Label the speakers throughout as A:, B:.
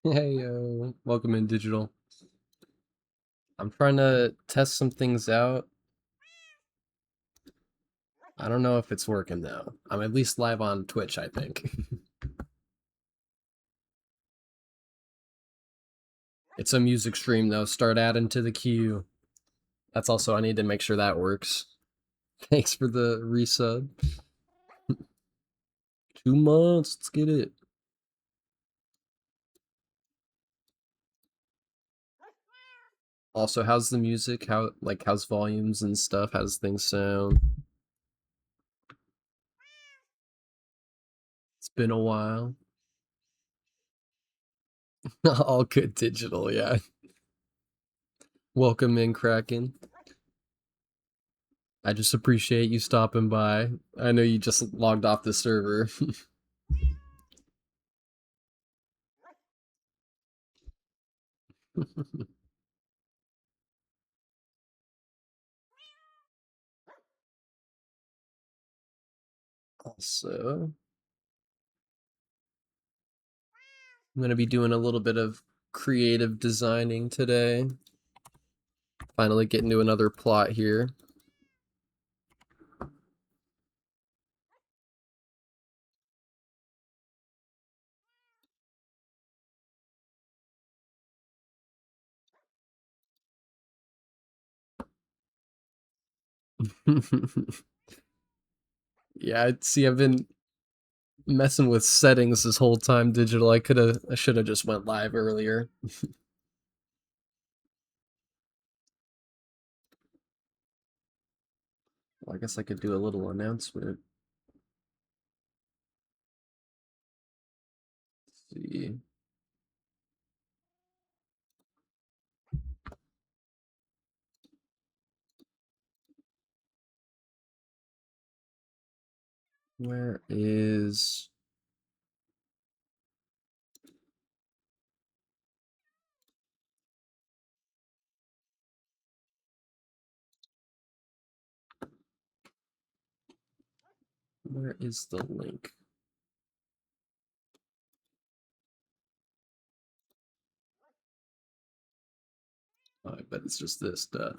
A: Hey, welcome in digital. I'm trying to test some things out. I don't know if it's working though. I'm at least live on Twitch, I think. It's a music stream though. Start adding to the queue. That's also, I need to make sure that works. Thanks for the resub. 2 months, let's get it. Also, how's the music? How's volumes and stuff? How does things sound? It's been a while. All good digital, yeah. Welcome in, Kraken. I just appreciate you stopping by. I know you just logged off the server. Also, I'm going to be doing a little bit of creative designing today. Finally getting to another plot here. Yeah, see, I've been messing with settings this whole time, digital. I should have just went live earlier. Well, I guess I could do a little announcement. Let's see. Where is... Where is the link? Oh, I bet it's just this, duh.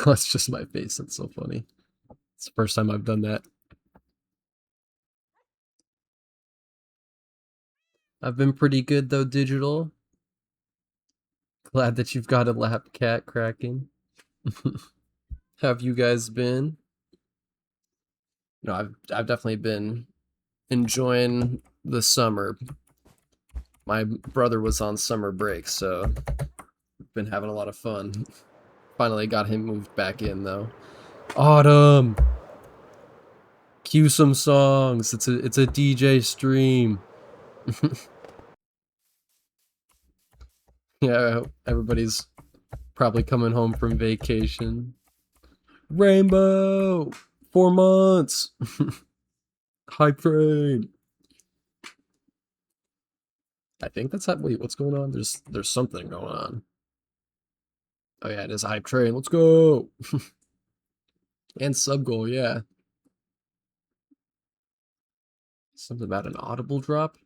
A: That's just my face. That's so funny. It's the first time I've done that. I've been pretty good though, digital. Glad that you've got a lap cat cracking. Have you guys been? No, I've definitely been enjoying the summer. My brother was on summer break, so been having a lot of fun. Finally got him moved back in though. Autumn. Cue some songs. It's a DJ stream. Yeah, everybody's probably coming home from vacation. Rainbow! 4 months! Hype train! I think that's how, wait, what's going on? There's something going on. Oh yeah, it is a hype train. Let's go! And sub goal, yeah. Something about an audible drop?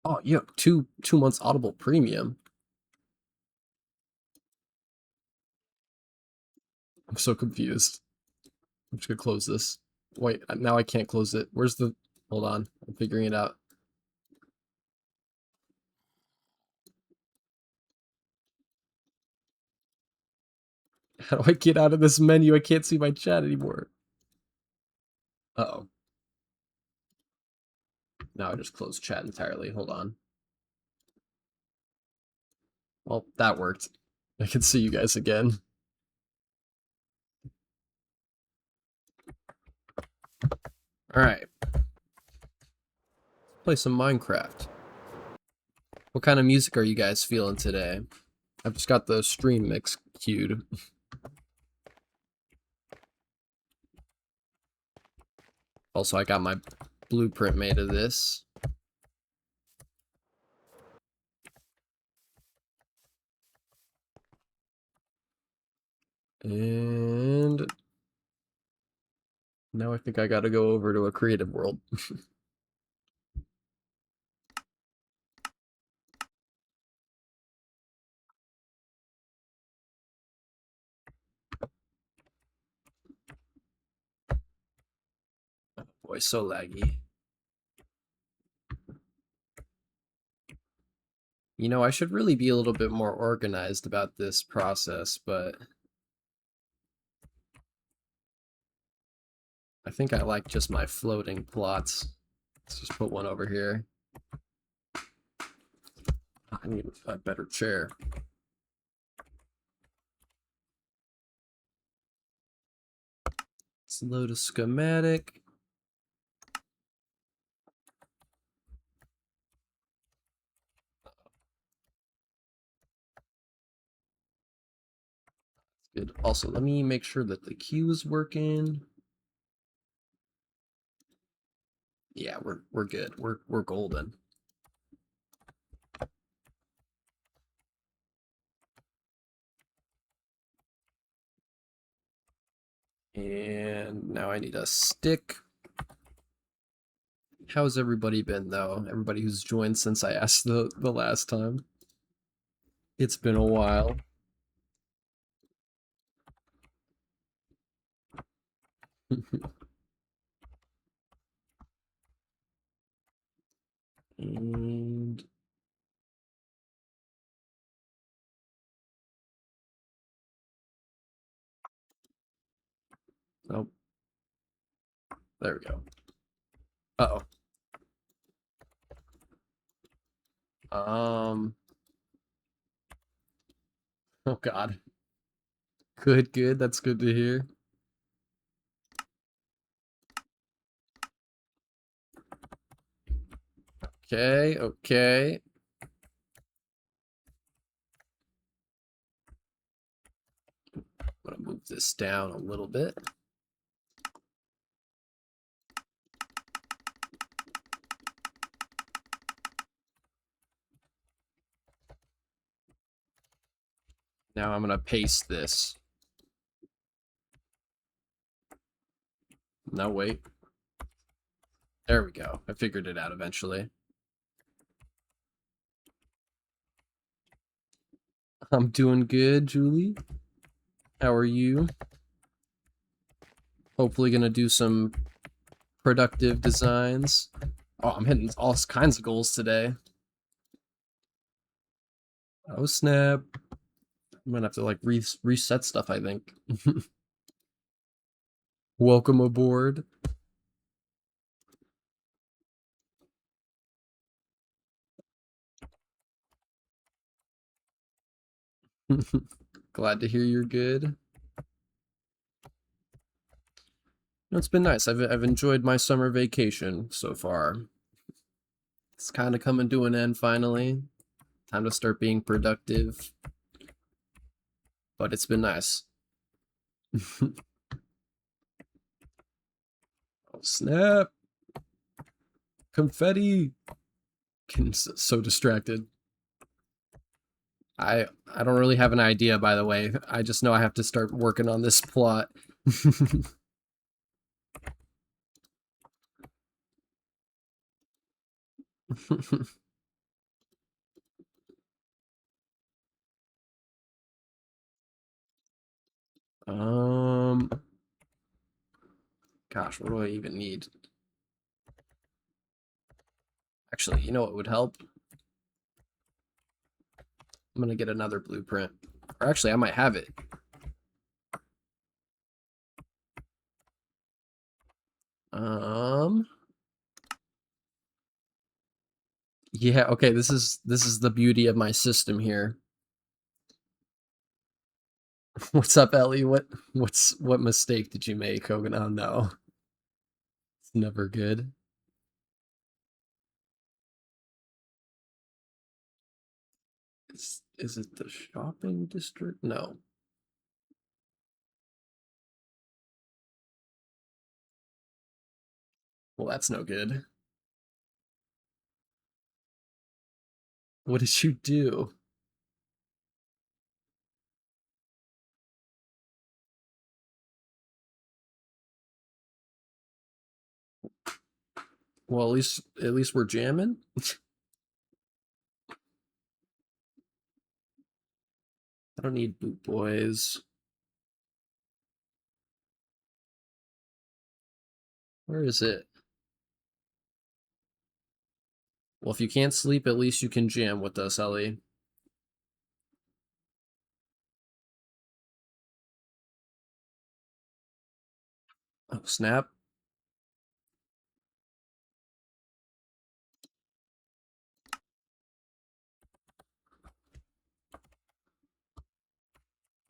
A: Oh, yeah, 2 months audible premium. I'm so confused. I'm just gonna close this. Wait, now I can't close it. Where's the... Hold on, I'm figuring it out. How do I get out of this menu? I can't see my chat anymore. Uh-oh. Now I just closed chat entirely. Hold on. Well, that worked. I can see you guys again. Alright. Play some Minecraft. What kind of music are you guys feeling today? I've just got the stream mix queued. Also, I got my blueprint made of this. And now I think I gotta go over to a creative world. Oh boy, so laggy. You know, I should really be a little bit more organized about this process, but I think I like just my floating plots. Let's just put one over here. I need a better chair. Let's load a schematic. Good. Also, let me make sure that the queue is working. Yeah, we're good. We're golden. And now I need a stick. How's everybody been though? Everybody who's joined since I asked the last time. It's been a while. And oh, there we go. Uh-oh. Oh God. Good, good. That's good to hear. Okay, okay. I'm gonna move this down a little bit. Now I'm gonna paste this. No, wait. There we go. I figured it out eventually. I'm doing good, Julie. How are you? Hopefully gonna do some productive designs. Oh, I'm hitting all kinds of goals today. Oh snap. I'm gonna have to like reset stuff, I think. Welcome aboard. Glad to hear you're good. No, it's been nice. I've enjoyed my summer vacation so far. It's kind of coming to an end finally. Time to start being productive. But it's been nice. Oh snap! Confetti! Getting so distracted. I don't really have an idea, by the way. I just know I have to start working on this plot. um, Gosh, what do I even need? Actually, you know what would help? I'm gonna get another blueprint. Or actually, I might have it. Yeah, okay, this is the beauty of my system here. What's up, Ellie? What mistake did you make, Hogan? Oh no. It's never good. Is it the shopping district? No. Well, that's no good. What did you do? Well, at least we're jamming. I don't need boot boys. Where is it? Well, if you can't sleep, at least you can jam with us, Ellie. Oh, snap.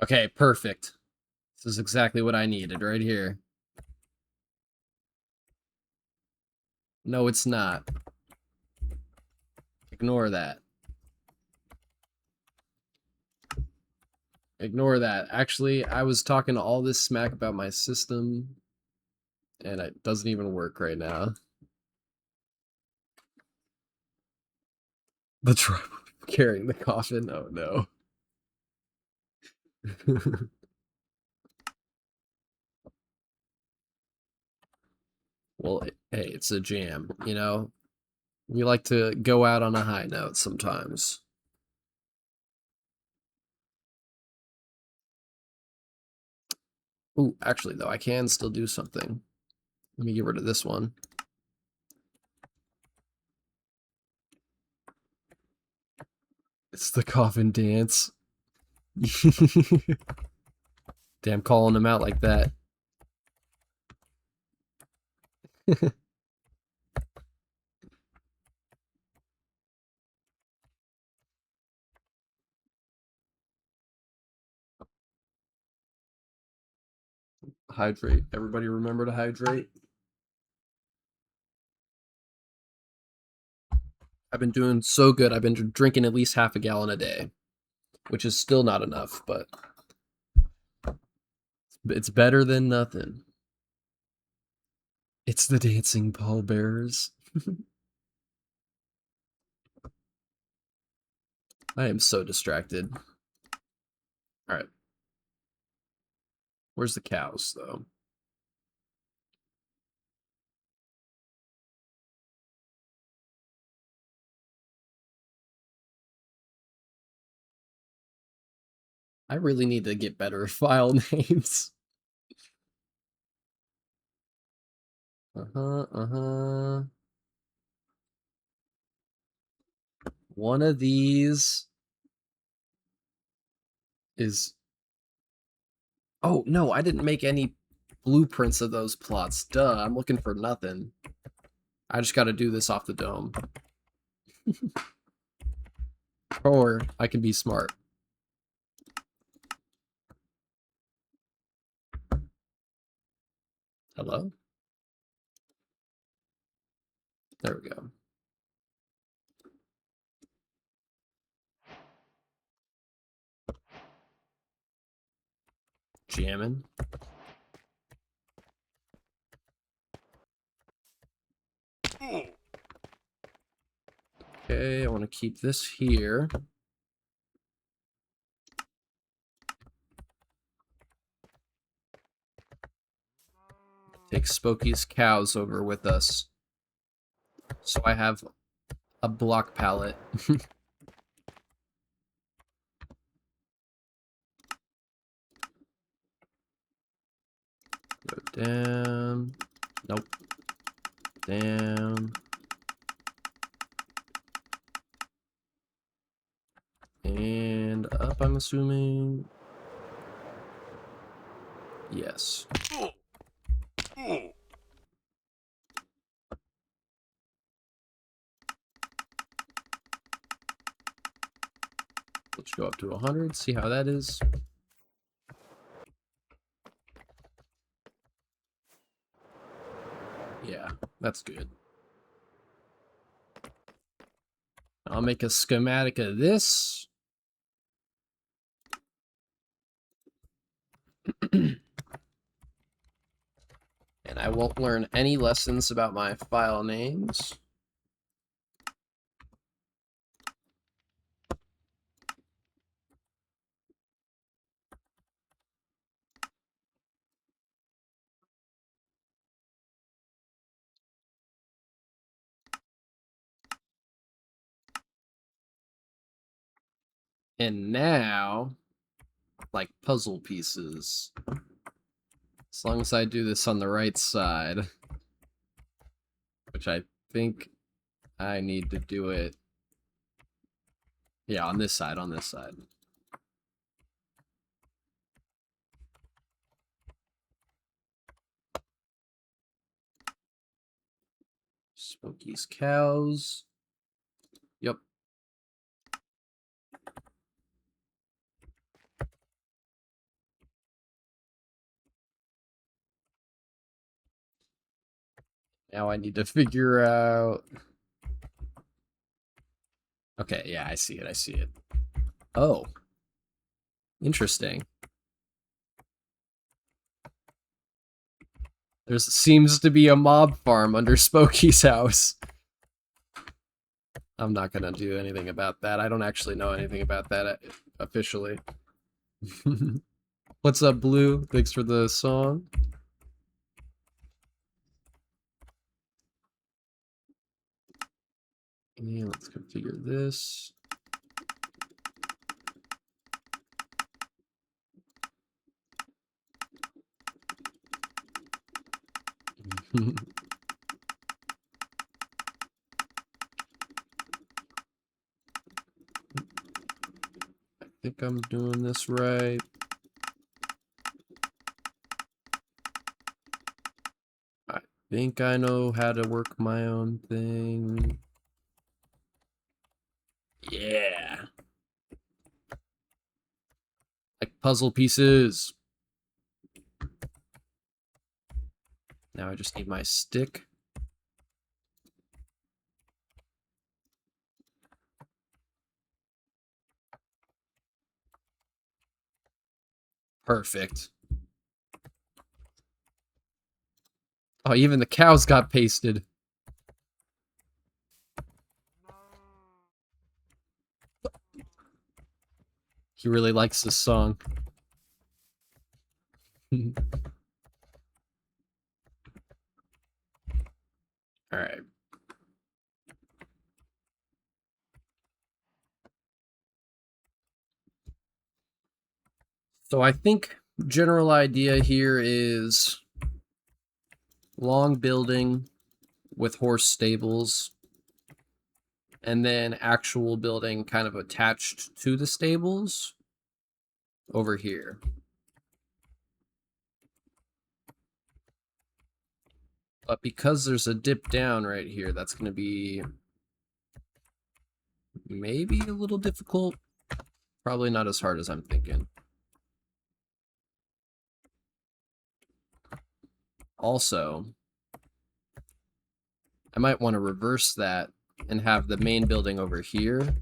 A: Okay, perfect. This is exactly what I needed right here. No, it's not. Ignore that. Ignore that. Actually, I was talking all this smack about my system, and it doesn't even work right now. The truck carrying the coffin. Oh no. Well, hey, it's a jam, you know? We like to go out on a high note sometimes. Ooh, actually, though, I can still do something. Let me get rid of this one. It's the coffin dance. Damn, calling him out like that. Hydrate. Everybody remember to hydrate. I've been doing so good. I've been drinking at least half a gallon a day, which is still not enough, but it's better than nothing. It's the dancing pallbearers. I am so distracted. All right. Where's the cows, though? I really need to get better file names. Uh-huh. One of these is... Oh, no, I didn't make any blueprints of those plots. Duh, I'm looking for nothing. I just gotta do this off the dome. Or I can be smart. Hello? There we go. Jamming. Okay, I want to keep this here. Take Spooky's cows over with us. So I have a block pallet. Go down. Nope. Down. And up, I'm assuming. Yes. Let's go up to 100, see how that is. Yeah, that's good. I'll make a schematic of this. And I I won't learn any lessons about my file names. And now, like puzzle pieces. As long as I do this on the right side, which I think I need to do it. Yeah, on this side, on this side. Smokey's cows. Yep. Now I need to figure out... Okay, yeah, I see it, I see it. Oh. Interesting. There seems to be a mob farm under Smokey's house. I'm not gonna do anything about that. I don't actually know anything about that officially. What's up, Blue? Thanks for the song. And let's configure this. I think I'm doing this right. I think I know how to work my own thing. Yeah. Like puzzle pieces. Now I just need my stick. Perfect. Oh, even the cows got pasted. He really likes this song. Alright. So I think general idea here is long building with horse stables, and then actual building kind of attached to the stables over here. But because there's a dip down right here, that's going to be maybe a little difficult. Probably not as hard as I'm thinking. Also, I might want to reverse that and have the main building over here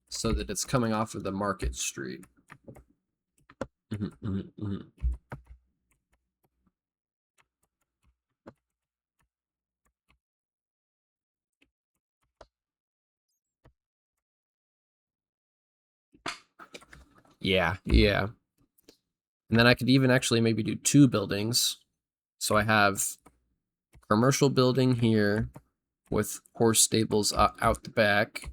A: so that it's coming off of the Market Street. Yeah, yeah. And then I could even actually maybe do two buildings. So I have commercial building here with horse stables out the back.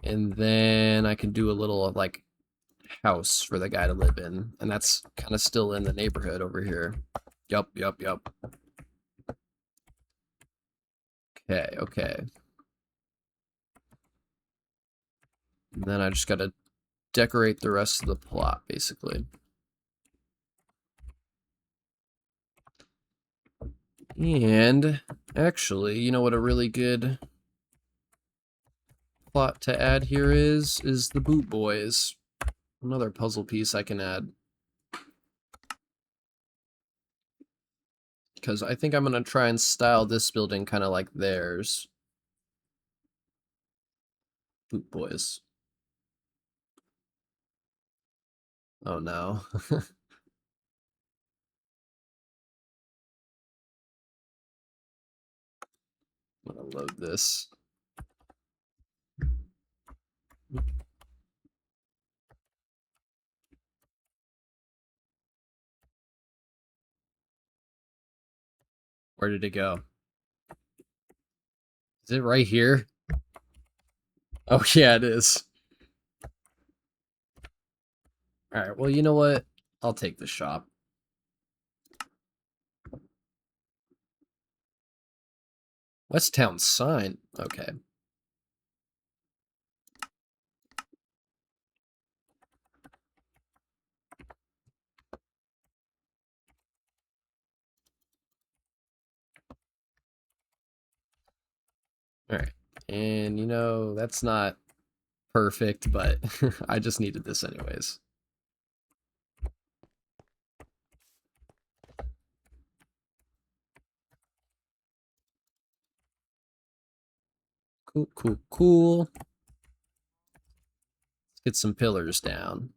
A: And then I can do a little like house for the guy to live in. And that's kind of still in the neighborhood over here. Yup. Okay. And then I just gotta decorate the rest of the plot, basically. And actually, you know what a really good plot to add here is the Boot Boys. Another puzzle piece I can add. Because I think I'm going to try and style this building kind of like theirs. Boot Boys. Oh no. I'm gonna load this. Where did it go? Is it right here? Oh, yeah, it is. Alright, well, you know what? I'll take the shop. West Town sign. Okay. Alright. And, you know, that's not perfect, but I just needed this anyways. Cool, cool, cool. Let's get some pillars down.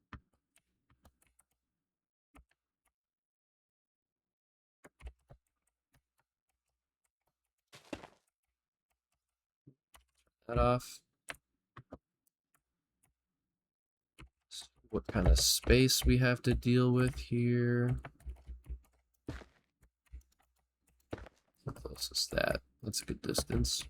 A: That off. What kind of space we have to deal with here. How close is that? That's a good distance.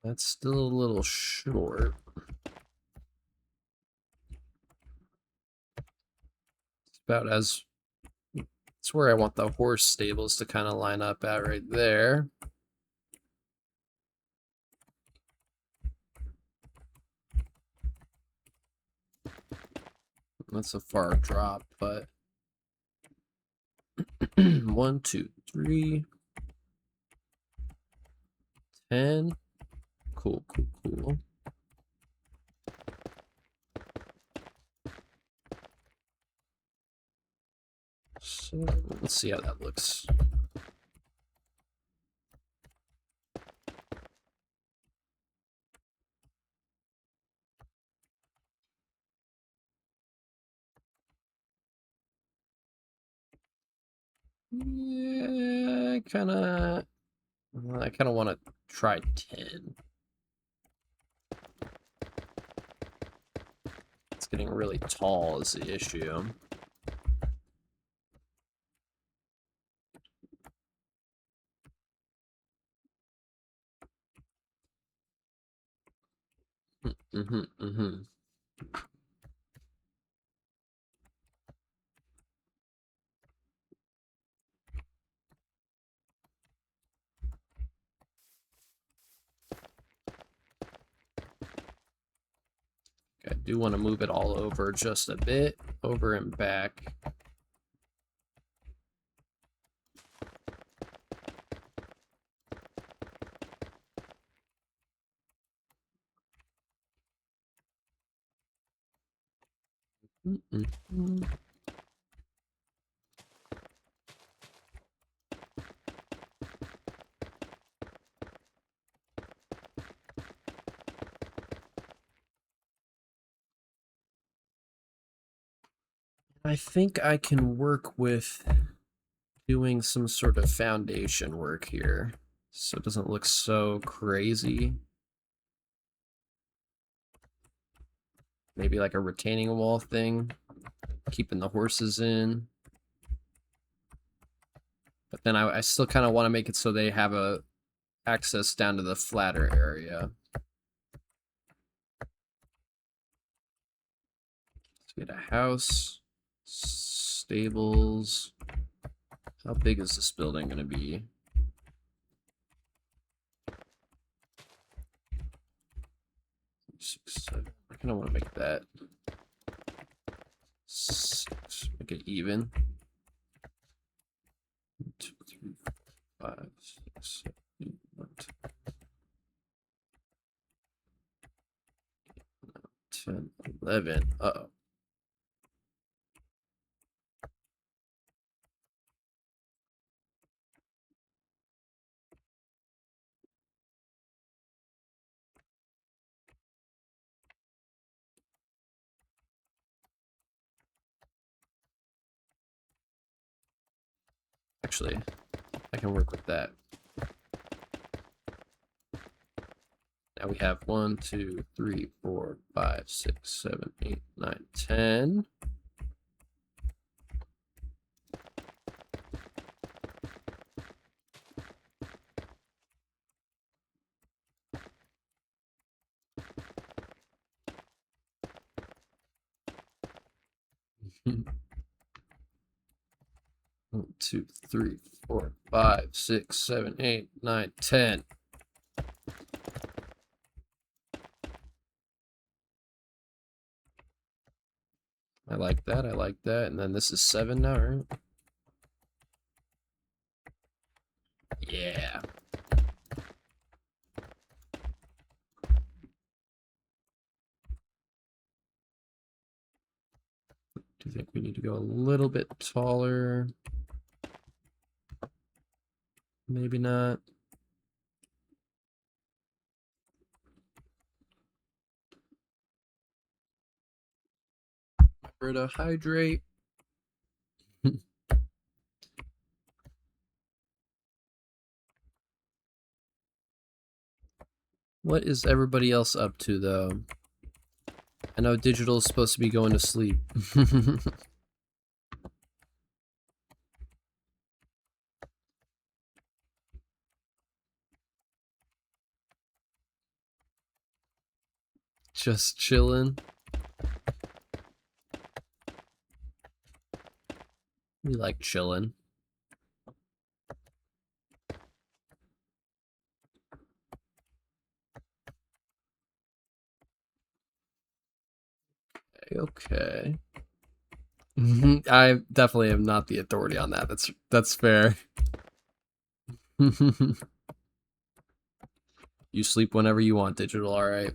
A: That's still a little short. It's about as... It's where I want the horse stables to kind of line up at right there. That's a far drop, but... 1, 2, 3... 10. Cool, cool, cool. So let's see how that looks. Yeah, I kind of want to try 10. It's getting really tall is the issue. I do want to move it all over just a bit, over and back. I think I can work with doing some sort of foundation work here so it doesn't look so crazy. Maybe like a retaining wall thing, keeping the horses in. But then I still kind of want to make it so they have a access down to the flatter area. Let's get a house, stables. How big is this building going to be? 6, 7. I kind of want to make that 6. Make it even. 1, 2, 3, 4, 5, 6, 7, 8, 9, 10, 11. Uh-oh. actually, I can work with that. Now we have 1, 2, 3, 4, 5, 6, 7, 8, 9, 10. One, 2, 3, 4, 5, 6, 7, 8, 9, 10. I like that. I like that. And then this is 7 now, right? Yeah. Do you think we need to go a little bit taller? Maybe not. Remember to hydrate. What is everybody else up to, though? I know digital is supposed to be going to sleep. Just chilling. We like chilling. Okay. I definitely am not the authority on that. That's fair. You sleep whenever you want, digital, all right.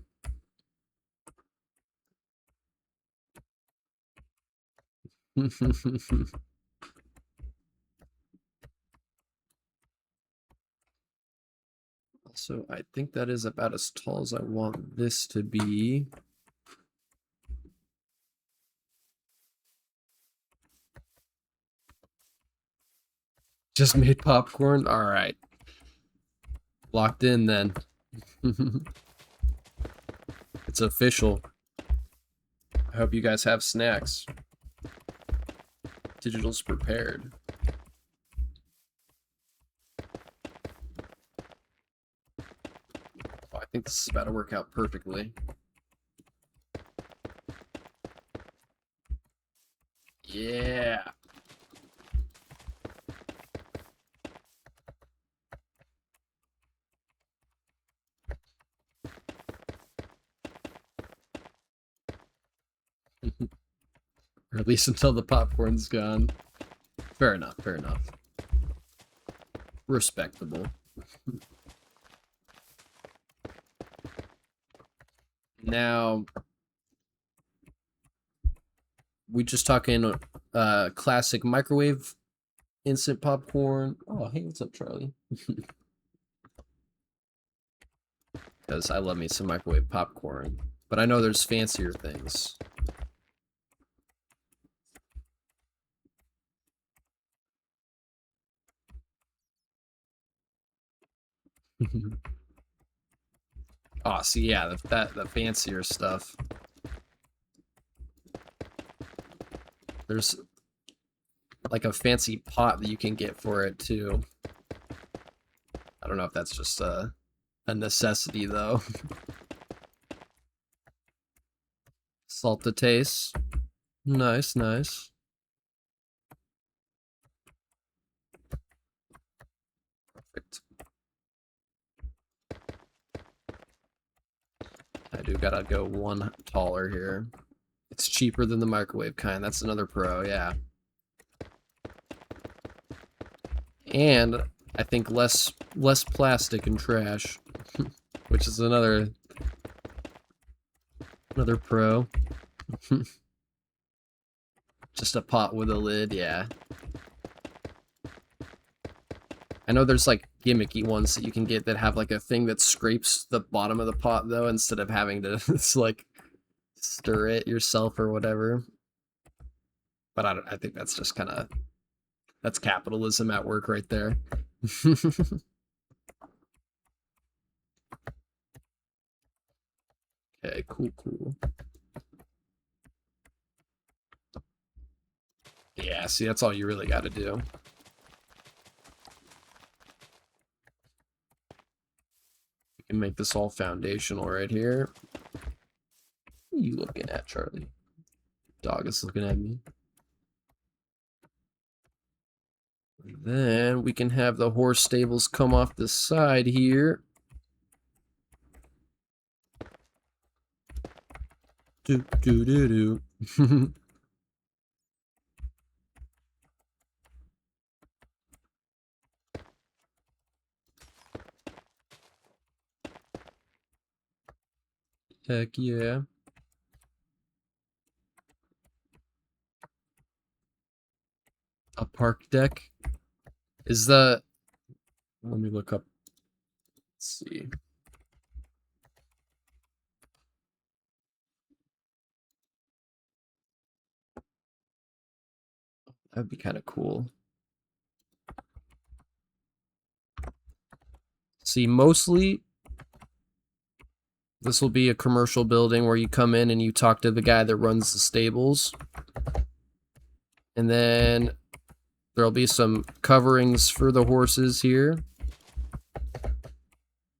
A: So I think that is about as tall as I want this to be. Just made popcorn? All right. Locked in then. It's official. I hope you guys have snacks. Digital's prepared. Oh, I think this is about to work out perfectly. Yeah. Or at least until the popcorn's gone. Fair enough, fair enough. Respectable. Now, we just talking classic microwave instant popcorn. Oh, hey, what's up, Charlie? Because I love me some microwave popcorn. But I know there's fancier things. Oh, see, yeah, the fancier stuff. There's like a fancy pot that you can get for it too. I don't know if that's just a necessity though. Salt to taste. Nice, nice. Perfect. I do gotta go one taller here. It's cheaper than the microwave kind. That's another pro, yeah. And I think less plastic and trash, which is another pro. Just a pot with a lid, yeah. I know there's like gimmicky ones that you can get that have like a thing that scrapes the bottom of the pot though, instead of having to like stir it yourself or whatever. But I think that's just kind of That's capitalism at work right there. Okay, cool. Yeah, see, that's all you really got to do. We can make this all foundational right here. What are you looking at, Charlie? Dog is looking at me. Then we can have the horse stables come off the side here. Do. Heck yeah. A park deck? Is the... Let me look up. Let's see. That'd be kind of cool. See, mostly this will be a commercial building where you come in and you talk to the guy that runs the stables. And then there'll be some coverings for the horses here.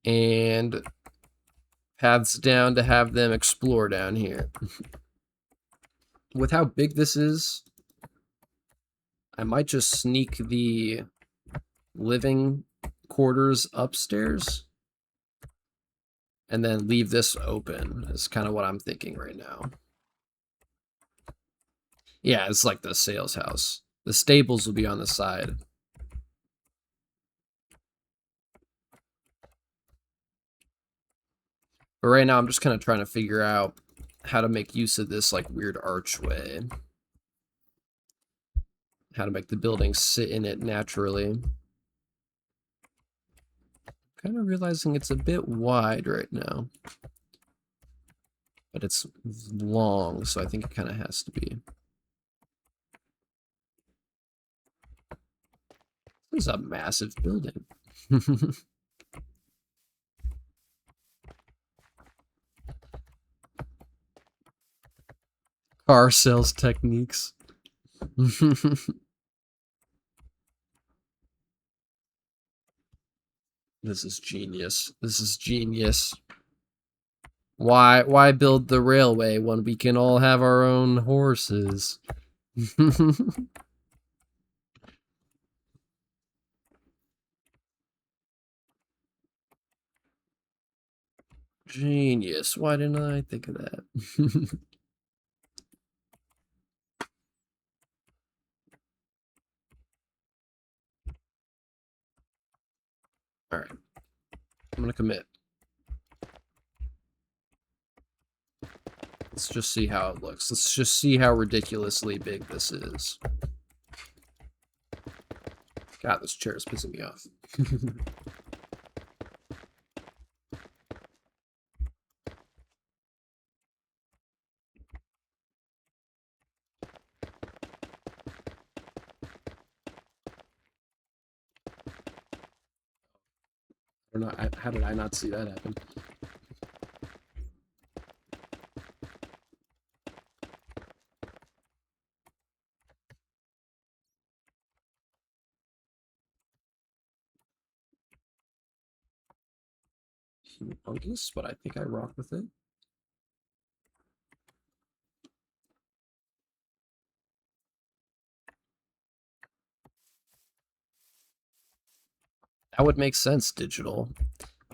A: And paths down to have them explore down here. With how big this is, I might just sneak the living quarters upstairs and then leave this open is kind of what I'm thinking right now. Yeah, it's like the sales house. The stables will be on the side. But right now I'm just kind of trying to figure out how to make use of this like weird archway. How to make the building sit in it naturally. Kind of realizing it's a bit wide right now. But it's long, so I think it kind of has to be. This is a massive building. Car sales techniques. This is genius. This is genius. Why build the railway when we can all have our own horses? Genius. Why didn't I think of that? All right. I'm going to commit. Let's just see how it looks. Let's just see how ridiculously big this is. God, this chair is pissing me off. Or not, how did I not see that happen? Humongous, but I think I rock with it. That would make sense, digital.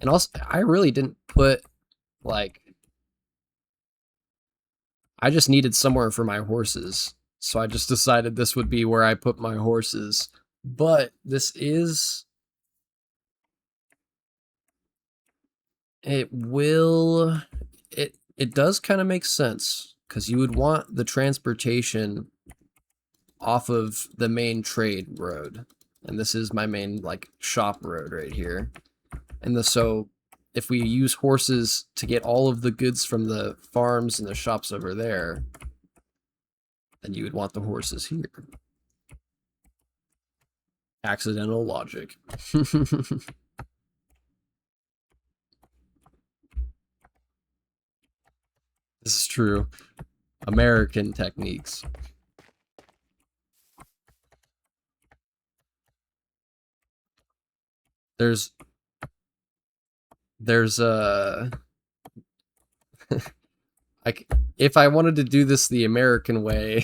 A: And also, I really didn't put, like... I just needed somewhere for my horses. So I just decided this would be where I put my horses. But this is... It will... It does kind of make sense. Because you would want the transportation off of the main trade road. And this is my main, like, shop road right here. And so if we use horses to get all of the goods from the farms and the shops over there, then you would want the horses here. Accidental logic. This is true. American techniques. There's there's like if I wanted to do this the American way,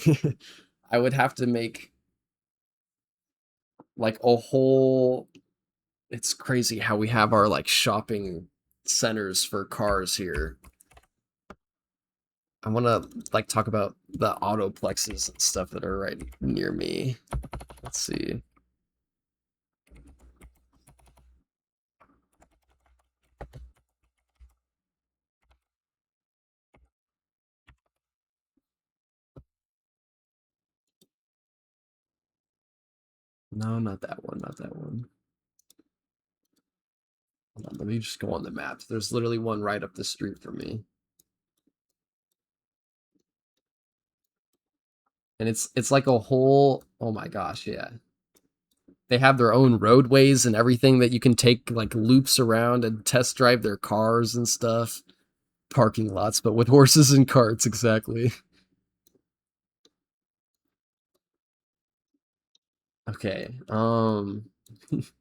A: I would have to make like a whole it's crazy how we have our like shopping centers for cars here. I want to like talk about the autoplexes and stuff that are right near me. Let's see. No, not that one, not that one. Hold on, let me just go on the maps. There's literally one right up the street from me. And it's like a whole, oh my gosh, yeah. They have their own roadways and everything that you can take like loops around and test drive their cars and stuff. Parking lots, but with horses and carts, exactly. Okay. If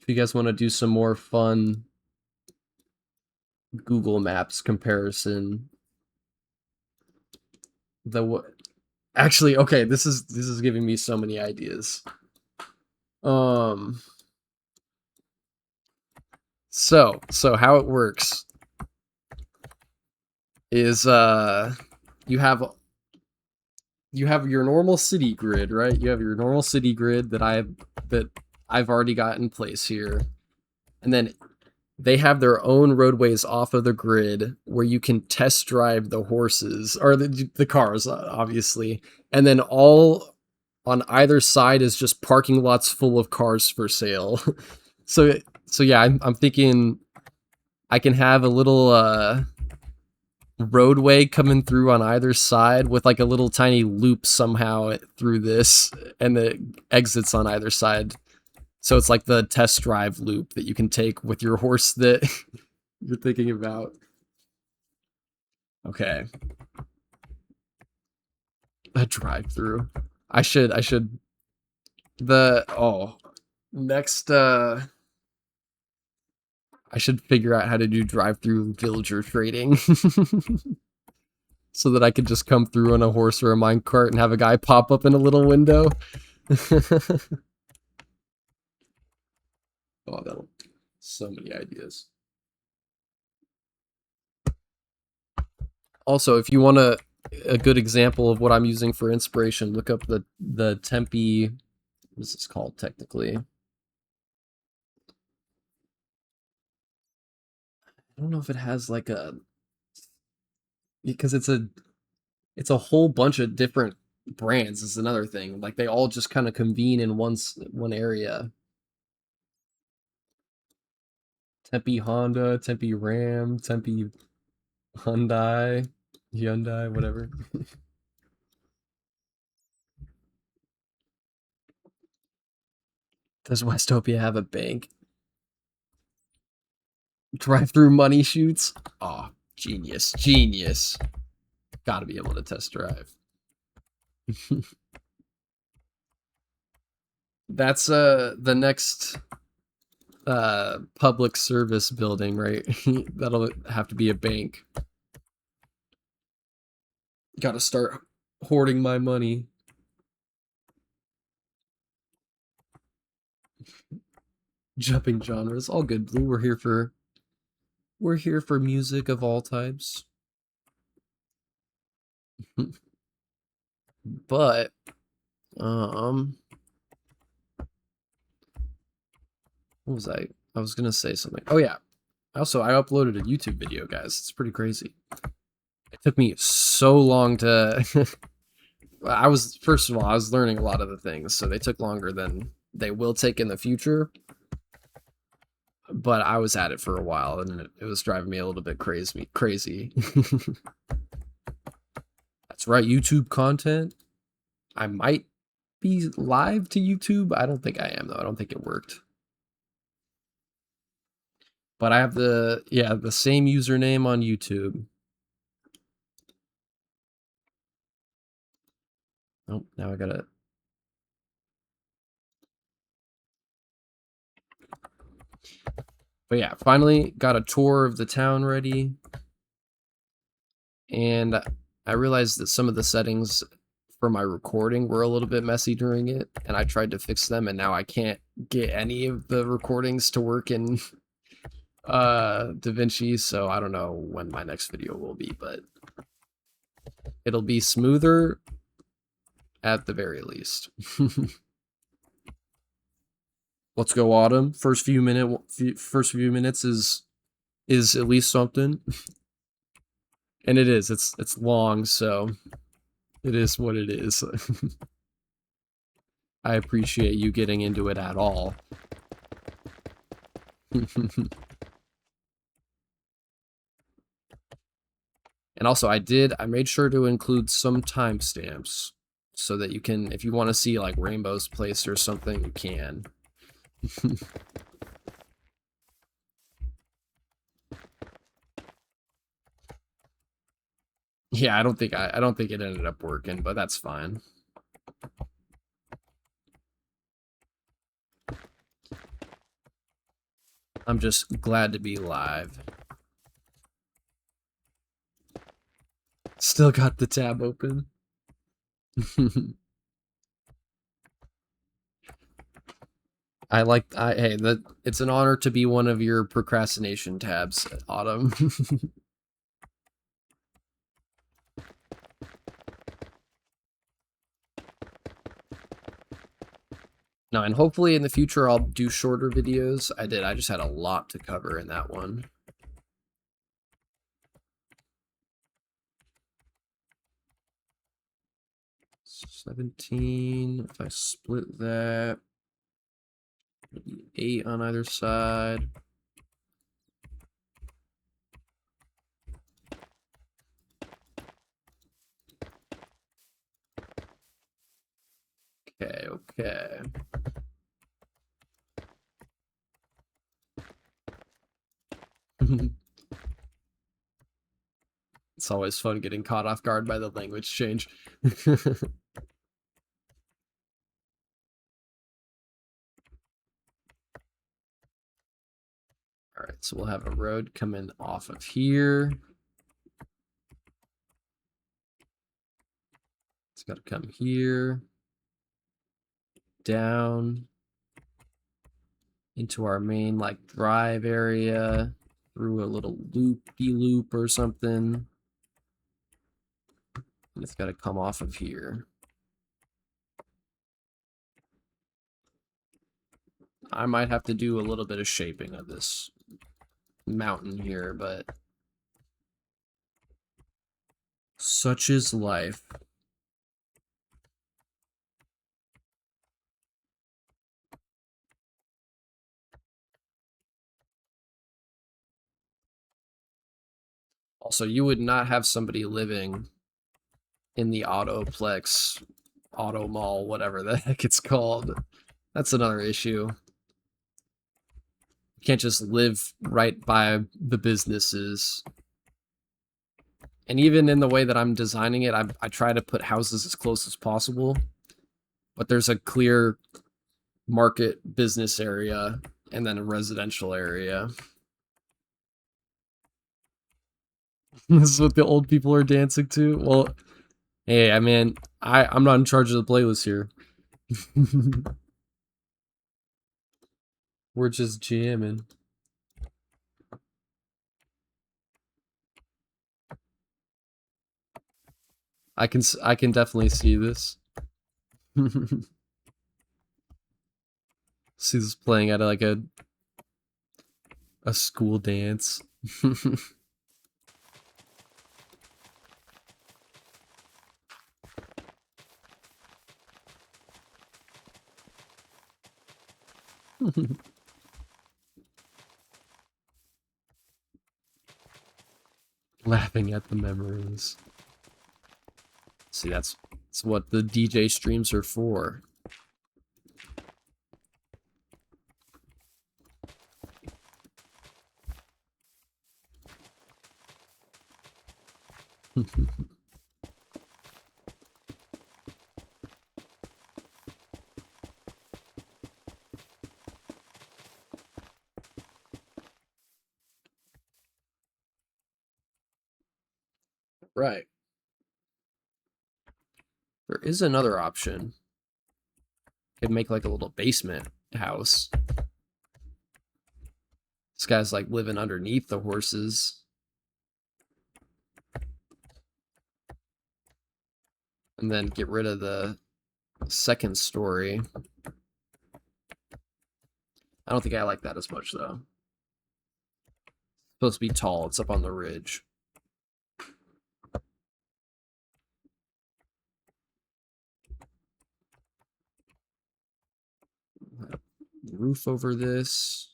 A: you guys want to do some more fun Google Maps comparison, the actually, okay, this is giving me so many ideas. Um so how it works is you have your normal city grid, right? You have your normal city grid that I've already got in place here. And then they have their own roadways off of the grid where you can test drive the horses or the cars, obviously. And then all on either side is just parking lots full of cars for sale. so so yeah, I'm thinking I can have a little roadway coming through on either side with like a little tiny loop somehow through this and the exits on either side. So it's like the test drive loop that you can take with your horse that you're thinking about. Okay. A drive through. I should the next I should figure out how to do drive through villager trading. So that I could just come through on a horse or a minecart and have a guy pop up in a little window. Oh, that'll so many ideas. Also, if you want a good example of what I'm using for inspiration, look up the Tempe. What is this called technically? I don't know if it has like a because it's a whole bunch of different brands is another thing. Like they all just kind of convene in one area. Tempe Honda, Tempe Ram, Tempe Hyundai, whatever. Does Westopia have a bank? Drive-through money shoots? Oh, genius, genius. Gotta be able to test drive. That's the next public service building, right? That'll have to be a bank. Gotta start hoarding my money. Jumping genres, all good, Blue. We're here for music of all types. But what was I was gonna say something. Oh yeah. Also, I uploaded a YouTube video, guys. It's pretty crazy. It took me so long to first of all, I was learning a lot of the things, so they took longer than they will take in the future. But I was at it for a while, and it was driving me a little bit crazy. That's right, YouTube content. I might be live to YouTube. I don't think I am, though. I don't think it worked. But I have the same username on YouTube. Oh, now I gotta. But yeah, finally got a tour of the town ready. And I realized that some of the settings for my recording were a little bit messy during it, and I tried to fix them, and now I can't get any of the recordings to work in DaVinci, so I don't know when my next video will be, but it'll be smoother at the very least. Let's go, Autumn. First few minutes is at least something. And it is. It's long, so it is what it is. I appreciate you getting into it at all. And also I made sure to include some timestamps so that you can, if you want to see like Rainbow's Place or something, you can. Yeah, I don't think it ended up working, but that's fine. I'm just glad to be live. Still got the tab open. Hey, it's an honor to be one of your procrastination tabs, Autumn. No, and hopefully in the future I'll do shorter videos. I just had a lot to cover in that one. $17, if I split that, 8 on either side. Okay. It's always fun getting caught off guard by the language change. All right, so we'll have a road coming off of here. It's got to come here, down into our main like drive area, through a little loop or something. And it's got to come off of here. I might have to do a little bit of shaping of this mountain here, but such is life. Also, you would not have somebody living in the Autoplex, Auto Mall, whatever the heck it's called. That's another issue. You can't just live right by the businesses. And even in the way that I'm designing it, I try to put houses as close as possible. But there's a clear market business area and then a residential area. This is what the old people are dancing to? Well, hey, I mean, I'm not in charge of the playlist here. We're just jamming. I can definitely see this. See this playing at like a school dance. Laughing at the memories. See, that's what the DJ streams are for. Right. There is another option. Could make like a little basement house. This guy's like living underneath the horses. And then get rid of the second story. I don't think I like that as much though. It's supposed to be tall. It's up on the ridge. Roof over this.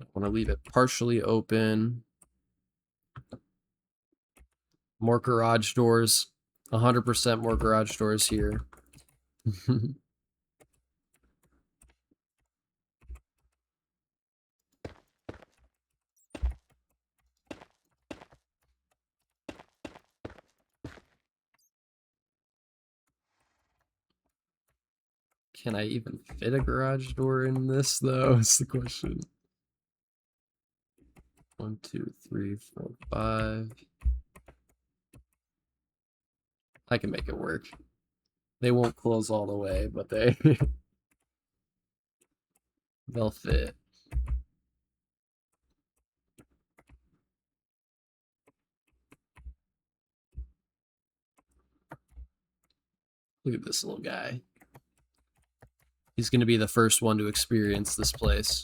A: I want to leave it partially open. More garage doors. 100% more garage doors here. Can I even fit a garage door in this, though? Is the question. 1, 2, 3, 4, 5. I can make it work. They won't close all the way, but they'll fit. Look at this little guy. He's going to be the first one to experience this place.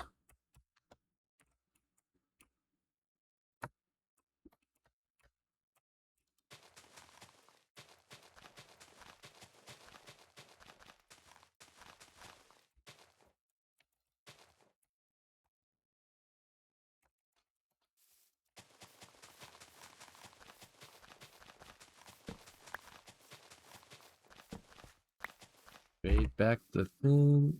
A: Fade back the thing.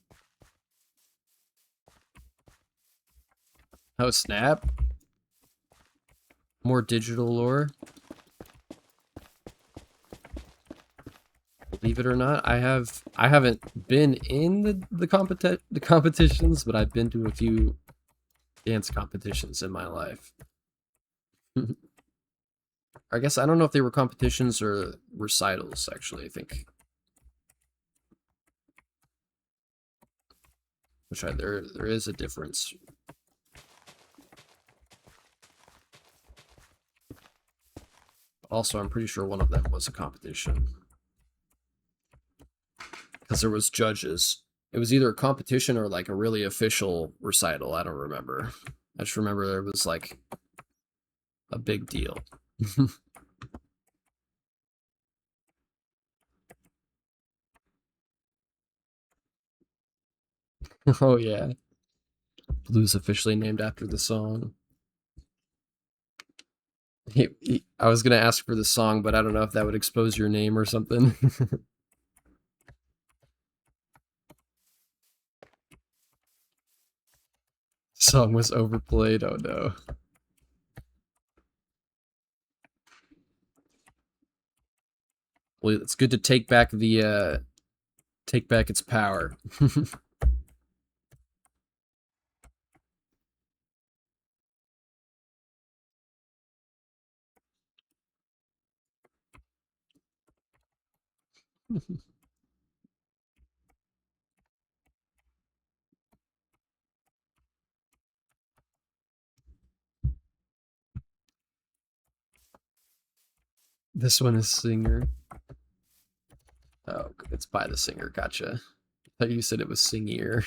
A: Oh, snap. More digital lore. Believe it or not, I haven't been in the competitions, but I've been to a few dance competitions in my life. I guess I don't know if they were competitions or recitals, actually, I think. There is a difference. Also, I'm pretty sure one of them was a competition. Because there was judges. It was either a competition or like a really official recital. I don't remember. I just remember there was like a big deal. Oh yeah. Blue's officially named after the song. I was gonna ask for the song, but I don't know if that would expose your name or something. Song was overplayed. Oh no. Well, it's good to take back its power. This one is singer. Oh, it's by the singer. Gotcha. I thought you said it was singier.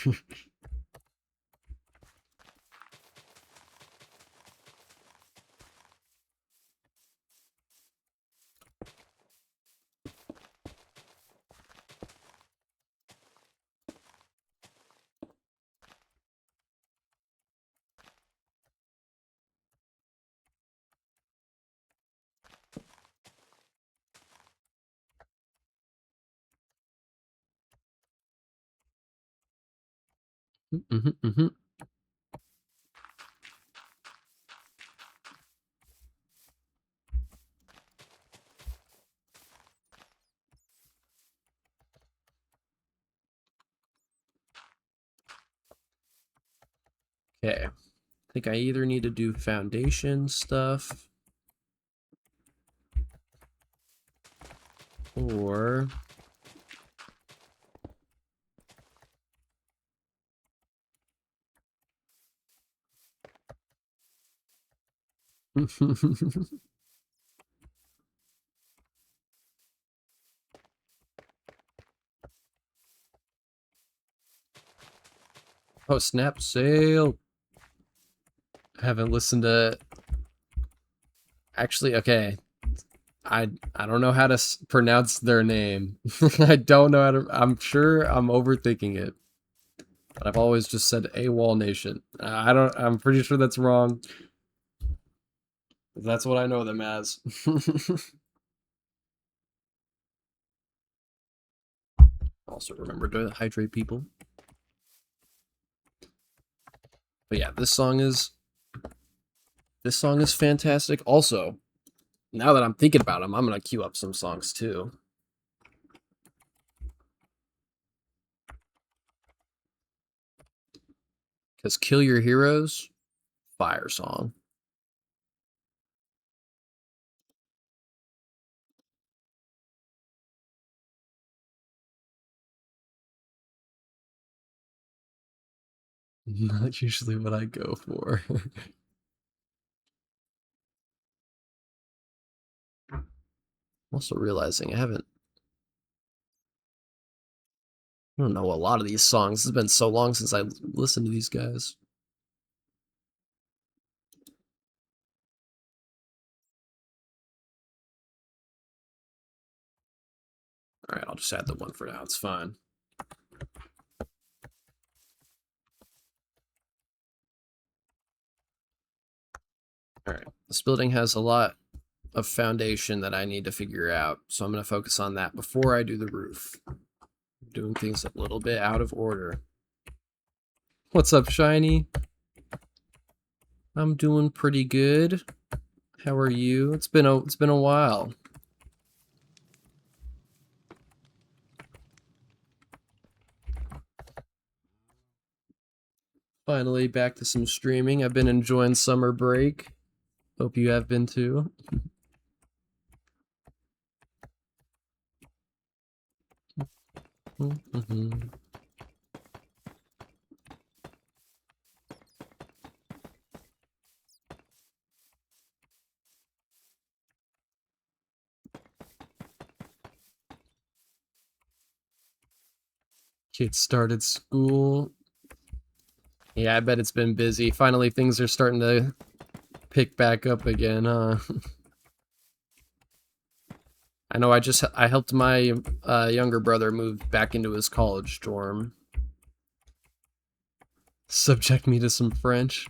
A: Okay. I think I either need to do foundation stuff or oh, snap sale. I haven't listened to actually okay. I don't know how to pronounce their name. I don't know how to. I'm sure I'm overthinking it, but I've always just said AWOL Nation. I don't. I'm pretty sure that's wrong. That's what I know them as. Also remember to hydrate people. But yeah, this song is fantastic. Also, now that I'm thinking about them, I'm gonna queue up some songs too. Because Kill Your Heroes, fire song. Not usually what I go for. I'm also realizing I don't know a lot of these songs. It's been so long since I listened to these guys. Alright, I'll just add the one for now. It's fine. Alright, this building has a lot of foundation that I need to figure out, so I'm going to focus on that before I do the roof. I'm doing things a little bit out of order. What's up, Shiny? I'm doing pretty good. How are you? It's been a while. Finally back to some streaming. I've been enjoying summer break. Hope you have been too. Kids started school. Yeah, I bet it's been busy. Finally, things are starting to pick back up again, huh? I know I helped my younger brother move back into his college dorm. Subject me to some French.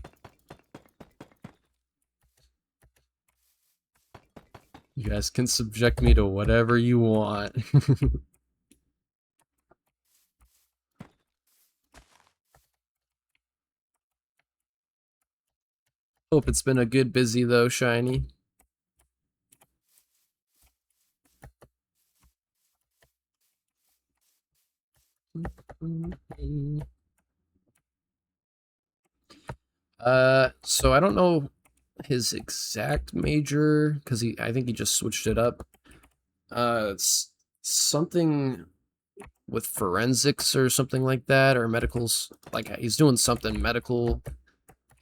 A: You guys can subject me to whatever you want. Hope it's been a good busy though, Shiny. So I don't know his exact major because I think he just switched it up. It's something with forensics or something like that, or medicals. Like he's doing something medical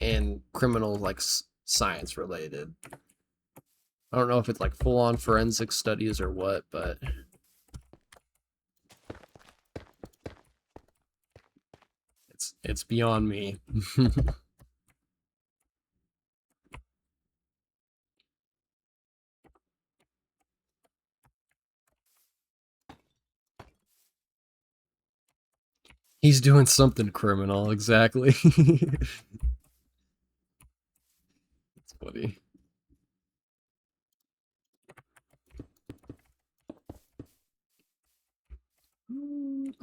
A: and criminal, like science related. I don't know if it's like full on forensic studies or what, but it's beyond me. He's doing something criminal, exactly. It's funny.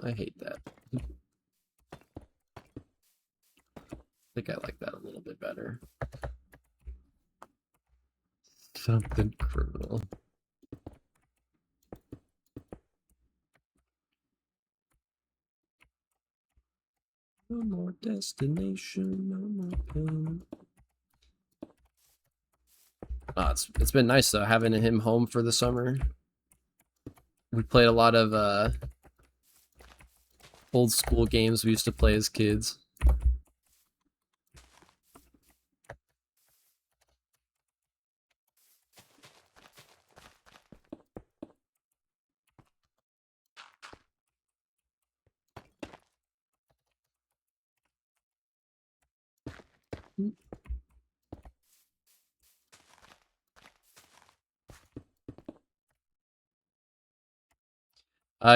A: I hate that. I think I like that a little bit better. Something criminal. No more destination, no more pain. Oh, it's been nice though having him home for the summer. We played a lot of old school games we used to play as kids.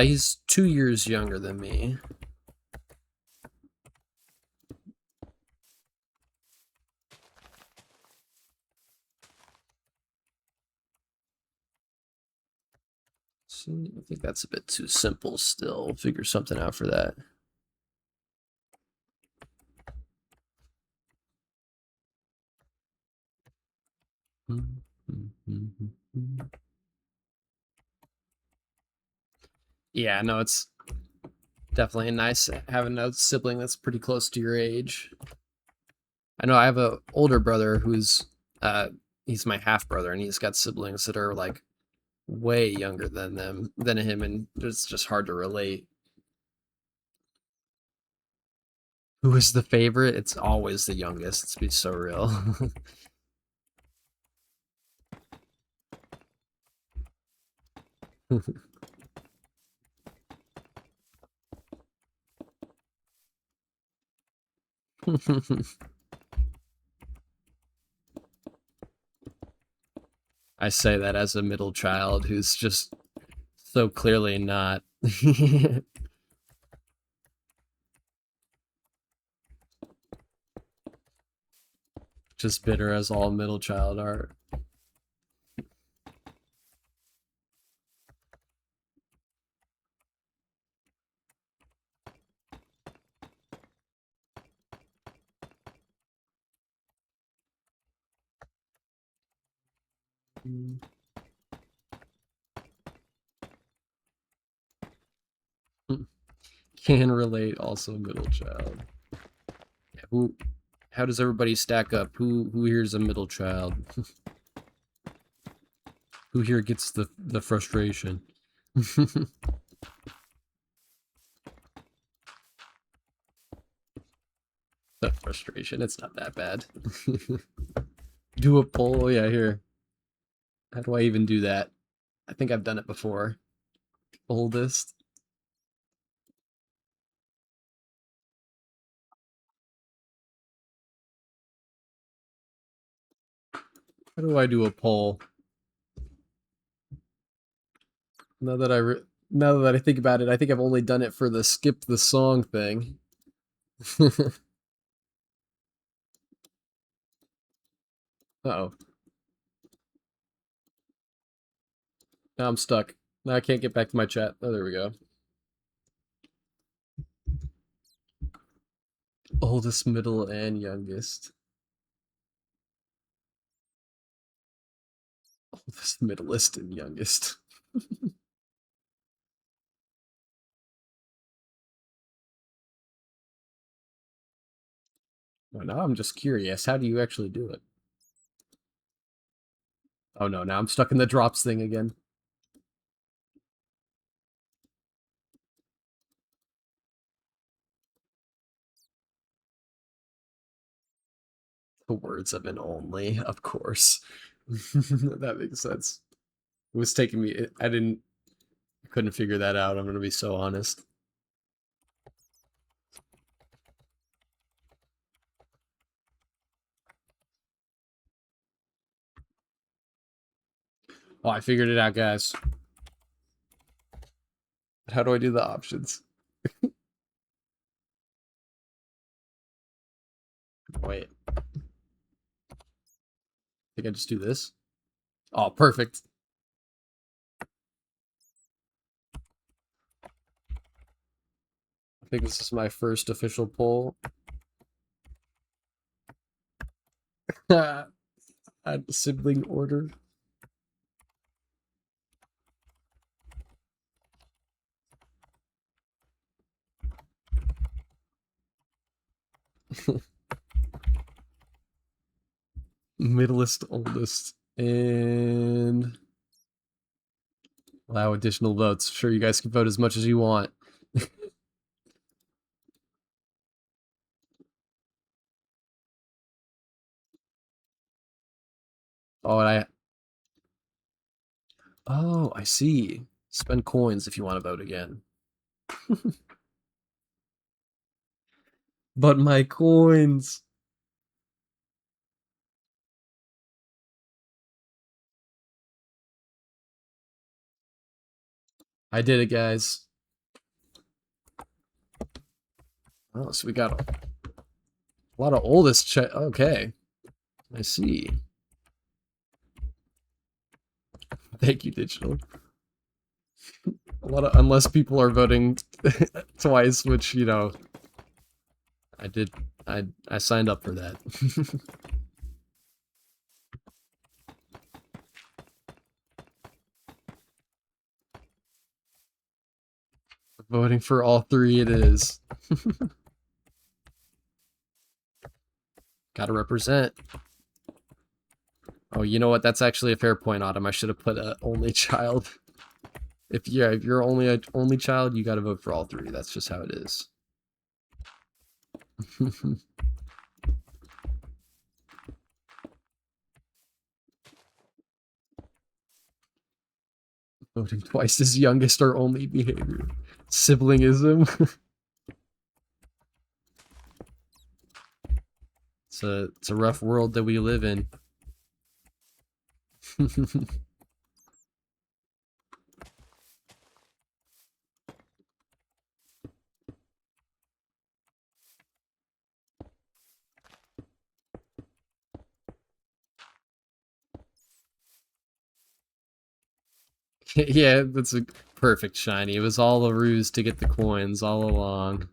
A: He's 2 years younger than me. So I think that's a bit too simple still. We'll figure something out for that. Yeah, no, it's definitely nice having a sibling that's pretty close to your age. I know I have a older brother who's he's my half brother, and he's got siblings that are like way younger than him, and it's just hard to relate. Who is the favorite? It's always the youngest. Let's be so real. I say that as a middle child who's just so clearly not. Just bitter as all middle child are. Can relate, also middle child. Yeah, how does everybody stack up? Who here's a middle child? Who here gets the frustration? The frustration, it's not that bad. Do a poll, yeah, here. How do I even do that? I think I've done it before. Oldest. How do I do a poll? Now that now that I think about it, I think I've only done it for the skip the song thing. Uh-oh. Now I'm stuck. Now I can't get back to my chat. Oh, there we go. Oldest, middle, and youngest. Oldest, middleest, and youngest. Well, now I'm just curious. How do you actually do it? Oh no, now I'm stuck in the drops thing again. The words of an only, of course. That makes sense. It was taking me. Couldn't figure that out. I'm gonna be so honest. Oh, I figured it out, guys. How do I do the options? Wait, I think I just do this. Oh, perfect. I think this is my first official poll. Add sibling order. Middlest, oldest, and allow additional votes. Sure, you guys can vote as much as you want. Oh, oh, I see. Spend coins if you want to vote again. But my coins. I did it, guys. Oh, so we got a lot of oldest okay. I see. Thank you, digital. A lot of, unless people are voting twice, which, you know, I did. I signed up for that. Voting for all three it is. Gotta represent. Oh, you know what? That's actually a fair point, Autumn. I should have put a only child. If you're only a only child, you gotta vote for all three. That's just how it is. Voting twice as youngest or only behavior. Siblingism. It's a rough world that we live in. Yeah, that's a perfect shiny. It was all a ruse to get the coins all along.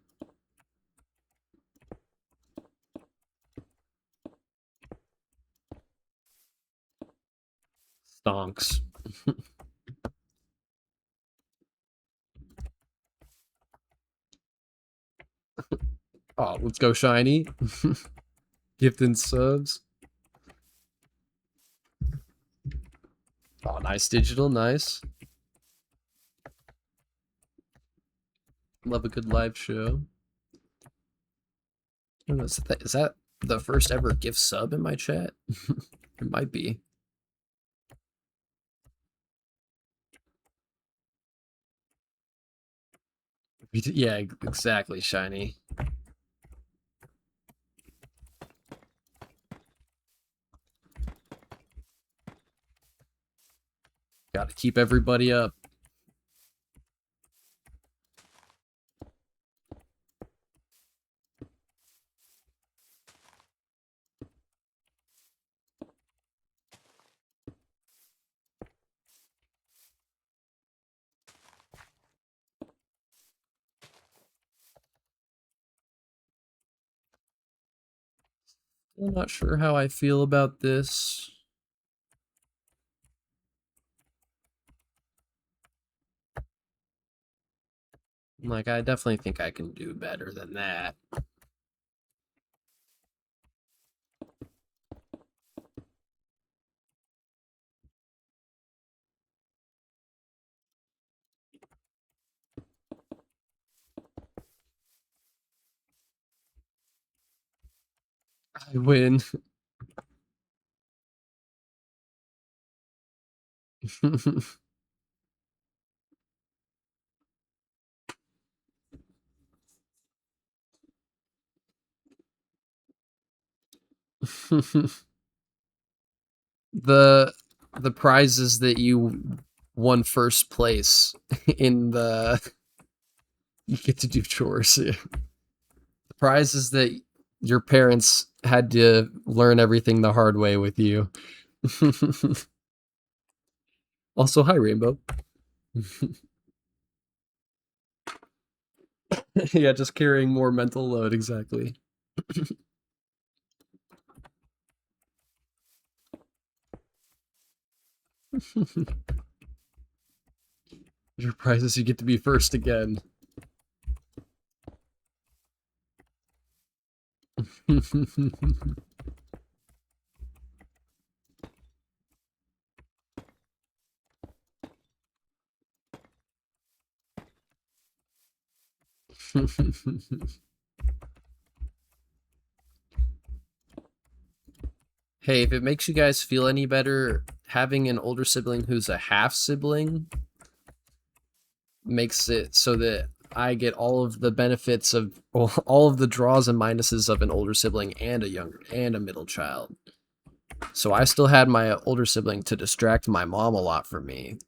A: Stonks. Oh, let's go shiny. Gift and subs. Oh, nice digital, nice. Love a good live show. Is that the first ever gift sub in my chat? It might be. Yeah, exactly, shiny. Gotta keep everybody up. I'm not sure how I feel about this. Like, I definitely think I can do better than that. I win. the the prizes that you won first place in the you get to do chores. The prizes that your parents had to learn everything the hard way with you. Also, hi Rainbow. Yeah, just carrying more mental load, exactly. Your prizes, you get to be first again. Hey, if it makes you guys feel any better, having an older sibling who's a half sibling makes it so that I get all of the benefits of all of the draws and minuses of an older sibling and a younger and a middle child. So I still had my older sibling to distract my mom a lot from me,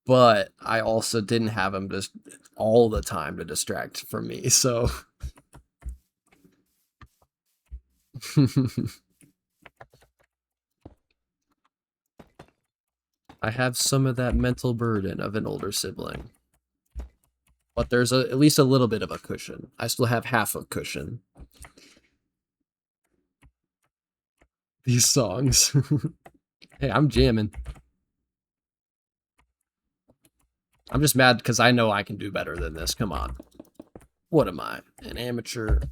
A: but I also didn't have him just all the time to distract from me. So I have some of that mental burden of an older sibling, but there's at least a little bit of a cushion. I still have half a cushion. These songs. Hey, I'm jamming. I'm just mad because I know I can do better than this. Come on. What am I? An amateur?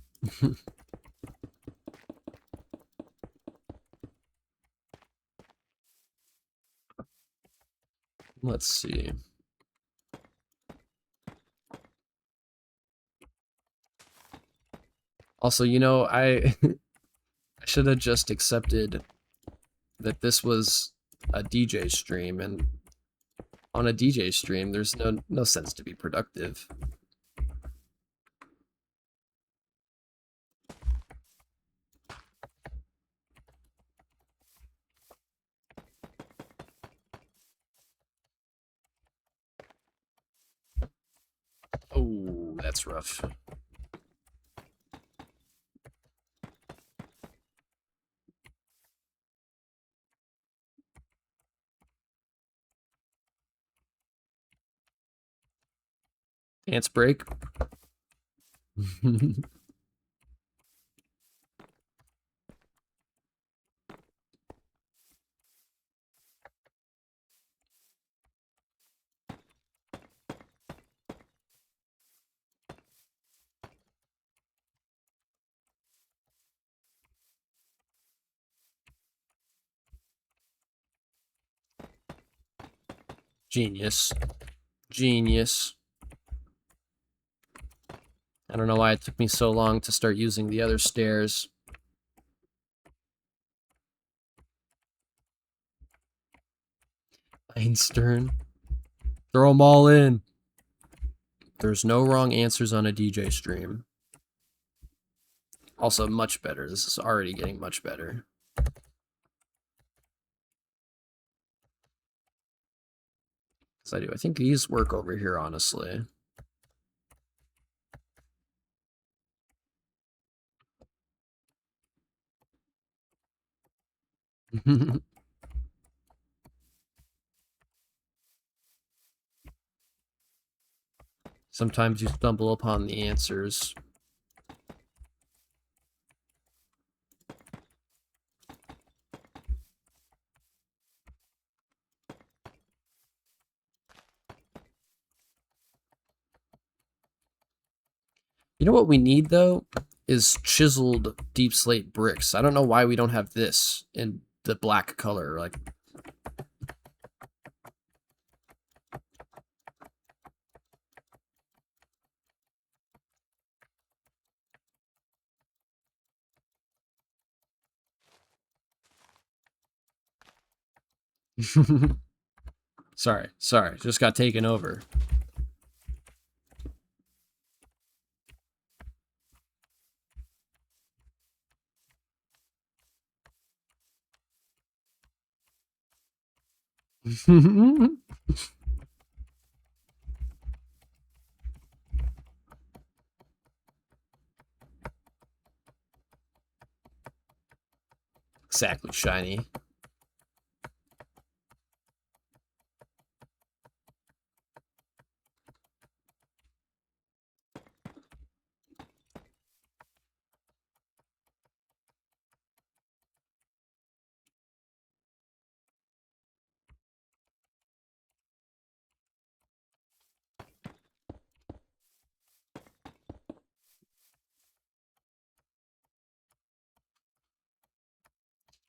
A: Let's see. Also, I I should have just accepted that this was a DJ stream, and on a DJ stream, there's no sense to be productive. Oh, that's rough. Dance break. Genius. Genius. I don't know why it took me so long to start using the other stairs. Einstein. Throw them all in. There's no wrong answers on a DJ stream. Also, much better. This is already getting much better. I think these work over here, honestly. Sometimes you stumble upon the answers. You know what we need, though? Is chiseled deep slate bricks. I don't know why we don't have this in the black color. Like, sorry, just got taken over. Exactly, shiny.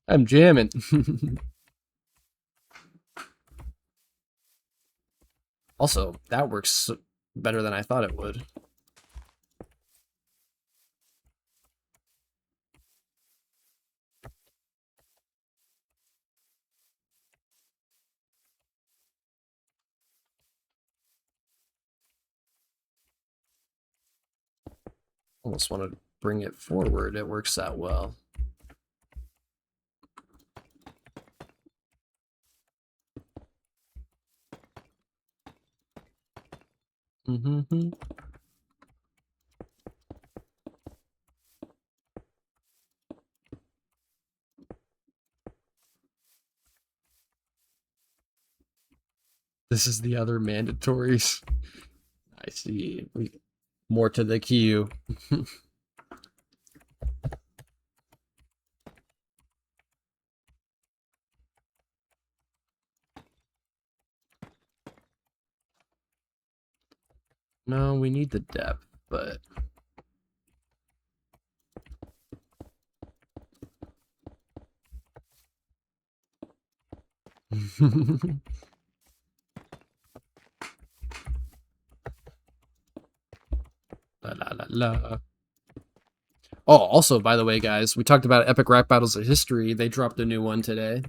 A: I'm jamming. Also, that works better than I thought it would. Almost want to bring it forward. It works that well. Mm-hmm. This is the other mandatories. I see. More to the queue. No, we need the depth, but la la la la. Oh, also, by the way, guys, we talked about epic rap battles of history. They dropped a new one today.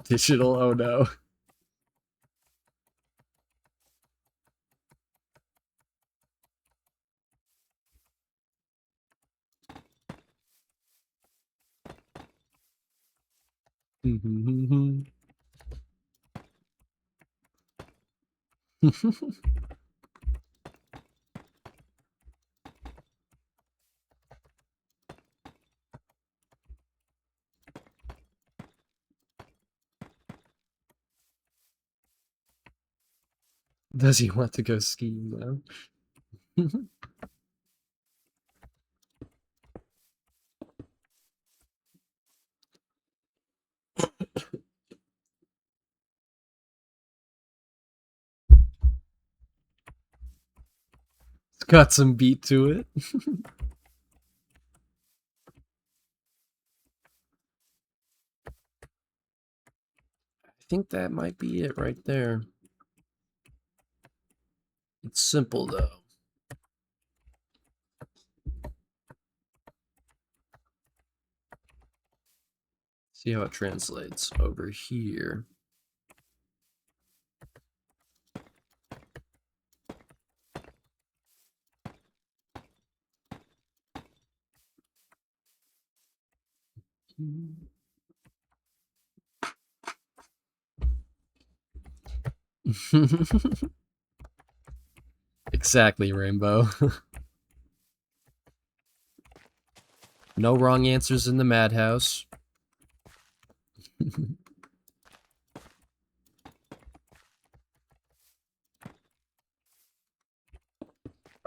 A: Digital, oh no. Does he want to go skiing though? It's got some beat to it. I think that might be it right there. It's simple though. See how it translates over here. Exactly, Rainbow. No wrong answers in the madhouse.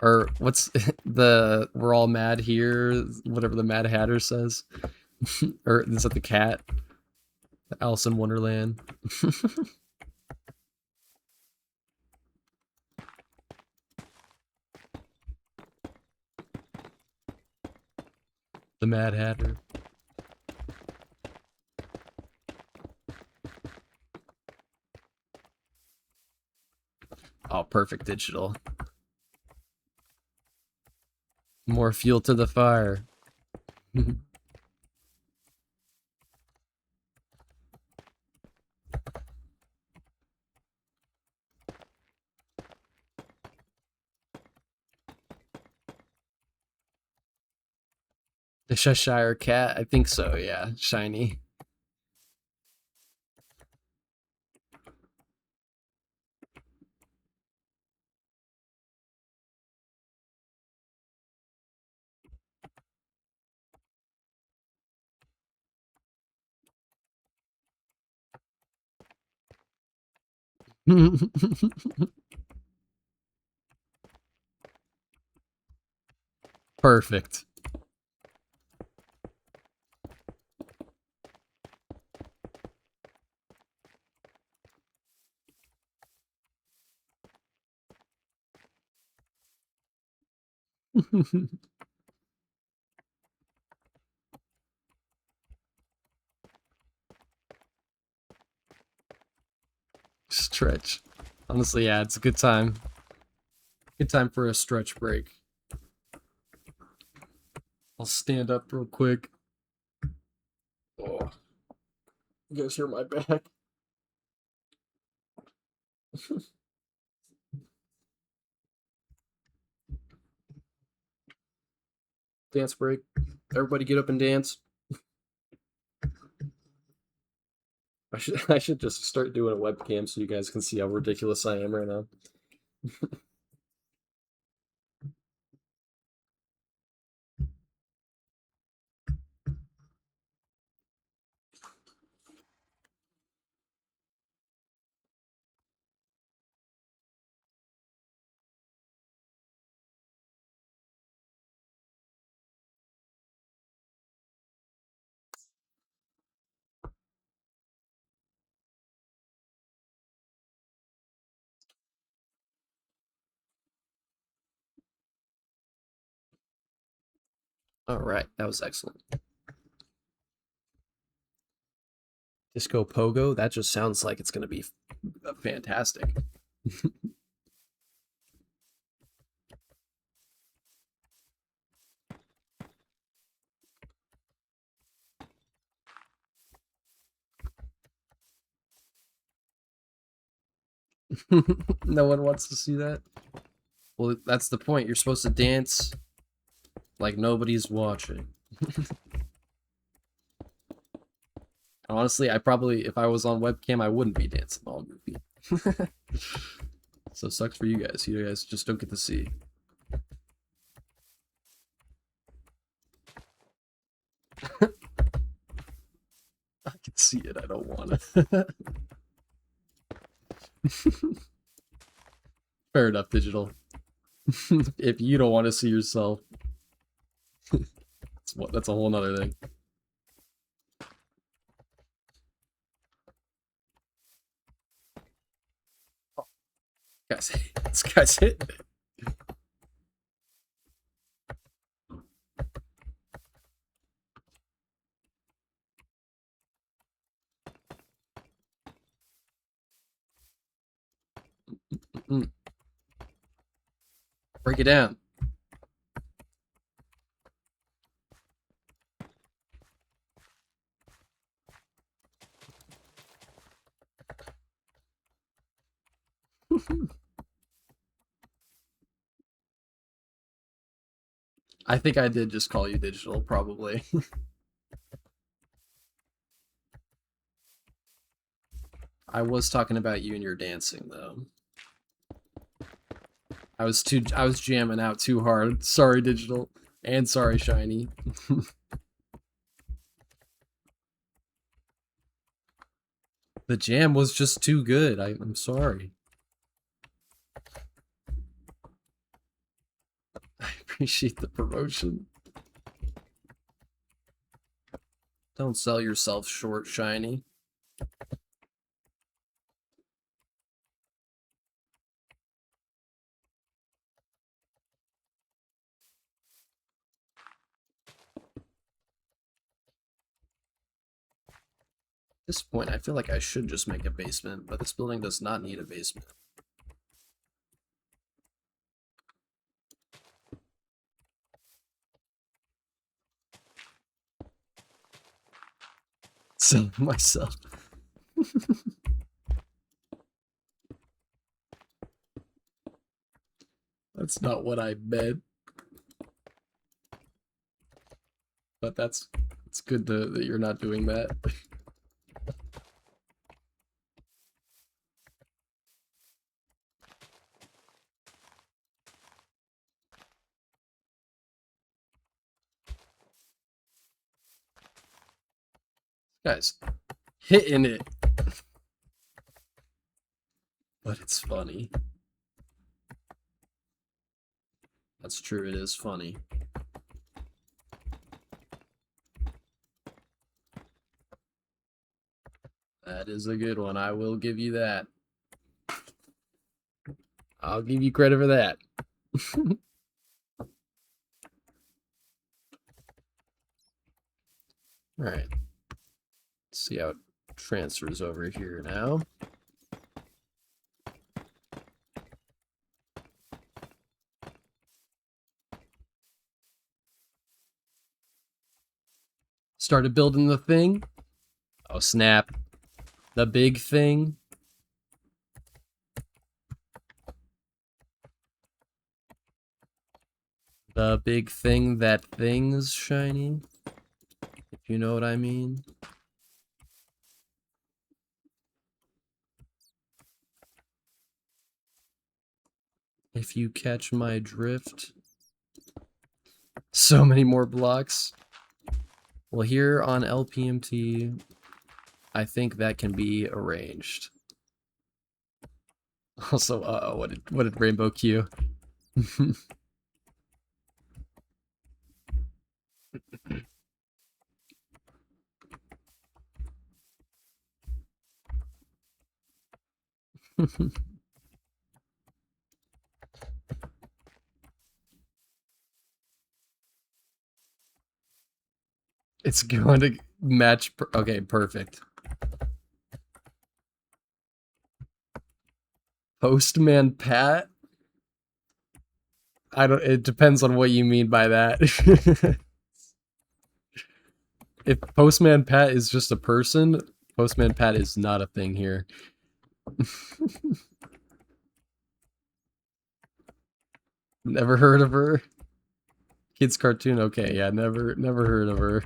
A: Or what's the we're all mad here, whatever the Mad Hatter says. Or is that the cat? Alice in Wonderland. The Mad Hatter. Oh, perfect digital. More fuel to the fire. The Cheshire Cat? I think so, yeah. Shiny. Perfect. Stretch. Honestly, yeah, it's a good time. Good time for a stretch break. I'll stand up real quick. Oh, you guys hear my back? Dance break. Everybody get up and dance. I should just start doing a webcam so you guys can see how ridiculous I am right now. All right, that was excellent. Disco Pogo, that just sounds like it's going to be fantastic. No one wants to see that. Well, that's the point. You're supposed to dance like nobody's watching. Honestly, I probably, if I was on webcam, I wouldn't be dancing all movie. So sucks for you guys. You guys just don't get to see. I can see it. I don't want to. Fair enough, digital. If you don't want to see yourself, that's a whole nother thing. Oh, guys, this guy's hitting it. Mm. Break it down. I think I did just call you digital, probably. I was talking about you and your dancing, though. I was jamming out too hard. Sorry, digital, and sorry, shiny. The jam was just too good. I'm sorry. I appreciate the promotion. Don't sell yourself short, shiny. At this point, I feel like I should just make a basement, but this building does not need a basement. Sell myself. That's not what I meant. But it's good that you're not doing that. Guys, hitting it. But it's funny. That's true, it is funny. That is a good one. I will give you that. I'll give you credit for that. All right. Let's see how it transfers over here now. Started building the thing. Oh, snap. The big thing. The big thing that thing's shiny. If you know what I mean. If you catch my drift. So many more blocks. Well, here on LPMT, I think that can be arranged. Also, what did Rainbow Q? It's going to match. Okay, perfect. Postman Pat? I don't. It depends on what you mean by that. If Postman Pat is just a person, Postman Pat is not a thing here. Never heard of her. Kids cartoon. Okay, yeah, never heard of her.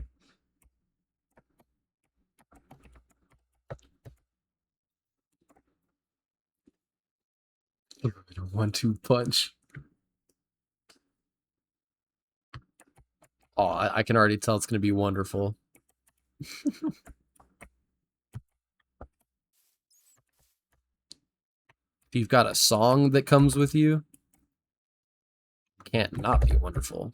A: A 1-2 punch. Oh, I can already tell it's gonna be wonderful. If you've got a song that comes with you, can't not be wonderful.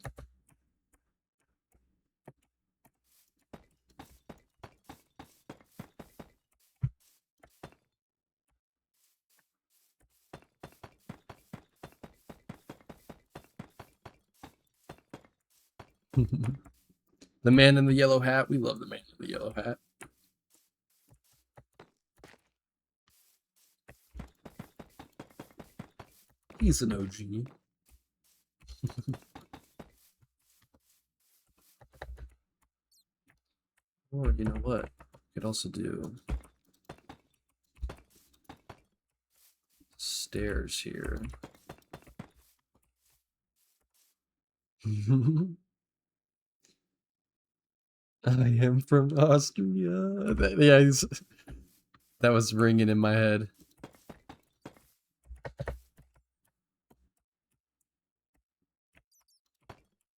A: The man in the yellow hat. We love the man in the yellow hat. He's an OG. Or you know what? You could also do stairs here. I am from Austria. Yeah, that was ringing in my head.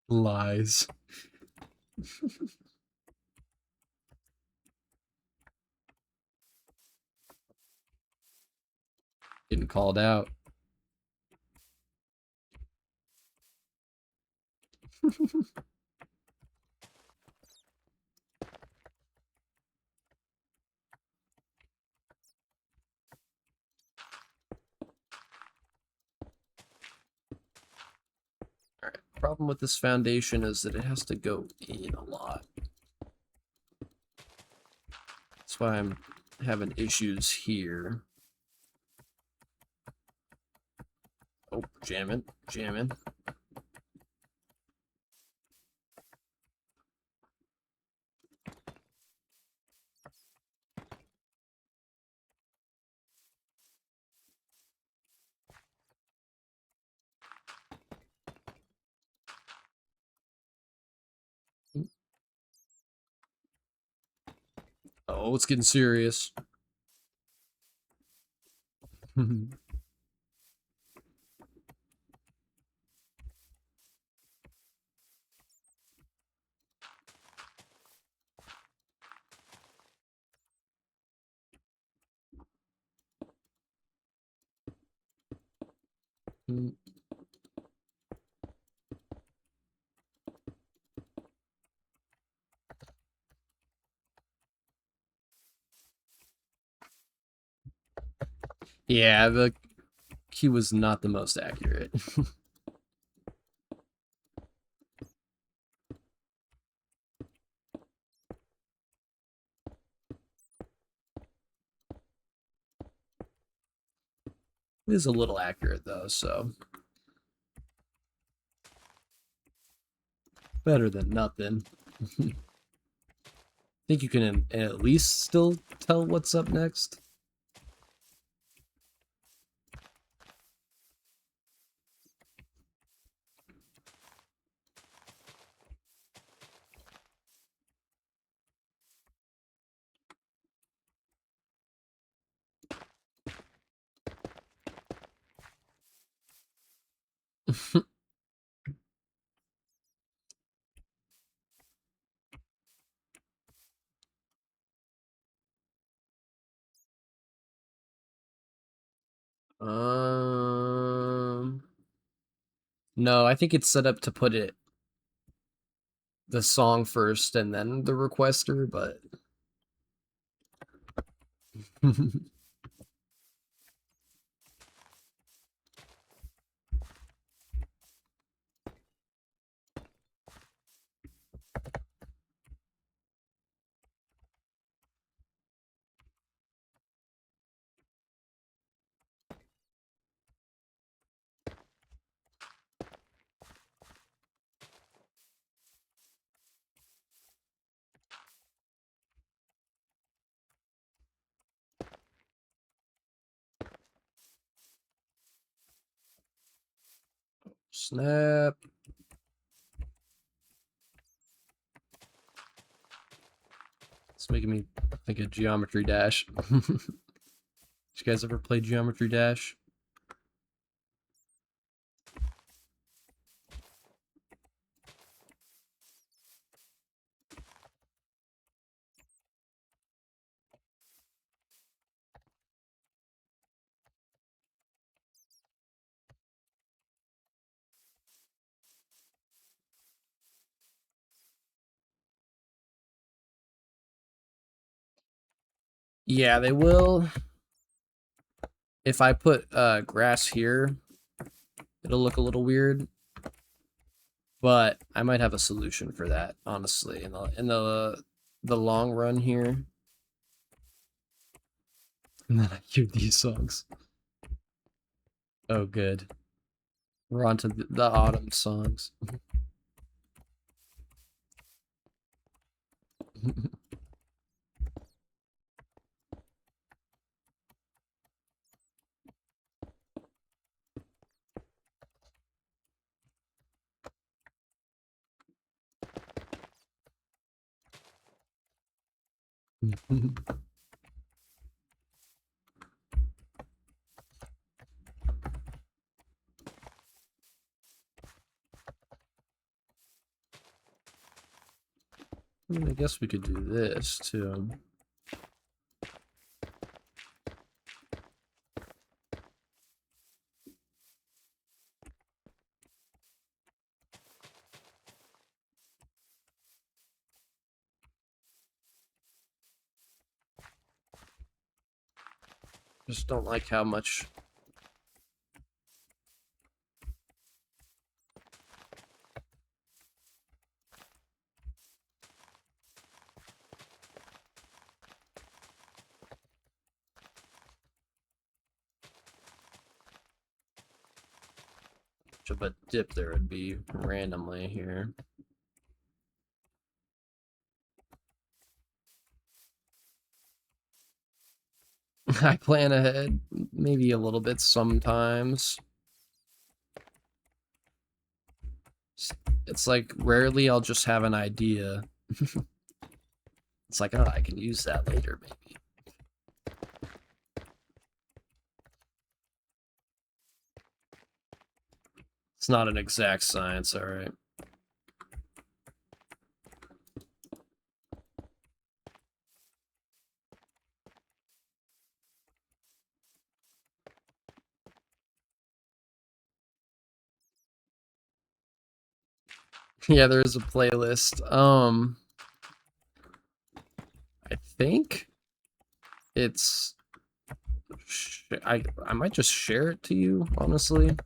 A: Lies. Getting called out. Alright, problem with this foundation is that it has to go in a lot. That's why I'm having issues here. Oh, jamming. Oh, it's getting serious. Yeah, the key was not the most accurate. It is a little accurate though, so better than nothing. Think you can at least still tell what's up next? No, I think it's set up to put the song first and then the requester, but snap. It's making me think of Geometry Dash. Did you guys ever play Geometry Dash? Yeah, they will. If I put grass here, it'll look a little weird. But I might have a solution for that, honestly, in the long run here. And then I hear these songs. Oh, good. We're on to the autumn songs. I guess we could do this too. Just don't like how much. Of a dip there would be randomly here. I plan ahead, maybe a little bit sometimes. It's like rarely I'll just have an idea. It's like, oh, I can use that later, maybe. It's not an exact science, all right. Yeah, there is a playlist. I think it's I might just share it to you, honestly.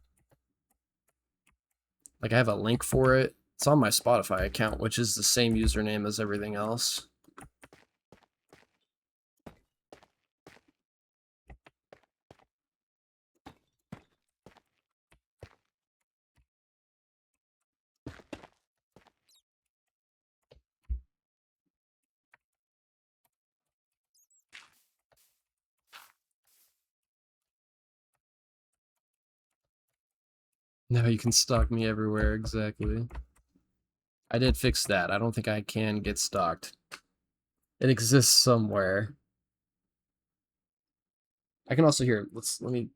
A: Like I have a link for it. It's on my Spotify account, which is the same username as everything else. Now you can stalk me everywhere, exactly. I did fix that. I don't think I can get stalked. It exists somewhere. I can also hear. Let me.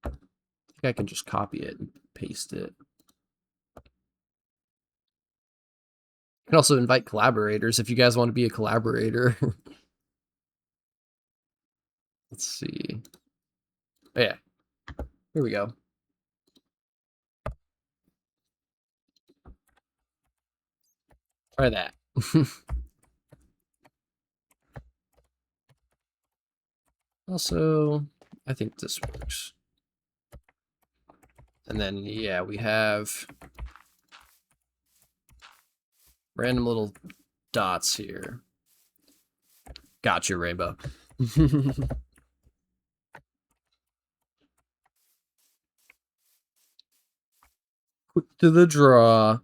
A: I think I can just copy it and paste it. You can also invite collaborators if you guys want to be a collaborator. Let's see. Oh, yeah, here we go. Try that. Also, I think this works. And then, yeah, we have random little dots here. Gotcha, Rainbow. Quick to the draw.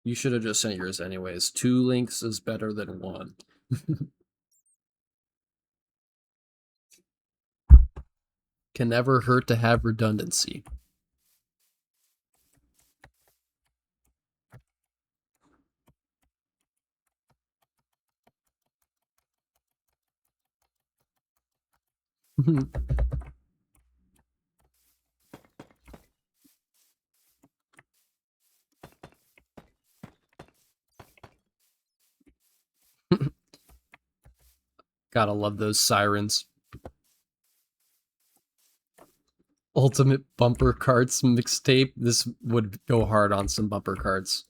A: You should have just sent yours anyways. 2 links is better than 1. Can never hurt to have redundancy. Gotta love those sirens. Ultimate bumper carts mixtape. This would go hard on some bumper carts.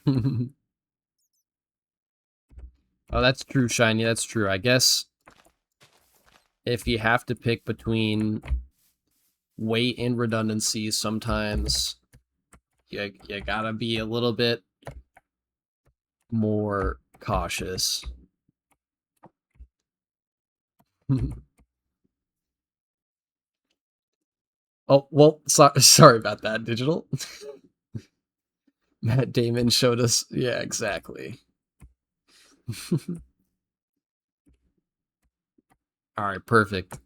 A: Oh, that's true, Shiny. That's true. I guess if you have to pick between weight and redundancy, sometimes you gotta be a little bit more cautious. Oh, well, sorry about that, Digital. Matt Damon showed us. Yeah, exactly. All right, perfect.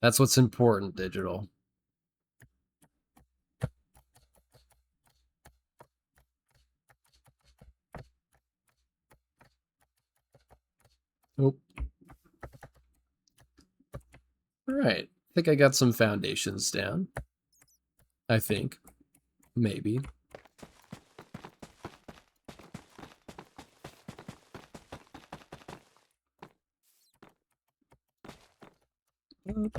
A: That's what's important, Digital. Oh. All right. I think I got some foundations down. I think. Maybe. And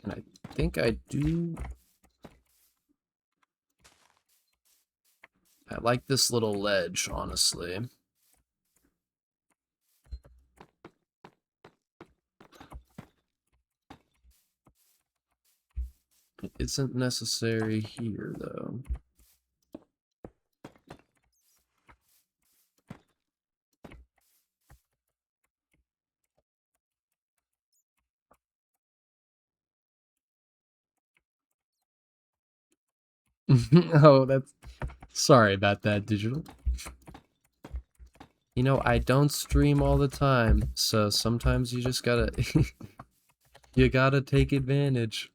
A: I think I do. I like this little ledge, honestly. It isn't necessary here, though. Oh, that's... Sorry about that, Digital. You know, I don't stream all the time, so sometimes you just gotta... you gotta take advantage.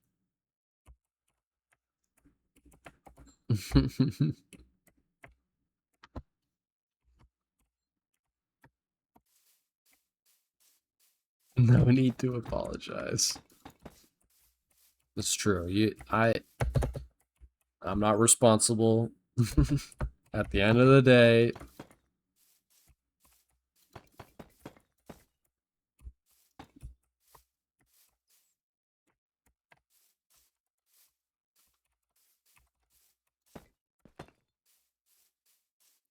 A: No need to apologize. It's true. I'm not responsible. At the end of the day.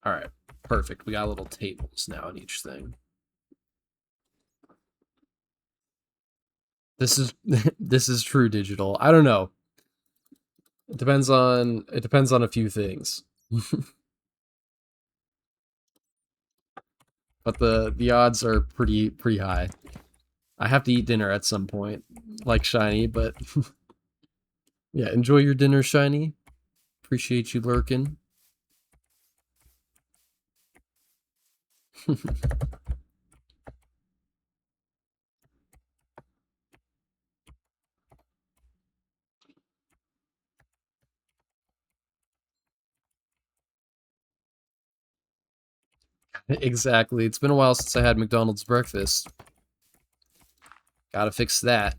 A: All right, perfect. We got little tables now in each thing. This is this is true, Digital. I don't know. It depends on a few things. but the odds are pretty high. I have to eat dinner at some point, like Shiny, but yeah, enjoy your dinner, Shiny. Appreciate you lurking. Exactly. It's been a while since I had McDonald's breakfast. Gotta fix that.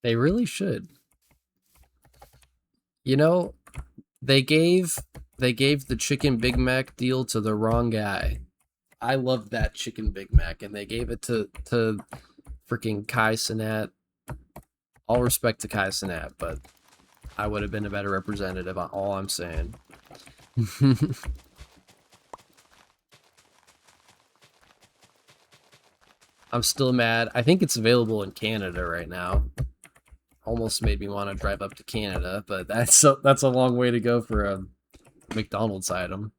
A: They really should. You know, they gave the chicken Big Mac deal to the wrong guy. I loved that chicken Big Mac, and they gave it to freaking Kai Cenat. All respect to Kai Cenat, but I would have been a better representative. All I'm saying. I'm still mad. I think it's available in Canada right now. Almost made me want to drive up to Canada, but that's a long way to go for a McDonald's item.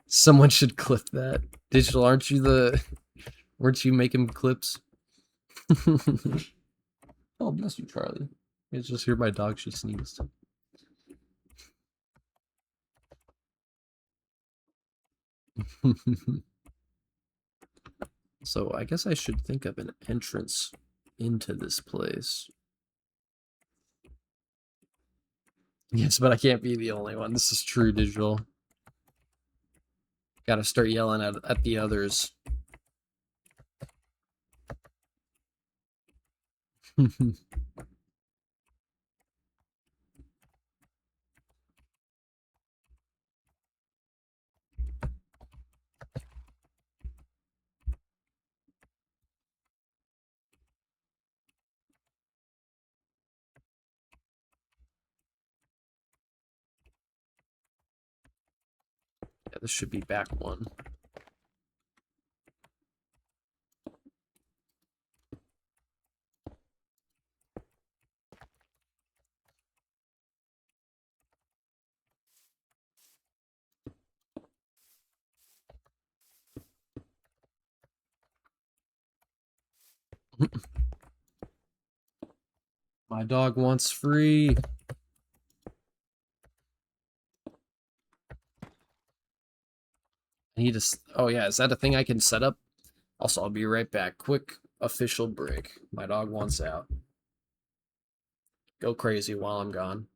A: Someone should clip that. Digital, aren't you the? Weren't you making clips? Oh, bless you, Charlie. You just hear my dog. She sneezed. So I guess I should think of an entrance into this place. Yes, but I can't be the only one. This is true, Digital. Gotta start yelling at the others. Yeah, this should be back one. My dog wants free. He just. Oh yeah, is that a thing I can set up? Also, I'll be right back. Quick official break. My dog wants out. Go crazy while I'm gone.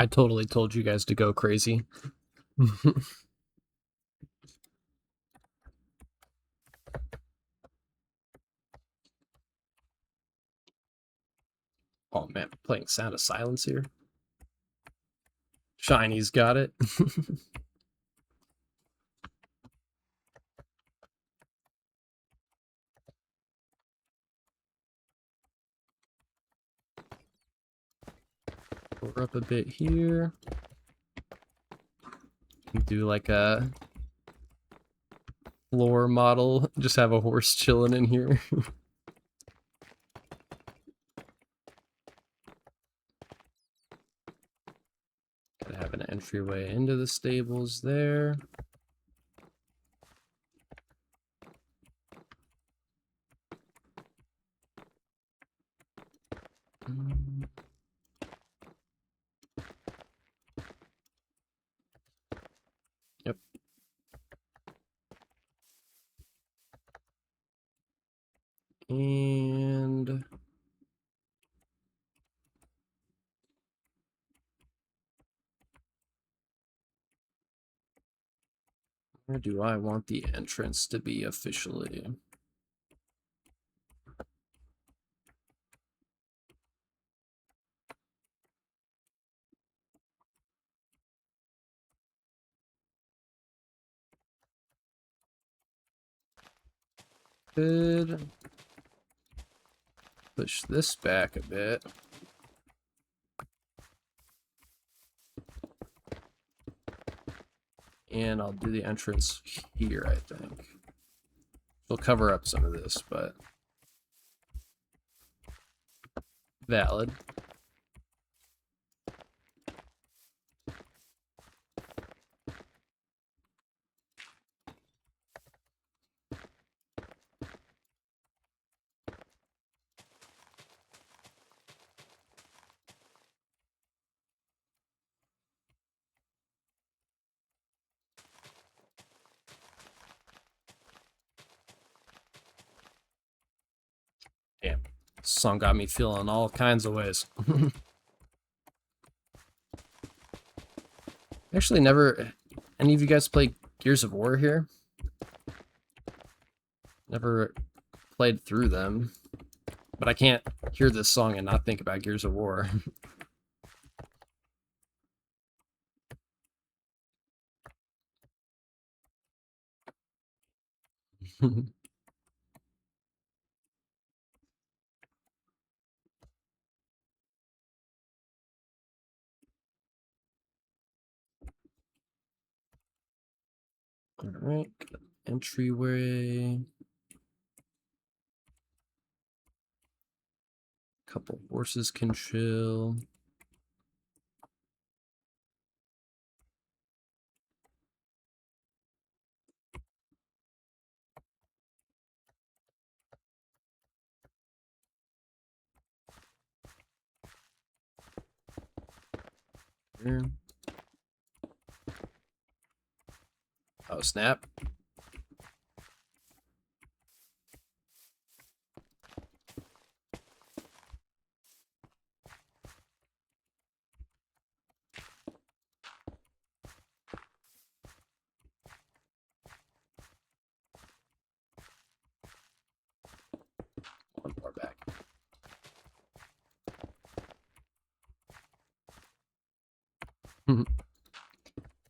A: I totally told you guys to go crazy. Oh man, playing Sound of Silence here. Shiny's got it. We're up a bit here. Do like a floor model. Just have a horse chilling in here. Gotta have an entryway into the stables there. Yep. And where do I want the entrance to be officially? Could push this back a bit. And I'll do the entrance here, I think. We'll cover up some of this, but valid. Damn, this song got me feeling all kinds of ways. Actually, never. Any of you guys play Gears of War here? Never played through them, but I can't hear this song and not think about Gears of War. All right, entryway. Couple horses can chill. Here. Oh, snap. One more back.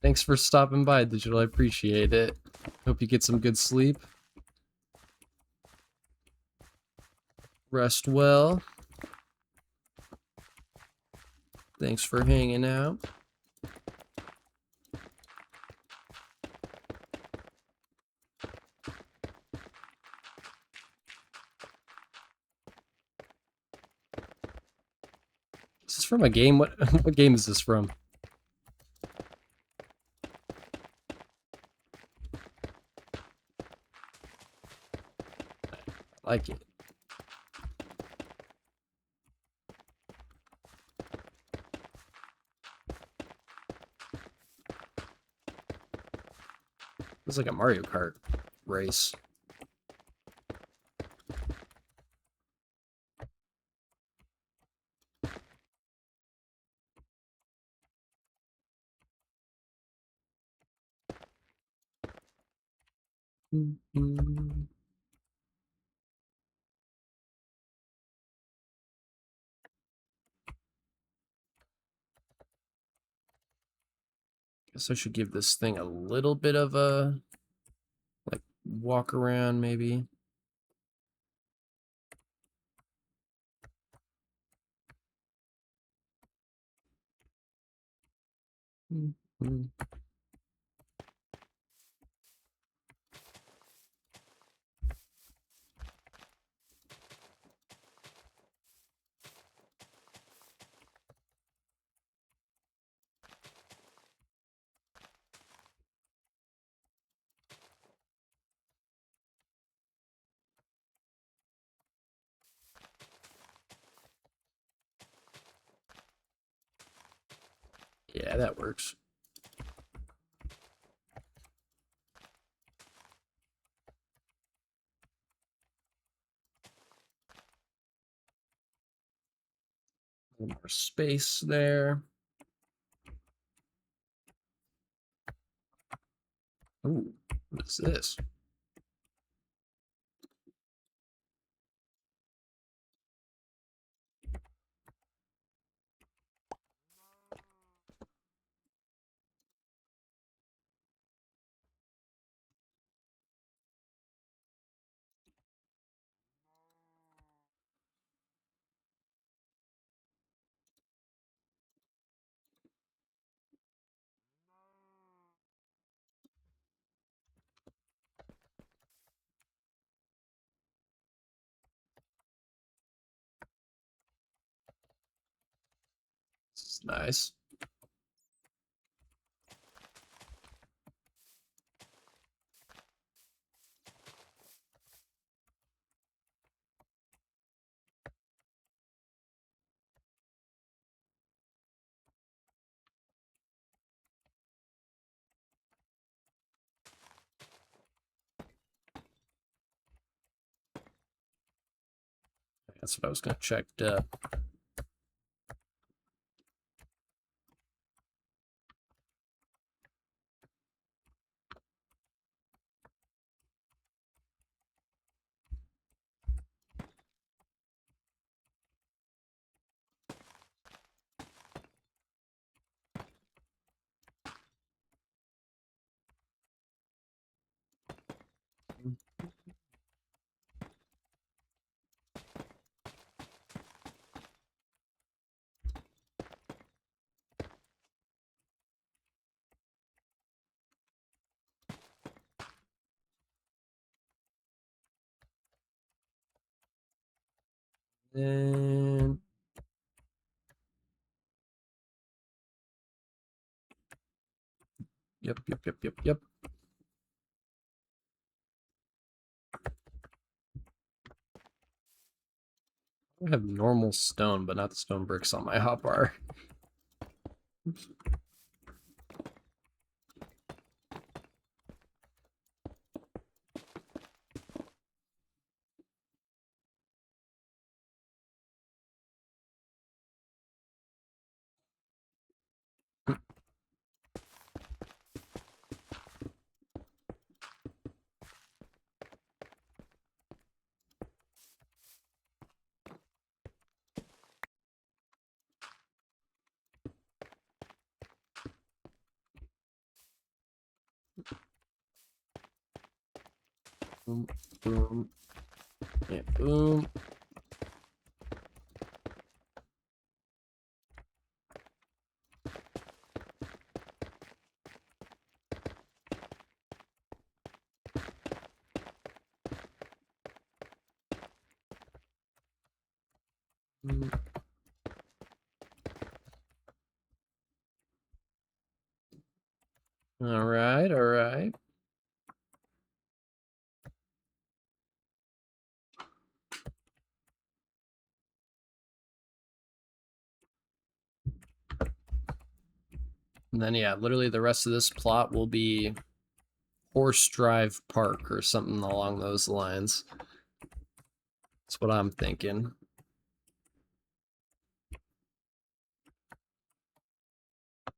A: Thanks for stopping by, Digital. I appreciate it. Hope you get some good sleep. Rest well. Thanks for hanging out. Is this from a game? What game is this from? I like it. It's like a Mario Kart race. Guess I should give this thing a little bit of a like walk around maybe. Yeah, that works. A little more space there. Ooh, what is this? This is nice. That's what I was gonna check. And yep. I have normal stone, but not the stone bricks on my hotbar. Oops. Boom, boom, yeah, boom. All right, all right. And then yeah, literally the rest of this plot will be Horse Drive Park or something along those lines. That's what I'm thinking.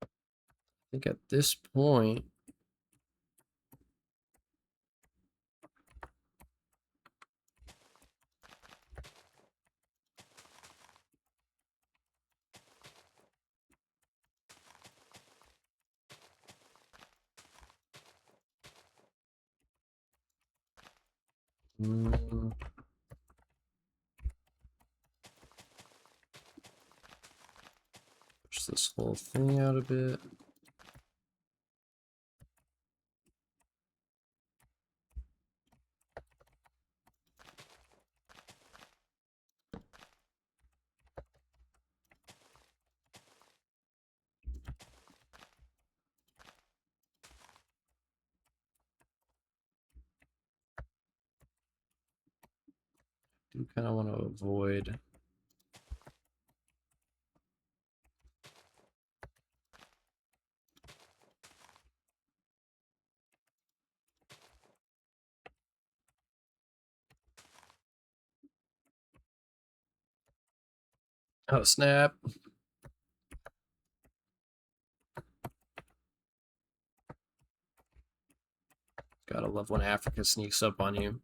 A: I think at this point, Mm. Push this whole thing out a bit. Do kind of want to avoid. Oh, snap. Gotta love when Africa sneaks up on you.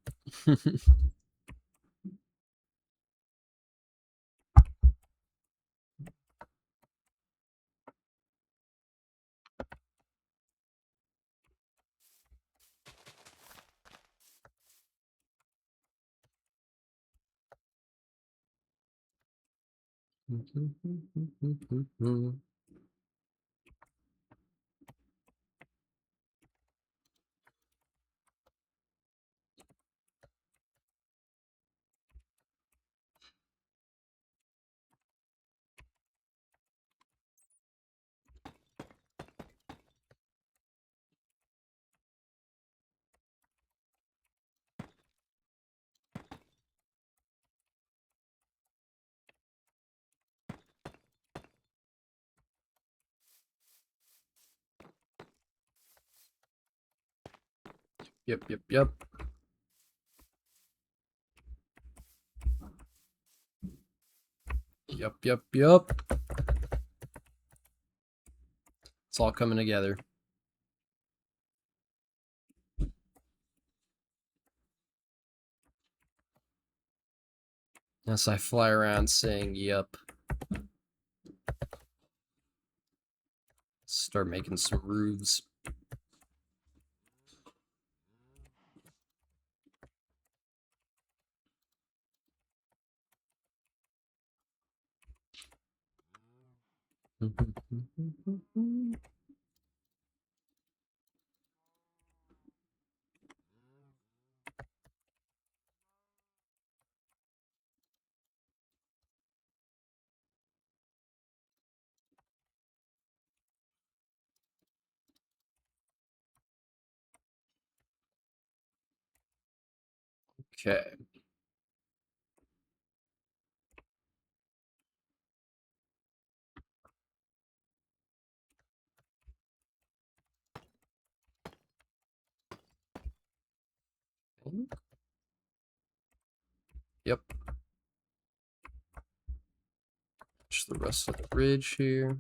A: Yep, yep, yep. Yep, yep, yep. It's all coming together. As I fly around saying yep. Start making some roofs. Okay. Yep. Just the rest of the bridge here.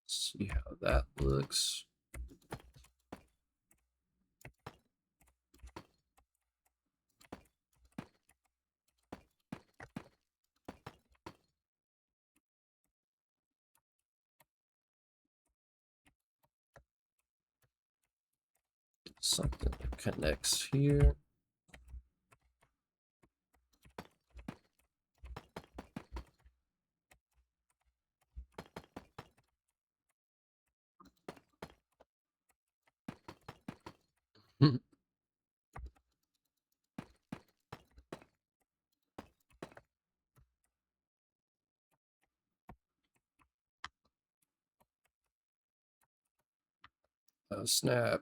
A: See how that looks. Something connects here. Oh, snap.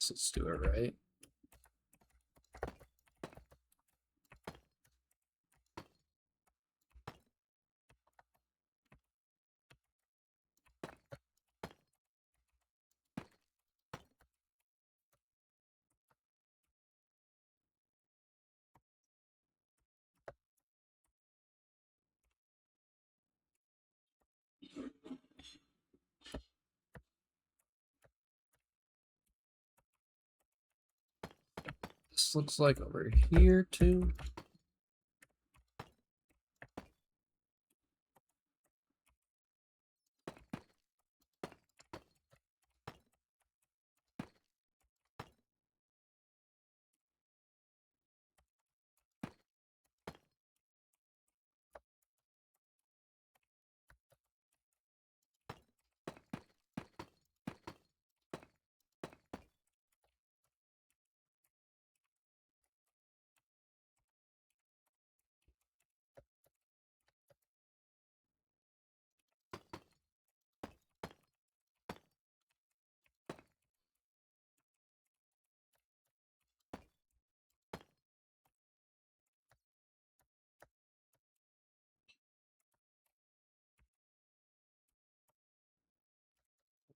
A: Let's do it right. This looks like over here too.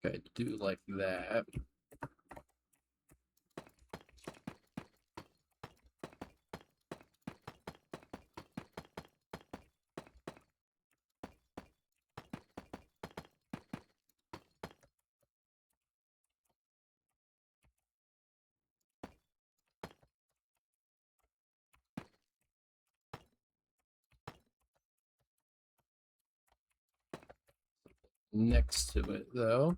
A: Okay, do like that. Next to it though.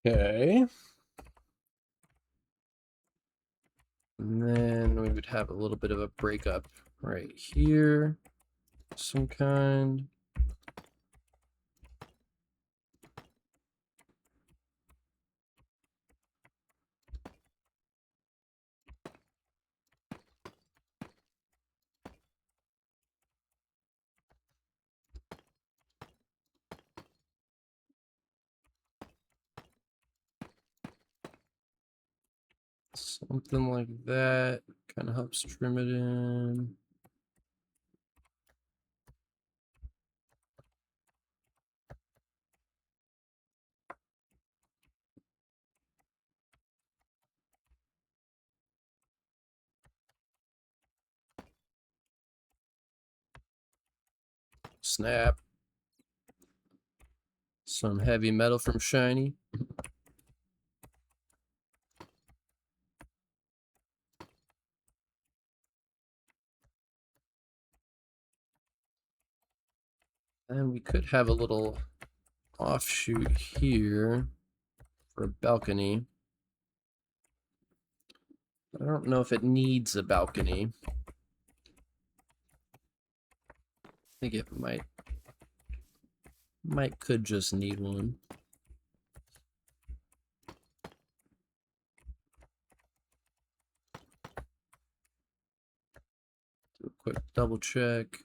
A: Okay. And then we would have a little bit of a breakup right here, some kind. Something like that. Kind of helps trim it in. Snap. Some heavy metal from Shiny. And we could have a little offshoot here for a balcony. I don't know if it needs a balcony. I think it could just need one. Do a quick double check.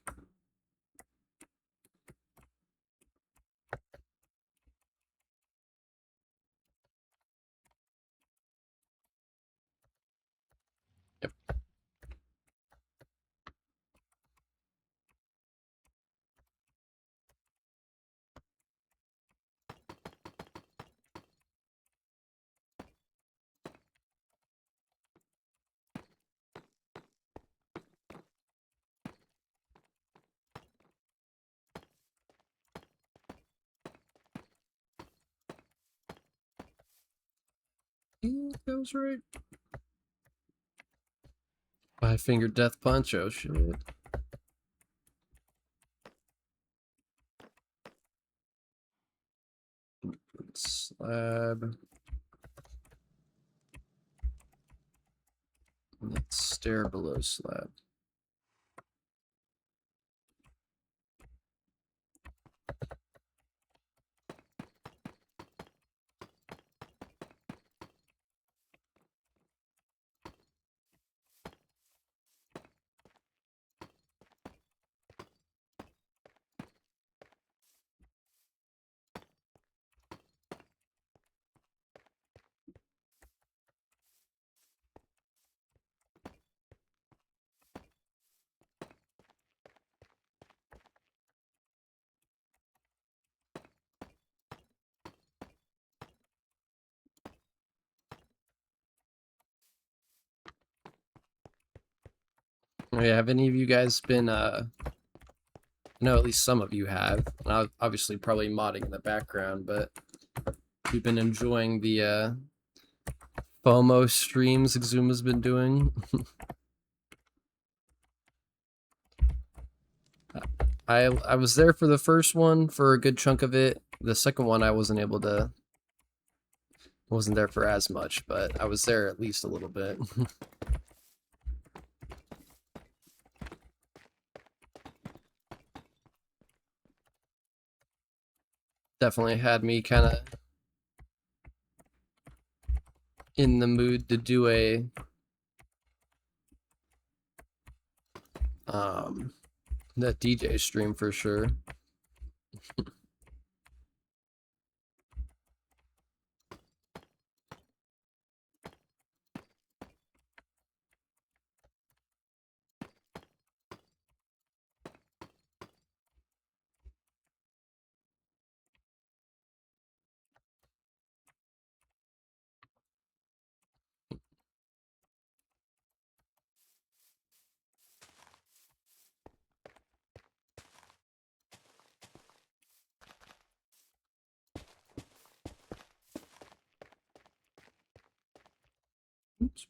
A: Yep. that's right. Five-finger death punch, oh shit. Slab. Let's stair below slab. Oh, yeah, have any of you guys been I know at least some of you have, and obviously probably modding in the background, but you've been enjoying the FOMO streams Exuma's been doing? I was there for the first one for a good chunk of it. The second one I wasn't there for as much, but I was there at least a little bit. Definitely had me kind of in the mood to do a that DJ stream for sure. Oops.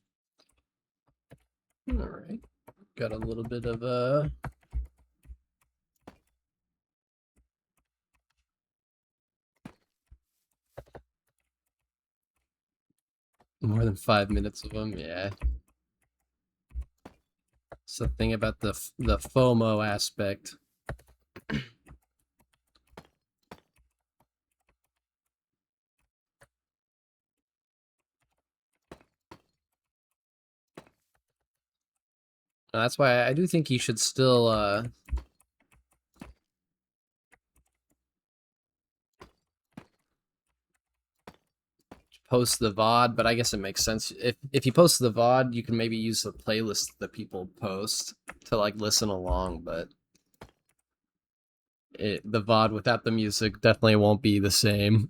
A: All right, got a little bit of more than 5 minutes of them, yeah. It's the thing about the FOMO aspect. That's why I do think you should still post the VOD, but I guess it makes sense. If you post the VOD, you can maybe use the playlist that people post to like listen along, but the VOD without the music definitely won't be the same.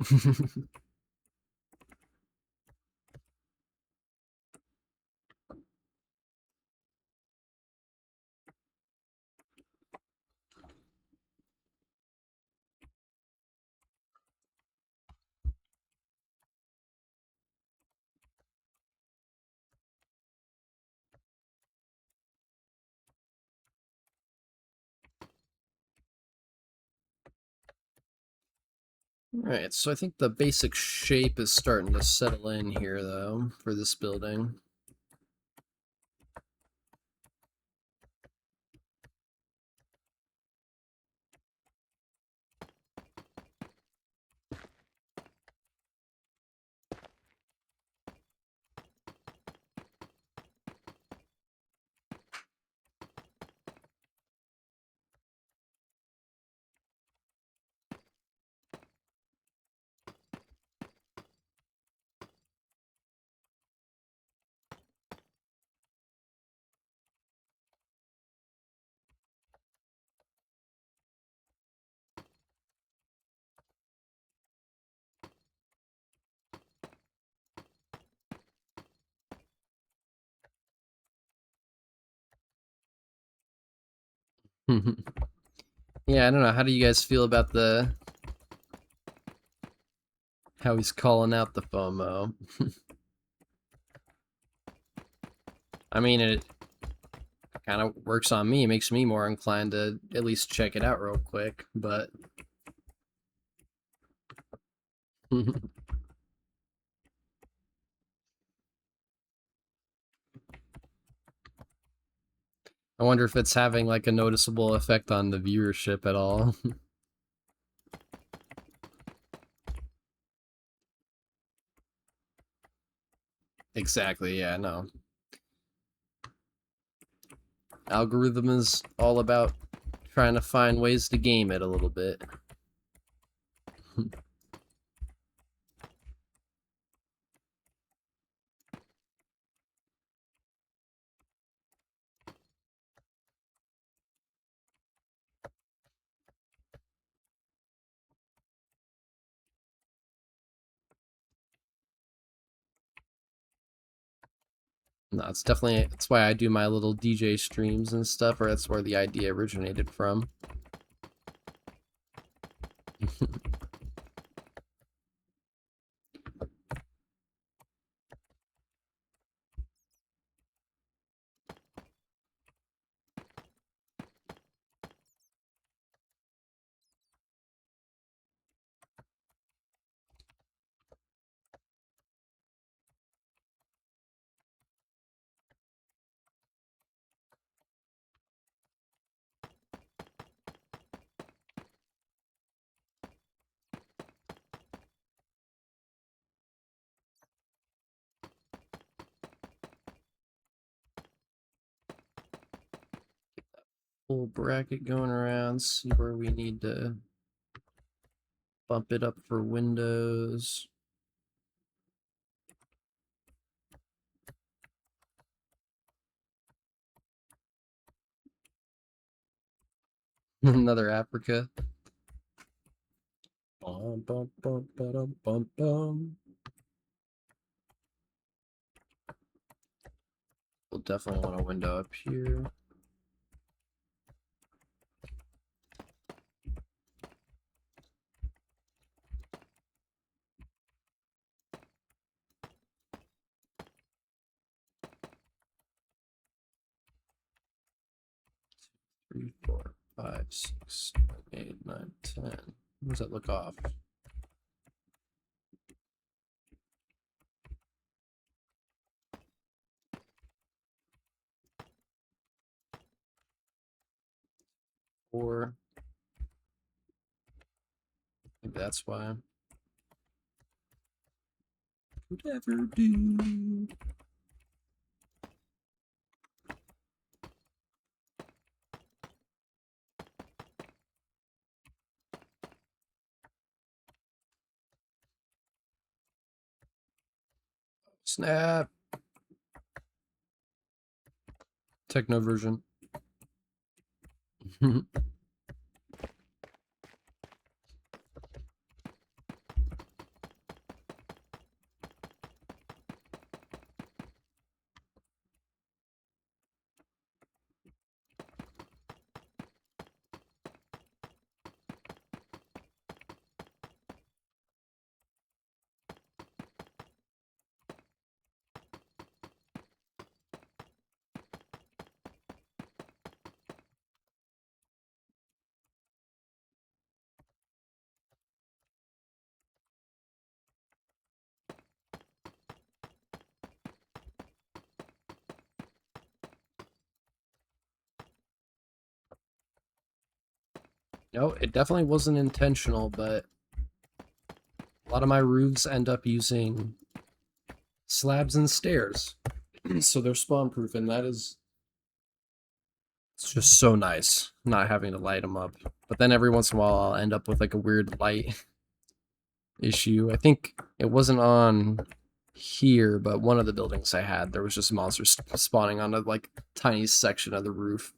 A: Alright, so I think the basic shape is starting to settle in here, though, for this building. Yeah, I don't know. How do you guys feel about how he's calling out the FOMO? I mean, it kind of works on me, makes me more inclined to at least check it out real quick, but I wonder if it's having like a noticeable effect on the viewership at all. Exactly, yeah, no. Algorithm is all about trying to find ways to game it a little bit. No, it's definitely, that's why I do my little DJ streams and stuff, or that's where the idea originated from. Full bracket going around, see where we need to bump it up for windows. Another Africa. Bum, bum, bum, ba-dum, bum, bum. We'll definitely want a window up here. Three, four, five, six, 8, 9, 10. How does that look off? Four. Maybe that's why. Whatever, do. Snap. Techno version. No, it definitely wasn't intentional, but a lot of my roofs end up using slabs and stairs. So they're spawn proof, and that is, it's just so nice not having to light them up. But then every once in a while, I'll end up with like a weird light issue. I think it wasn't on here, but one of the buildings I had, there was just monsters spawning on a like tiny section of the roof.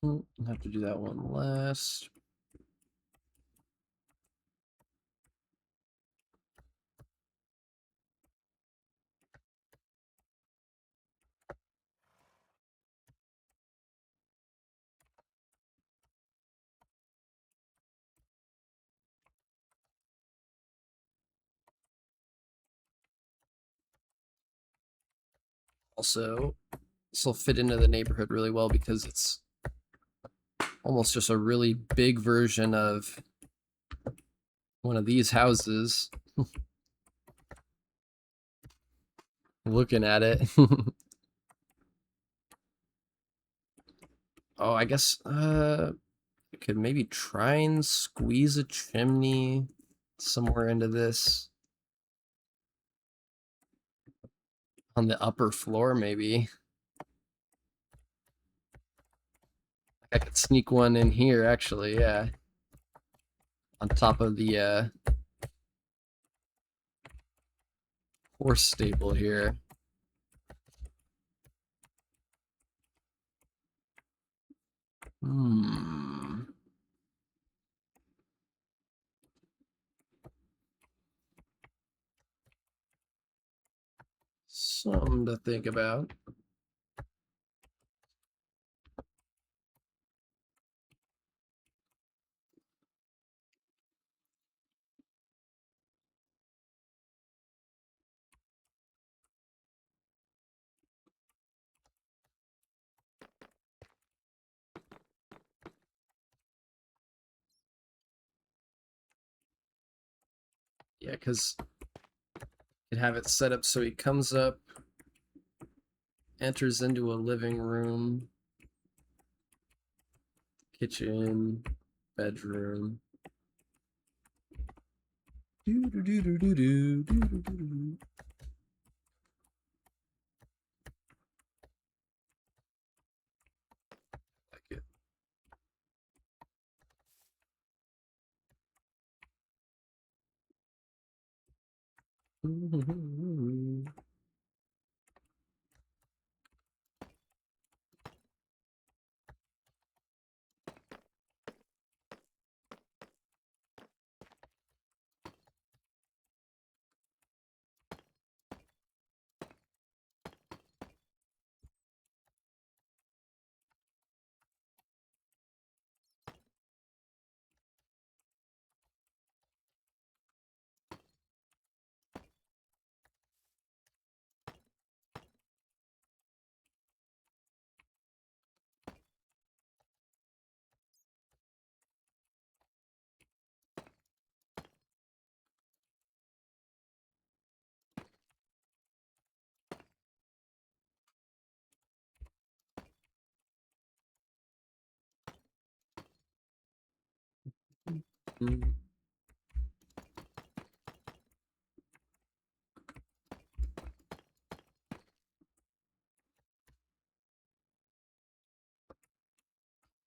A: I'll have to do that one last. Also, this will fit into the neighborhood really well because it's almost just a really big version of one of these houses. Looking at it. Oh, I guess I could maybe try and squeeze a chimney somewhere into this. On the upper floor, maybe. I could sneak one in here, actually, yeah. On top of the horse stable here. Something to think about. Yeah, because you have it set up so he comes up, enters into a living room, kitchen, bedroom. Like it.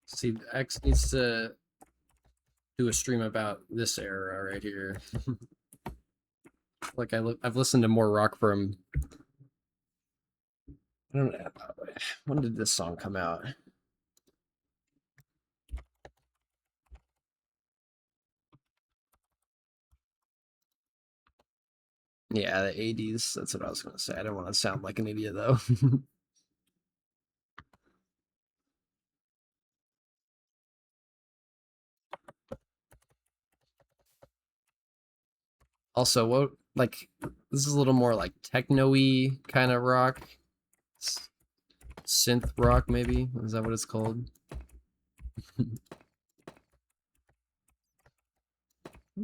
A: See, X needs to do a stream about this era right here. Like I've listened to more rock from. I don't know, when did this song come out? Yeah, the 80s. That's what I was gonna say. I don't want to sound like an idiot though. Also, what like this is a little more like techno-y kind of rock. Synth rock, maybe? Is that what it's called? Oh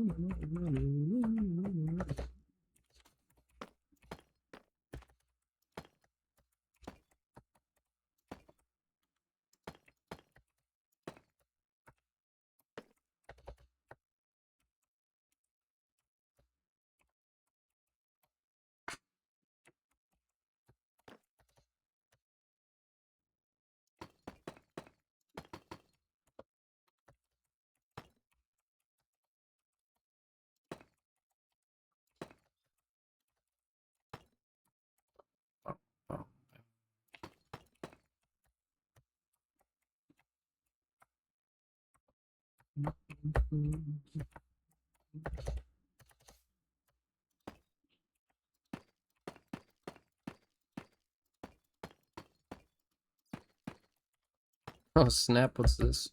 A: snap, what's this?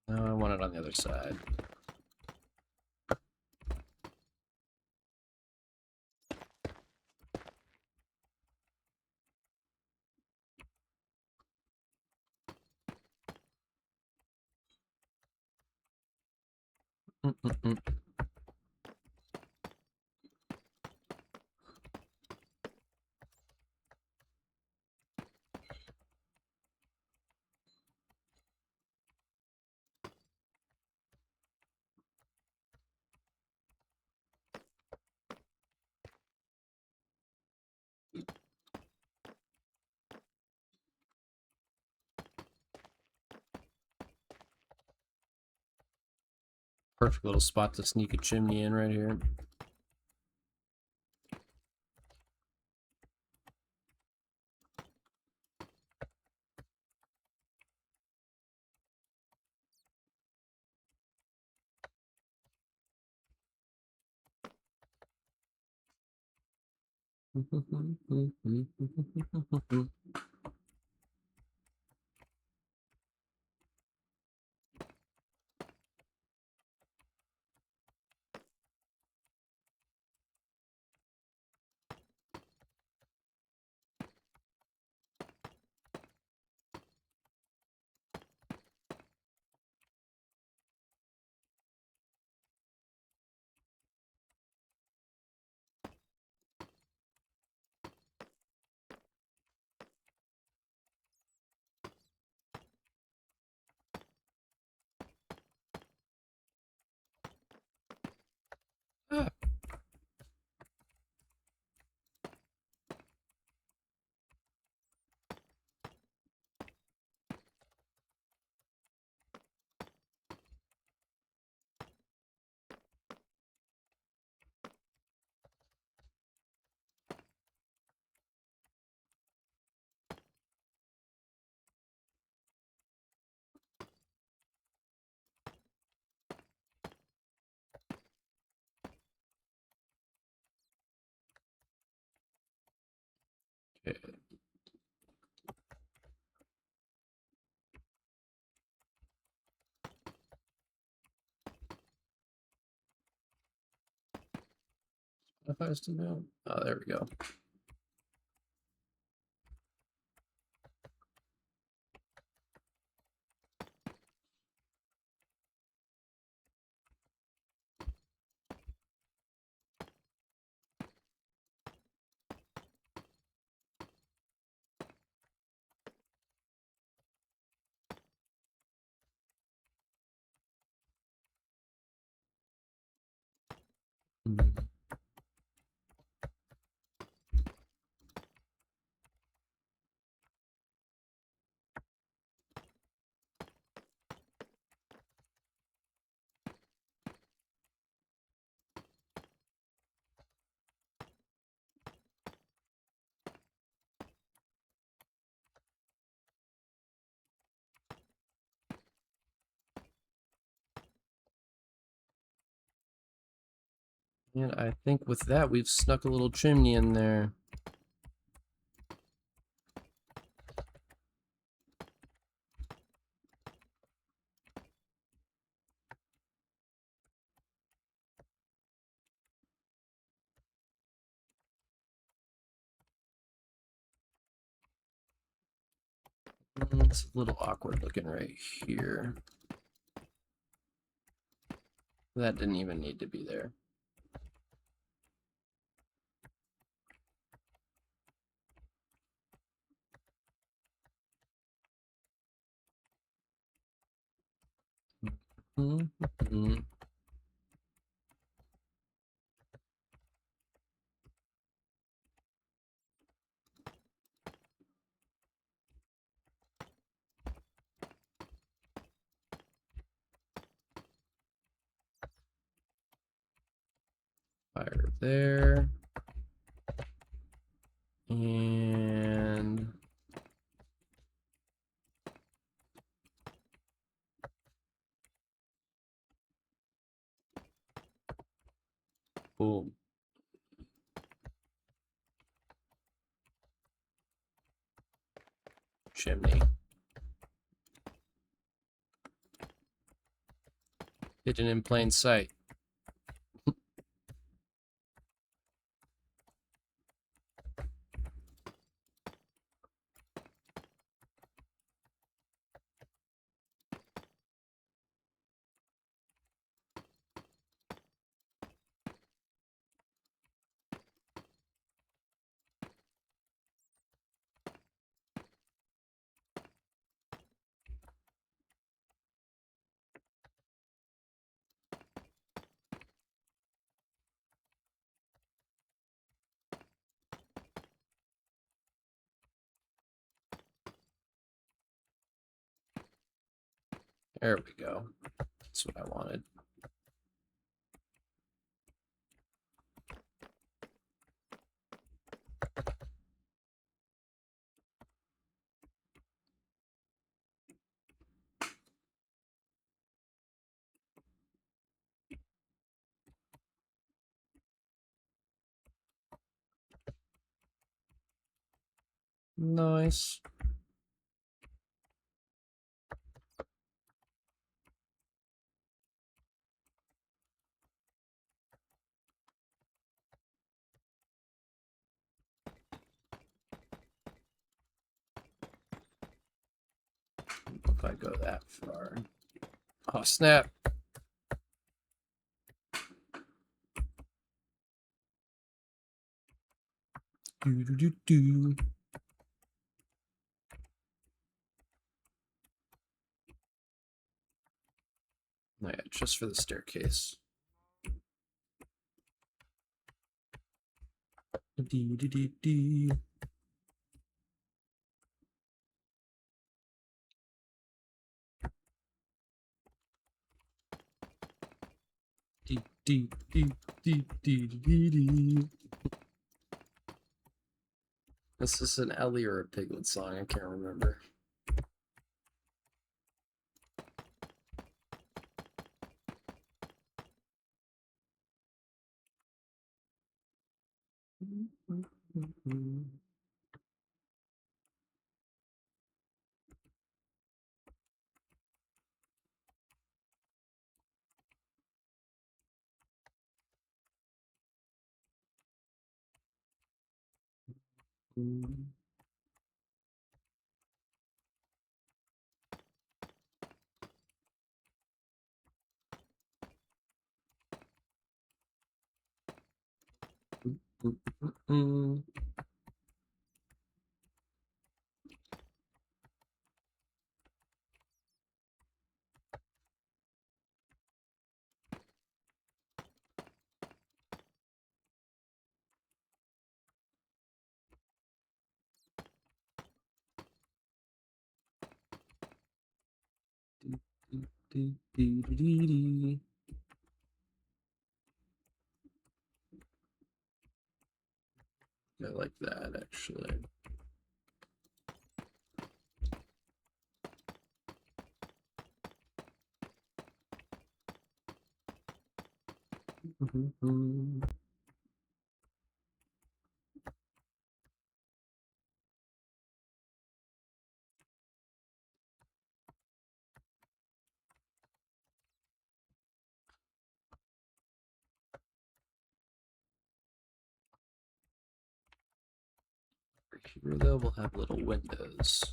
A: No, I want it on the other side. Perfect little spot to sneak a chimney in right here. Ah. Okay. If I was to know. Oh, there we go. And I think with that, we've snuck a little chimney in there. It's a little awkward looking right here. That didn't even need to be there. Mm-hmm. Fire there. And boom. Chimney. Hidden in plain sight. There we go. That's what I wanted. Nice. If I go that far. Oh, snap. Do do do do. Oh, yeah, just for the staircase. Dee, dee, dee, dee. Dee, dee, dee, dee, dee, dee, dee. Is this an Ellie or a Piglet song? I can't remember. I like that actually. Here though, we'll have little windows.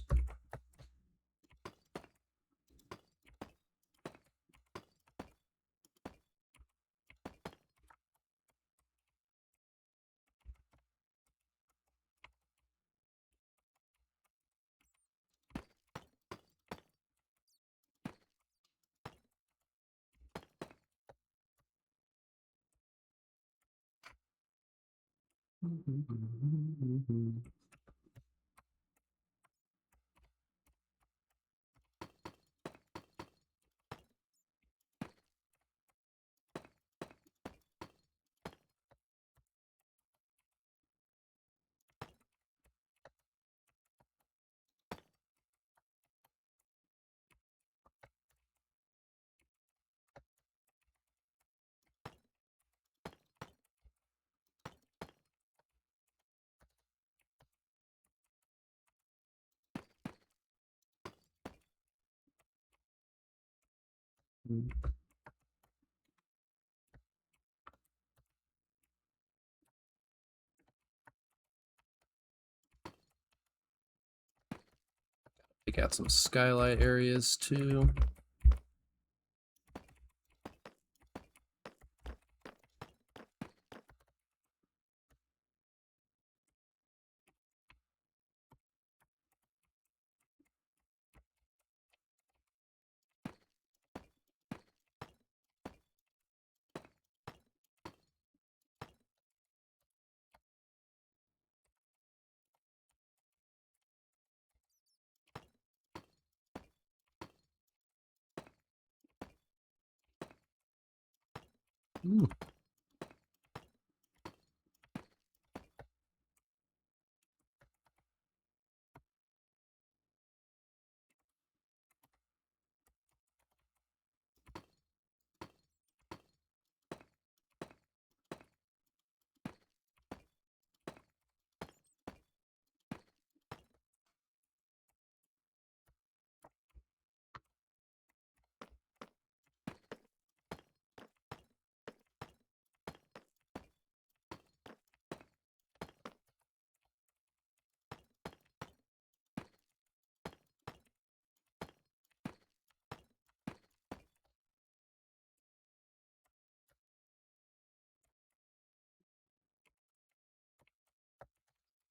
A: Pick out some skylight areas too.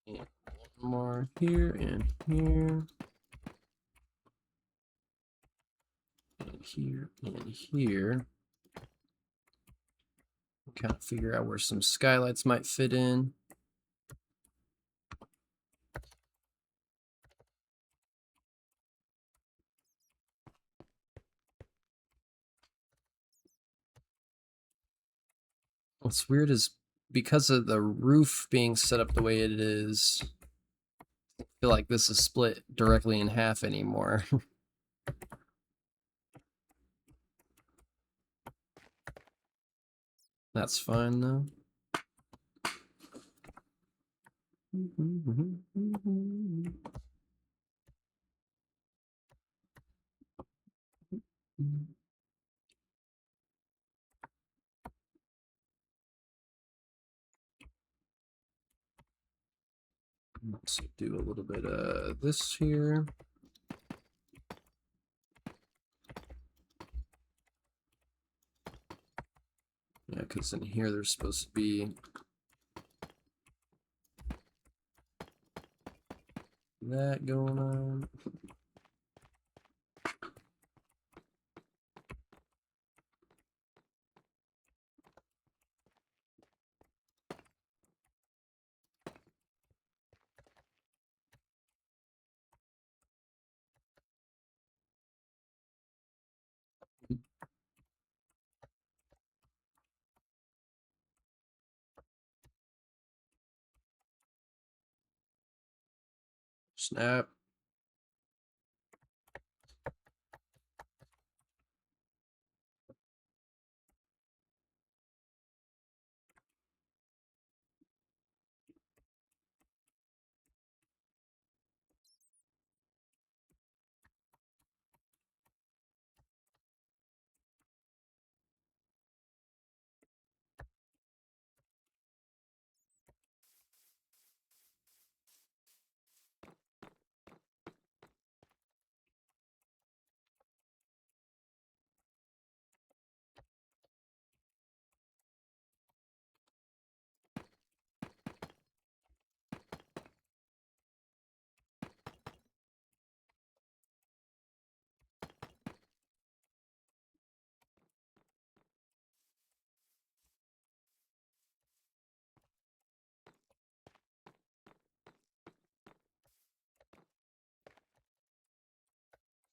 A: And one more here and here. And here and here. Kind of figure out where some skylights might fit in. What's weird is because of the roof being set up the way it is, I feel like this is split directly in half anymore. That's fine though. Let's do a little bit of this here. Yeah, because in here there's supposed to be that going on. Snap.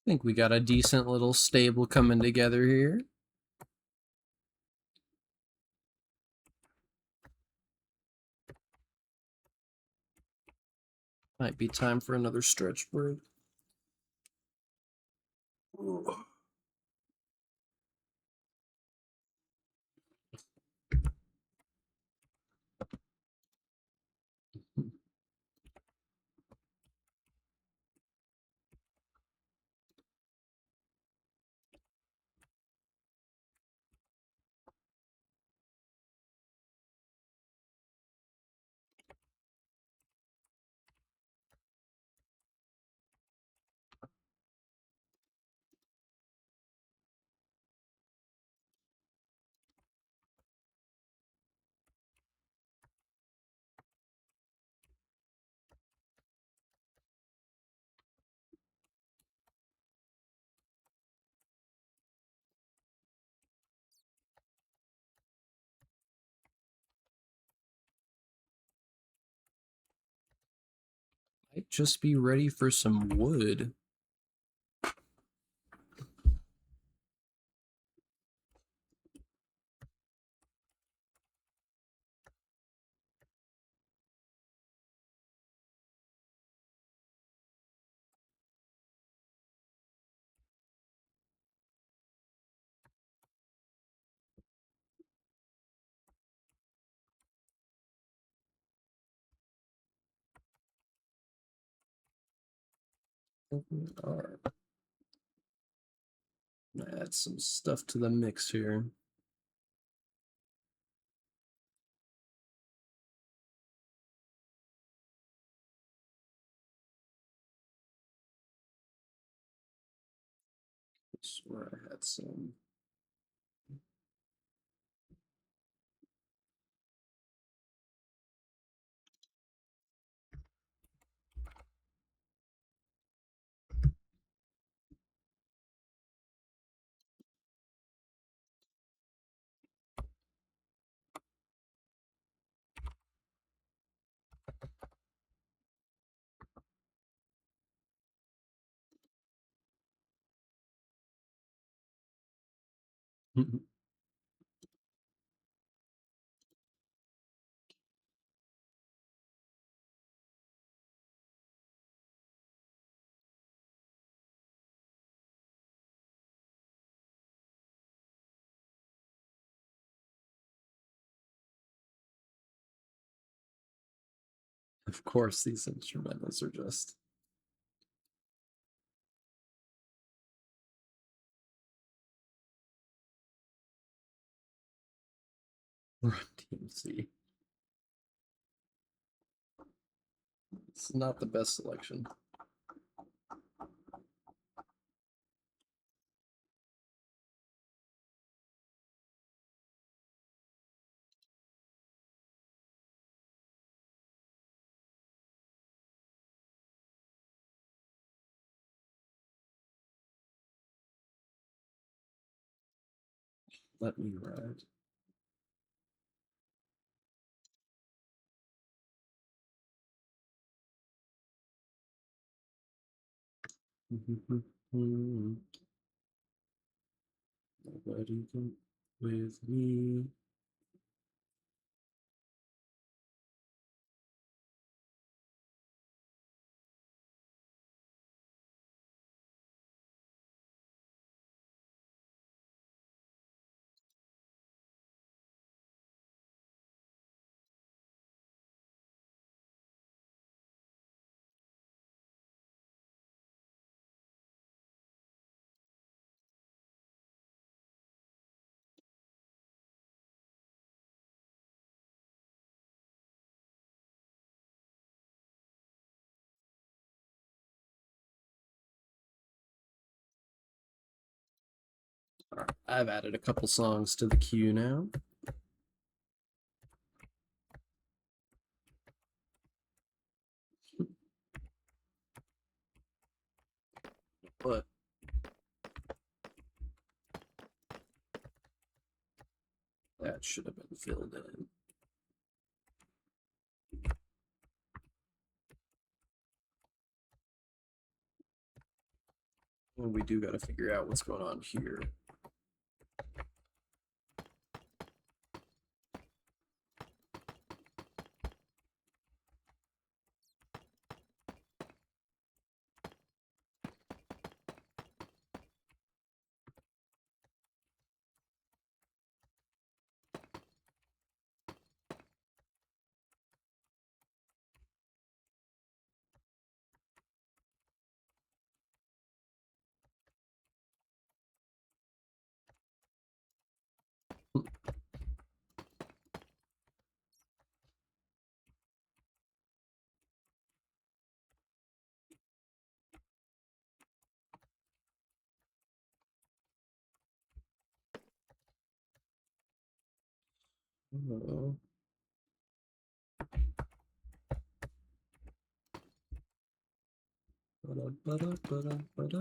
A: Think we got a decent little stable coming together here. Might be time for another stretch break. Might just be ready for some wood. Alright. Add some stuff to the mix here. I swear I had some. Of course, these instrumentals are just Run TMC. It's not the best selection. Let me ride. Nobody can with me. All right, I've added a couple songs to the queue now. But that should have been filled in. And we do got to figure out what's going on here. Oh. Ba-da-ba-da-ba-da-ba-da.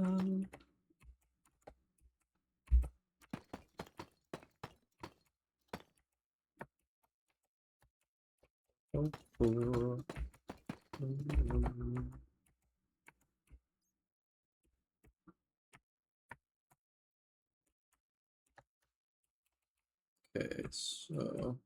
A: Oh, oh. Okay, so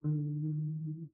A: mm,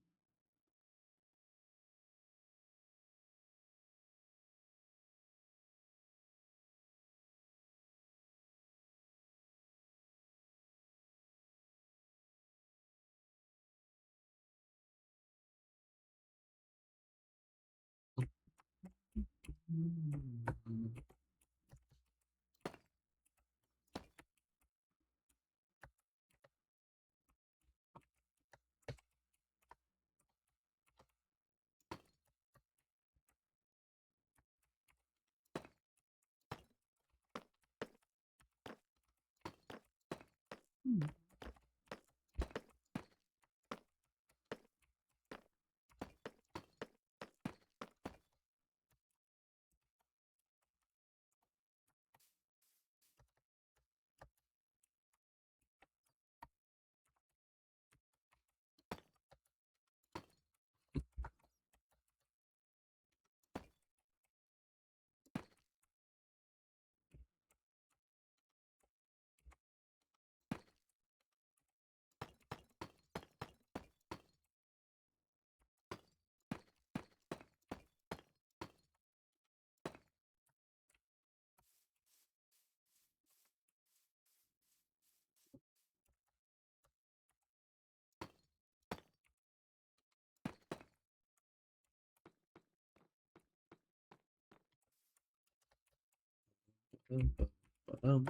A: ba-dum.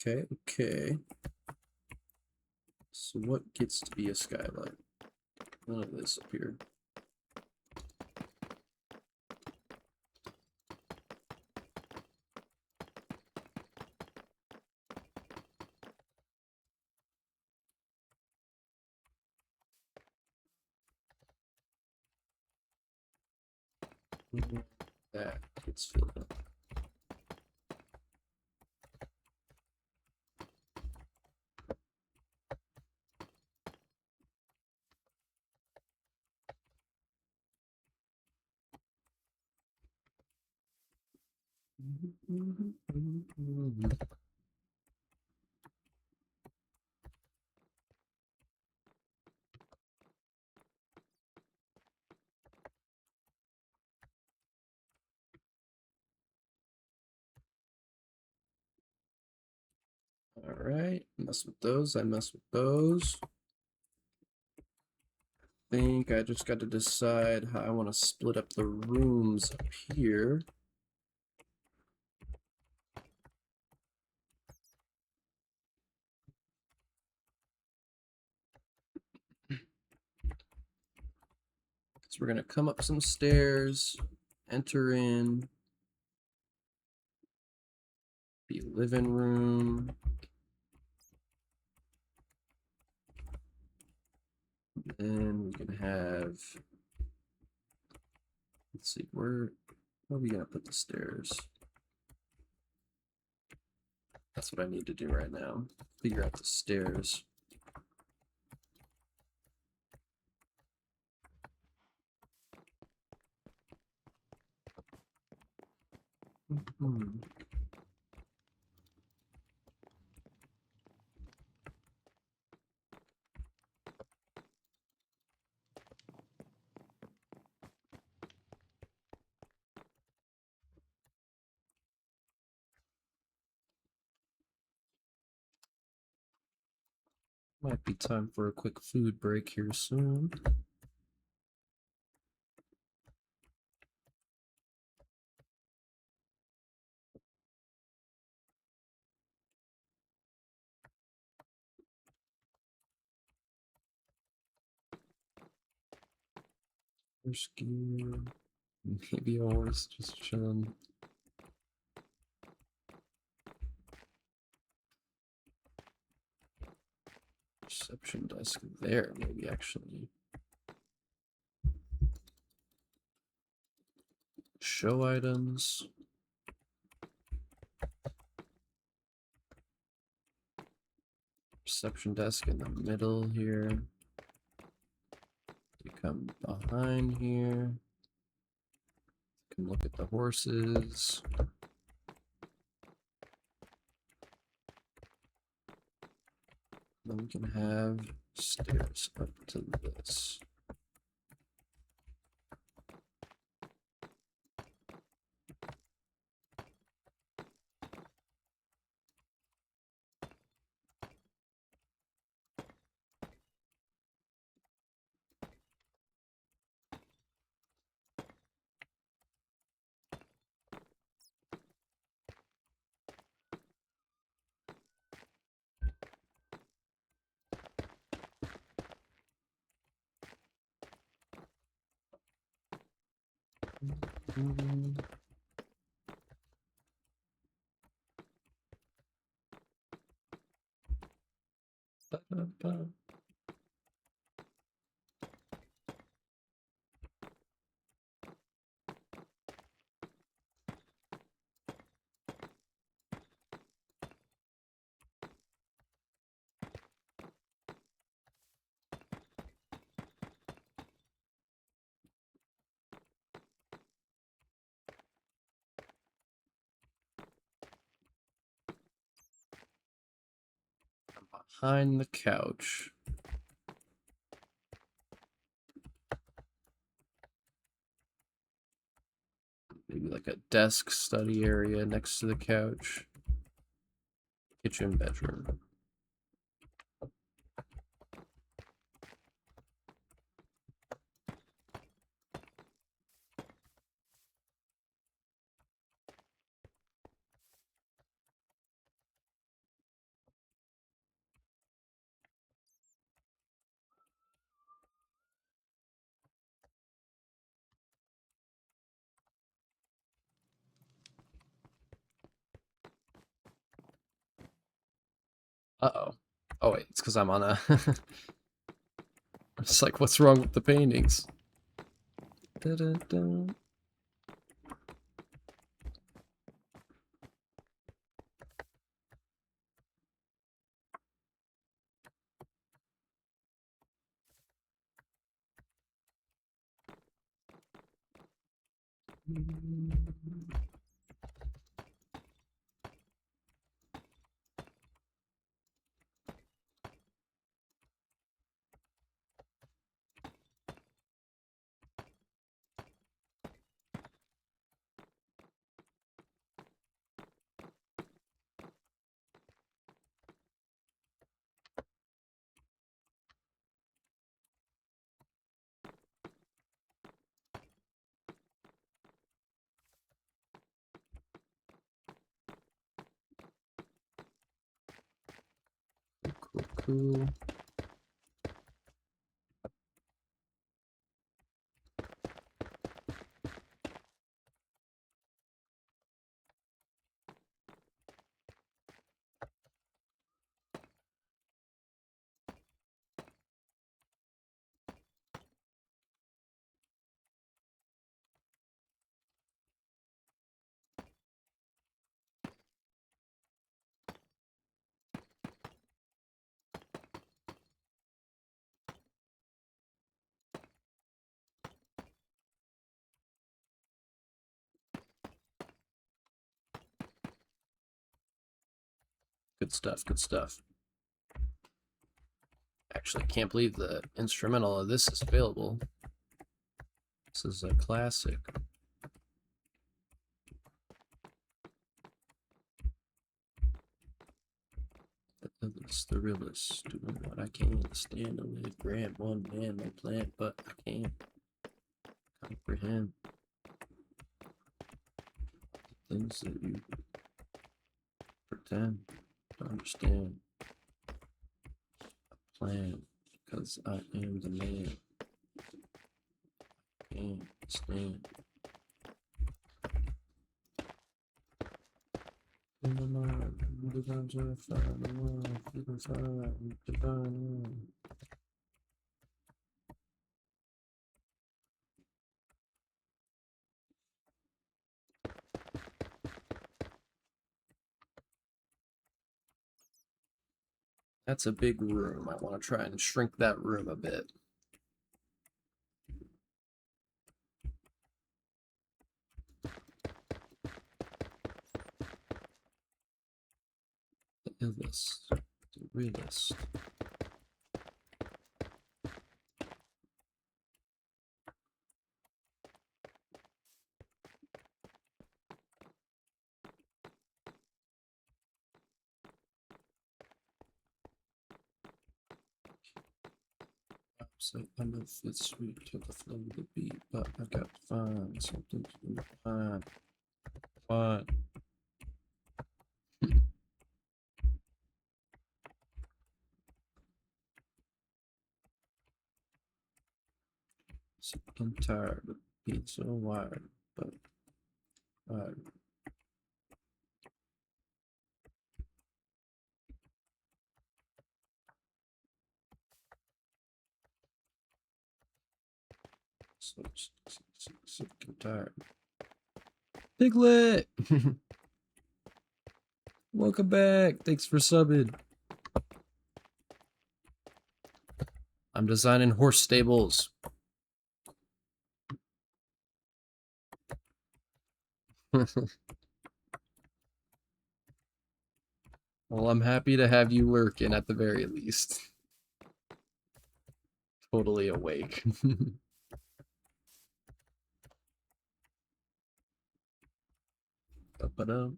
A: Okay, okay. So what gets to be a skylight? None of this up here. That gets filled up. All right, mess with those. I mess with those. I think I just got to decide how I want to split up the rooms up here. So we're gonna come up some stairs, enter in. Be living room. And we can have, let's see, where are we gonna put the stairs? That's what I need to do right now. Figure out the stairs. Might be time for a quick food break here soon. First gear. Maybe a horse just chilling. Reception desk there, maybe actually. Show items. Reception desk in the middle here. You come behind here. You can look at the horses. Then we can have stairs up to this. Behind the couch. Maybe like a desk study area next to the couch. Kitchen bedroom. Uh-oh. Oh wait, it's because I'm on a It's like, what's wrong with the paintings? Da -da -da. Cool. Good stuff, good stuff. Actually, I can't believe the instrumental of this is available. This is a classic. It's the realist, doing what I can to stand on the grant. One man, no plant, but I can't comprehend things that you pretend to understand. Plan, because I am the man. Can't stand. In the mind, the times I find the one, you can find the divine one. That's a big room. I want to try and shrink that room a bit. The illest, the realist. So I know it's sweet to the flow of the beat, but I got to find something to find. What? Sick and tired of being so wired, but wired. So sick and tired. Piglet! Welcome back. Thanks for subbing. I'm designing horse stables. Well, I'm happy to have you lurking at the very least. Totally awake. Ba-ba-da.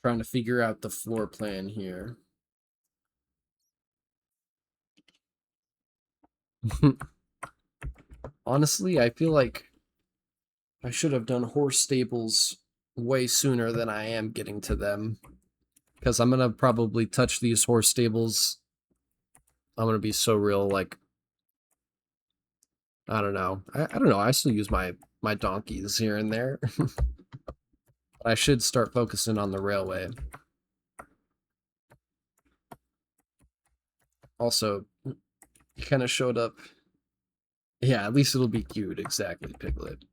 A: Trying to figure out the floor plan here. Honestly, I feel like I should have done horse stables way sooner than I am getting to them. Because I'm gonna probably touch these horse stables. I'm gonna be so real, like, I don't know. I don't know. I still use my donkeys here and there. I should start focusing on the railway. Also, he kind of showed up. Yeah, at least it'll be cute. Exactly, Piglet.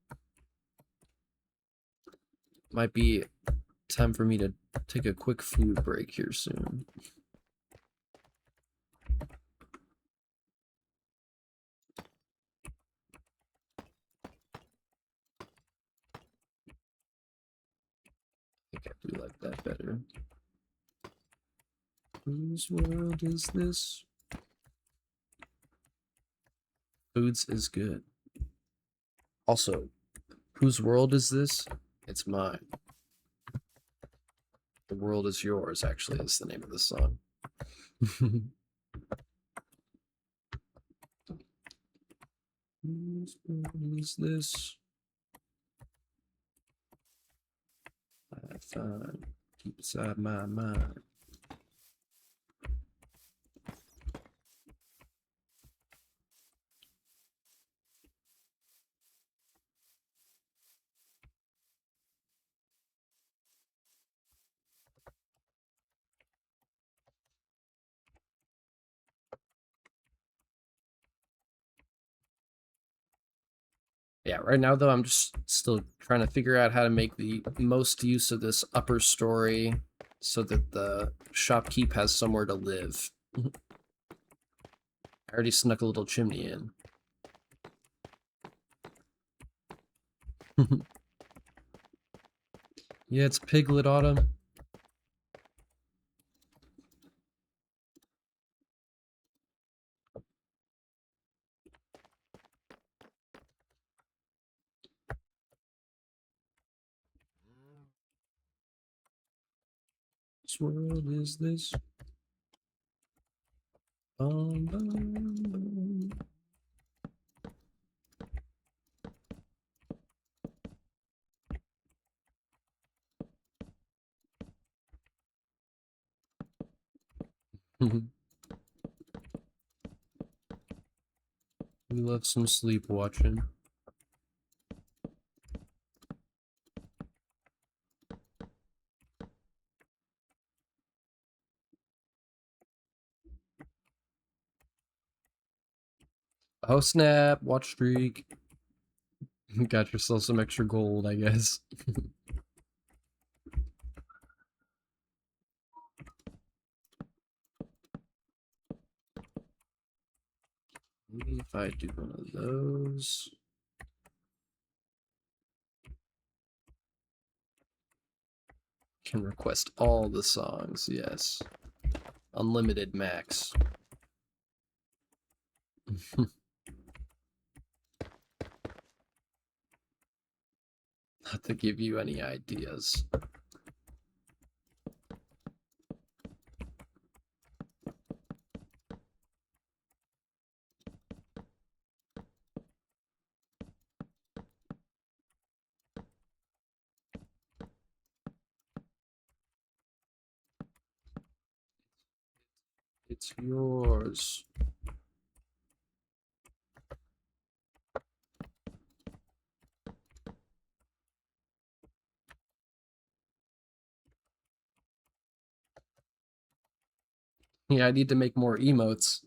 A: Might be time for me to take a quick food break here soon. I think I do like that better. Whose world is this? Foods is good. Also, whose world is this? It's mine. The world is yours, actually, is the name of the song. Whose world is this? I find deep inside my mind. Yeah, right now though, I'm just still trying to figure out how to make the most use of this upper story so that the shopkeep has somewhere to live. I already snuck a little chimney in. Yeah, it's Piglet Autumn. Which world is this? Bum, bum, bum. We love some sleep watching. Oh snap, watch streak. Got yourself some extra gold, I guess. Maybe if I do one of those. Can request all the songs, yes. Unlimited max. Not to give you any ideas. It's yours. Yeah, I need to make more emotes.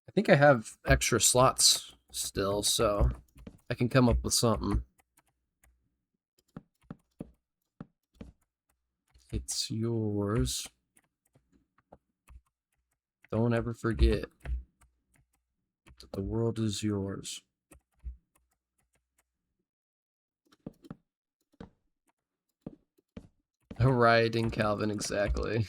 A: I think I have extra slots still, so I can come up with something. It's yours. Don't ever forget that the world is yours. Rioting Calvin, exactly.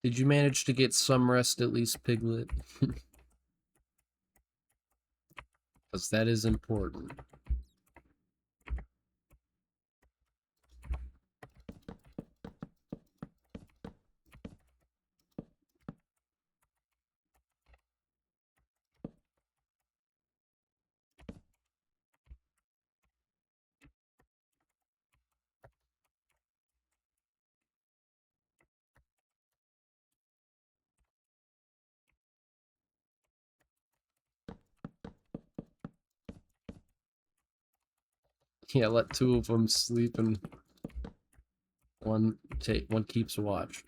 A: Did you manage to get some rest at least, Piglet? Because that is important. Yeah, let two of them sleep and one keeps watch.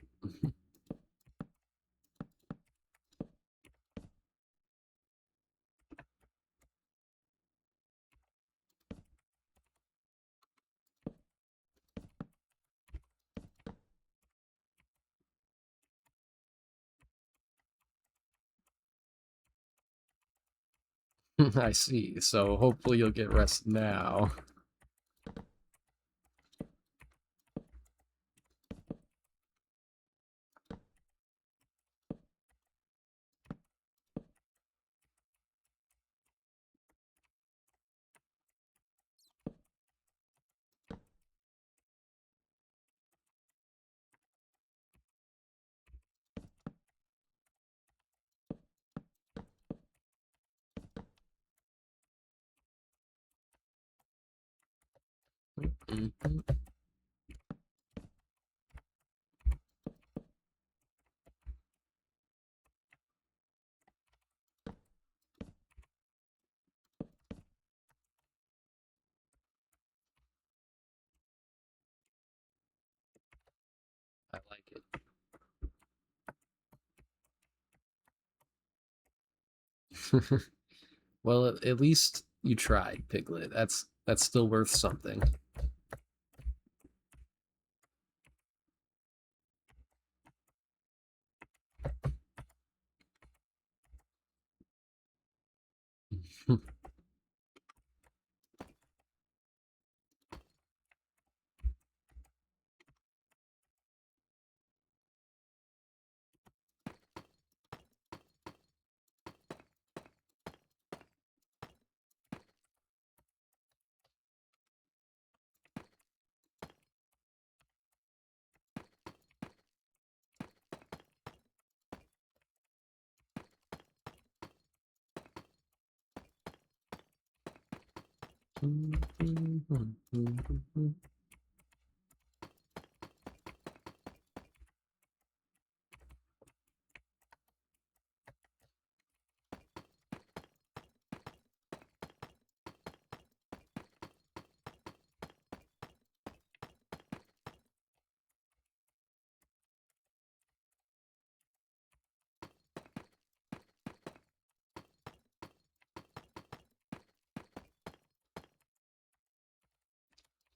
A: I see. So hopefully you'll get rest now. Mhm. I like it. Well, at least you tried, Piglet. That's still worth something.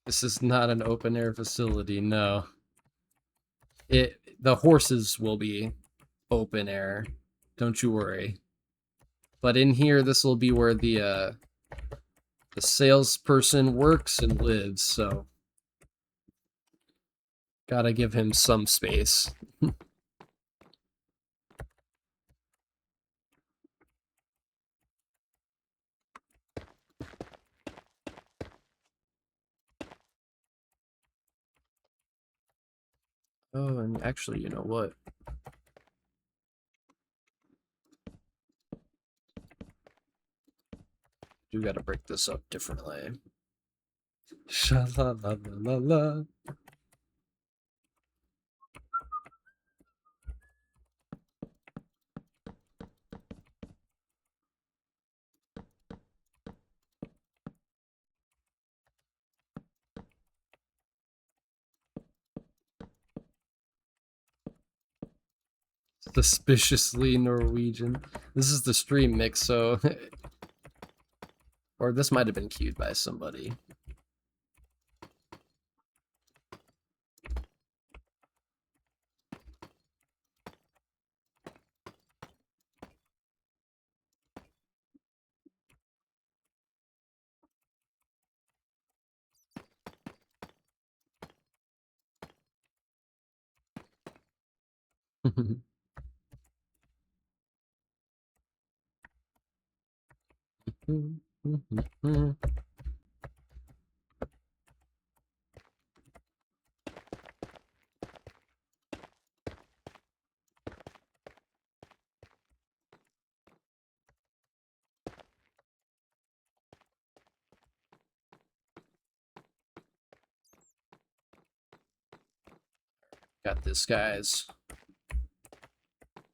A: This is not an open air facility, no. The horses will be open air. Don't you worry. But in here this will be where the salesperson works and lives, so gotta give him some space. Oh, and actually, you know what? You gotta break this up differently. Sha la la la la la. Suspiciously Norwegian. This is the stream mix, so or this might have been cued by somebody. Got this guy's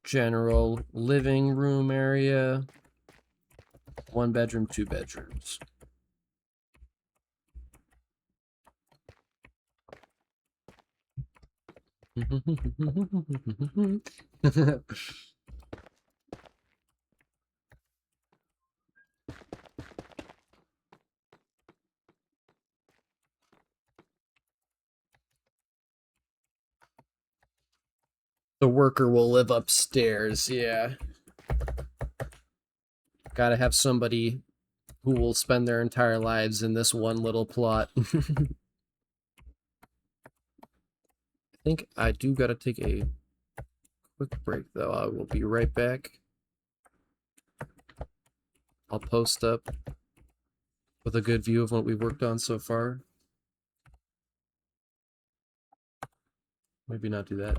A: general living room area. 1 bedroom, 2 bedrooms. The worker will live upstairs, yeah. Gotta have somebody who will spend their entire lives in this one little plot. I think I do gotta take a quick break, though. I will be right back. I'll post up with a good view of what we've worked on so far. Maybe not do that.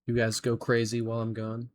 A: You guys go crazy while I'm gone.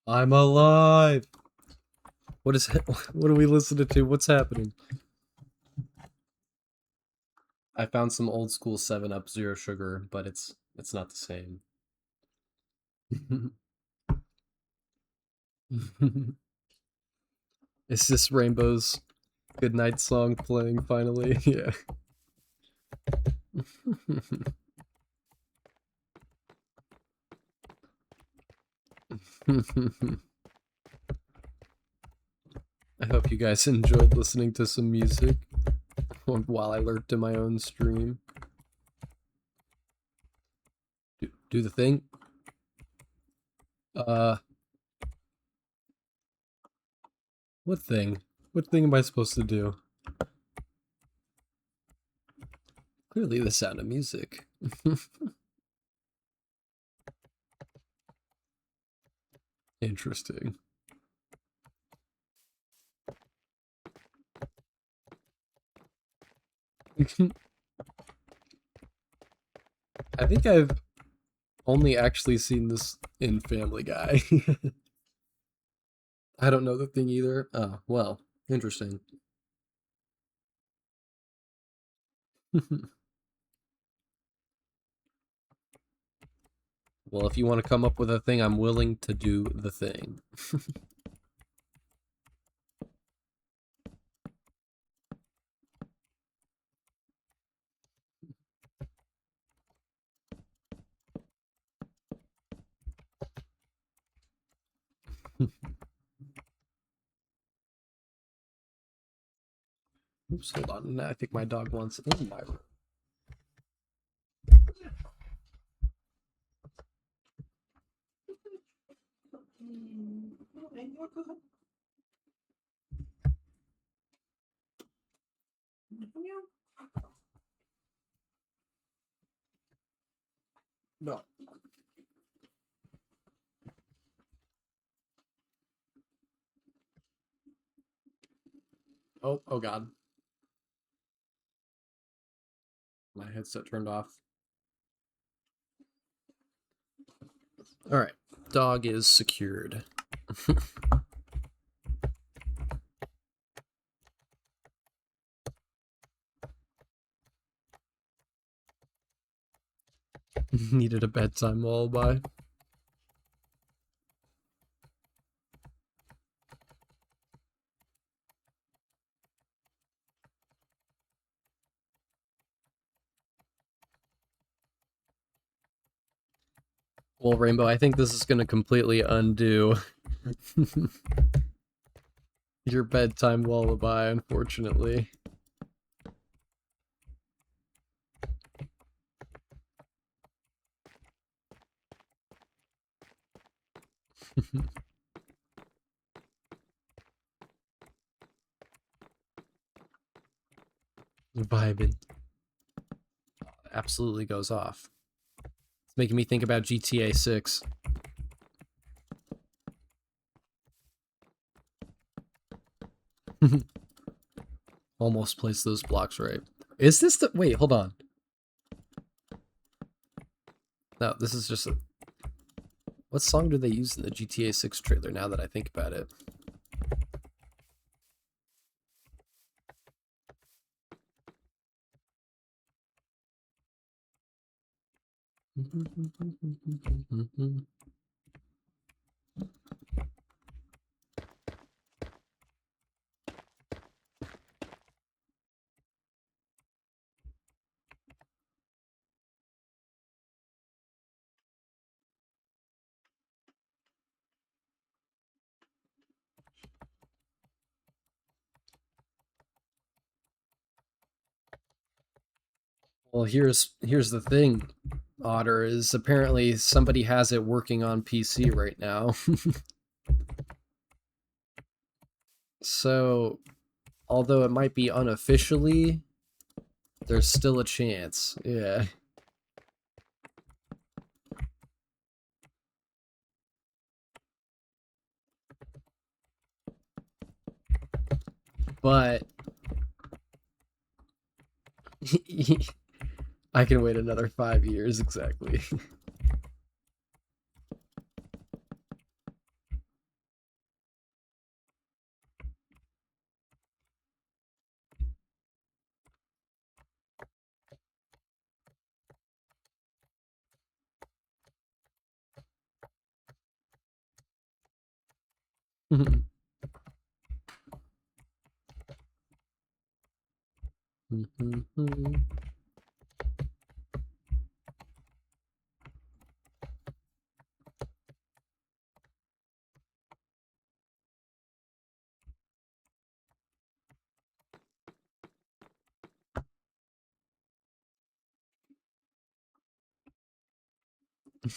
A: I'm alive. What is what are we listening to? What's happening? I found some old school 7 Up Zero Sugar, but it's not the same. Is this Rainbow's Goodnight song playing finally? Yeah. I hope you guys enjoyed listening to some music while I lurked in my own stream. Do the thing. What thing? What thing am I supposed to do? Clearly the sound of music. Interesting. I think I've only actually seen this in Family Guy. I don't know the thing either. Oh, well, interesting. Well, if you want to come up with a thing, I'm willing to do the thing. Oops, hold on. I think my dog wants in my room. No. Oh God. My headset turned off. All right. Dog is secured. Needed a bedtime lullaby. Well, Rainbow, I think this is going to completely undo your bedtime lullaby, unfortunately. Vibing. Absolutely goes off. It's making me think about GTA 6. Almost placed those blocks right. Is this the... Wait, hold on. No, this is just a... What song do they use in the GTA 6 trailer now that I think about it? Well, here's the thing, Otter, is apparently somebody has it working on PC right now. So, although it might be unofficially, there's still a chance. Yeah. But I can wait another 5 years exactly.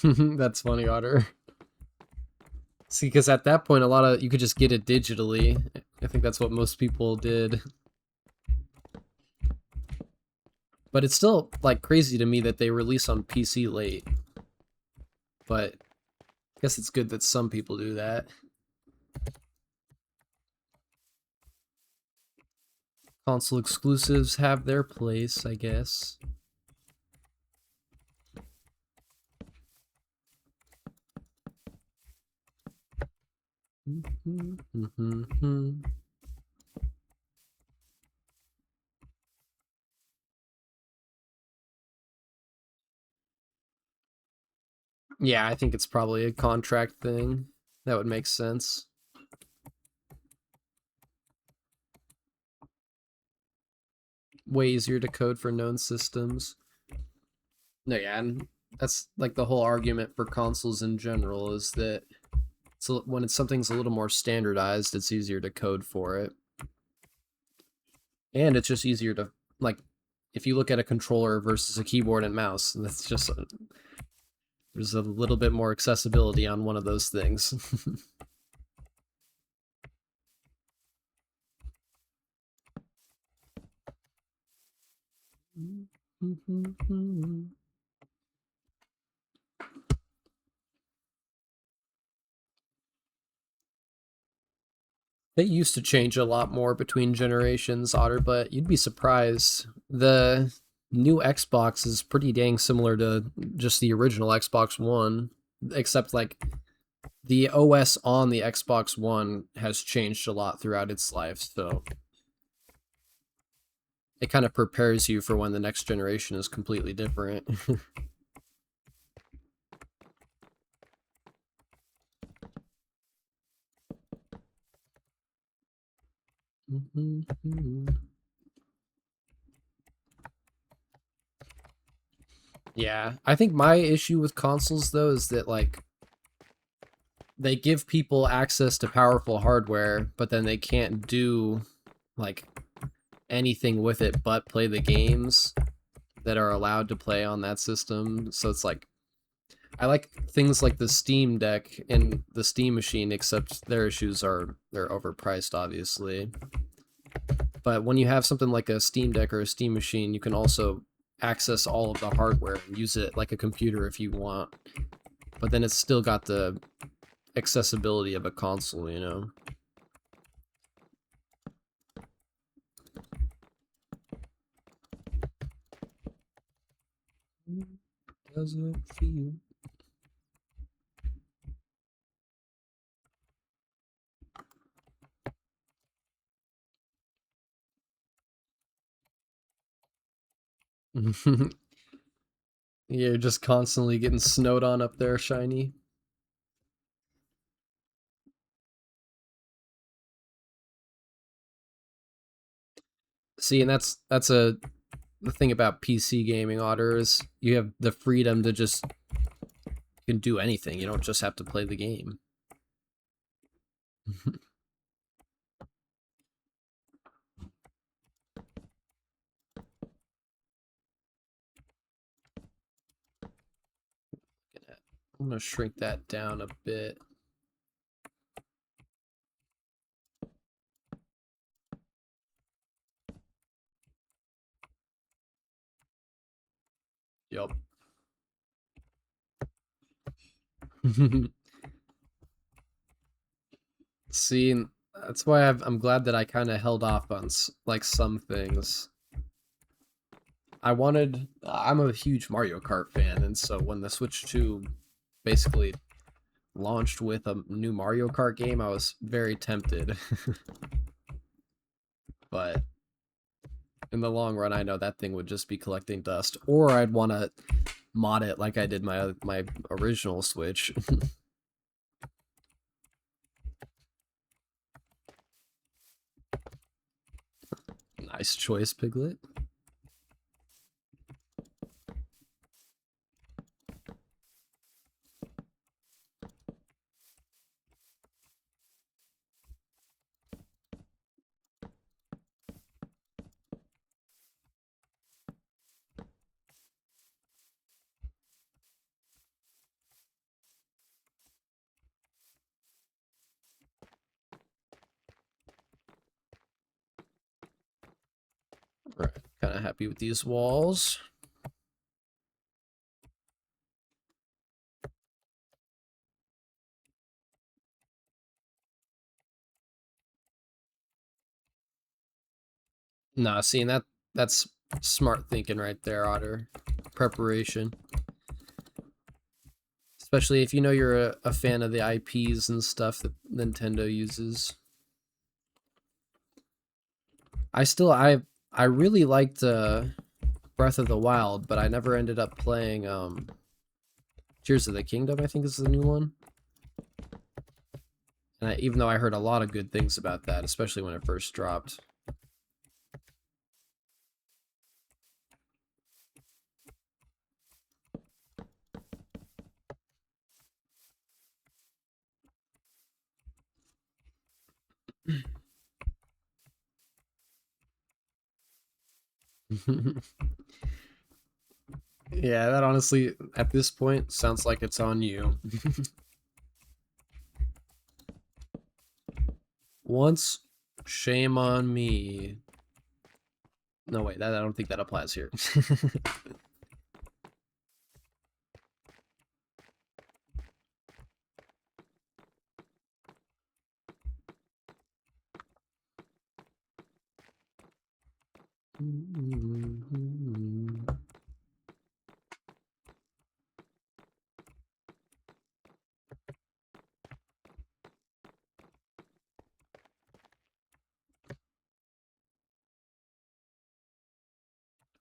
A: That's funny, Otter. See, because at that point, you could just get it digitally. I think that's what most people did. But it's still, like, crazy to me that they release on PC late. But I guess it's good that some people do that. Console exclusives have their place, I guess. Yeah, I think it's probably a contract thing. That would make sense. Way easier to code for known systems. No, yeah, and that's like the whole argument for consoles in general is that when something's a little more standardized, it's easier to code for it. And it's just easier to, like, if you look at a controller versus a keyboard and mouse, that's just there's a little bit more accessibility on one of those things. They used to change a lot more between generations, Otter, but you'd be surprised. The new Xbox is pretty dang similar to just the original Xbox One, except like the OS on the Xbox One has changed a lot throughout its life, so it kind of prepares you for when the next generation is completely different. Yeah, I think my issue with consoles though is that like they give people access to powerful hardware, but then they can't do like anything with it but play the games that are allowed to play on that system. So it's like I like things like the Steam Deck and the Steam Machine, except their issues are they're overpriced, obviously. But when you have something like a Steam Deck or a Steam Machine, you can also access all of the hardware and use it like a computer if you want. But then it's still got the accessibility of a console, you know? Does it feel? You're just constantly getting snowed on up there, Shiny. See, and that's the thing about PC gaming, Otter, is you have the freedom to just you can do anything. You don't just have to play the game. I'm gonna shrink that down a bit. Yup. See, that's why I'm glad that I kind of held off on like some things. I'm a huge Mario Kart fan, and so when the Switch 2 basically launched with a new Mario Kart game, I was very tempted. But in the long run, I know that thing would just be collecting dust, or I'd want to mod it like I did my original Switch. Nice choice, Piglet. Alright, kind of happy with these walls. Nah, seeing that's smart thinking right there, Otter. Preparation. Especially if you know you're a fan of the IPs and stuff that Nintendo uses. I really liked Breath of the Wild, but I never ended up playing Tears of the Kingdom, I think is the new one. And even though I heard a lot of good things about that, especially when it first dropped. Yeah, that honestly, at this point, sounds like it's on you. Once, shame on me. No, wait, I don't think that applies here.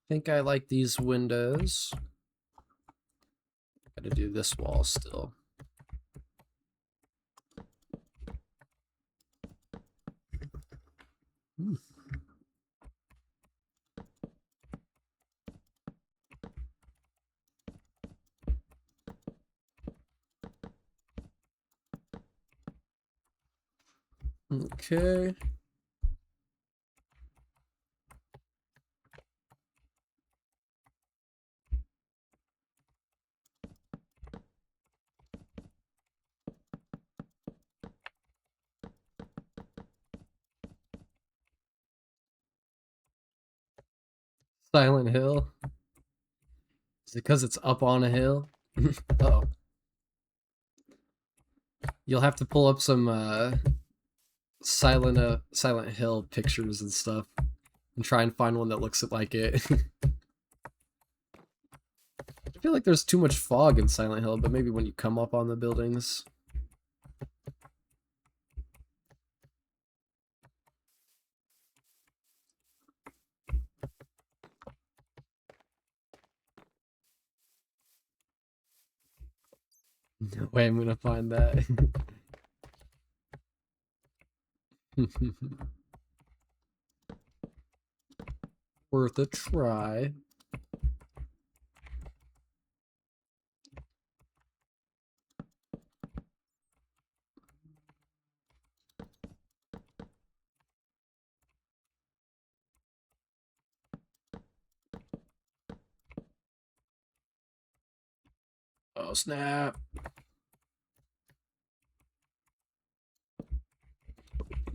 A: Think I like these windows. Gotta do this wall still. Okay. Silent Hill. Is it because it's up on a hill? Oh. You'll have to pull up some Silent Hill pictures and stuff and try and find one that looks like it. I feel like there's too much fog in Silent Hill, but maybe when you come up on the buildings. No way I'm gonna find that. Worth a try. Oh snap.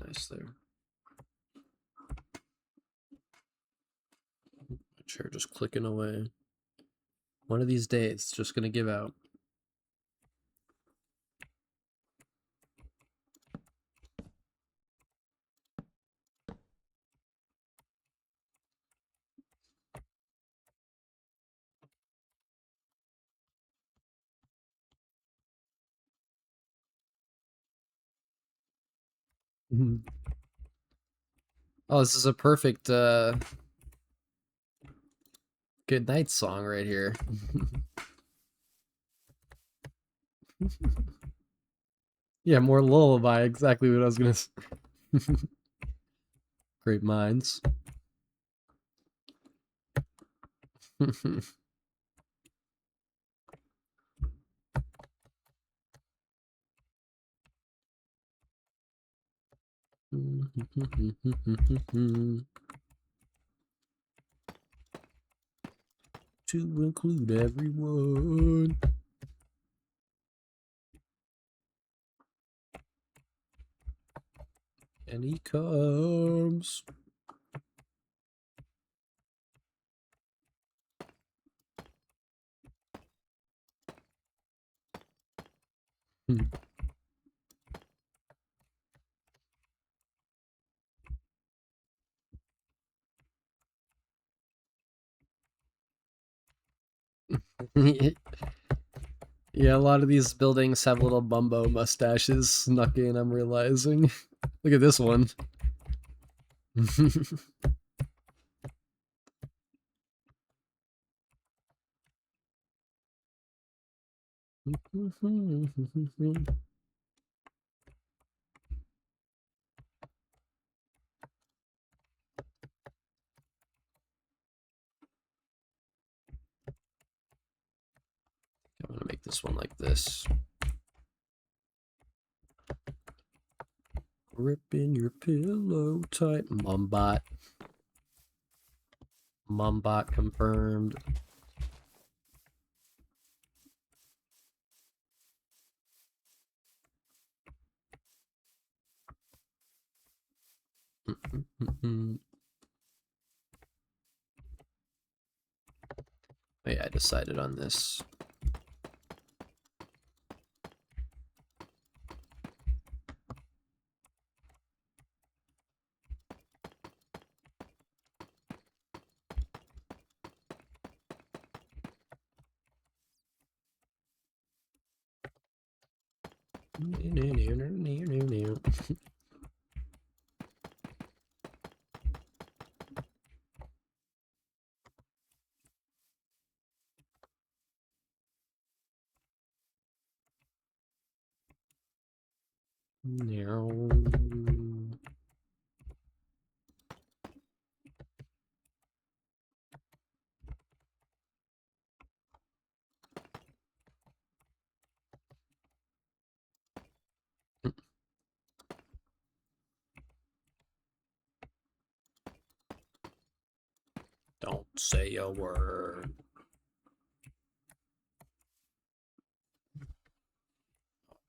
A: Nice there. My chair just clicking away. One of these days, it's just gonna give out. Oh, this is a perfect good night song right here. Yeah, more lullaby, exactly what I was gonna say. Great minds. To include everyone. And he comes. Yeah, a lot of these buildings have little bumbo mustaches snuck in, I'm realizing. Look at this one. I'm gonna make this one like this. Gripping your pillow tight. Mumbot. Mumbot confirmed. Oh yeah, I decided on this. Don't say a word.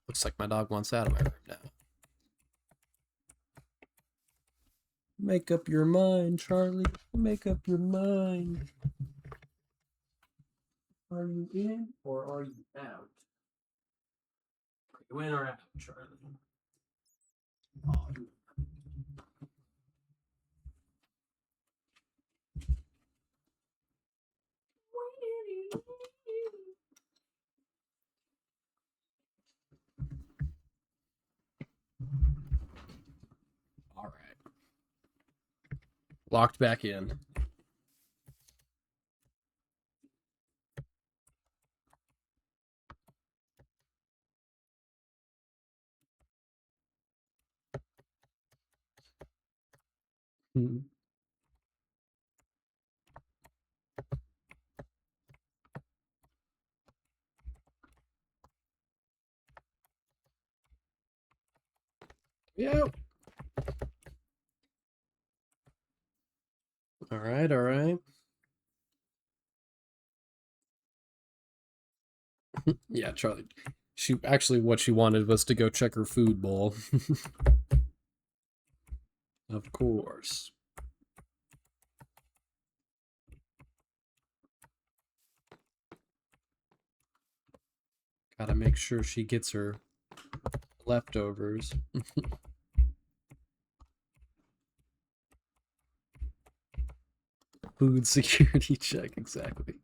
A: Looks like my dog wants out of my room now. Make up your mind, Charlie. Make up your mind. Are you in or are you out? Are you in or out, Charlie? Oh, all right. Locked back in. Yeah. All right, all right. Yeah, Charlie. She actually what she wanted was to go check her food bowl. Of course. Gotta make sure she gets her leftovers. Food security check, exactly.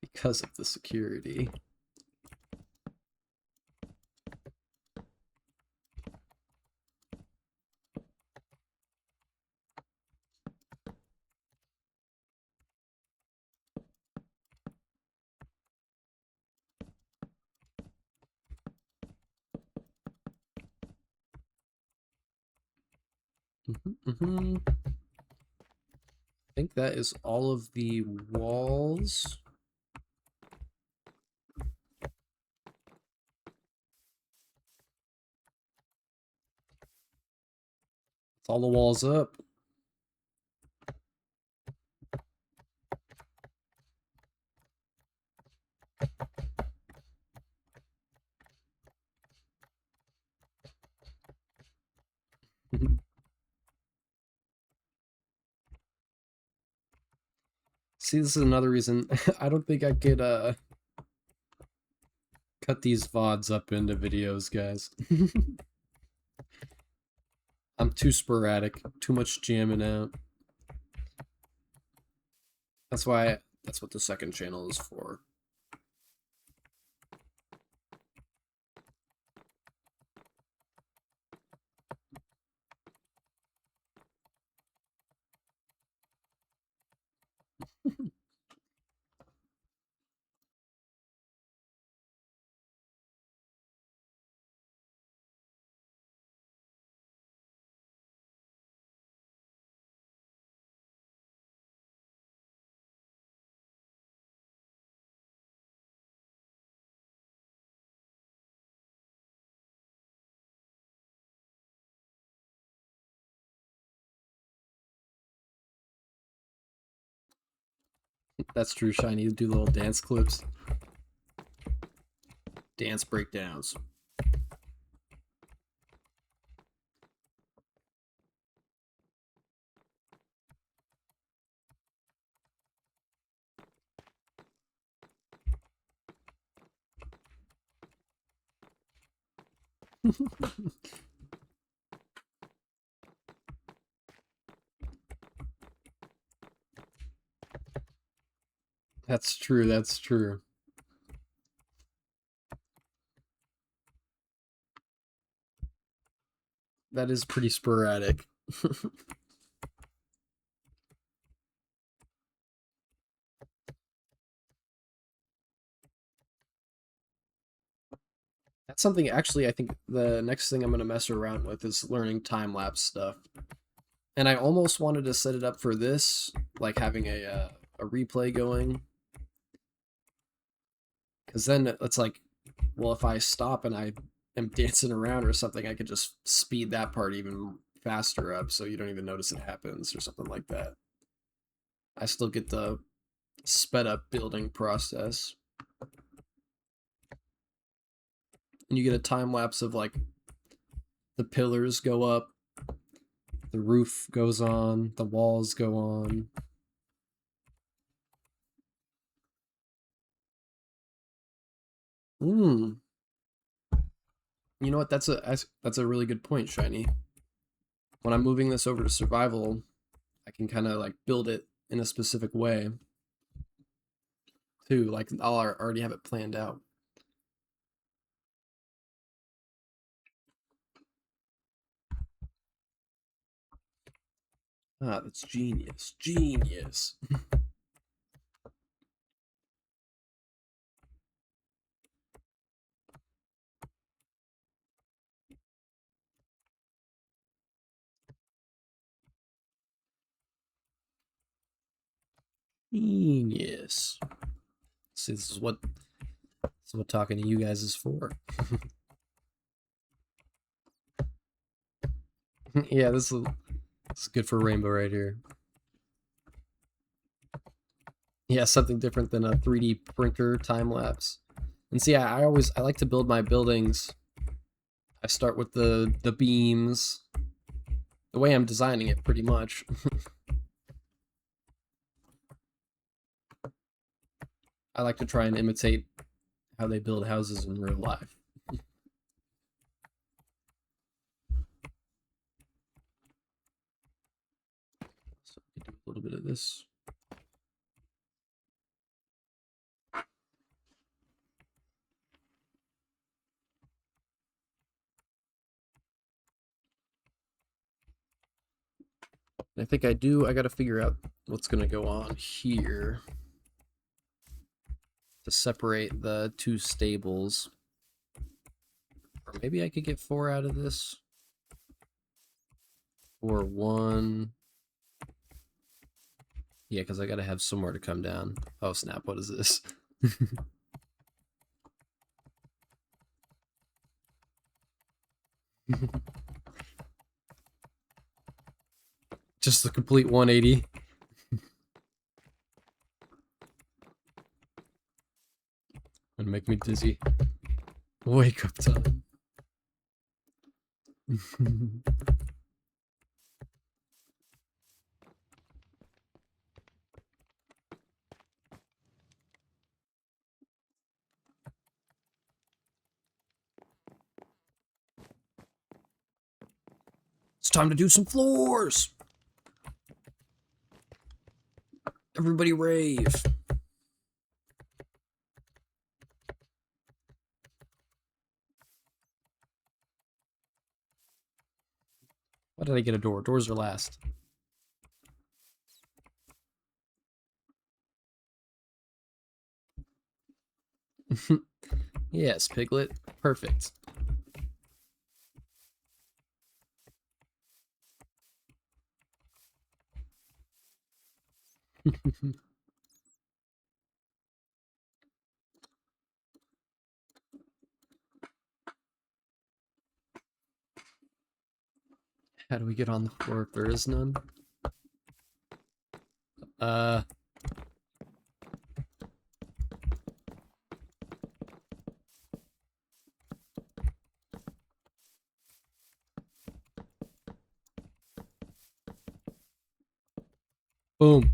A: Because of the security. I think that is all of the walls. It's all the walls up. See, this is another reason I don't think I could cut these VODs up into videos, guys. I'm too sporadic, too much jamming out. That's what the second channel is for. That's true, Shiny. Do little dance clips. Dance breakdowns. That's true, that's true. That is pretty sporadic. That's something, actually, I think the next thing I'm going to mess around with is learning time-lapse stuff. And I almost wanted to set it up for this, like having a replay going. Because then it's like, well, if I stop and I am dancing around or something, I could just speed that part even faster up so you don't even notice it happens or something like that. I still get the sped up building process. And you get a time lapse of like the pillars go up, the roof goes on, the walls go on. You know what? That's a really good point, Shiny. When I'm moving this over to survival, I can kind of like build it in a specific way too. Like I'll already have it planned out. Ah, that's genius. Genius. Genius. See, this is what talking to you guys is for. Yeah, this is good for Rainbow right here. Yeah, something different than a 3D printer time lapse. And see, I like to build my buildings. I start with the beams. The way I'm designing it, pretty much. I like to try and imitate how they build houses in real life. So we can do a little bit of this. I think I got to figure out what's going to go on here to separate the two stables. Or maybe I could get 4 out of this. or one. Yeah, because I gotta have somewhere to come down. Oh snap! What is this? Just the complete 180. Gonna make me dizzy. Wake up time. It's time to do some floors. Everybody rave. Why did I get a door? Doors are last. Yes, Piglet. Perfect. How do we get on the floor if there is none? Uh, boom.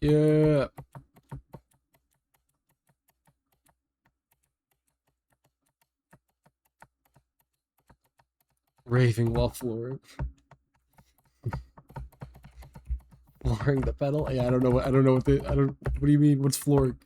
A: Yeah. Raving while flooring. Flooring the pedal? Yeah, I don't know what what do you mean? What's flooring?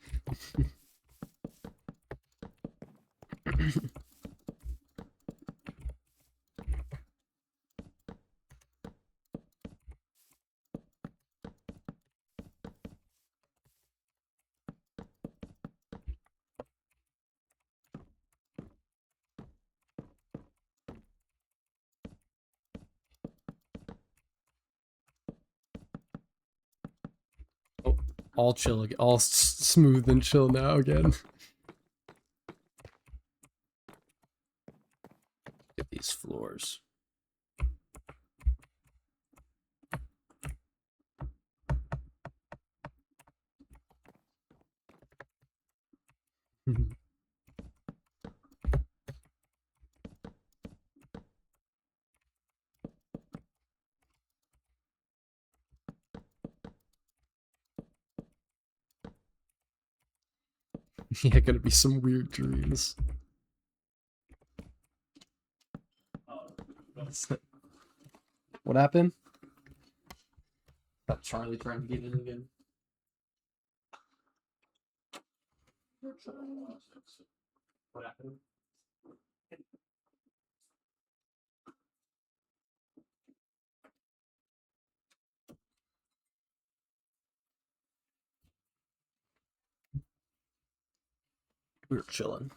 A: Oh, all chill again. All smooth and chill now again. Get these floors. Yeah, gonna be some weird dreams. What happened? That Charlie trying to get in again. What happened? We were chilling.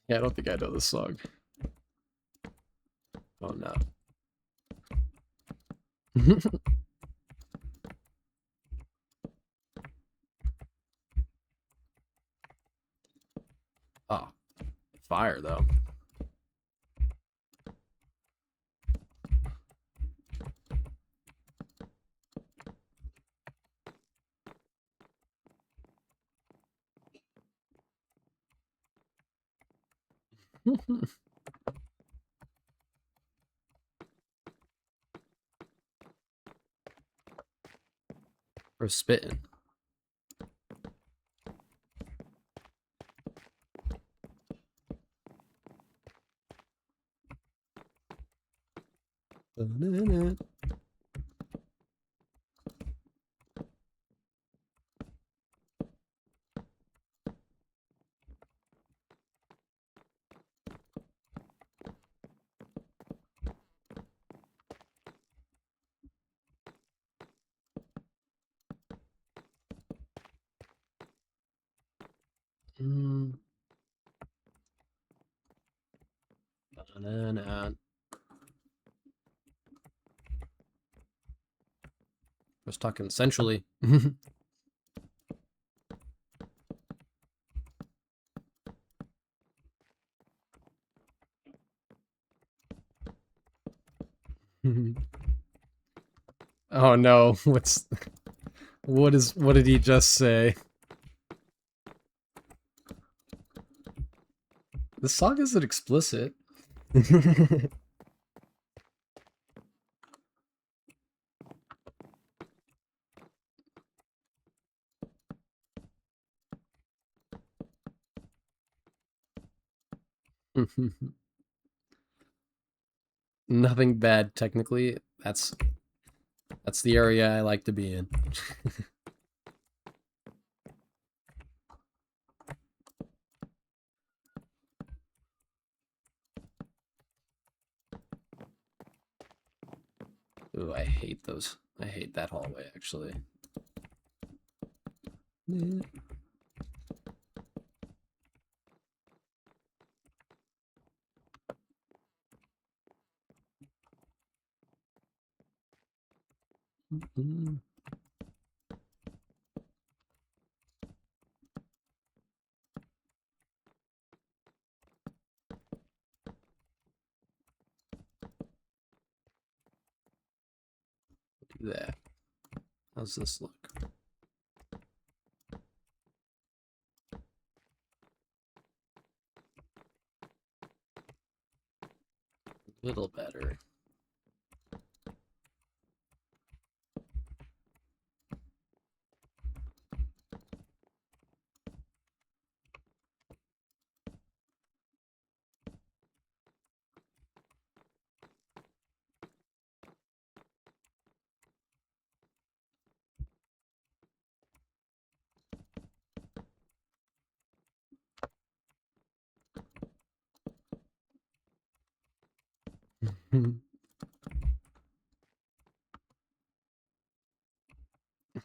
A: Yeah, I don't think I know this song. Oh no. Oh, fire though. We're spitting. I was talking centrally. Oh no, what did he just say? This song isn't explicit. Nothing bad technically. That's the area I like to be in. Ooh, I hate those. I hate that hallway actually. Do that. How's this look? A little better.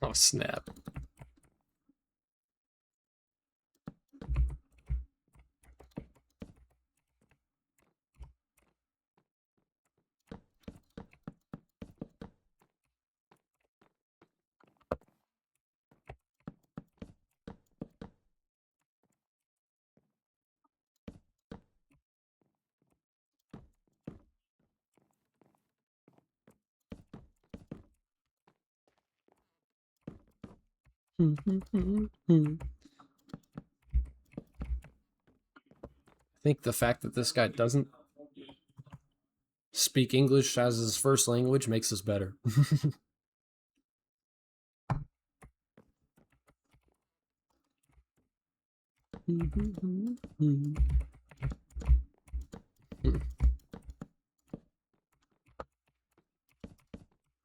A: Oh snap. I think the fact that this guy doesn't speak English as his first language makes this better.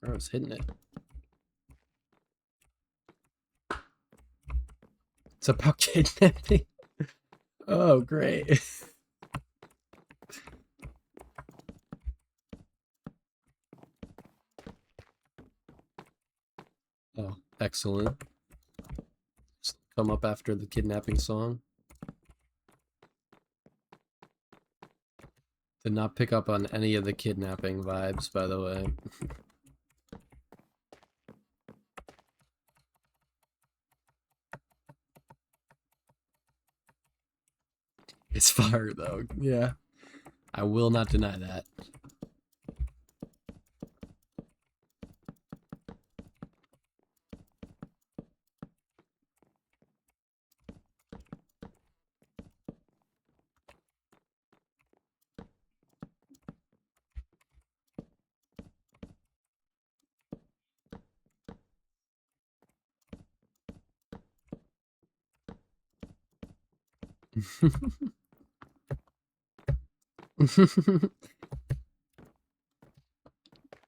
A: I was hitting it. It's about kidnapping. Oh, great. Oh, excellent. Come up after the kidnapping song. Did not pick up on any of the kidnapping vibes, by the way. It's fire, though. Yeah. I will not deny that.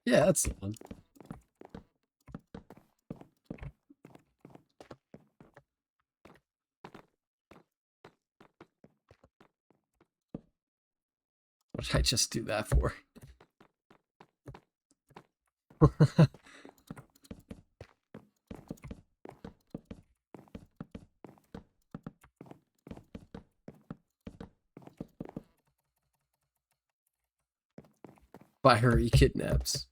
A: Yeah, that's the one. What did I just do that for? By her, he kidnaps.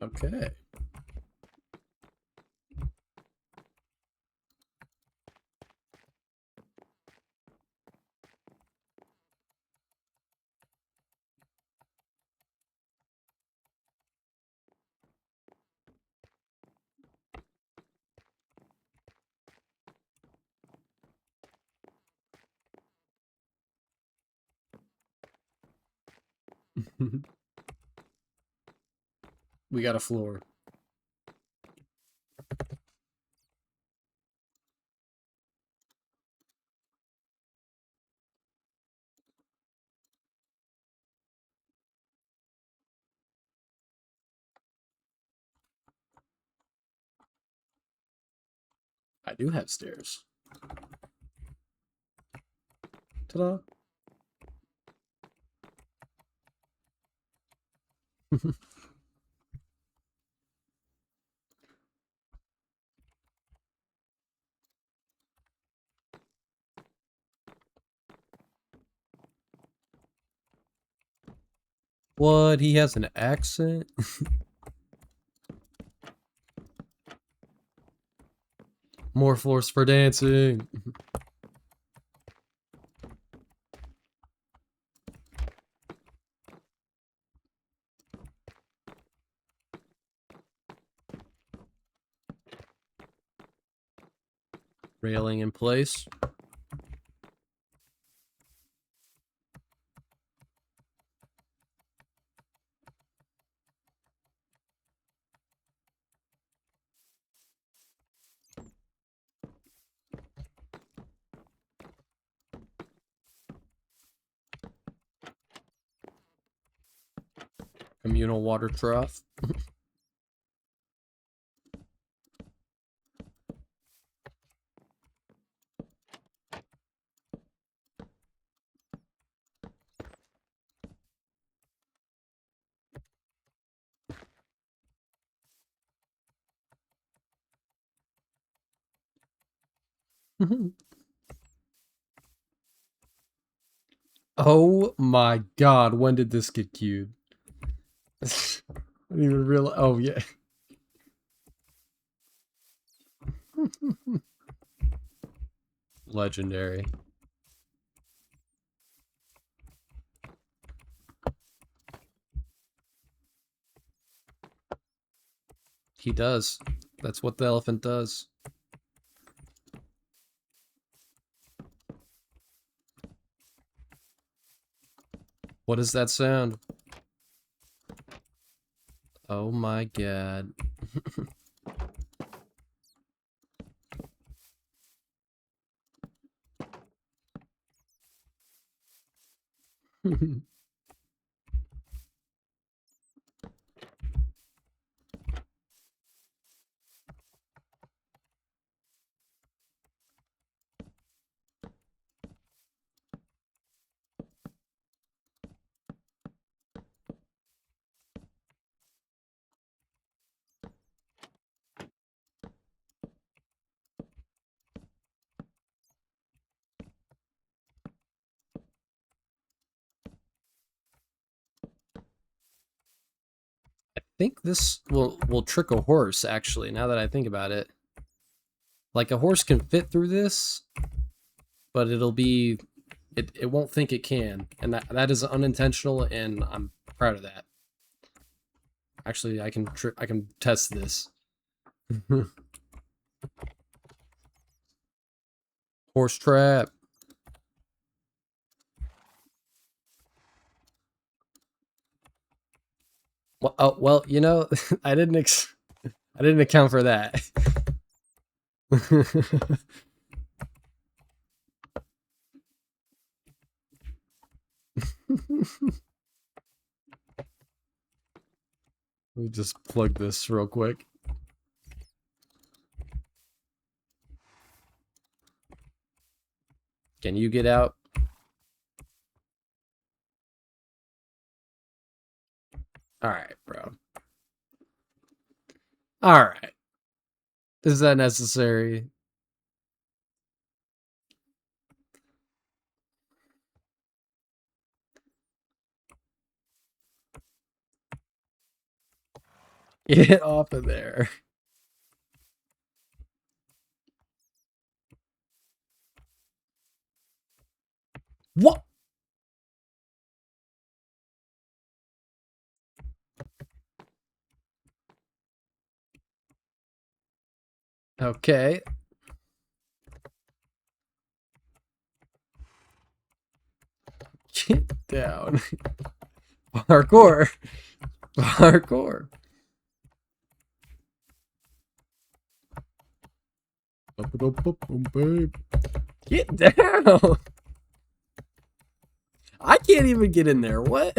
A: Okay. We got a floor. I do have stairs. Ta-da. What? He has an accent? More floors for dancing. Railing in place. Communal water trough. Oh my god, when did this get queued? I didn't even realize. Oh, yeah. Legendary. He does. That's what the elephant does. What is that sound? Oh my god. I think this will trick a horse, actually, now that I think about it. Like, a horse can fit through this, but it won't think it can. And that is unintentional, and I'm proud of that. Actually, I can test this. Horse trap. Well, oh, well, you know, I didn't account for that. Let me just plug this real quick. Can you get out? All right, bro. All right. Is that necessary? Get off of there. What? Okay. Get down. Parkour. Parkour. Get down. I can't even get in there. What?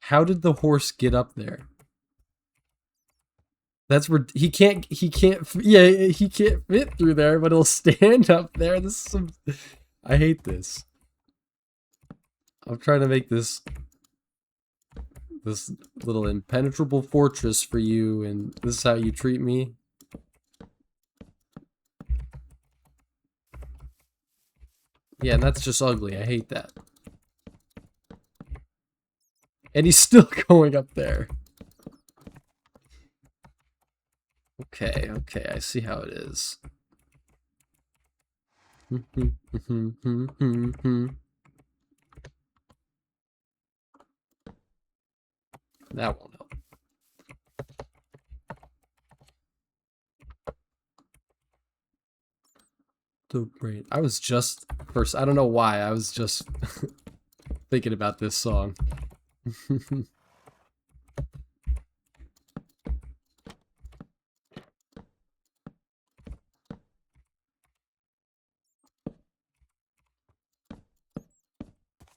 A: How did the horse get up there? That's where he can't yeah, he can't fit through there, but he'll stand up there. This is some I hate this. I'm trying to make this little impenetrable fortress for you, and this is how you treat me. Yeah, and that's just ugly. I hate that. And he's still going up there. Okay, okay, I see how it is. That won't help. The brain. I was just first. I don't know why. I was just thinking about this song.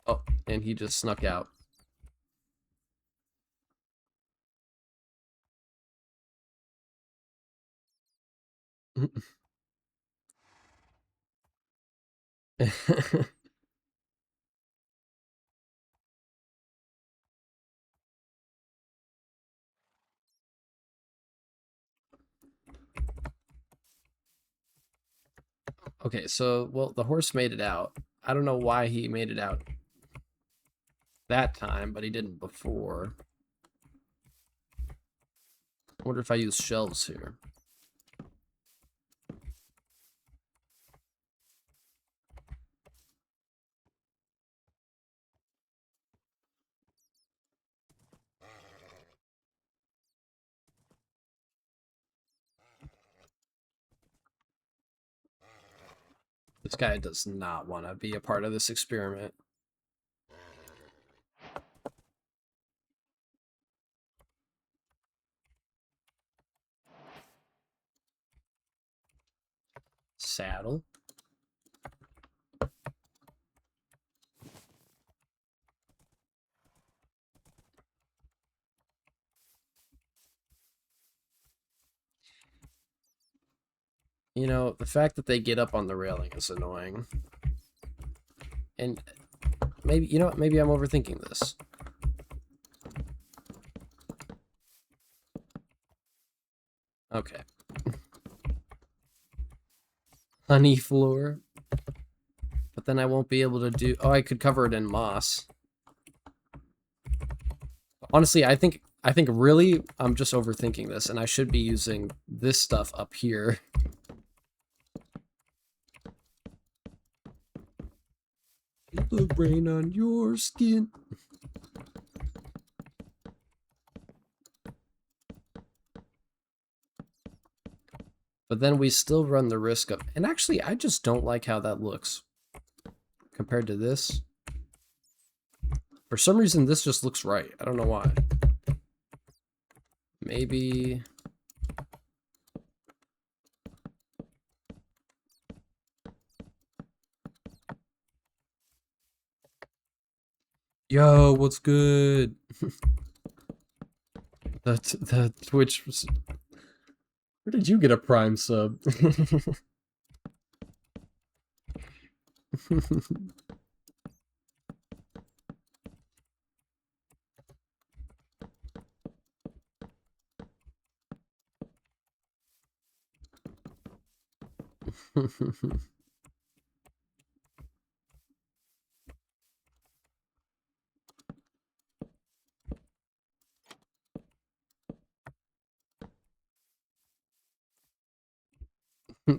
A: Oh, and he just snuck out. Okay, so, well, the horse made it out. I don't know why he made it out that time, but he didn't before. I wonder if I use shelves here. This guy does not want to be a part of this experiment. Saddle. You know, the fact that they get up on the railing is annoying. And maybe, you know what, maybe I'm overthinking this. Okay. Honey floor. But then I won't be able to do... Oh, I could cover it in moss. Honestly, I think really I'm just overthinking this, and I should be using this stuff up here. The rain on your skin. But then we still run the risk of... And actually, I just don't like how that looks compared to this. For some reason, this just looks right. I don't know why. Maybe... Yo, what's good? the Twitch... Where did you get a Prime sub?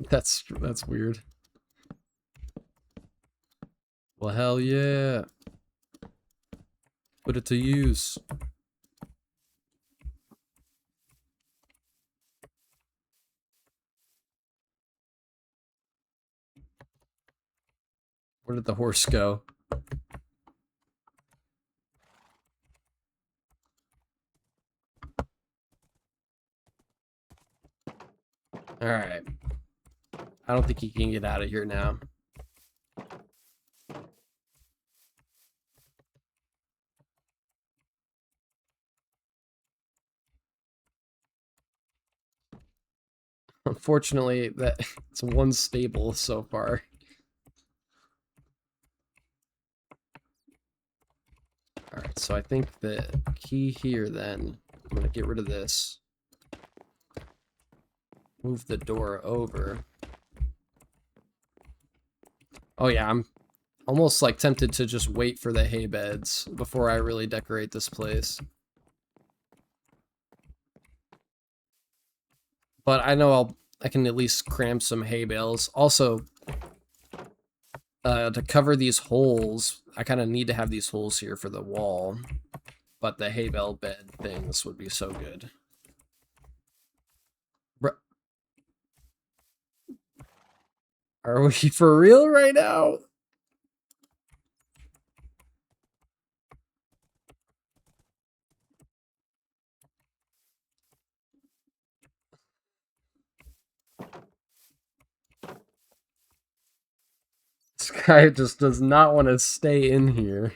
A: That's weird. Well, hell yeah. Put it to use. Where did the horse go? Alright. I don't think he can get out of here now. Unfortunately, that it's one stable so far. Alright, so I think the key here then, I'm gonna get rid of this. Move the door over. Oh yeah, I'm almost like tempted to just wait for the hay beds before I really decorate this place. But I know I can at least cram some hay bales. Also, to cover these holes, I kind of need to have these holes here for the wall. But the hay bale bed things would be so good. Are we for real right now? This guy just does not want to stay in here.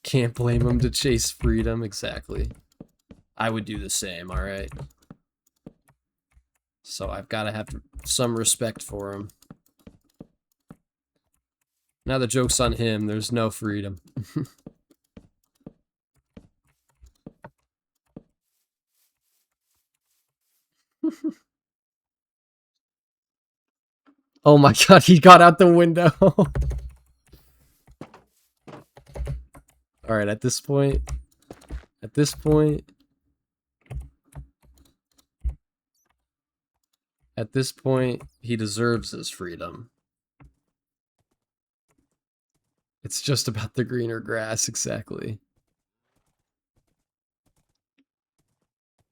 A: Can't blame him to chase freedom, exactly. I would do the same, alright? So I've got to have some respect for him. Now the joke's on him, there's no freedom. Oh my god, he got out the window. Alright, at this point, he deserves his freedom. It's just about the greener grass, exactly.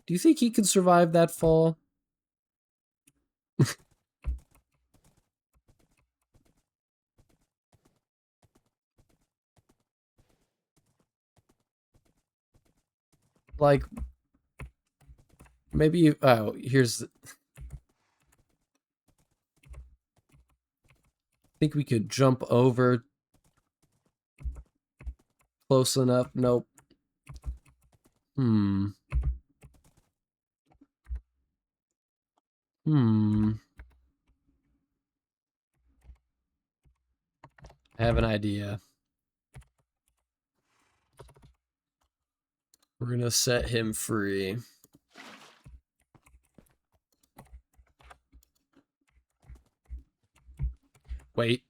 A: Do you think he can survive that fall? Like, maybe you... Oh, here's... I think we could jump over close enough. Nope. I have an idea. We're gonna set him free. Wait.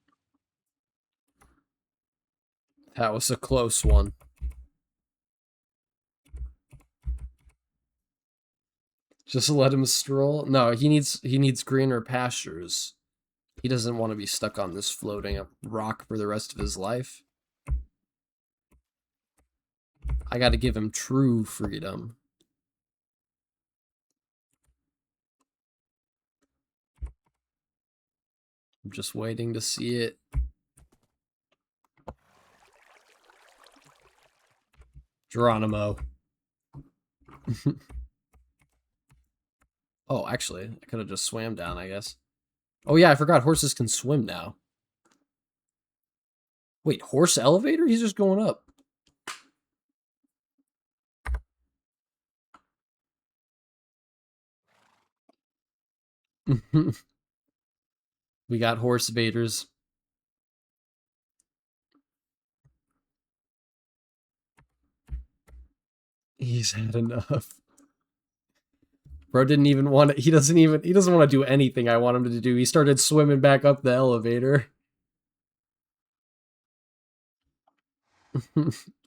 A: That was a close one. Just let him stroll. No, he needs greener pastures. He doesn't want to be stuck on this floating up rock for the rest of his life. I got to give him true freedom. I'm just waiting to see it. Geronimo. Oh, actually, I could have just swam down, I guess. Oh yeah, I forgot horses can swim now. Wait, horse elevator? He's just going up. We got horse baiters. He's had enough. Bro didn't even want to, he doesn't want to do anything I want him to do. He started swimming back up the elevator.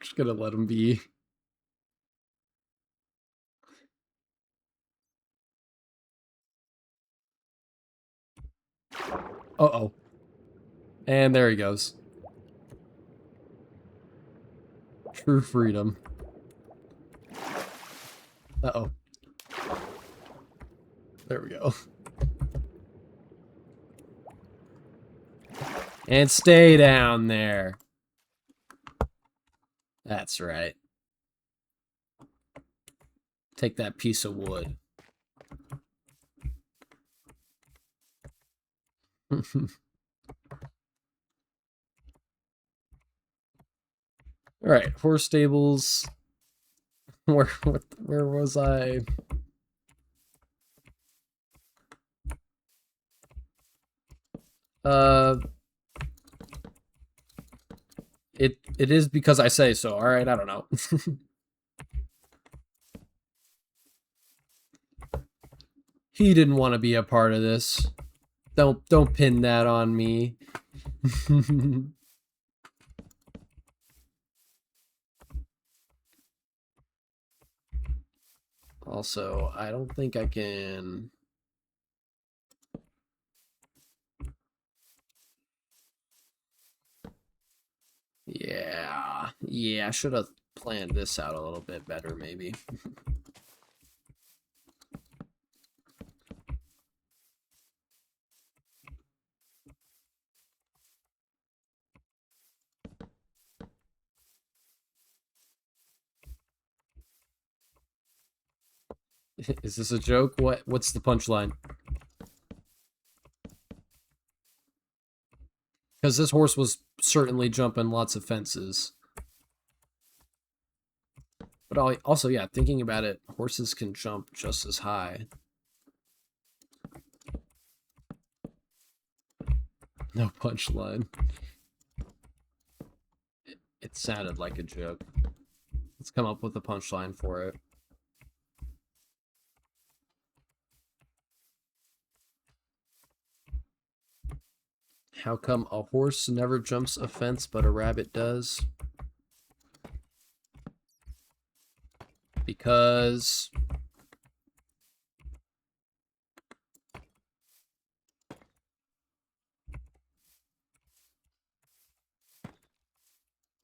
A: Just gonna let him be. Uh-oh. And there he goes. True freedom. Uh-oh. There we go. And stay down there. That's right. Take that piece of wood. Alright, horse stables. Where was I? It is because I say so. All right, I don't know. He didn't want to be a part of this. Don't pin that on me. Also, I don't think I can. Yeah, I should have planned this out a little bit better, maybe. Is this a joke? What's the punchline? Because this horse was certainly jumping lots of fences. But also, yeah, thinking about it, horses can jump just as high. No punchline. It sounded like a joke. Let's come up with a punchline for it. How come a horse never jumps a fence but a rabbit does? Because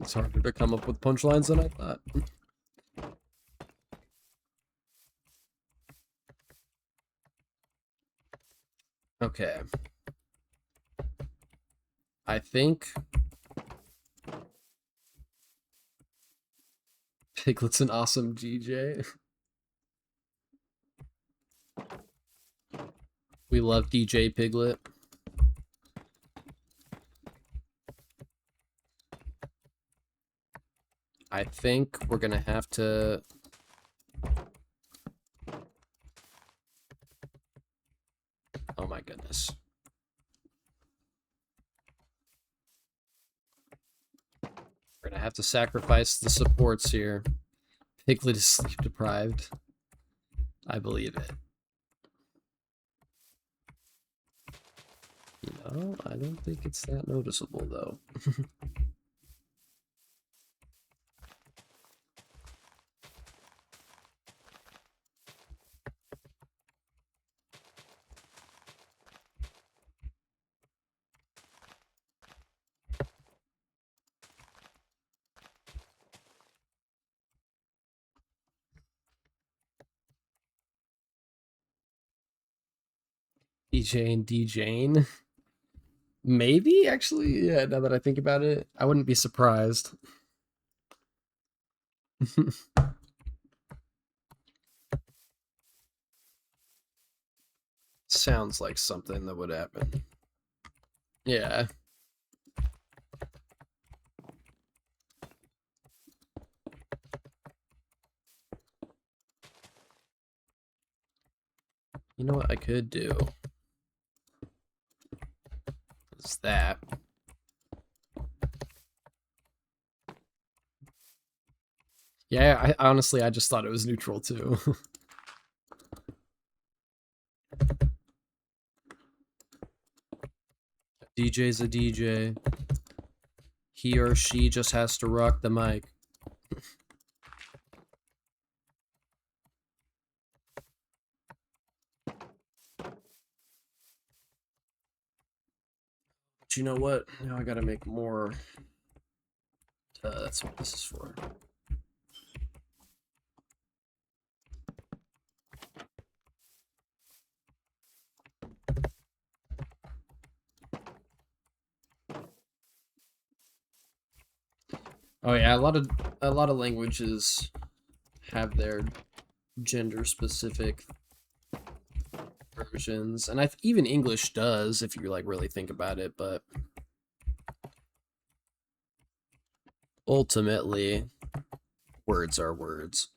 A: it's harder to come up with punchlines than I thought. Okay. I think Piglet's an awesome DJ. We love DJ Piglet. I think we're gonna have to... Oh my goodness. We're gonna have to sacrifice the supports here. Piglet is sleep deprived. I believe it. You know, I don't think it's that noticeable though. EJ and DJing. Maybe, actually, yeah, now that I think about it, I wouldn't be surprised. Sounds like something that would happen. Yeah. You know what I could do? Is that. Yeah, I honestly, I just thought it was neutral too. DJ's a DJ. He or she just has to rock the mic. But you know what? Now I gotta make more. That's what this is for. Oh yeah, a lot of languages have their gender specific versions, and even English does if you like really think about it, but ultimately words are words.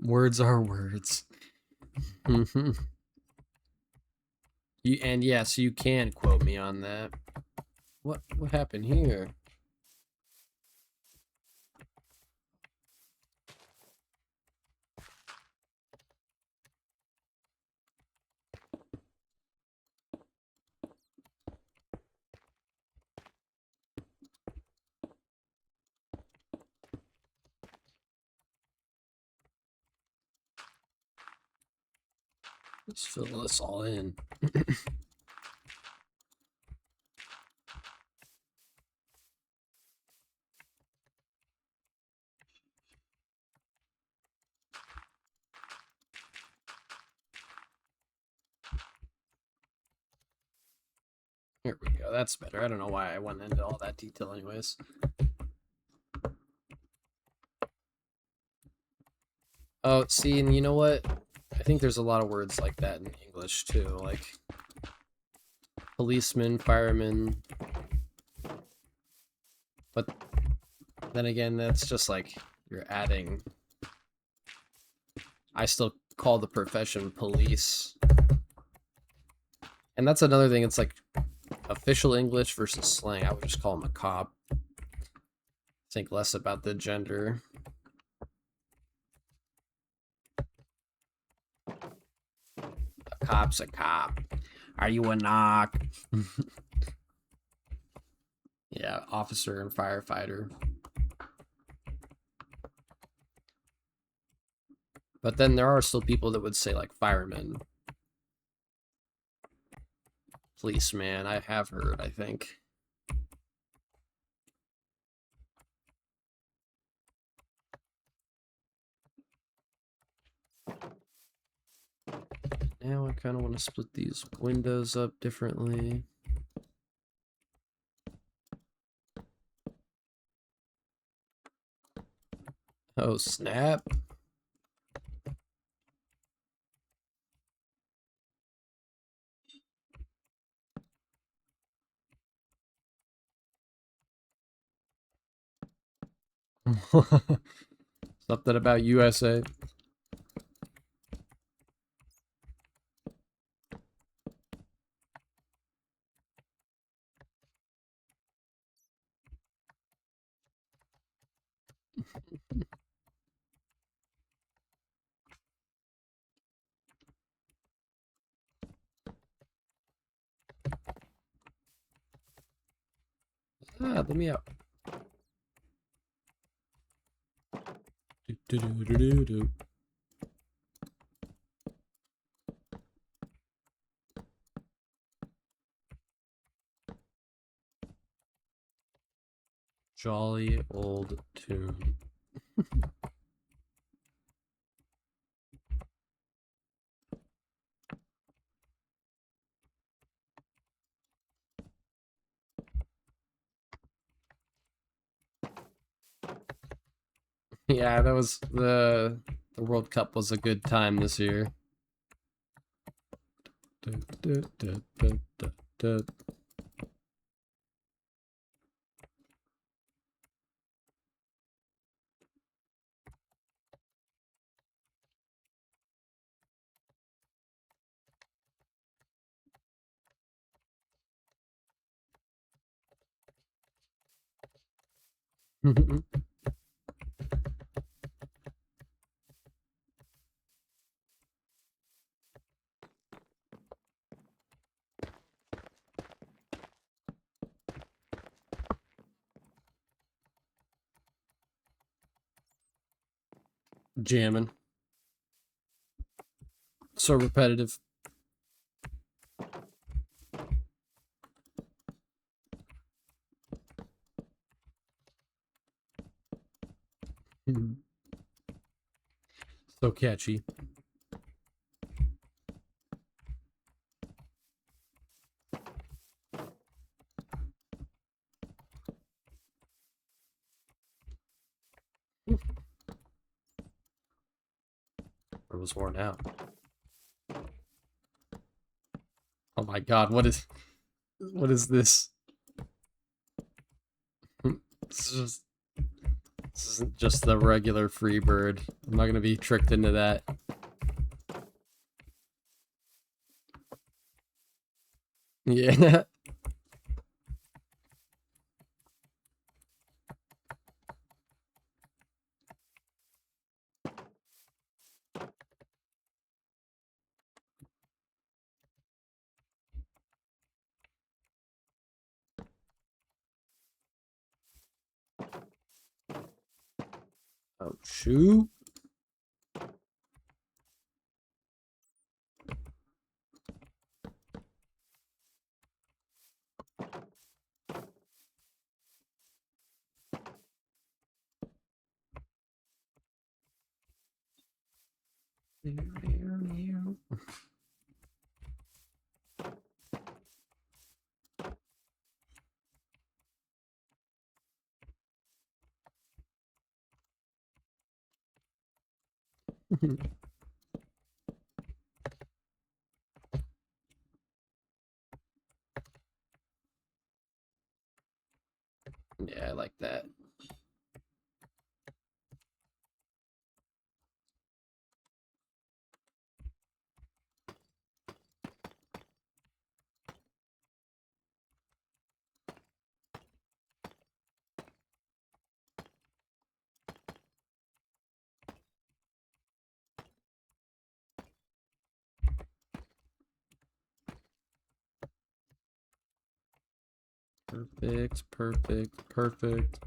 A: Words are words. And yes, you can quote me on that. What happened here? Let's fill this all in. Here we go. That's better. I don't know why I went into all that detail anyways. Oh, see, and you know what? I think there's a lot of words like that in English too, like policeman, fireman. But then again, that's just like you're adding. I still call the profession police. And that's another thing. It's like official English versus slang. I would just call him a cop. Think less about the gender. A cop's a cop. Are you a knock? Yeah, officer and firefighter. But then there are still people that would say like fireman, policeman. I have heard, I think. Now I kind of want to split these windows up differently. Oh, snap. Something about USA. Ah, let me out. Do, do, do, do, do. Jolly old tune. Yeah, that was the World Cup was a good time this year. Jamming. So repetitive. So catchy. It was worn out. Oh my god, what is this? This is this isn't just the regular free bird. I'm not gonna be tricked into that. Yeah. Oh shoot. Yeah, I like that. Perfect, perfect, perfect.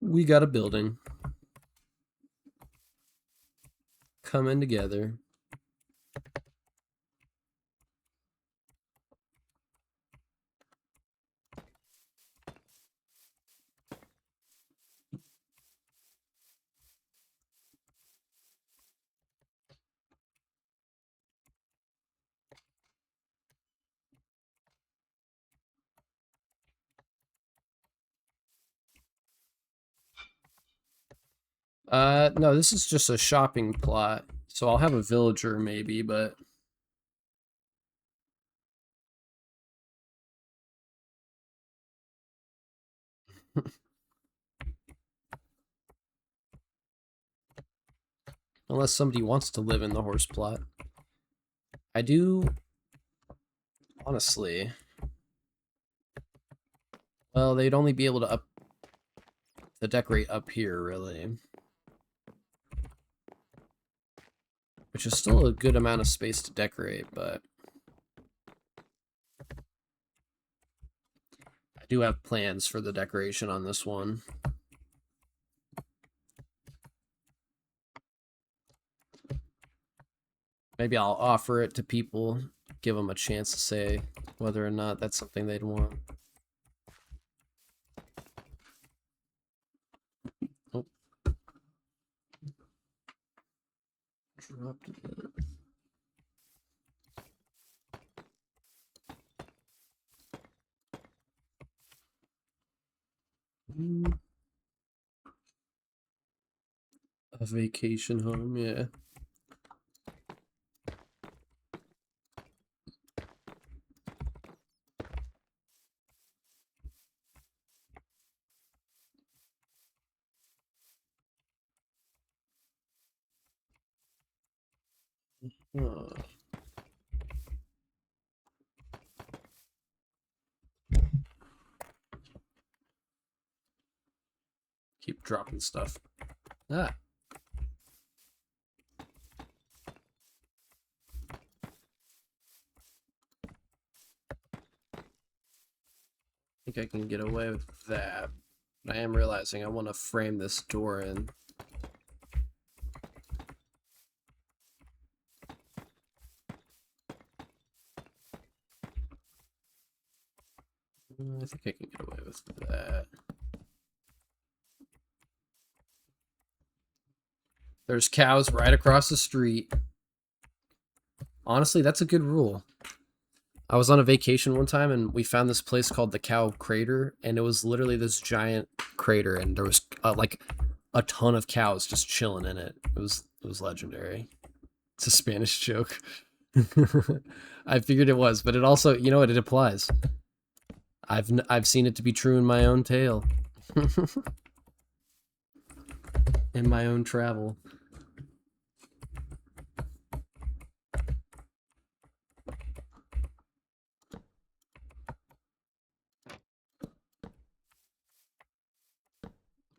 A: We got a building coming together. No, this is just a shopping plot. So I'll have a villager maybe, but unless somebody wants to live in the horse plot. I do honestly Well, they'd only be able to decorate up here, really. Which is still a good amount of space to decorate, but I do have plans for the decoration on this one. Maybe I'll offer it to people, give them a chance to say whether or not that's something they'd want. Oh. Dropped it. A vacation home, yeah. Keep dropping stuff. Ah. I think I can get away with that. But I am realizing I want to frame this door in. I think I can get away with that. There's cows right across the street. Honestly, that's a good rule. I was on a vacation one time and we found this place called the Cow Crater, and it was literally this giant crater, and there was like a ton of cows just chilling in it. It was legendary. It's a Spanish joke. I figured it was, but it also, you know what, it applies. I've seen it to be true in my own tale. In my own travel.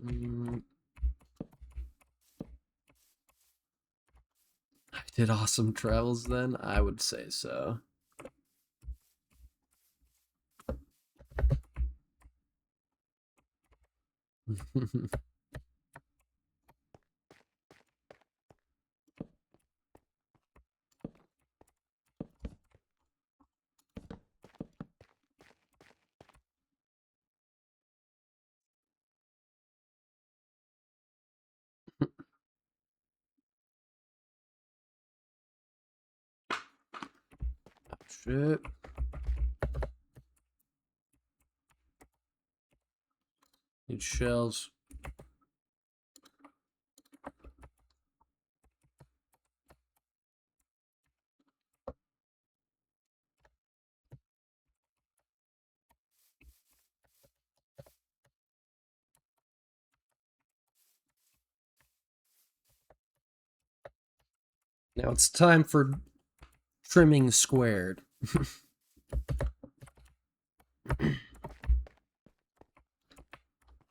A: I did awesome travels then? I would say so. Shit. Need shells. Now it's time for trimming squared.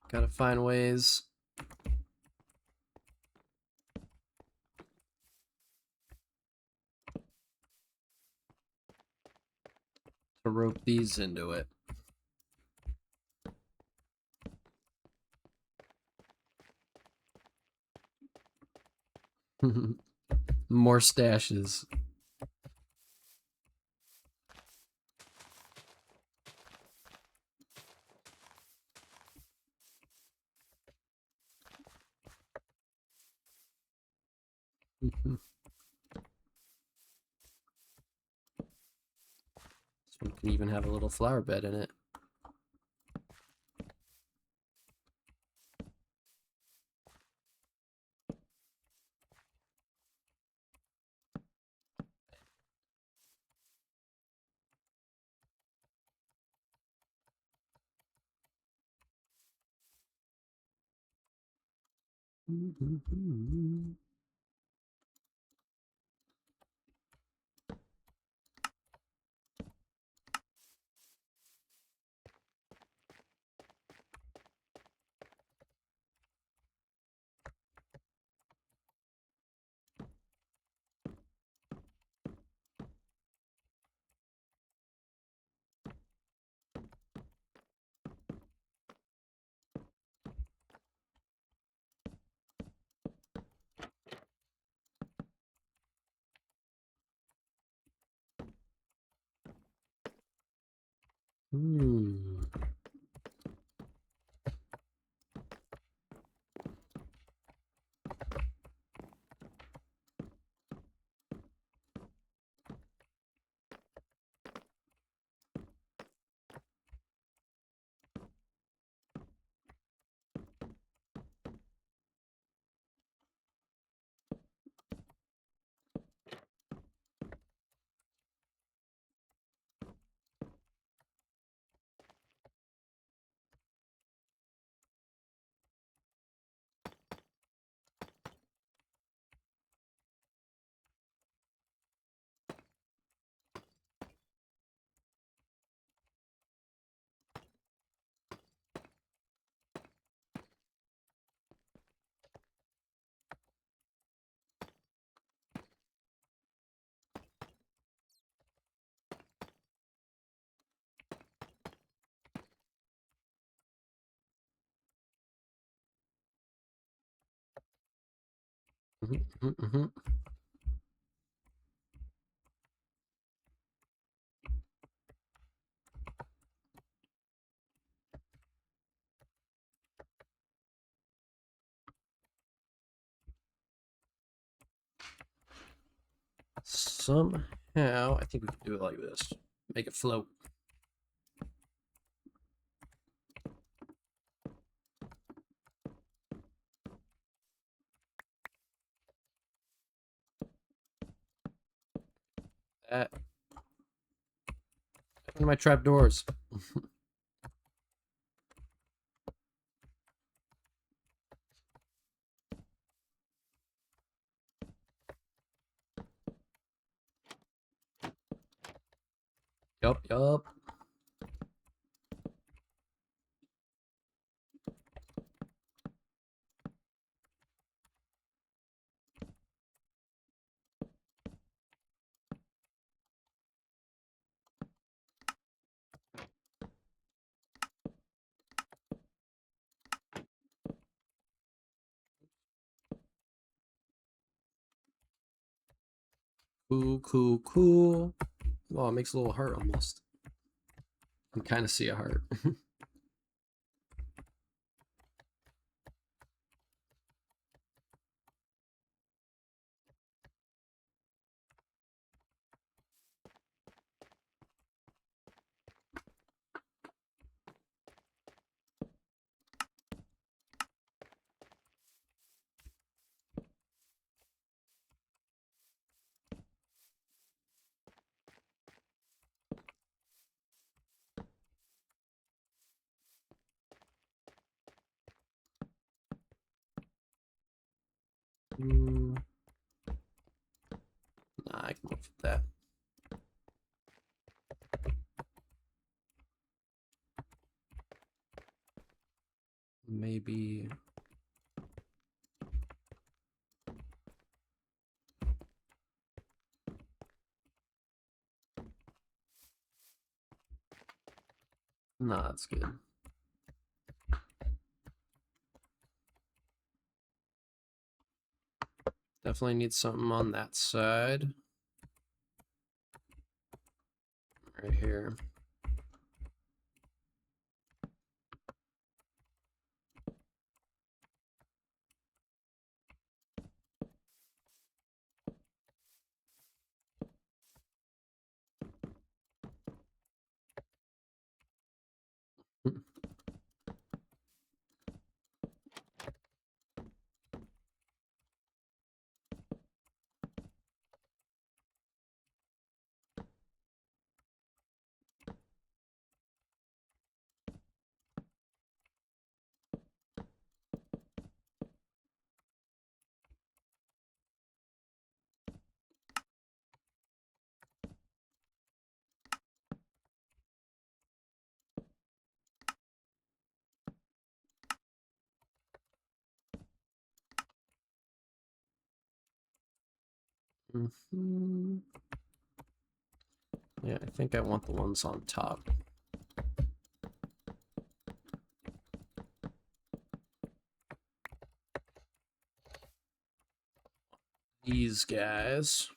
A: Gotta find ways to rope these into it. More stashes. This one can even have a little flower bed in it. Hmm. Somehow, I think we can do it like this. Make it float. That. One of my trapdoors. Yup. Cool. Oh, it makes a little heart almost. I can kind of see a heart. Nah, I can live with that. Maybe. Nah, that's good. Definitely need something on that side. Right here. Yeah, I think I want the ones on top. These guys.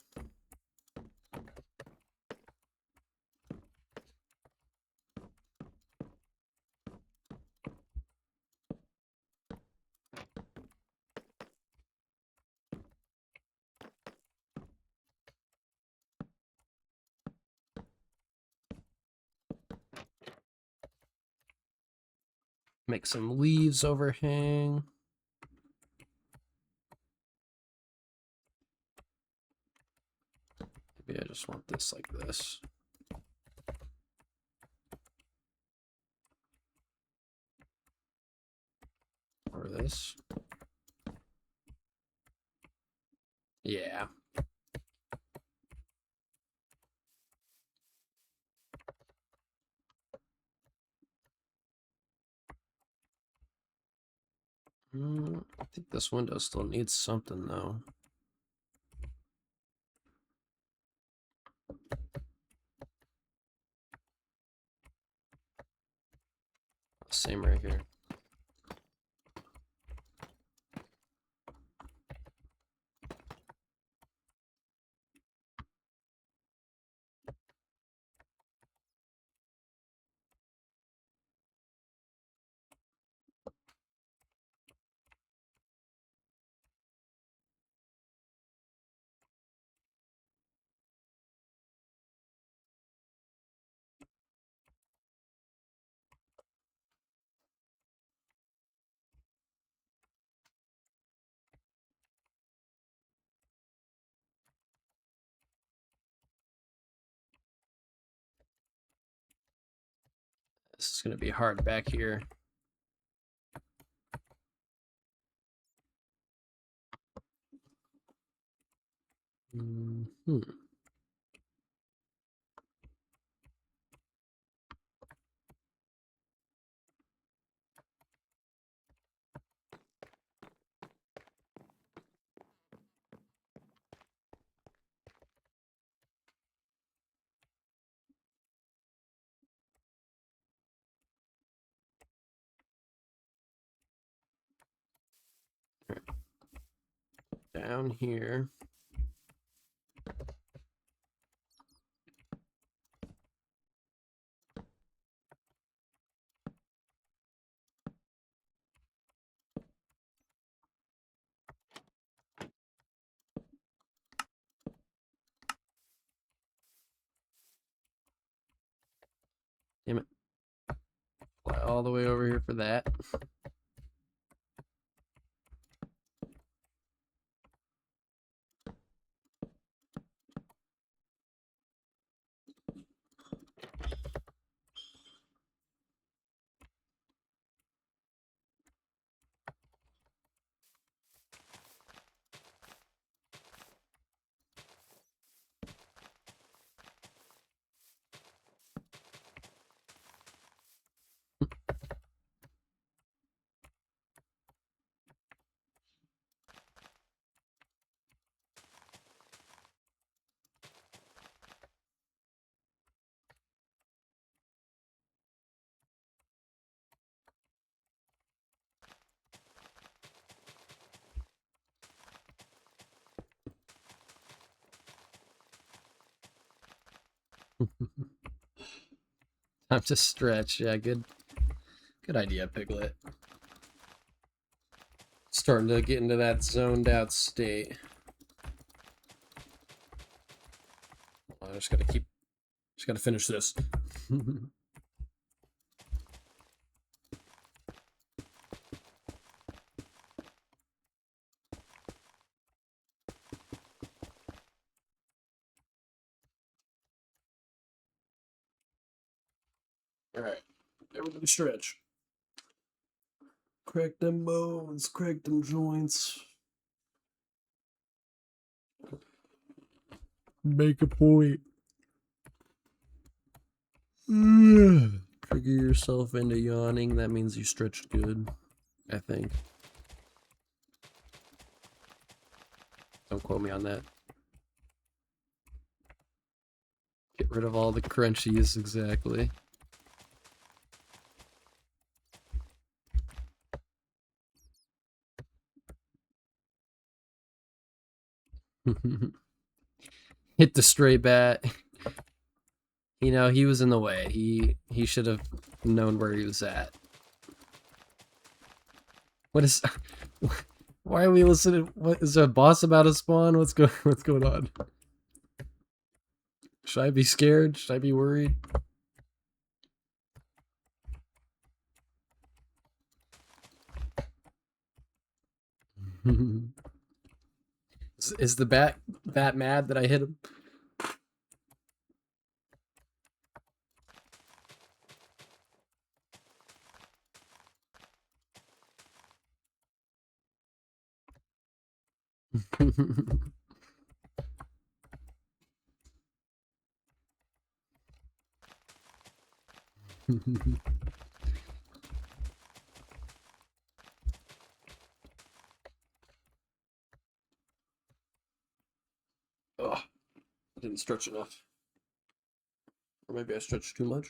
A: Make some leaves overhang. Maybe I just want this like this. Or this. Yeah. I think this window still needs something though. Same right here. This is going to be hard back here. Down here. Damn it. Fly all the way over here for that. Time to stretch. Yeah, good idea, Piglet. Starting to get into that zoned out state. I just gotta finish this. All right, everybody stretch. Crack them bones, crack them joints. Make a point. Trigger yourself into yawning. That means you stretched good, I think. Don't quote me on that. Get rid of all the crunchies, exactly. Hit the stray bat. You know, he was in the way. He should have known where he was at. What is... Why are we listening? What is there a boss about to spawn? What's going on? Should I be scared? Should I be worried? Is the bat mad that I hit him? Oh, I didn't stretch enough. Or maybe I stretched too much.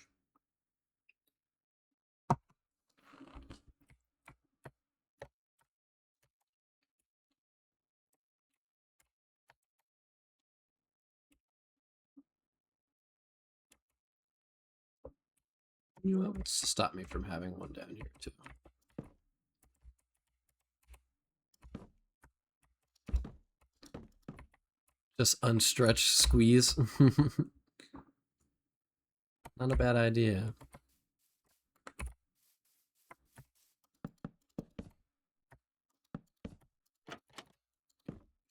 A: You know what? What's to stop me from having one down here too? Just unstretch squeeze. Not a bad idea.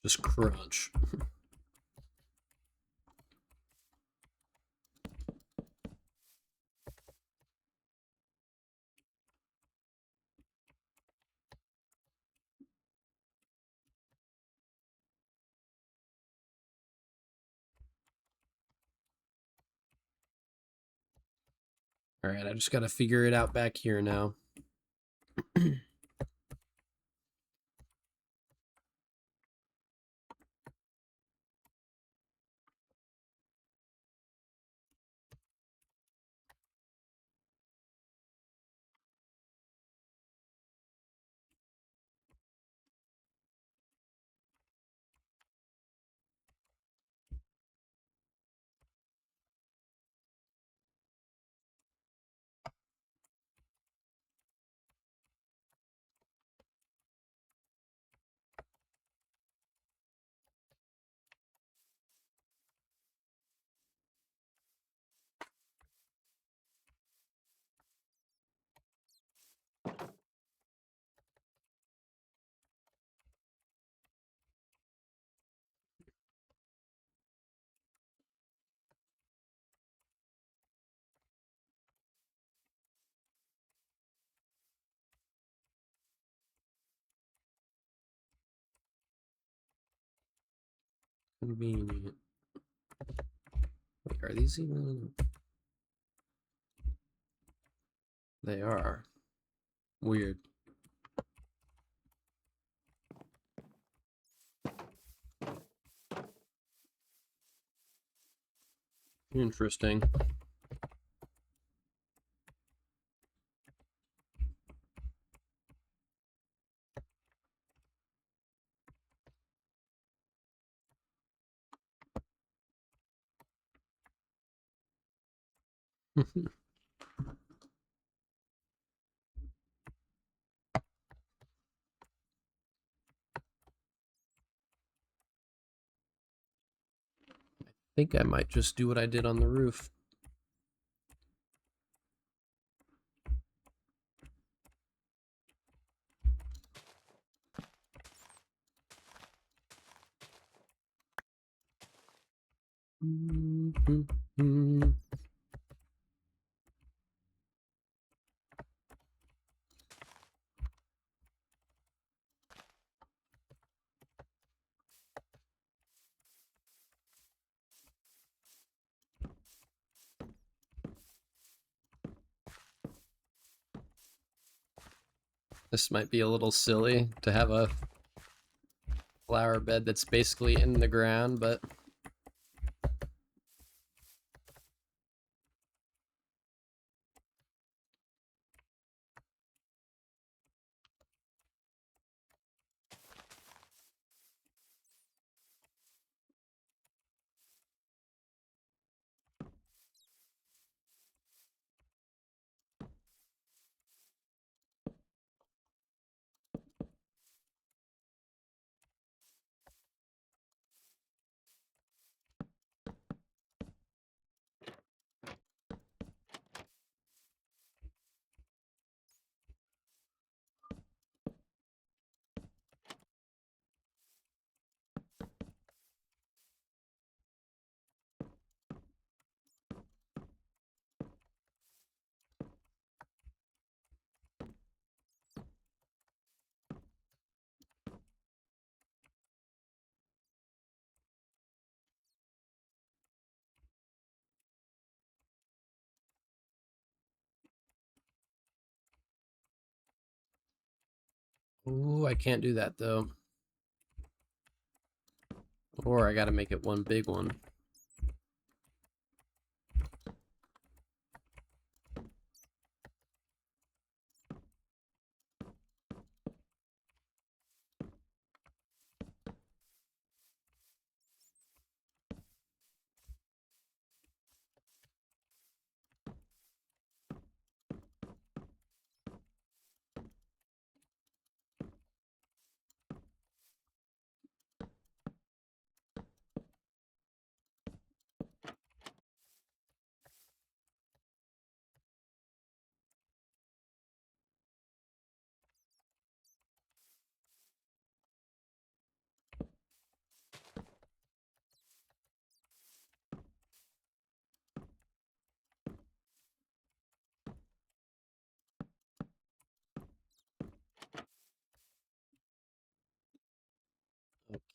A: Just crunch. All right, I just got to figure it out back here now. Convenient. Wait, are these even? They are. Weird. Interesting. Think I might just do what I did on the roof. This might be a little silly to have a flower bed that's basically in the ground, but Ooh, I can't do that though. Or I gotta make it one big one.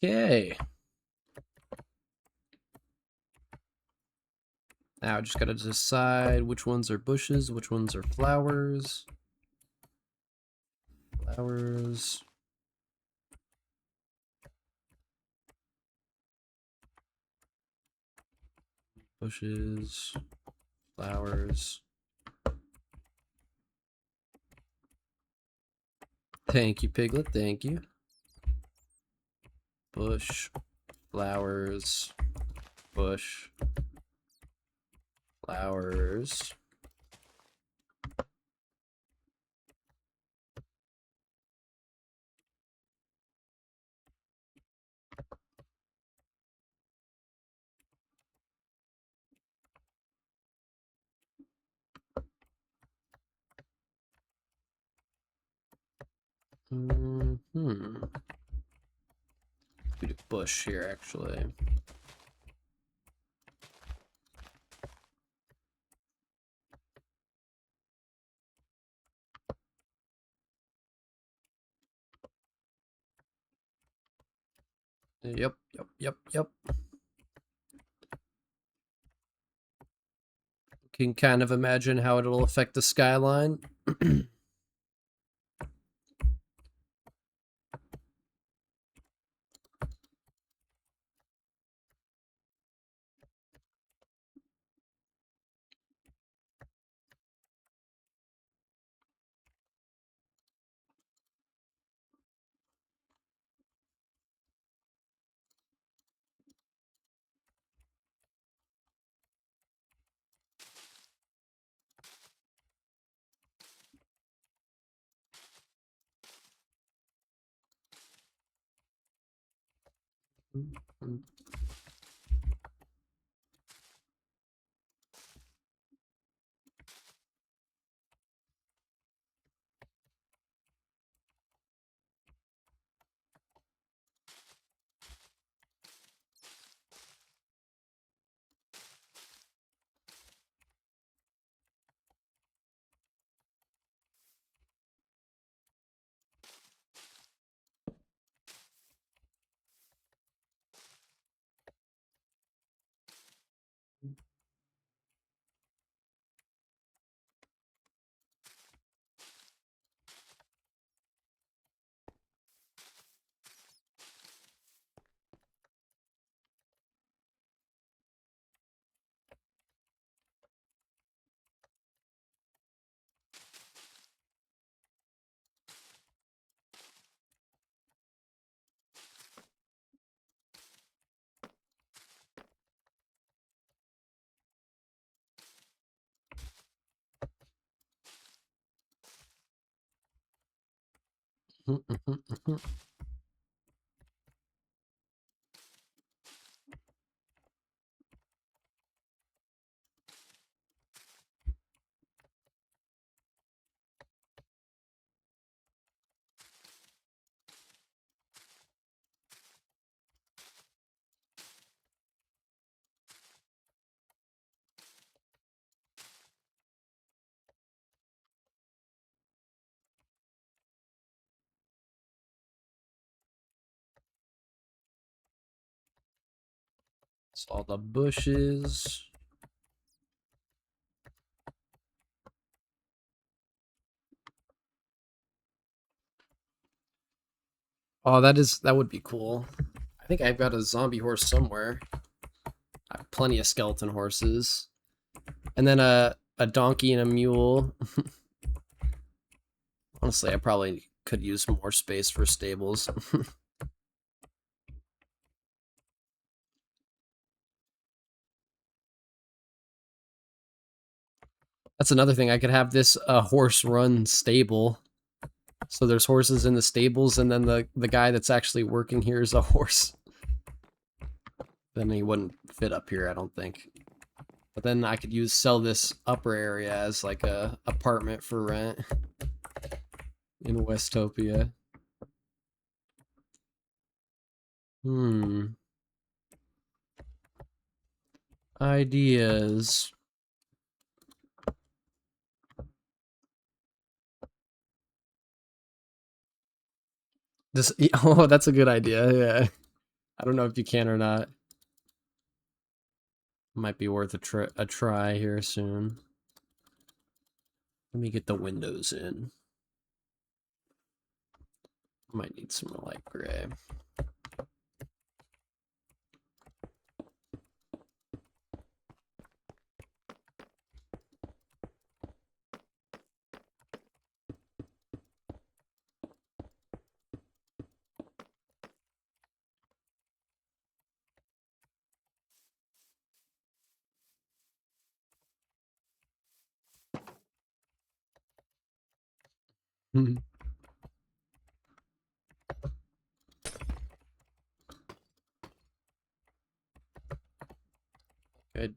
A: Okay. Now I just gotta decide which ones are bushes, which ones are flowers. Flowers. Bushes. Flowers. Thank you, Piglet. Thank you. Bush. Flowers. Bush. Flowers. Hmm. We do bush here, actually. Yep, yep, yep, yep. Can kind of imagine how it'll affect the skyline. It's all the bushes. Oh, that would be cool. I think I've got a zombie horse somewhere. I have plenty of skeleton horses. And then a donkey and a mule. Honestly, I probably could use more space for stables. That's another thing. I could have this horse run stable. So there's horses in the stables, and then the guy that's actually working here is a horse. Then he wouldn't fit up here, I don't think. But then I could sell this upper area as like a apartment for rent in Westopia. Hmm. Ideas. This oh, that's a good idea. Yeah. I don't know if you can or not. Might be worth a try here soon. Let me get the windows in. Might need some light gray. I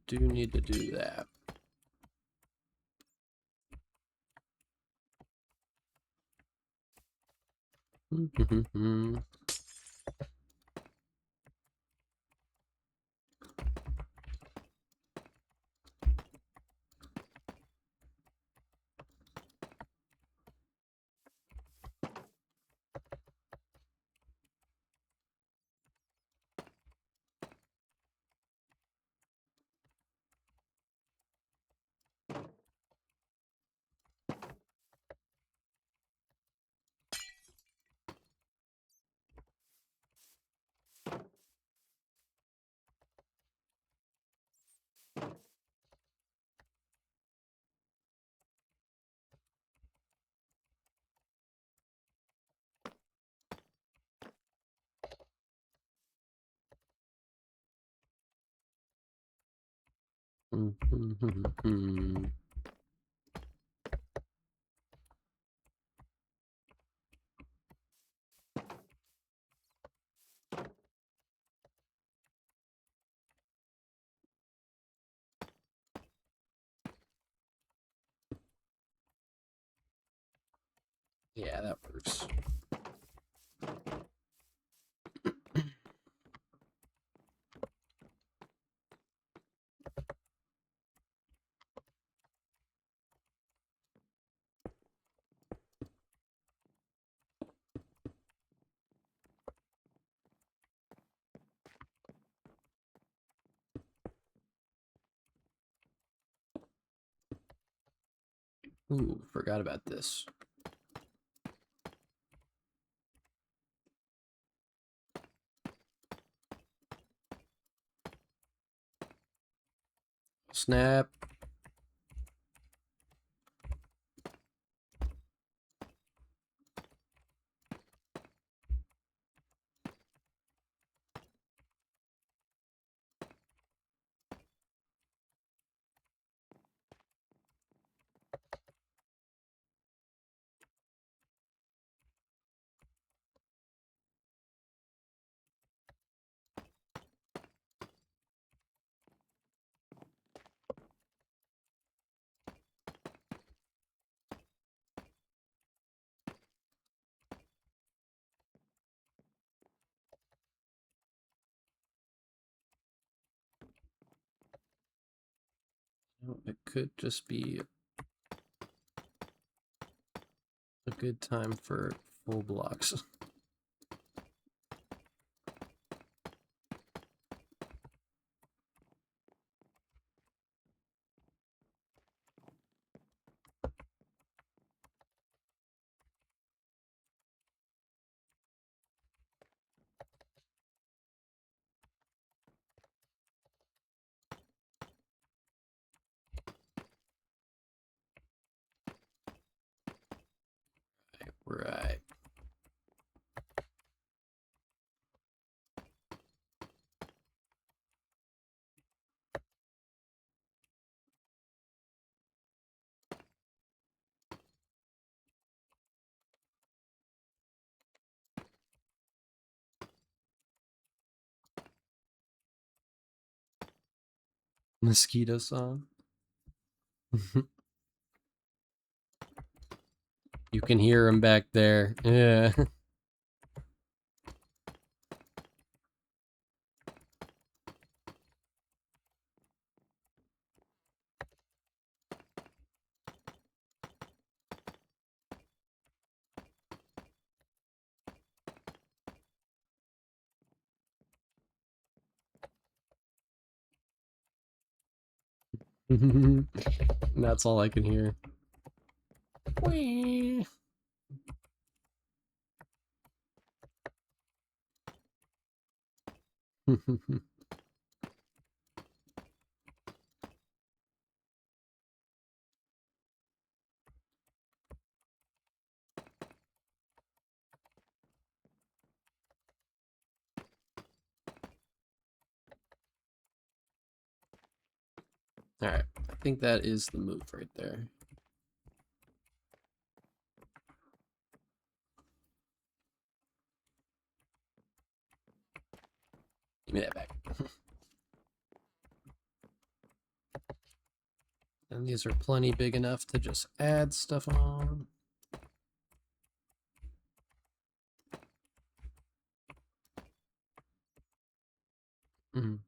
A: do need to do that. Yeah, that works. Ooh, forgot about this. Snap. It could just be a good time for full blocks. Mosquito song. You can hear him back there. Yeah. That's all I can hear. Alright, I think that is the move right there. Give me that back. And these are plenty big enough to just add stuff on. Mm.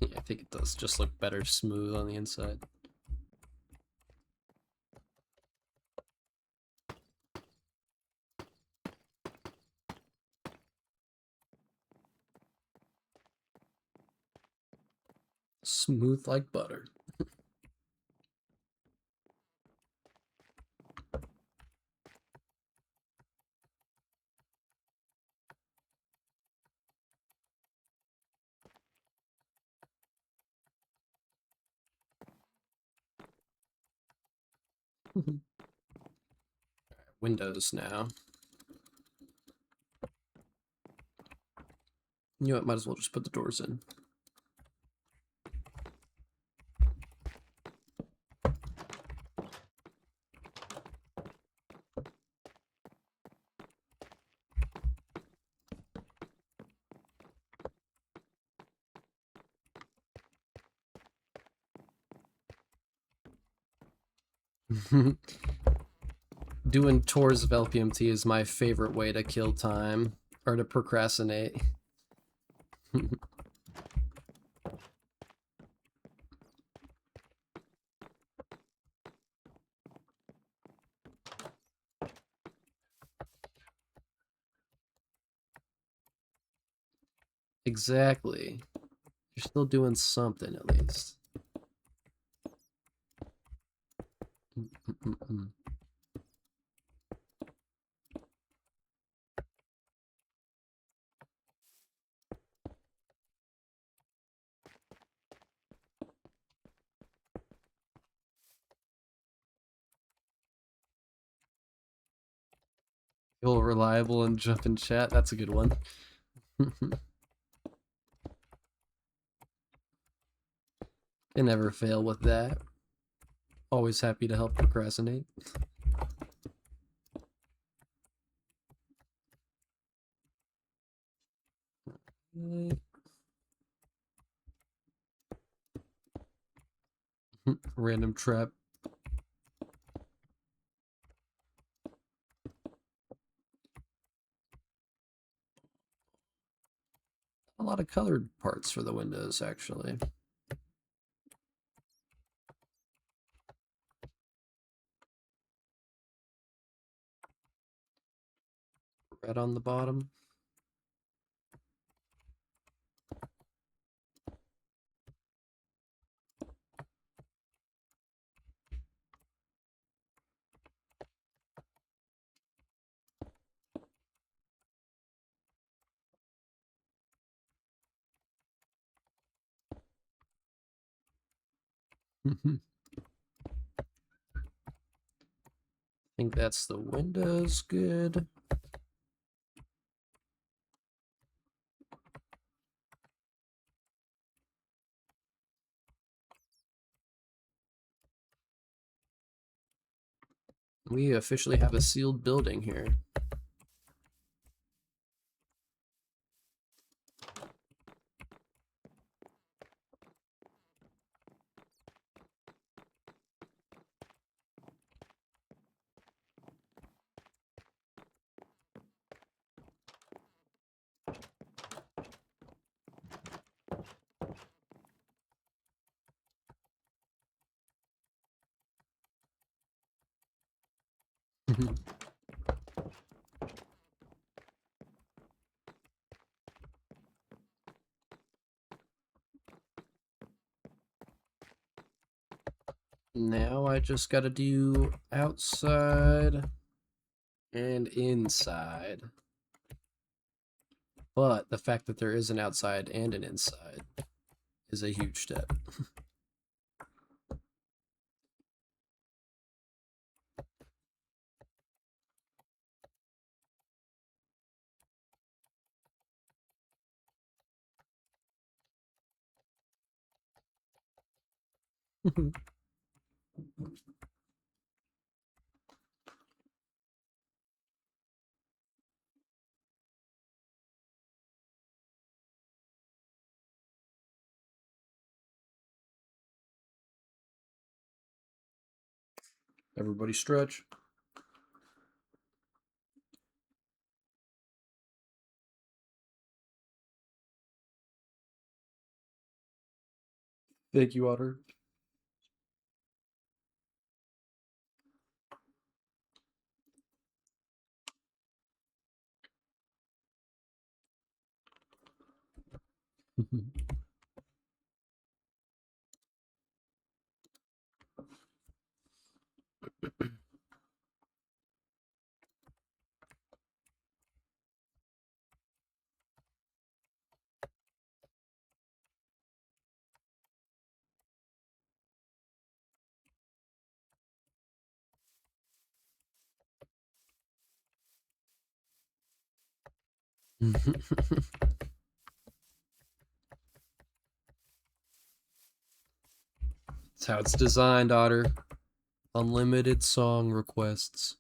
A: Yeah, I think it does just look better smooth on the inside. Smooth like butter. Windows now. You know what? Might as well just put the doors in. Doing tours of LPMT is my favorite way to kill time or to procrastinate. Exactly. You're still doing something at least. Feel reliable and jump in chat. That's a good one. Can never fail with that. Always happy to help procrastinate. Random trap. A lot of colored parts for the windows, actually. Red on the bottom. I think that's the windows good. We officially have a sealed building here. Now I just gotta do outside and inside. But the fact that there is an outside and an inside is a huge step. Everybody stretch. Thank you, Otter. That's how it's designed, Otter. Unlimited song requests.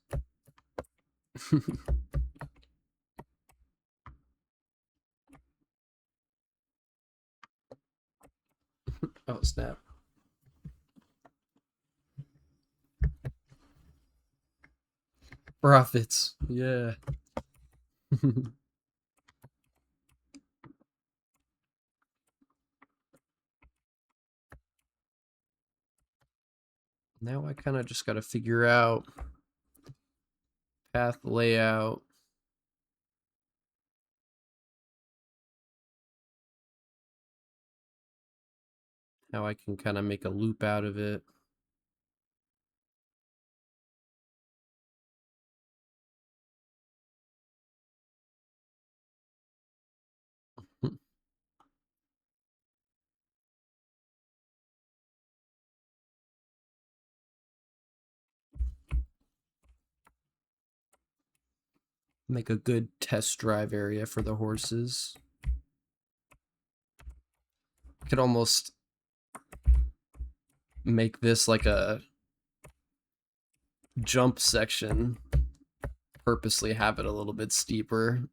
A: Oh, snap. Profits. Yeah. Now I kind of just got to figure out path layout. How I can kind of make a loop out of it. Make a good test drive area for the horses. Could almost make this like a jump section. Purposely have it a little bit steeper.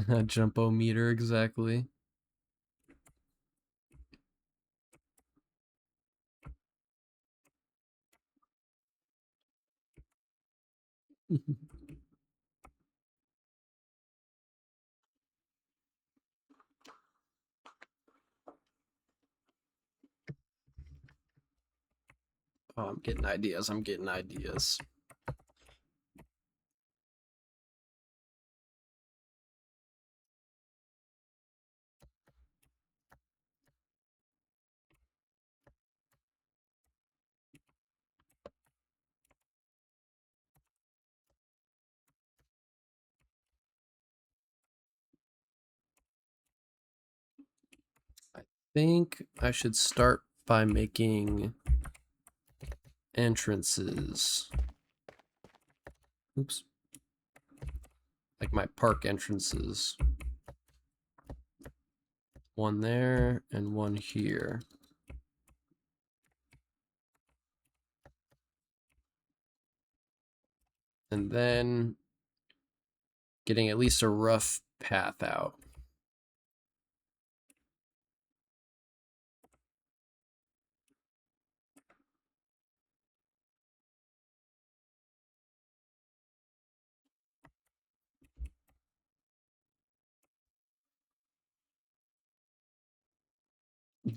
A: A jump-o-meter, exactly. Oh, I'm getting ideas. I'm getting ideas. think I should start by making entrances. Oops. Like my park entrances. One there and one here. And then getting at least a rough path out.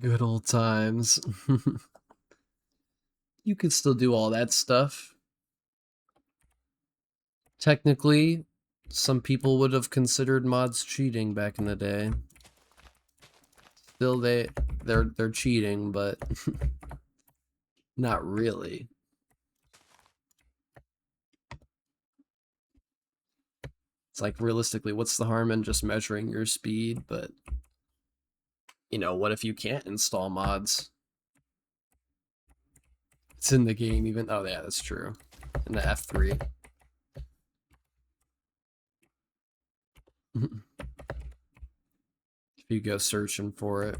A: Good old times. You could still do all that stuff. Technically, some people would have considered mods cheating back in the day. Still they're cheating, but not really. It's like realistically, what's the harm in just measuring your speed? But you know, what if you can't install mods? It's in the game even. Oh yeah, that's true. In the F3. If you go searching for it.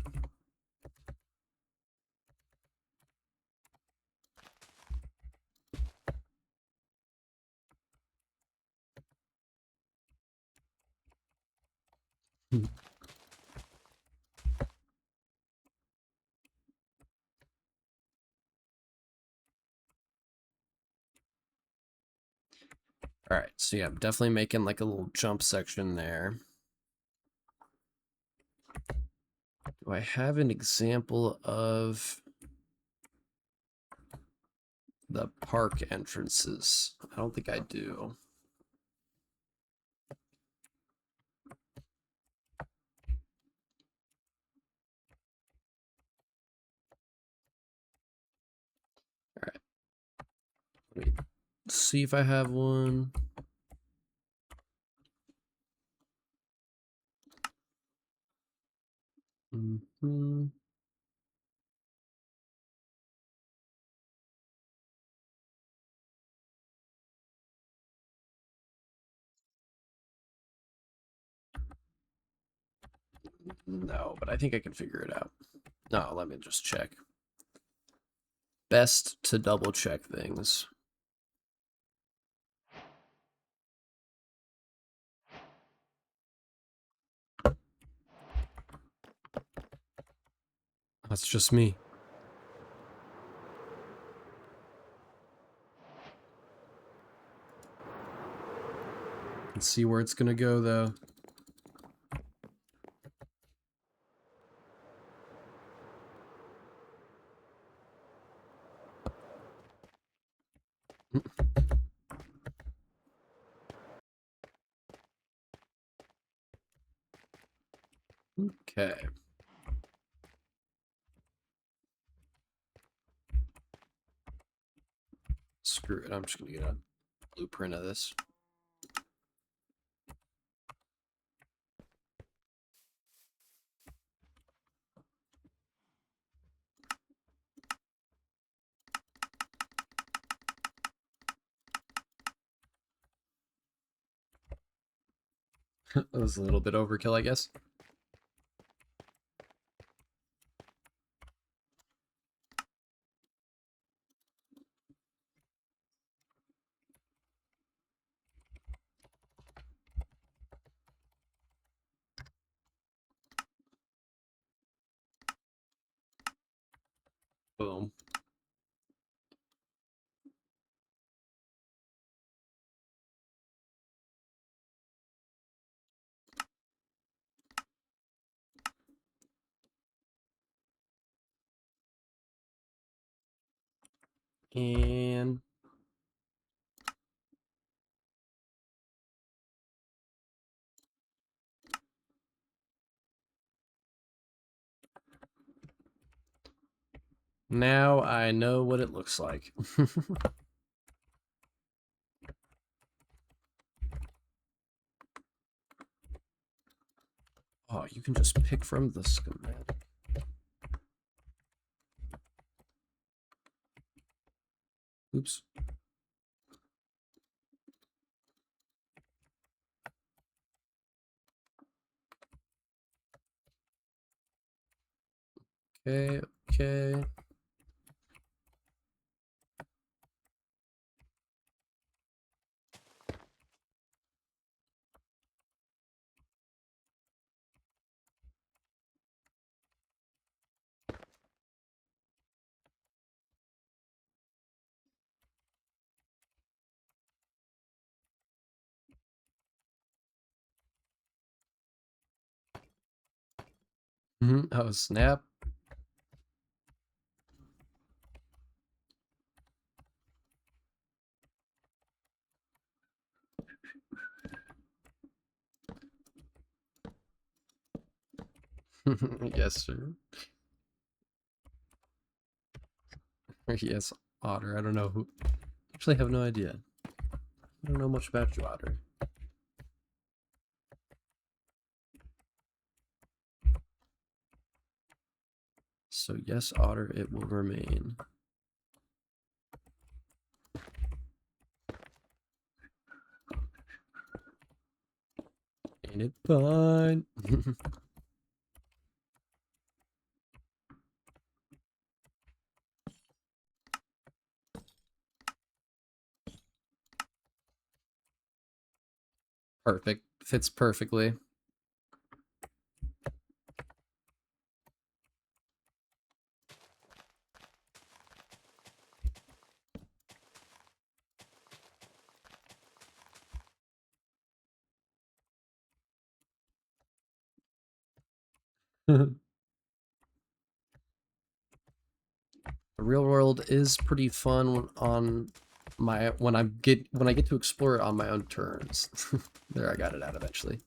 A: All right, so yeah, I'm definitely making like a little jump section there. Do I have an example of the park entrances? I don't think I do. All right, let me see if I have one. Mm-hmm. No, but I think I can figure it out. No, let me just check. Best to double check things. That's just me. Let's see where it's gonna go though. Okay. Screw it. I'm just gonna get a blueprint of this. That was a little bit overkill, I guess. Boom. And now I know what it looks like. Oh, you can just pick from the schematic. Oops. Okay, okay. Oh, snap. Yes, sir. Yes, Otter. I don't know who. Actually, I have no idea. I don't know much about you, Otter. So, yes, Otter, it will remain. Ain't it fine? Perfect. Fits perfectly. The real world is pretty fun on my when I get to explore it on my own terms. There, I got it out eventually.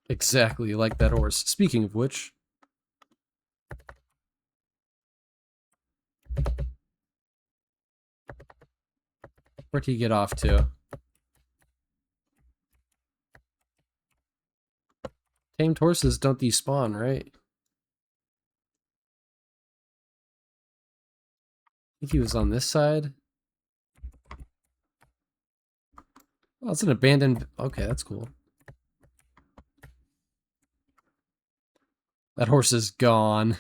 A: Exactly like that horse. Speaking of which, where'd he get off to? Tamed horses don't despawn, right? I think he was on this side. Oh, it's an abandoned. Okay, that's cool. That horse is gone.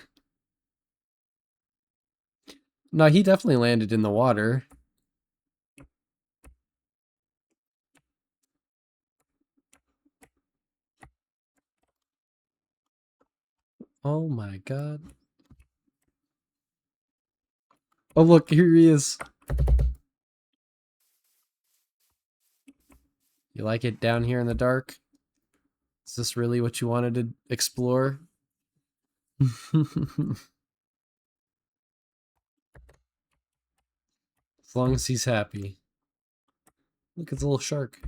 A: No, he definitely landed in the water. Oh my god. Oh, look, here he is. You like it down here in the dark? Is this really what you wanted to explore? As long as he's happy. Look, it's a little shark.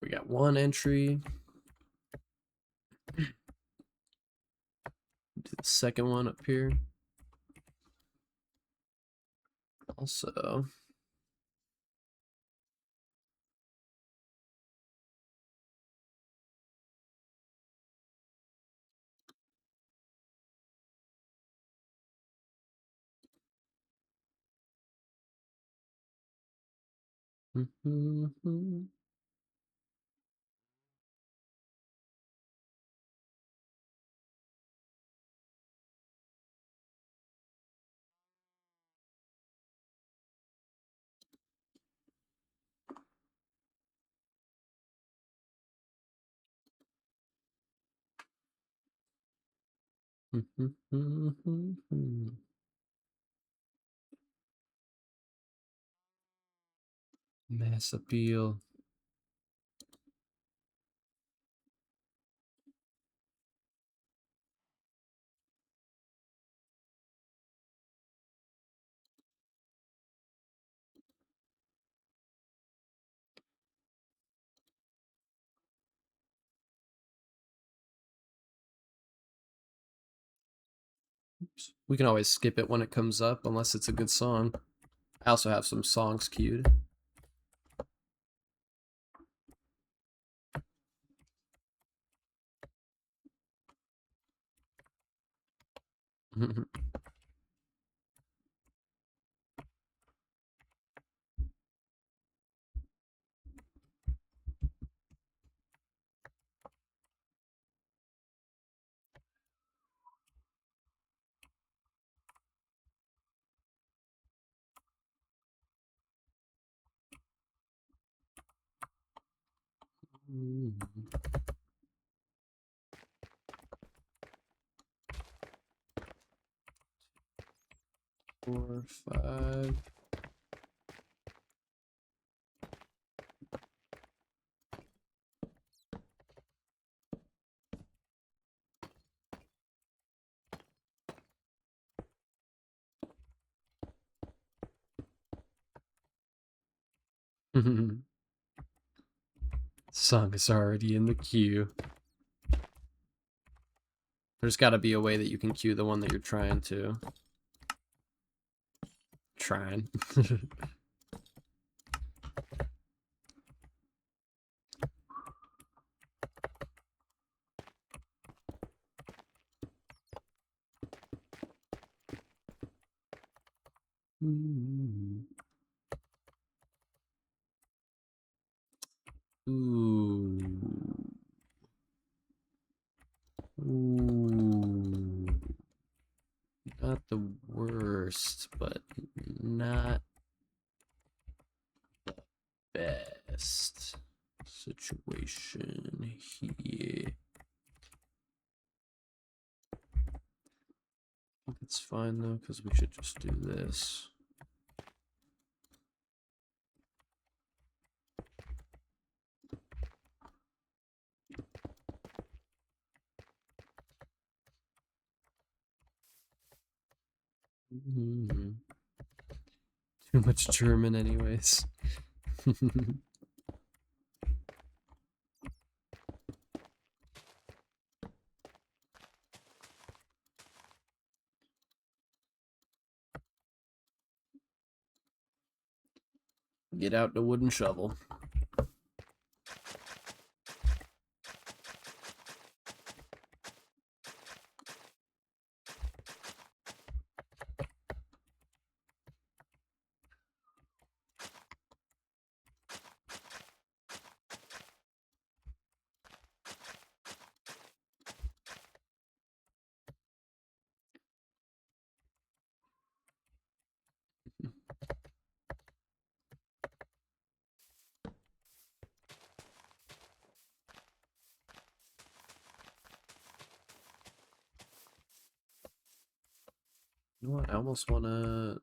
A: We got one entry. Do the second one up here. Also, mass appeal. We can always skip it when it comes up, unless it's a good song. I also have some songs queued. Four, five. Song is already in the queue. There's got to be a way that you can queue the one that you're trying to. Trying. Ooh. Ooh. Ooh. Not the worst, but not the best situation here. I think it's fine though, because we should just do this. Too much German anyways. Get out the wooden shovel. You know what? I almost want to...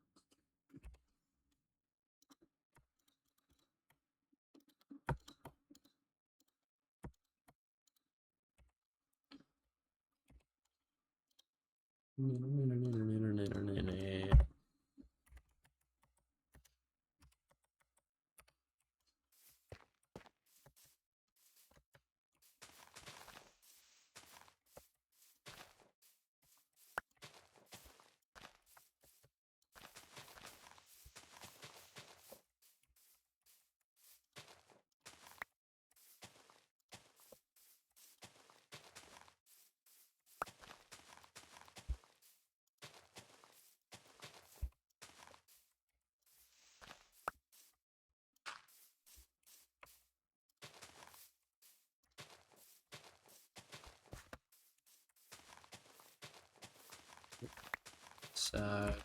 A: Sad.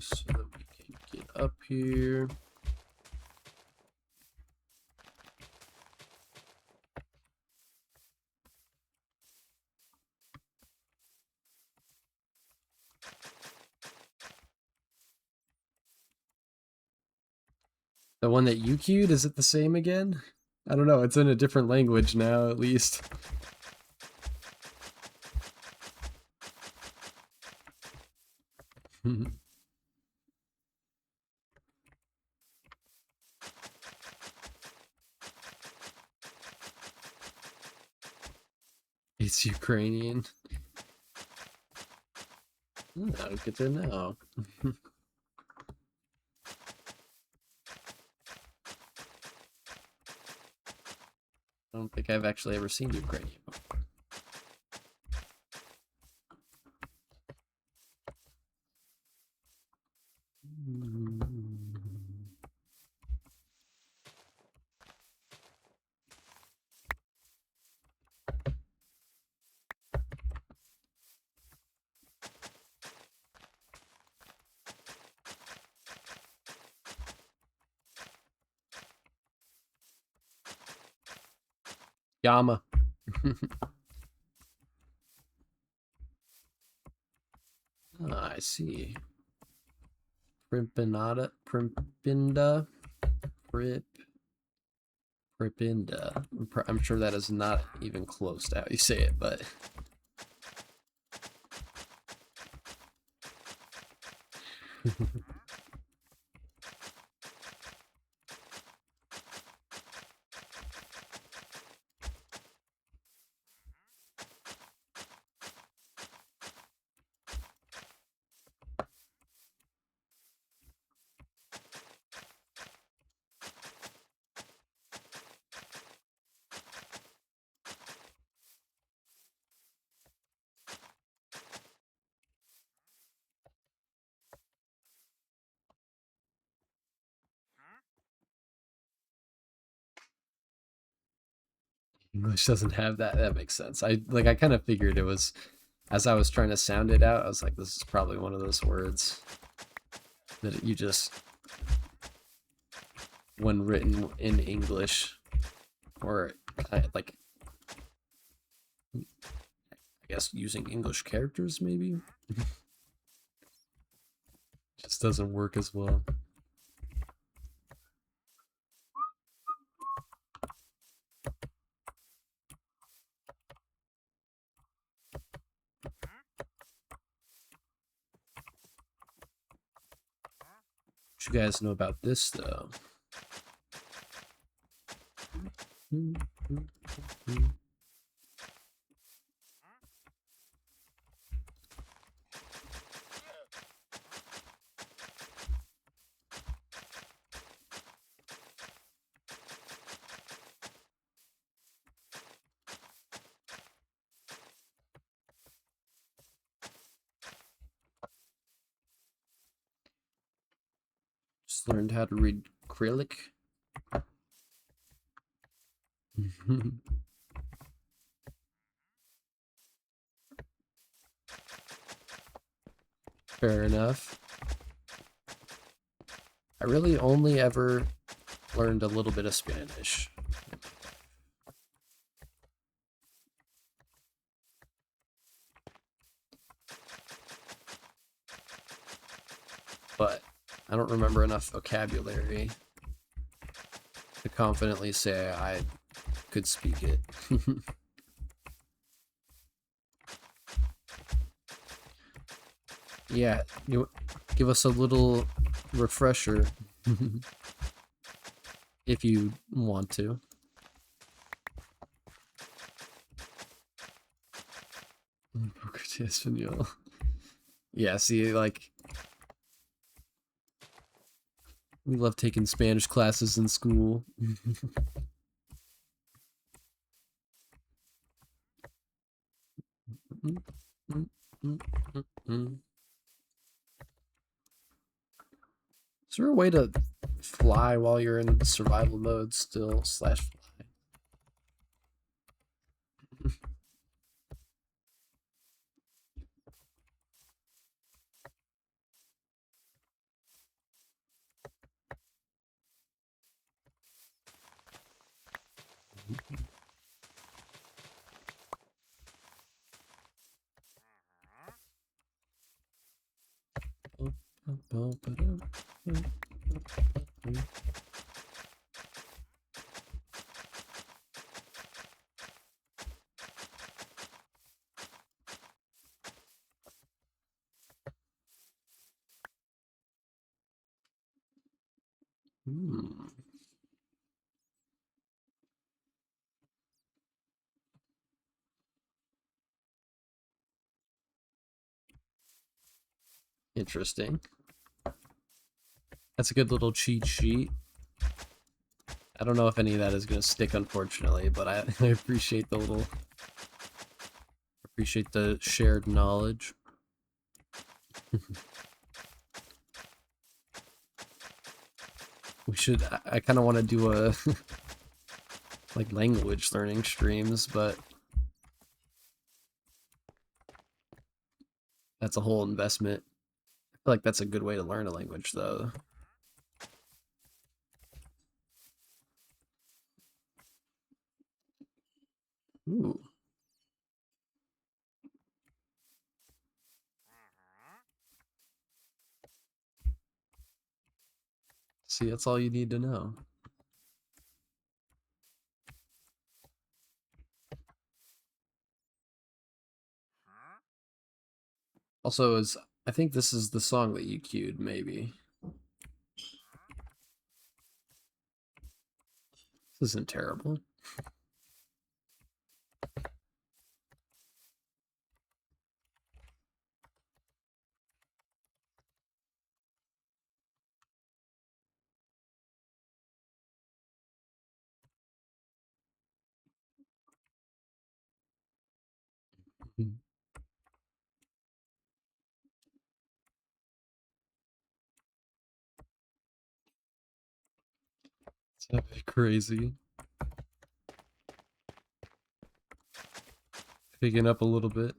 A: So that we can get up here. The one that you queued, is it the same again? I don't know, it's in a different language now, at least. It's Ukrainian. Oh, good to know. I don't think I've actually ever seen Ukrainian before. Yama. Ah, I see. Primpinada, Primpinda, Pripinda. I'm sure that is not even close to how you say it, but English doesn't have that. That makes sense. I kind of figured it was as I was trying to sound it out. I was like, this is probably one of those words that you just, when written in English, or like, I guess using English characters maybe, just doesn't work as well. What you guys know about this though? Just learned how to read acrylic. Fair enough. I really only ever learned a little bit of Spanish. But I don't remember enough vocabulary to confidently say I could speak it. Yeah, you give us a little refresher if you want to. Poker de Espanol. Yeah, see, like, we love taking Spanish classes in school. Is there a way to fly while you're in survival mode still, slash fly? Hmm. Interesting. That's a good little cheat sheet. I don't know if any of that is going to stick, unfortunately, but I appreciate the shared knowledge. We should. I kind of want to do a like language learning streams, but that's a whole investment. I feel like that's a good way to learn a language, though. Ooh. See, that's all you need to know. Also, I think this is the song that you queued, maybe. This isn't terrible. It's crazy. Picking up a little bit.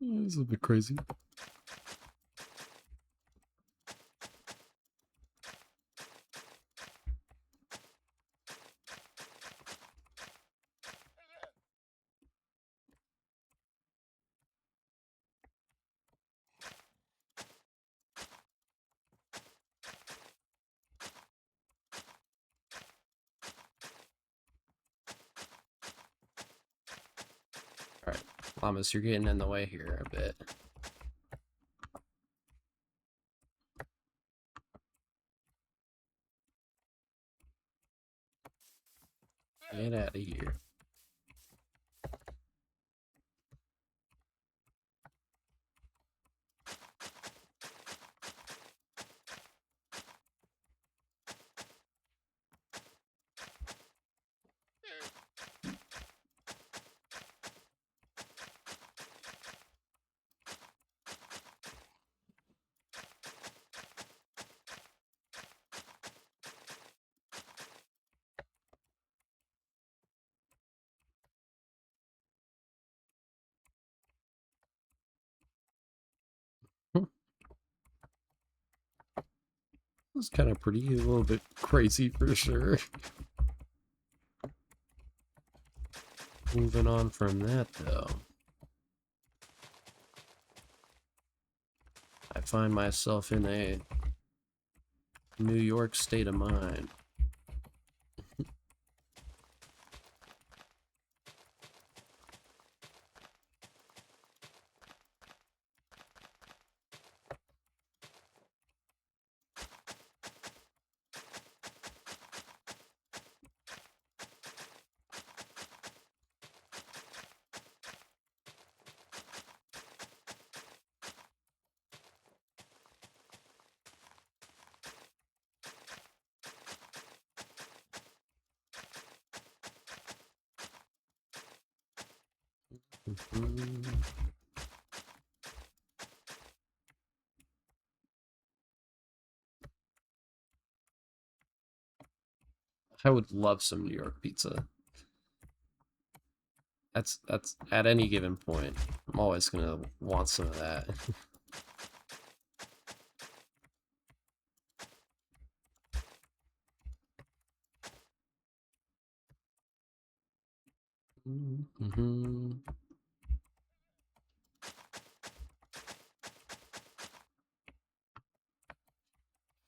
A: It's a bit crazy. Alright, Llamas, you're getting in the way here a bit. Get out of here. It's kind of pretty, a little bit crazy for sure. Moving on from that, though. I find myself in a New York state of mind. I would love some New York pizza. That's at any given point. I'm always gonna want some of that.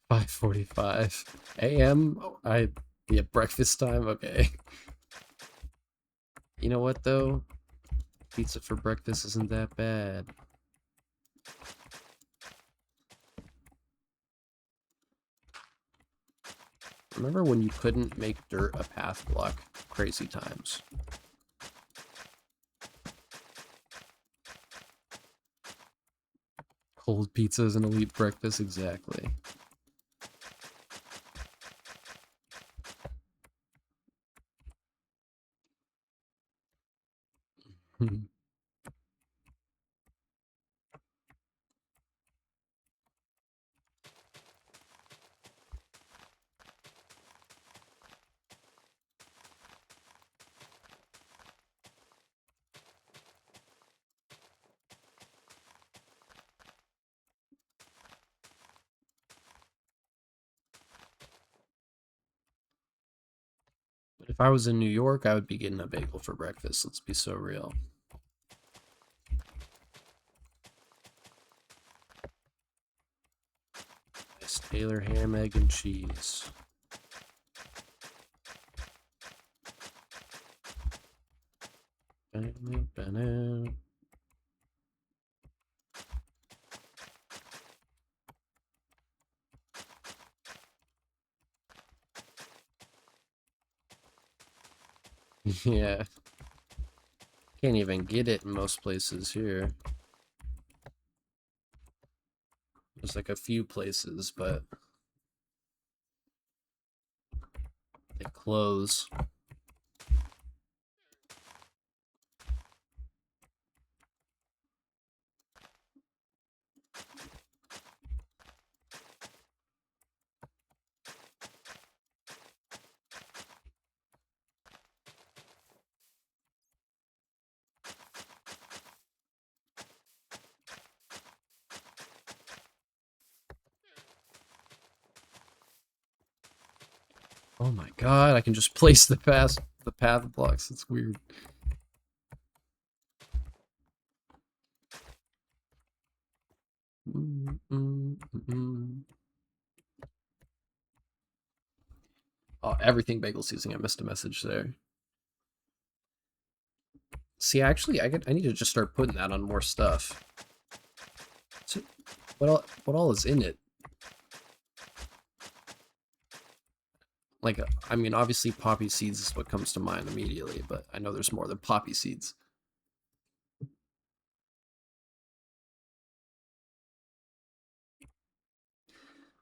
A: 5:45 a.m. Oh, yeah, breakfast time. Okay. You know what though? Pizza for breakfast isn't that bad. Remember when you couldn't make dirt a path block? Crazy times. Cold pizza is an elite breakfast, exactly. If I was in New York, I would be getting a bagel for breakfast. Let's be so real. Nice Taylor ham, egg, and cheese. Yeah, can't even get it in most places here. There's like a few places, but they close. Oh my god, I can just place the path blocks. It's weird. Oh, everything bagels using. I missed a message there. See, actually, I need to just start putting that on more stuff. So, what all is in it? Like, I mean, obviously, poppy seeds is what comes to mind immediately, but I know there's more than poppy seeds.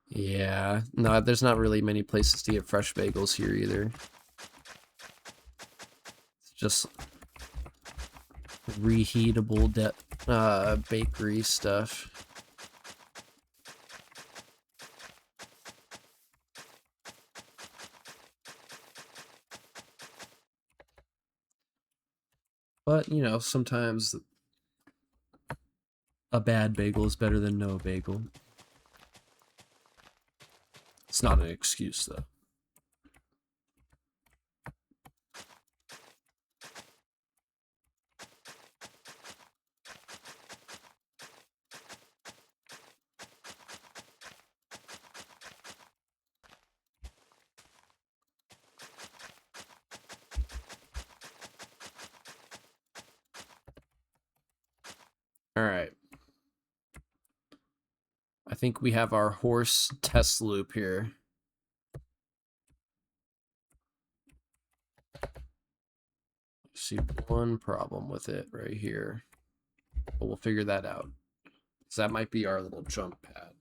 A: Yeah, no, there's not really many places to get fresh bagels here either. It's just reheatable bakery stuff. But, you know, sometimes a bad bagel is better than no bagel. It's not an excuse, though. All right. I think we have our horse test loop here. See one problem with it right here, but we'll figure that out. So that might be our little jump pad.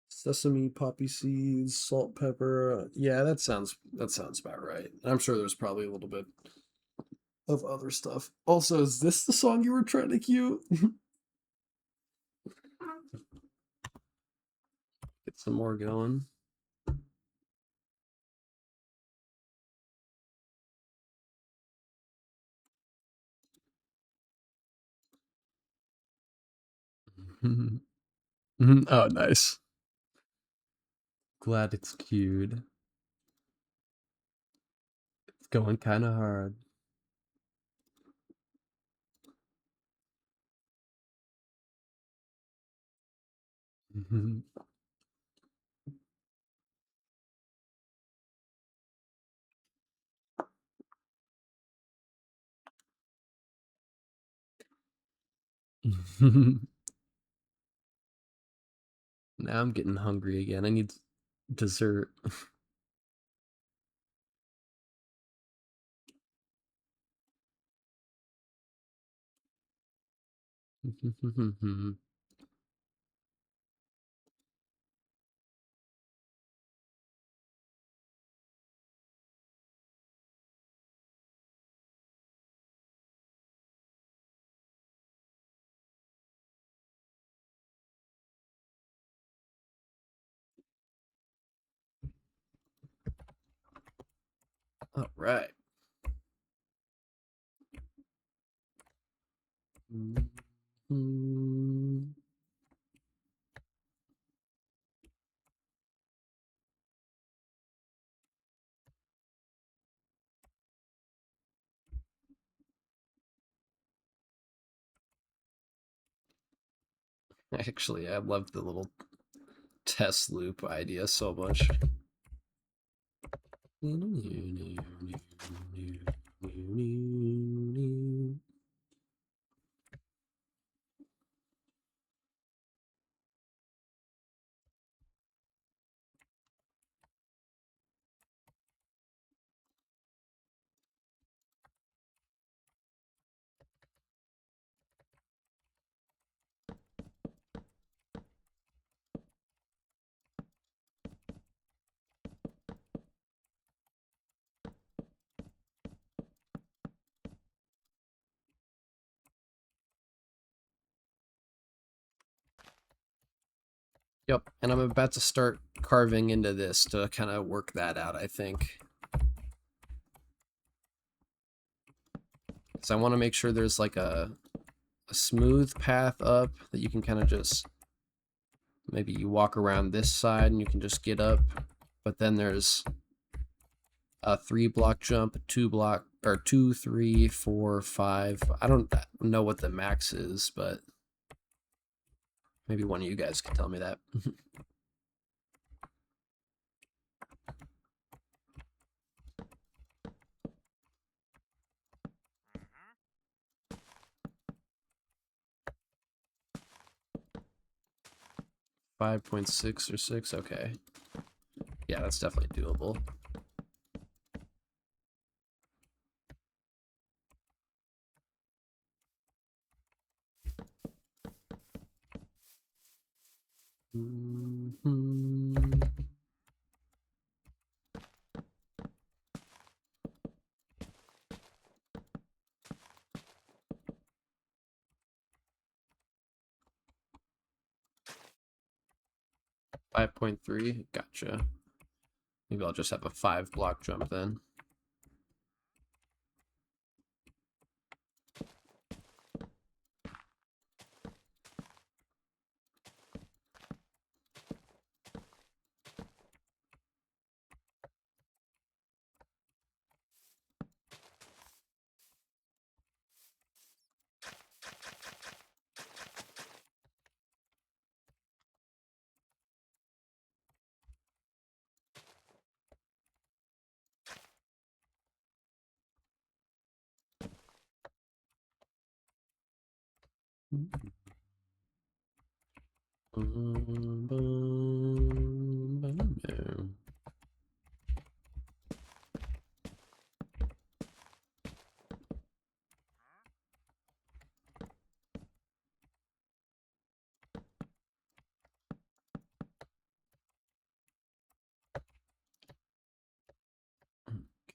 A: Sesame, poppy seeds, salt, pepper. Yeah, that sounds about right. I'm sure there's probably a little bit of other stuff. Also, is this the song you were trying to cue? Get some more going. Oh, nice. Glad it's cued. It's going kind of hard. Now I'm getting hungry again. I need dessert. All right. Actually, I love the little test loop idea so much. Yep, and I'm about to start carving into this to kind of work that out, I think. Because I want to make sure there's like a smooth path up that you can kind of just, maybe you walk around this side and you can just get up, but then there's a 3-block jump, a 2-block, or 2, 3, 4, 5. I don't know what the max is, but maybe one of you guys can tell me that. 5.6 or 6, okay. Yeah, that's definitely doable. Mm-hmm. 5.3, gotcha. Maybe I'll just have a 5-block jump then.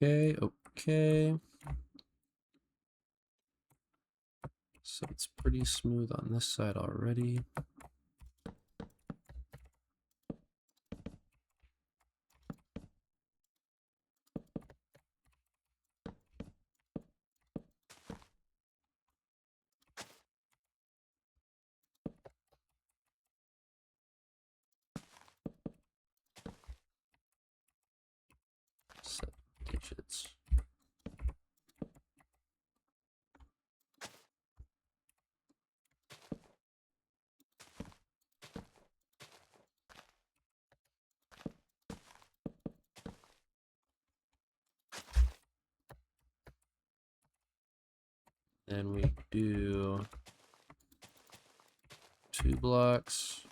A: Okay, okay. So it's pretty smooth on this side already. Set digits. Then we do 2 blocks.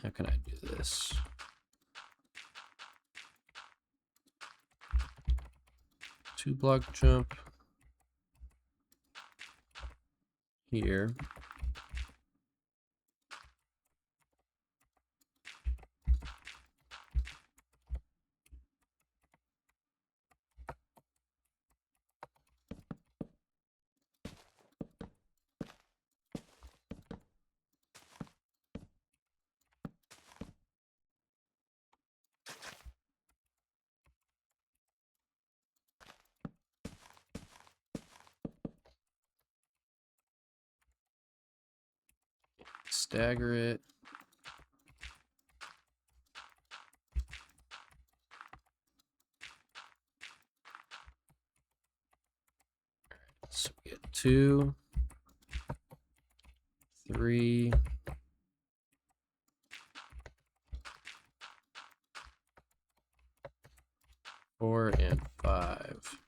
A: How can I do this? Two block jump here. Stagger it. So we get 2, 3, 4, and 5.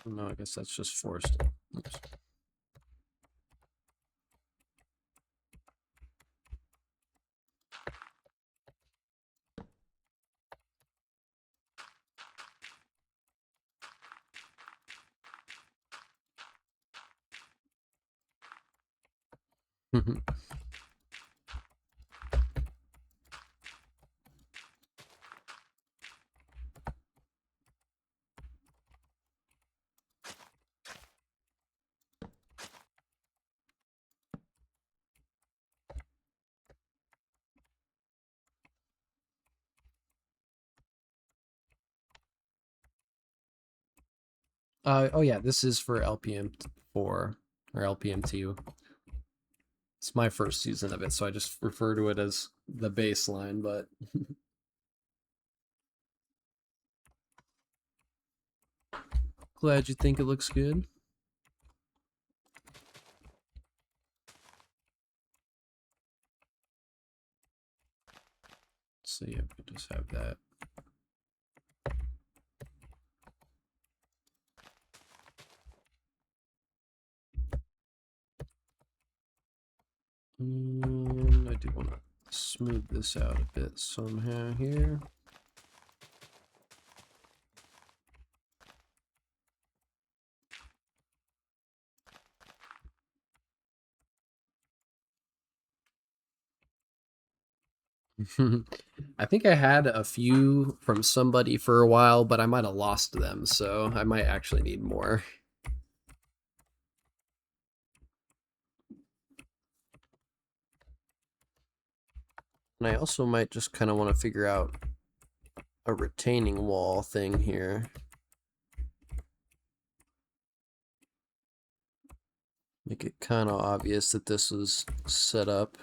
A: No, I guess that's just forced. Oops. Oh yeah, this is for LPM4 or LPM2. It's my first season of it, so I just refer to it as the baseline, but glad you think it looks good. So yeah, we just have that. And I do want to smooth this out a bit somehow here. I think I had a few from somebody for a while, but I might have lost them, so I might actually need more. And I also might just kind of want to figure out a retaining wall thing here. Make it kind of obvious that this was set up.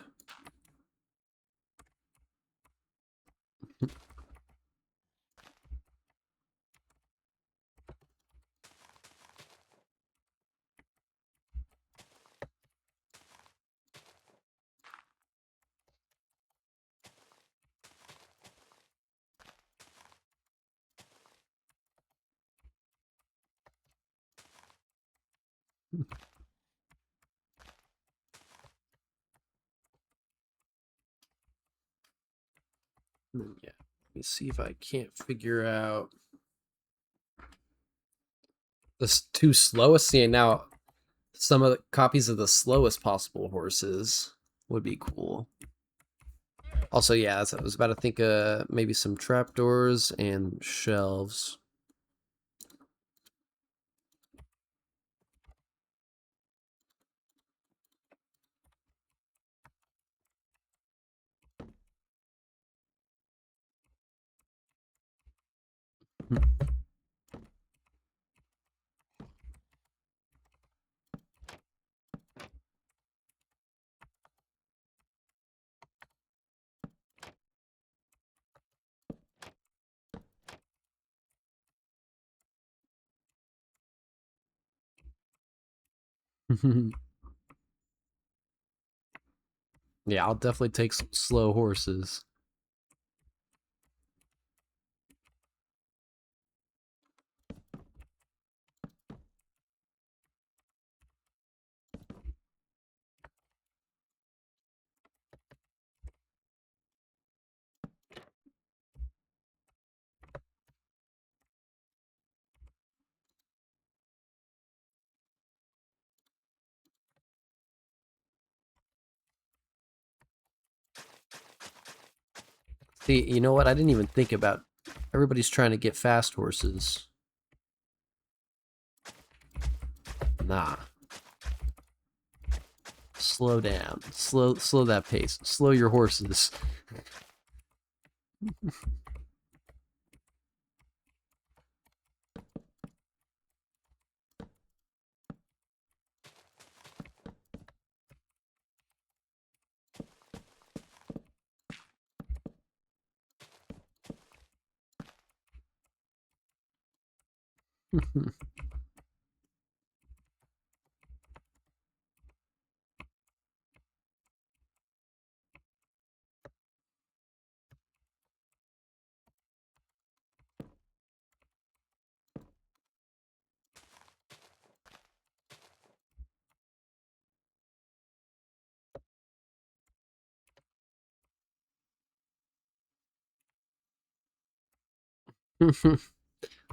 A: Yeah, let me see if I can't figure out the two slowest. See, now some of the copies of the slowest possible horses would be cool. Also, yeah, I was about to think maybe some trapdoors and shelves. Yeah, I'll definitely take some slow horses. See, you know what? I didn't even think about everybody's trying to get fast horses. Nah. Slow down. Slow that pace. Slow your horses.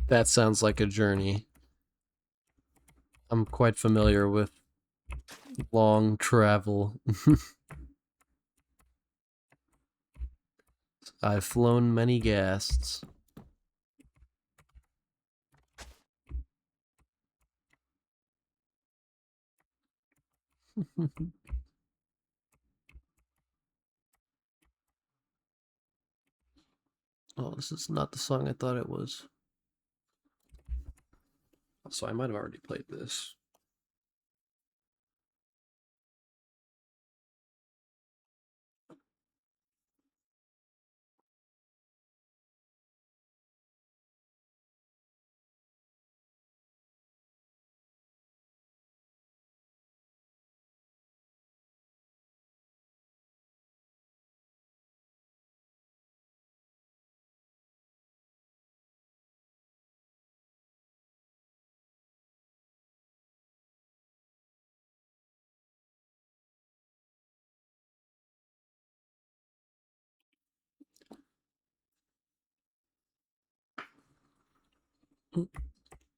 A: That sounds like a journey. I'm quite familiar with long travel. I've flown many ghasts. Oh, this is not the song I thought it was. So I might have already played this.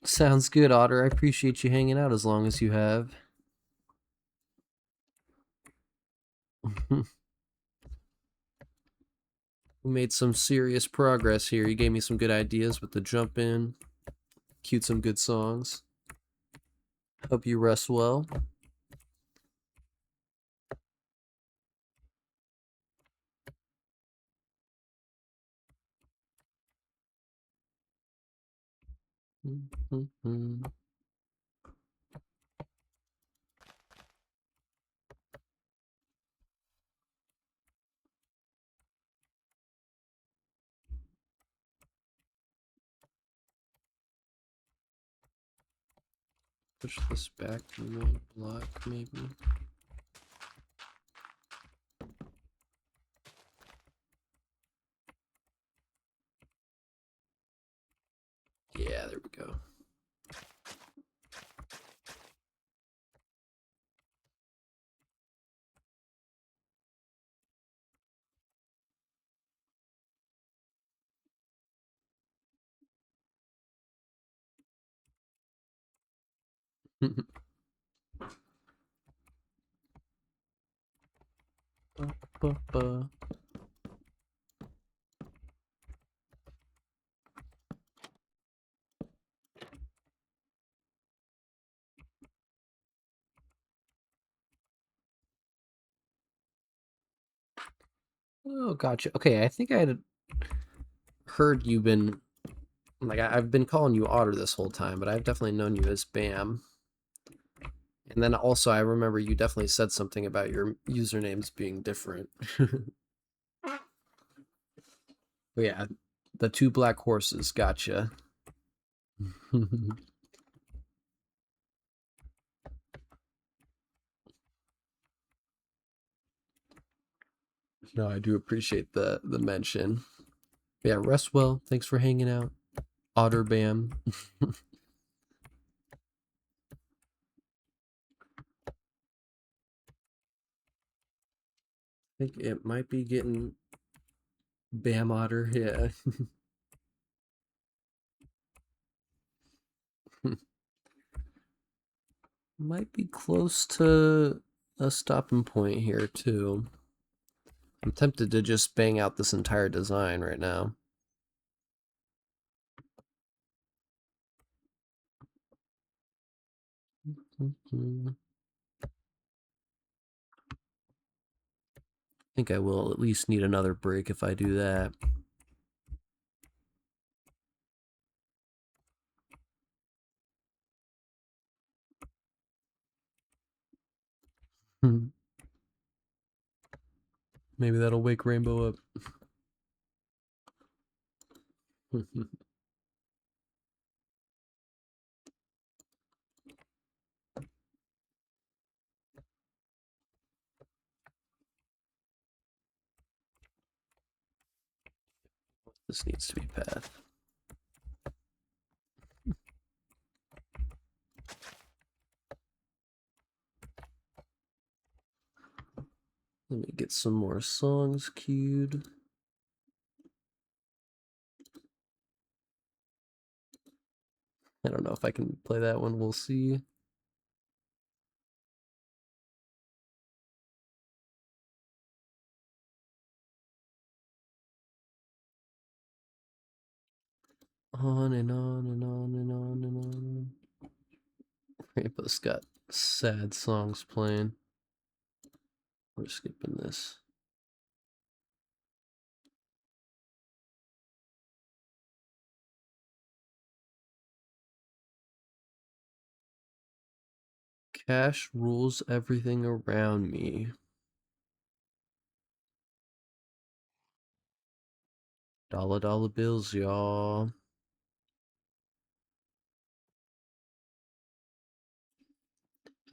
A: Sounds good, Otter. I appreciate you hanging out as long as you have. We made some serious progress here. You gave me some good ideas with the jump in, cued some good songs. Hope you rest well. Push this back one block, maybe. Yeah, there we go. Oh, gotcha. Okay, I think I had heard you've been like I've been calling you Otter this whole time, but I've definitely known you as Bam. And then also I remember you definitely said something about your usernames being different. But yeah, the two black horses, gotcha. No, I do appreciate the mention. Yeah, rest well. Thanks for hanging out. Otterbam. I think it might be getting Bam Otter, yeah. Might be close to a stopping point here too. I'm tempted to just bang out this entire design right now. I think I will at least need another break if I do that. Maybe that'll wake Rainbow up. This needs to be path. Let me get some more songs queued. I don't know if I can play that one. We'll see. On and on and on and on and on. Rainbow's got sad songs playing. We're skipping this. Cash rules everything around me. Dollar bills, y'all.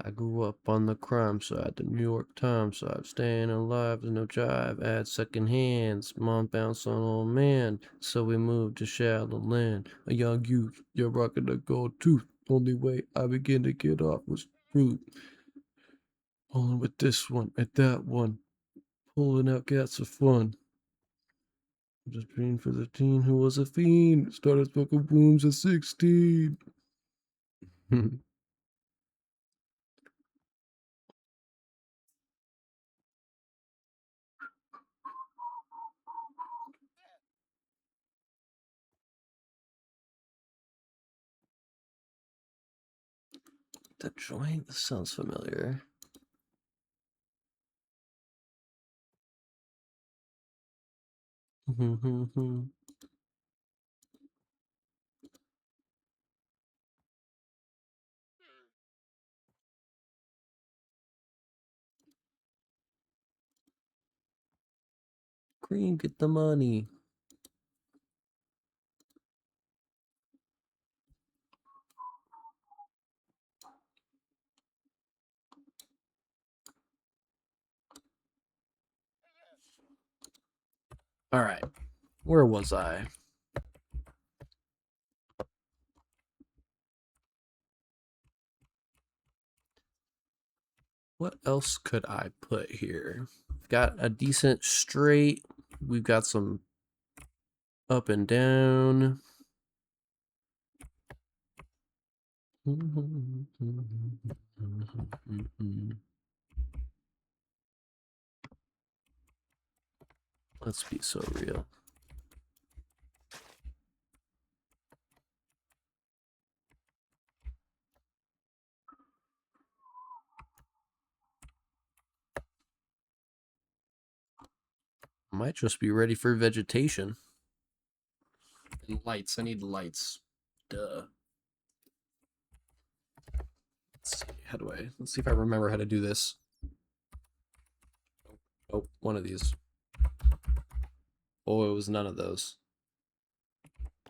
A: I grew up on the crime side, the New York Times side. Staying alive, there's no jive. Add second hands. Mom bounced on old man, so we moved to shallow land. A young youth, you're rocking a gold tooth. Only way I begin to get off was fruit. Pulling with this one and that one. Pulling out gats of fun. Just praying for the teen who was a fiend. Started smoking booms at 16. The joint? This sounds familiar. Green, get the money. All right. Where was I? What else could I put here? We've got a decent straight. We've got some up and down. Let's be so real. Might just be ready for vegetation. And lights. I need lights. Duh. Let's see. How do I? Let's see if I remember how to do this. Oh, one of these. Oh, it was none of those.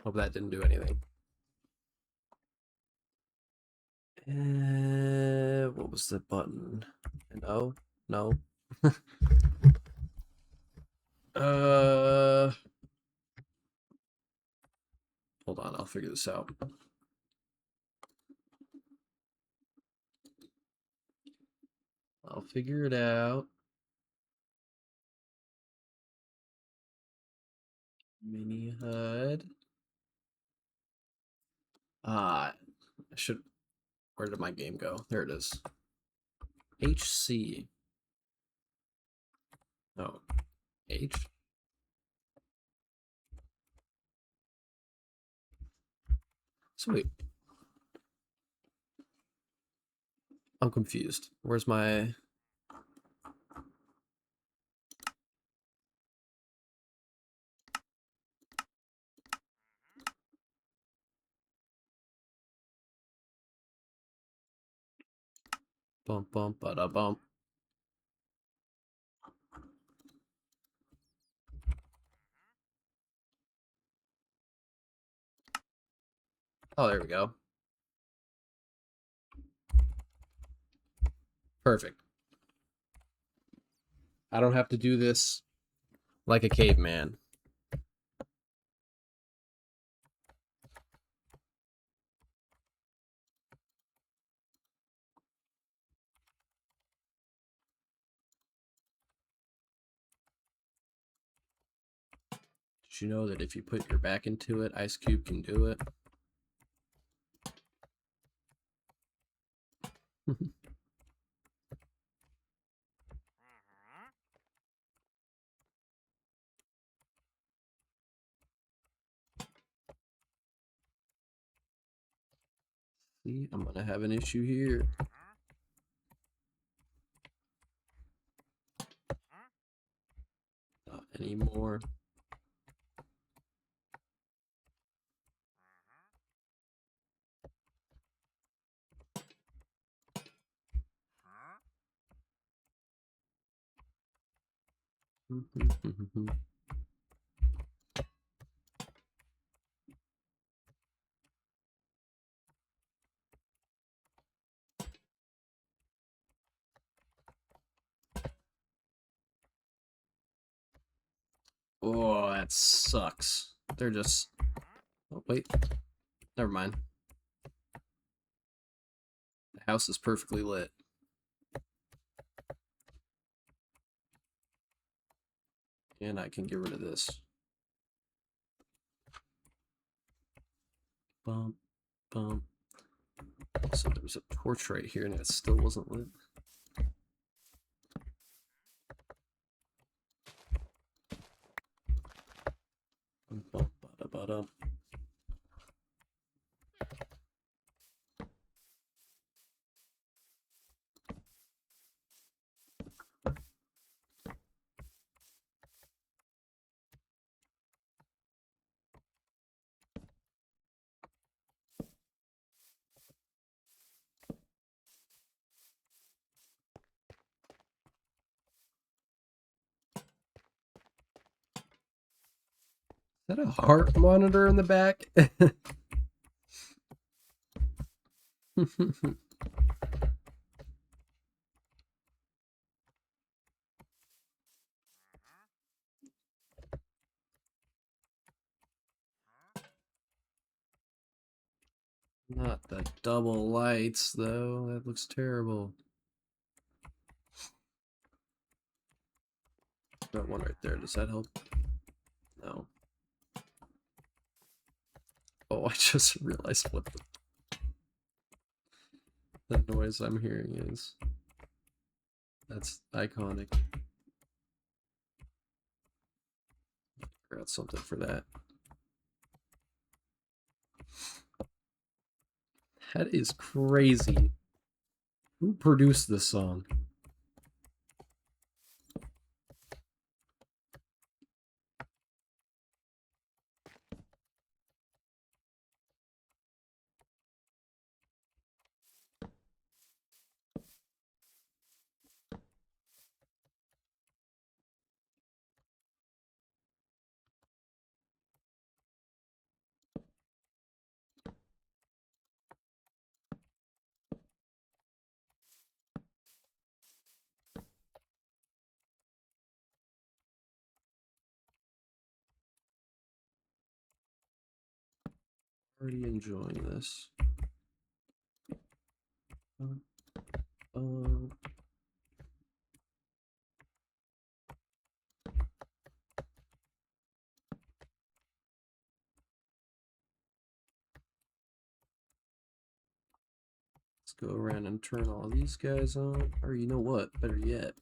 A: Hope that didn't do anything. What was the button? No, no. Hold on, I'll figure this out. I'll figure it out. Mini HUD. I should. Where did my game go? There it is. HC. Oh, H. Sweet. I'm confused. Where's my... Bump, bump, ba-da bump. Oh, there we go. Perfect. I don't have to do this like a caveman. Did you know that if you put your back into it, Ice Cube can do it? See, I'm gonna have an issue here. Not anymore. Oh, that sucks. They're just... Oh, wait. Never mind. The house is perfectly lit. And I can get rid of this. Bump, bump. So there was a torch right here and it still wasn't lit. Bump, bump, ba-da-ba-da. Is that a heart monitor in the back? Not the double lights, though. That looks terrible. Got one right there. Does that help? No. Oh, I just realized what the noise I'm hearing is. That's iconic. Figure out something for that. That is crazy. Who produced this song? Already enjoying this. Let's go around and turn all these guys on. Or you know what? Better yet.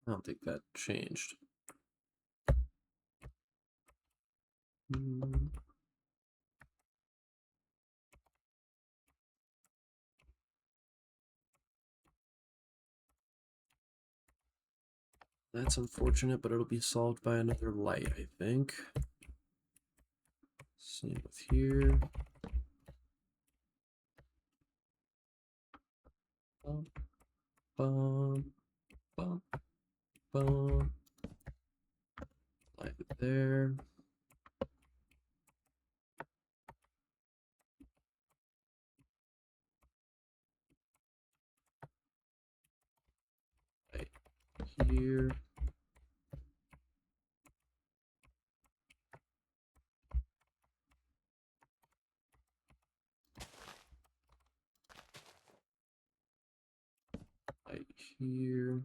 A: I don't think that changed. That's unfortunate, but it'll be solved by another light, I think. Same with here. Bum, bum, bum, bum. Light it there. Light here. Light here.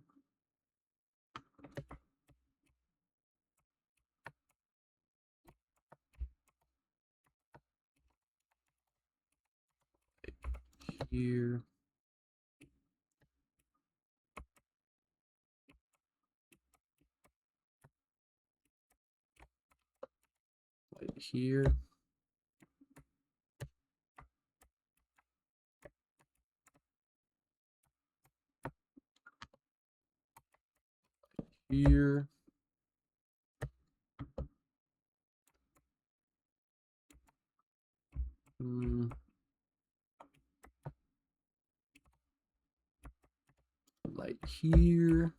A: Light here. Light here. Here. Light here.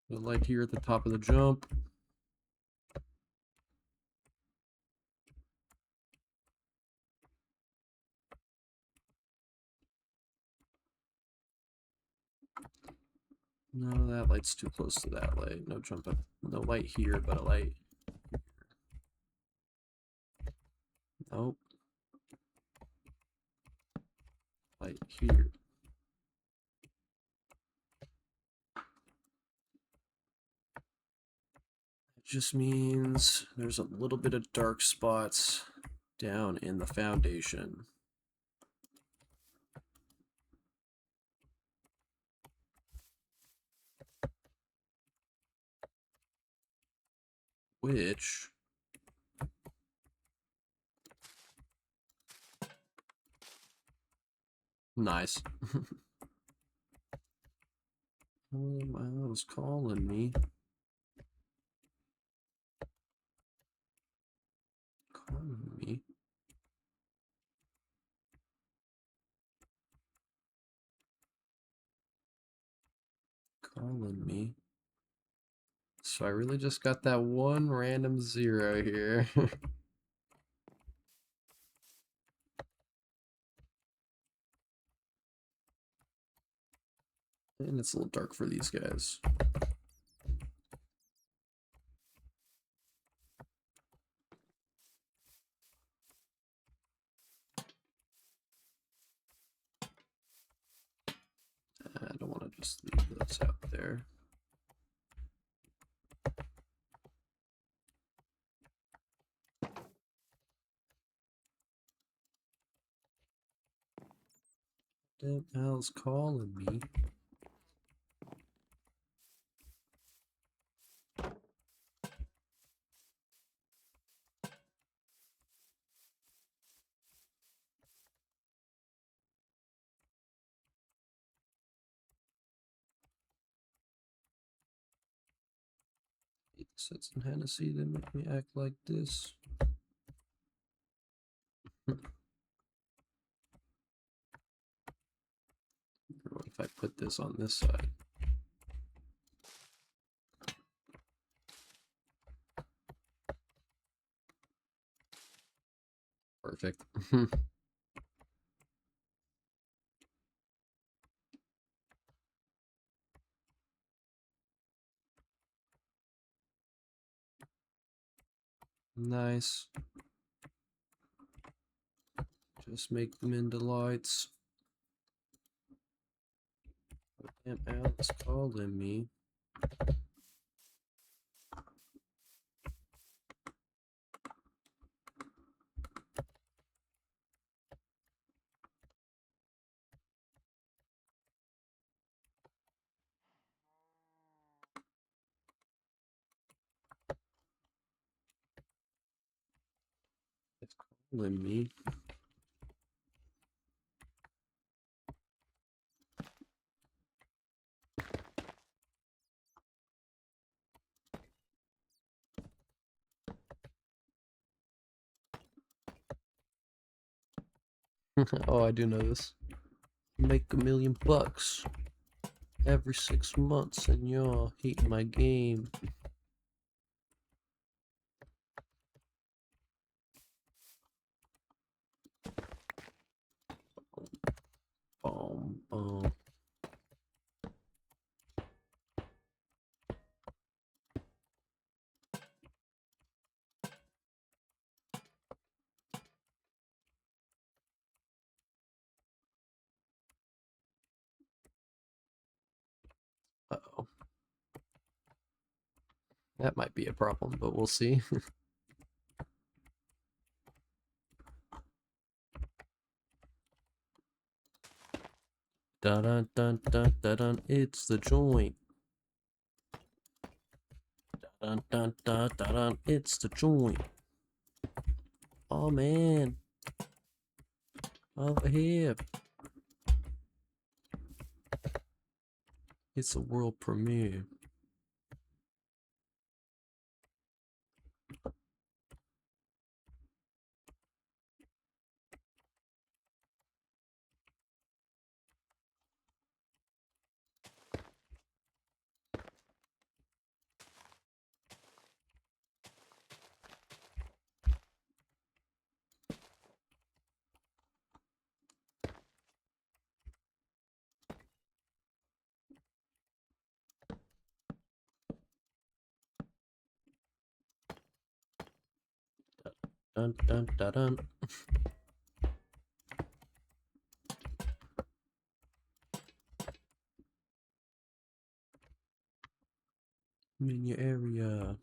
A: The light here at the top of the jump. No, that light's too close to that light. No jump up. No light here, but a light. Nope. Light here. It just means there's a little bit of dark spots down in the foundation. Which nice. My was calling me. Calling me. Calling me. So I really just got that one random 0 here. And it's a little dark for these guys. I don't want to just leave those out there. That Al's calling me. Said some Hennessy that make me act like this. What if I put this on this side? Perfect. Nice. Just make them into lights. Damn, Alex calling me. It's calling me. Oh, I do know this. Make $1 million every 6 months, and you're hating my game. Boom, boom. Uh-oh. That might be a problem, but we'll see. Dun dun dun dun dun dun, it's the joint. Dun dun dun dun dun, it's the joint. Oh man. Over here. It's a world premiere. Dun dun dun dun. I'm in your area.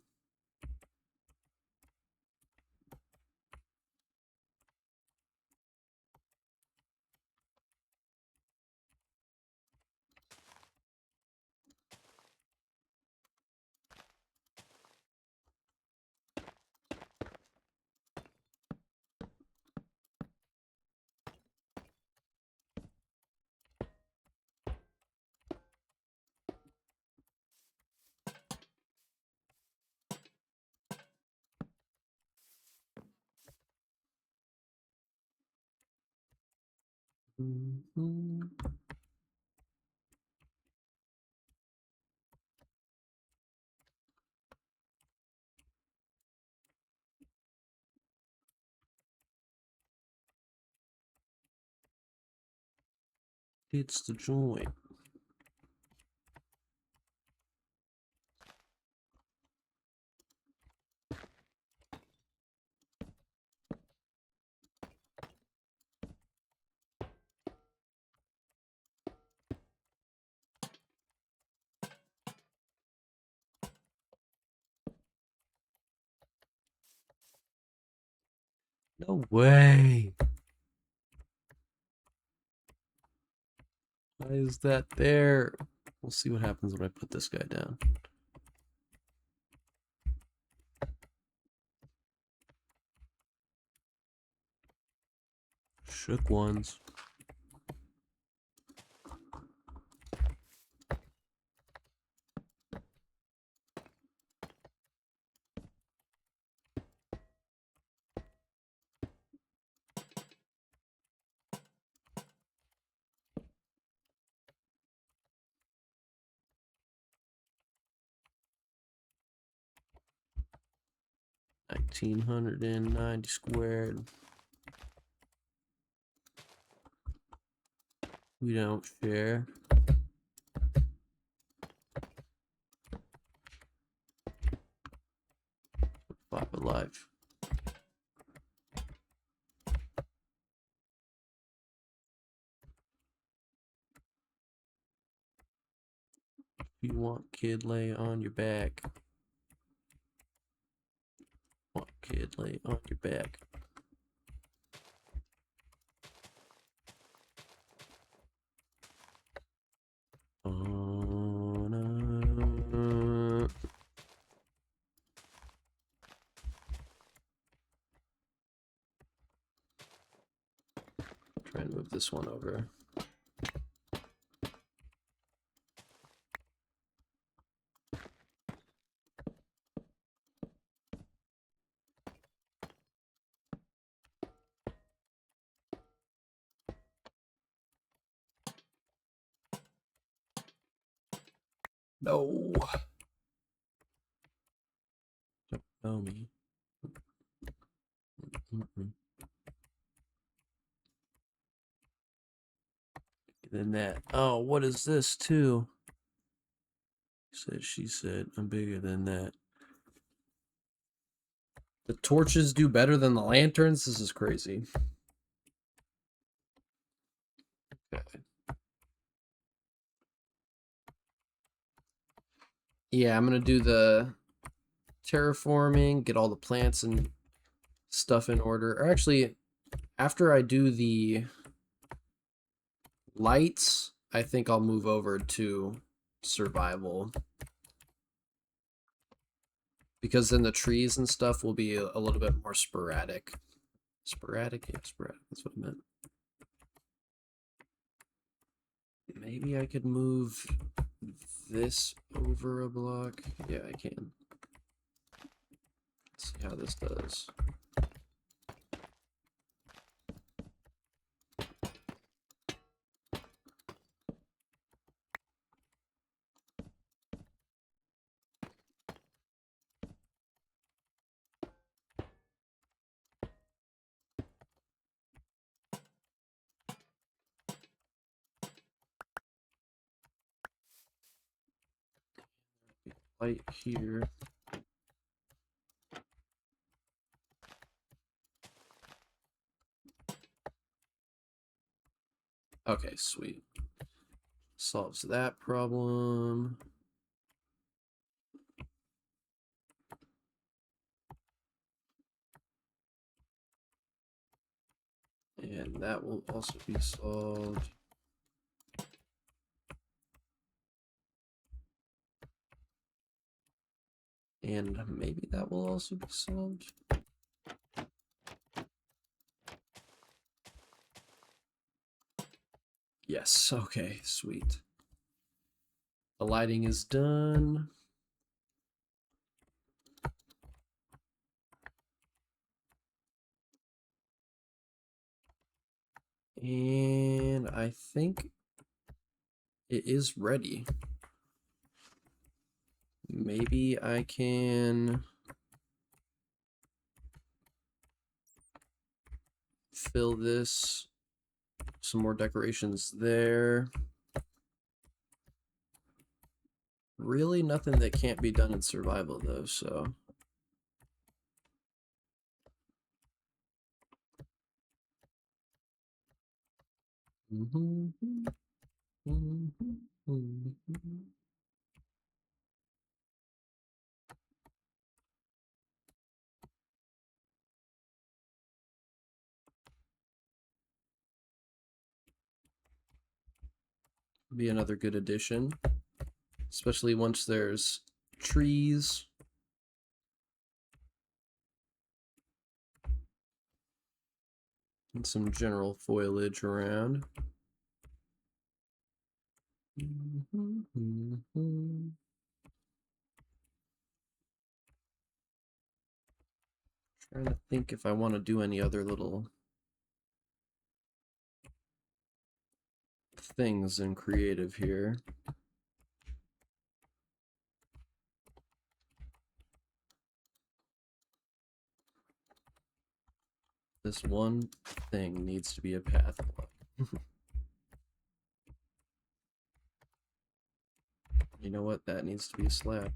A: Mm-hmm. It's the joint. No way. Why is that there? We'll see what happens when I put this guy down. Shook ones. 1,890 squared. We don't share. Five alive. You want kid, lay on your back. Want kid, lay on your back. Try and move this one over. No. Don't know me. Then that. Oh, what is this too? He said, she said, I'm bigger than that. The torches do better than the lanterns? This is crazy. Okay. Yeah, I'm gonna do the terraforming, get all the plants and stuff in order. Or actually, after I do the lights, I think I'll move over to survival. Because then the trees and stuff will be a little bit more sporadic. Sporadic? Yeah, sporadic. That's what I meant. Maybe I could move this over a block. Yeah, I can. Let's see how this does. Light here. Okay, sweet. Solves that problem. And that will also be solved. And maybe that will also be solved. Yes, okay, sweet. The lighting is done. And I think it is ready. Maybe I can fill this, some more decorations there. Really nothing that can't be done in survival though, so. Be another good addition, especially once there's trees. And some general foliage around. Trying to think if I want to do any other little things in creative here. This one thing needs to be a path block. You know what? That needs to be a slab.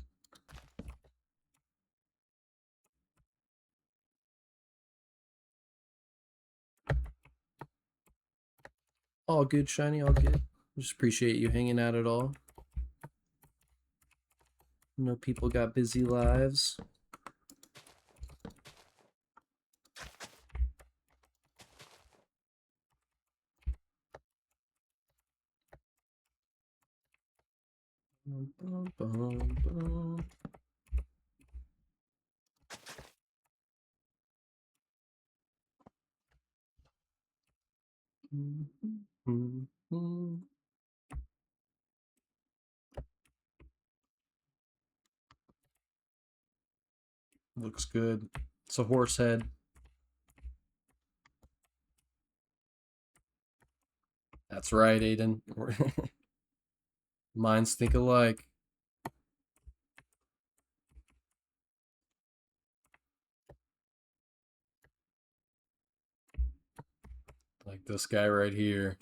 A: All good, Shiny, all good. Just appreciate you hanging out at all. You know, people got busy lives. Bum, bum, bum. Looks good. It's a horse head. That's right, Aiden. Minds think alike. Like this guy right here.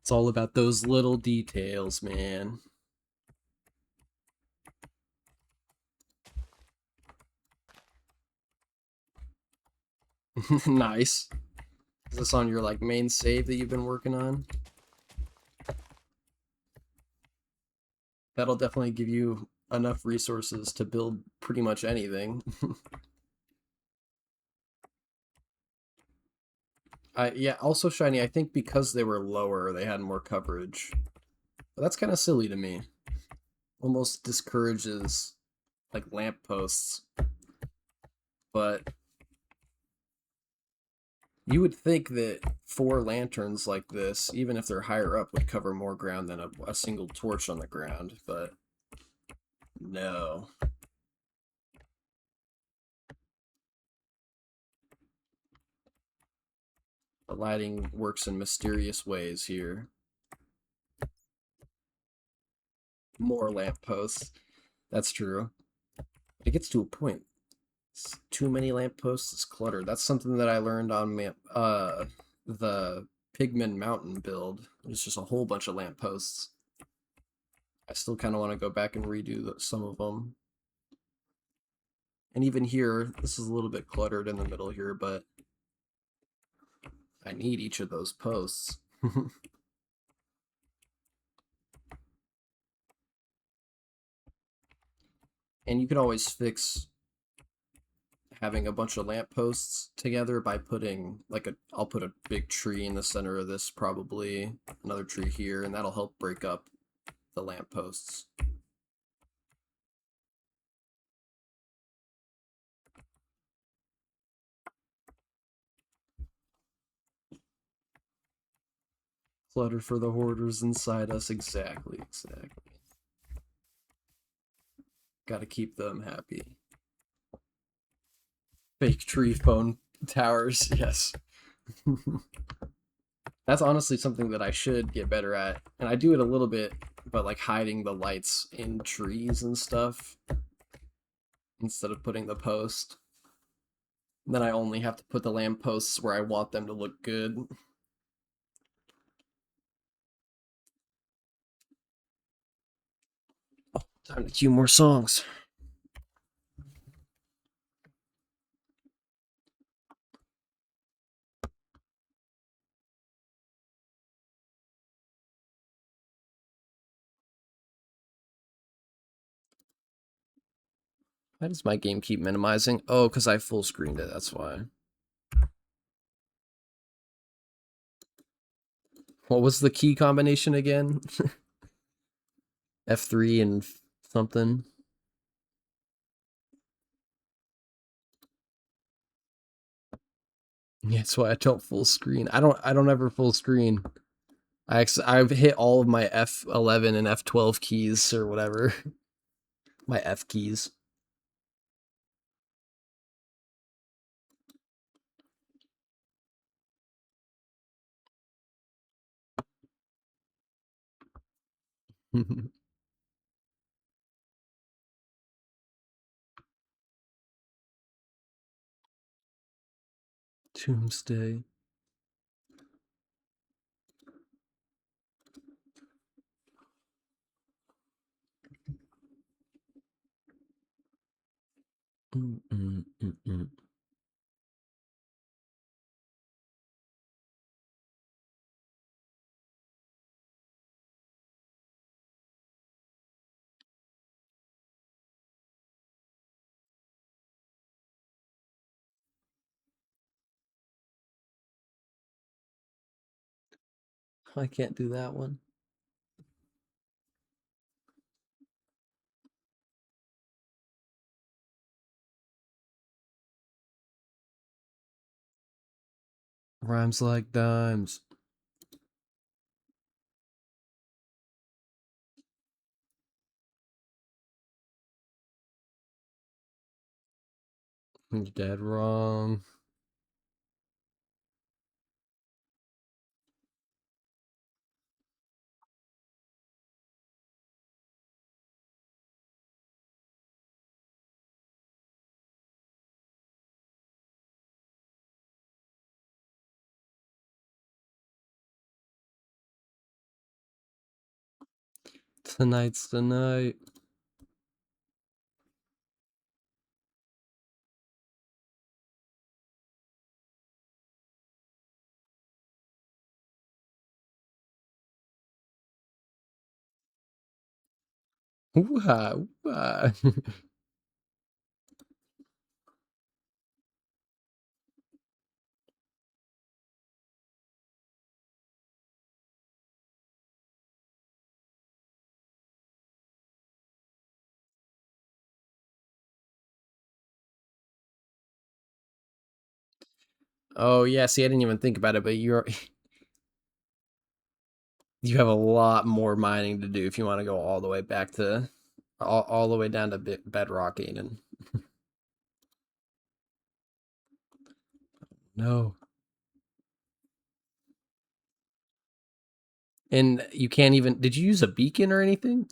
A: It's all about those little details, man. Nice. Is this on your like main save that you've been working on? That'll definitely give you enough resources to build pretty much anything. Yeah, also Shiny, I think because they were lower, they had more coverage. But that's kind of silly to me. Almost discourages like lampposts. But you would think that 4 lanterns like this, even if they're higher up, would cover more ground than a single torch on the ground, but no. The lighting works in mysterious ways here. More lampposts. That's true. It gets to a point. It's too many lampposts is cluttered. That's something that I learned on the Pigman Mountain build. It's just a whole bunch of lampposts. I still kind of want to go back and redo some of them. And even here, this is a little bit cluttered in the middle here, but I need each of those posts. And you can always fix having a bunch of lampposts together by putting like I'll put a big tree in the center of this, probably another tree here, and that'll help break up the lampposts. Clutter for the hoarders inside us. Exactly. Gotta keep them happy. Fake tree phone towers, yes. That's honestly something that I should get better at. And I do it a little bit, but like hiding the lights in trees and stuff instead of putting the post. Then I only have to put the lampposts where I want them to look good. Oh, time to cue more songs. Why does my game keep minimizing? Oh, because I full screened it, that's why. What was the key combination again? F3 and something. Yeah, that's why I don't full screen. I don't ever full screen. I've hit all of my F11 and F12 keys or whatever. My F keys. Doomsday. Mm. I can't do that one. Rhymes like dimes. You're dead wrong. Tonight's the night. Ooh-ha, ooh-ha. Oh yeah, see, I didn't even think about it, but you have a lot more mining to do if you want to go all the way back to all the way down to bedrock, Aiden. No. And you can't even. Did you use a beacon or anything?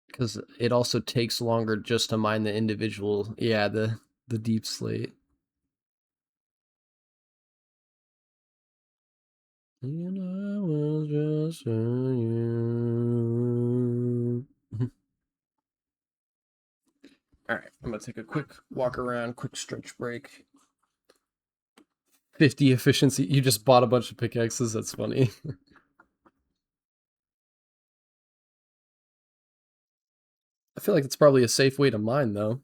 A: Because it also takes longer just to mine the individual. Yeah, the deep slate. And I was just you. All right, I'm gonna take a quick walk around, quick stretch break. 50 efficiency. You just bought a bunch of pickaxes. That's funny. I feel like it's probably a safe way to mine though.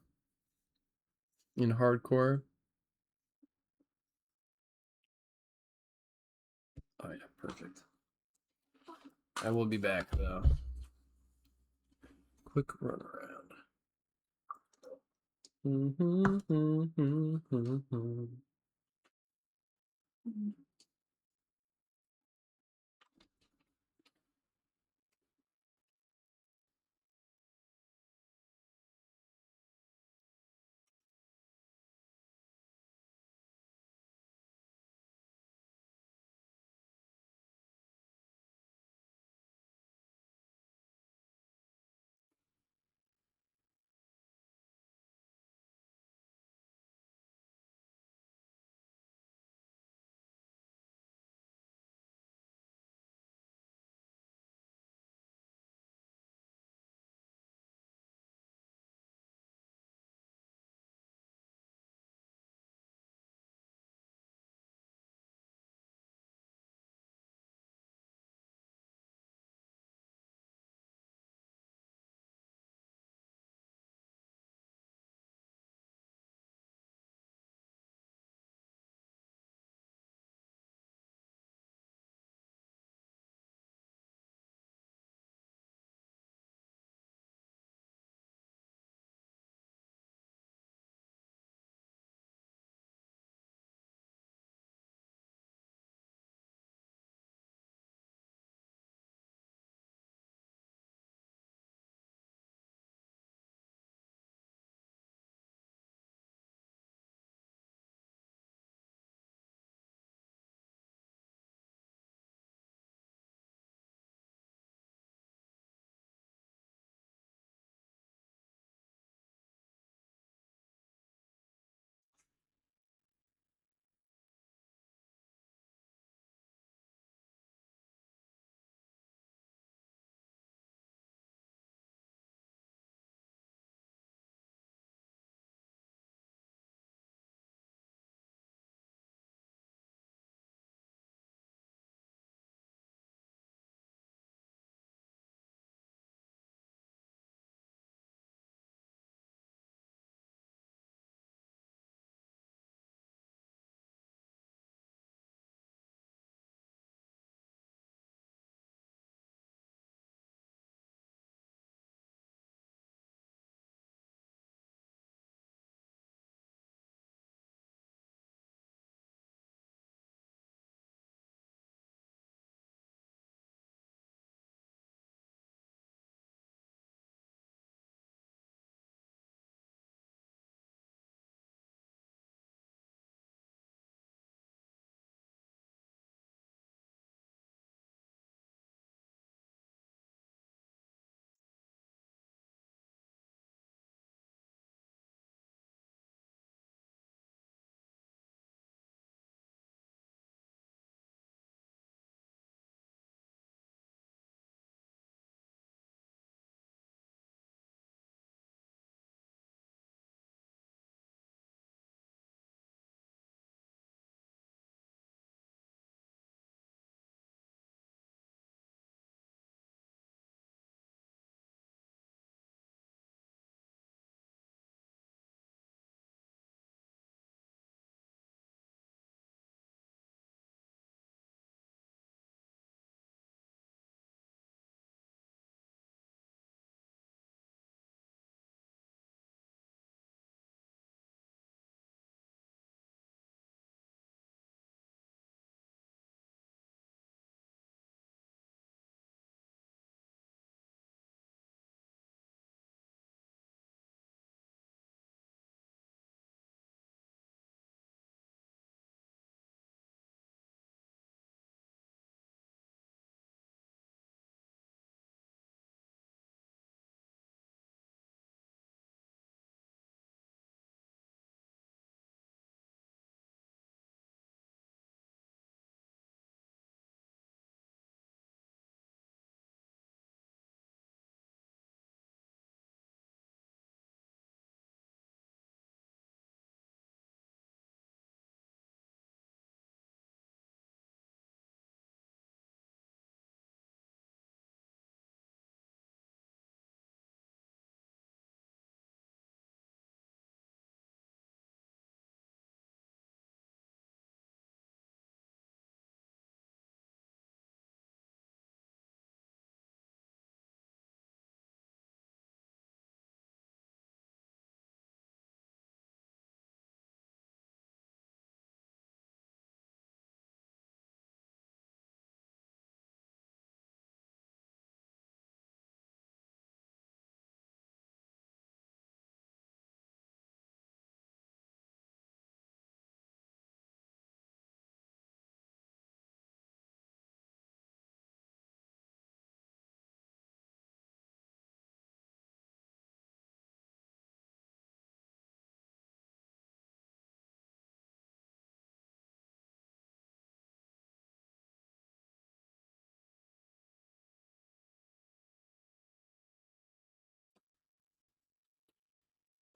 A: In hardcore. Oh yeah, perfect. I will be back though. Quick run around.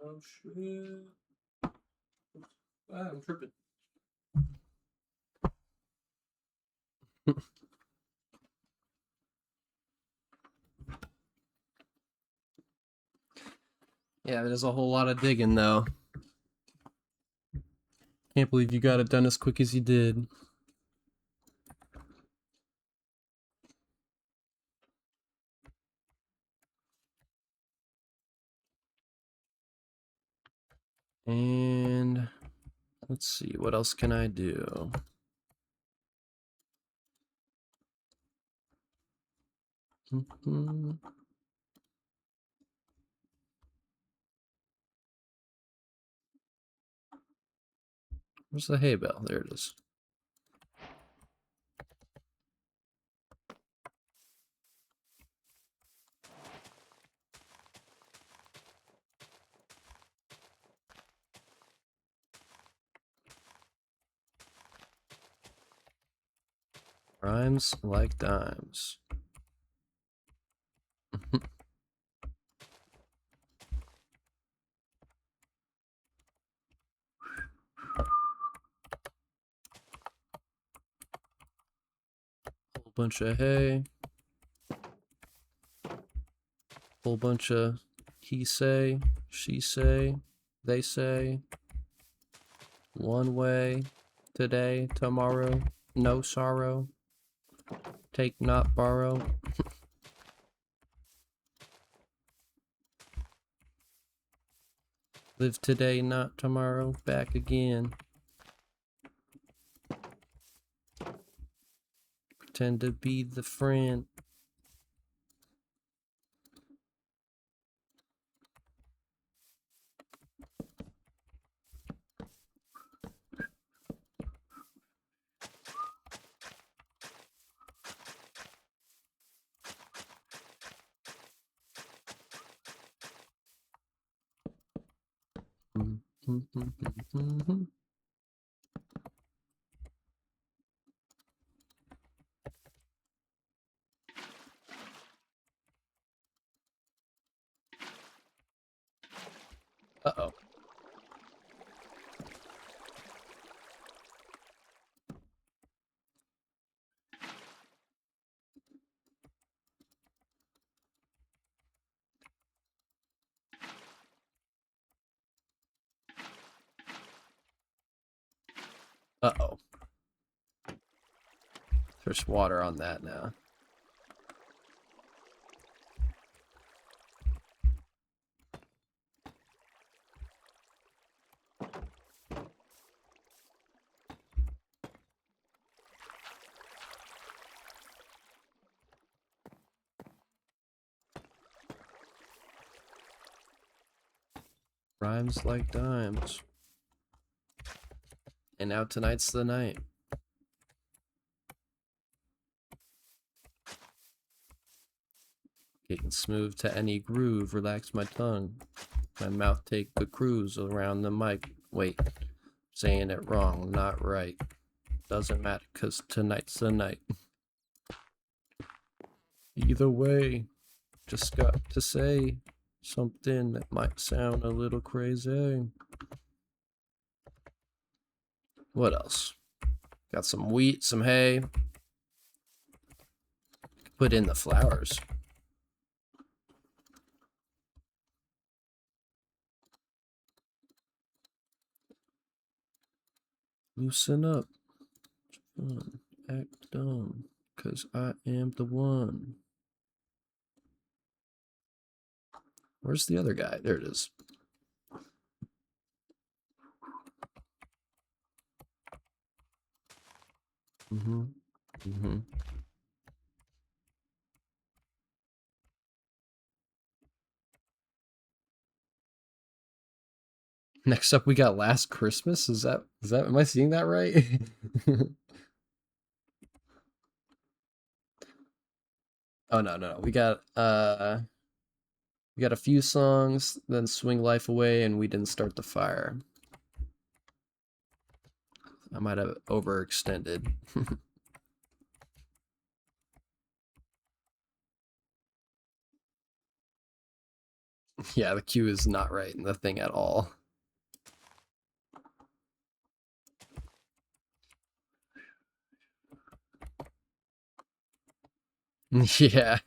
A: Oh shit. Ah, I'm tripping. Yeah, there's a whole lot of digging though. Can't believe you got it done as quick as you did. And let's see, what else can I do? Where's the hay bale? There it is. Rhymes like dimes. Whole bunch of hay. Whole bunch of he say, she say, they say. One way, today, tomorrow, no sorrow. Take not borrow. Live today, not tomorrow. Back again. Pretend to be the friend. Uh-oh. Uh-oh. There's water on that now. Rhymes like dimes. And now tonight's the night. Getting smooth to any groove, relax my tongue. My mouth take the cruise around the mic. Wait, saying it wrong, not right. Doesn't matter, cause tonight's the night. Either way, just got to say something that might sound a little crazy. What else? Got some wheat, some hay. Put in the flowers. Loosen up. Fun. Act dumb. Cause I am the one. Where's the other guy? There it is. Next up we got Last Christmas. Is that am I seeing that right? Oh no. We got a few songs, then Swing Life Away, and We Didn't Start the Fire. I might have overextended. Yeah, the queue is not right in the thing at all. Yeah.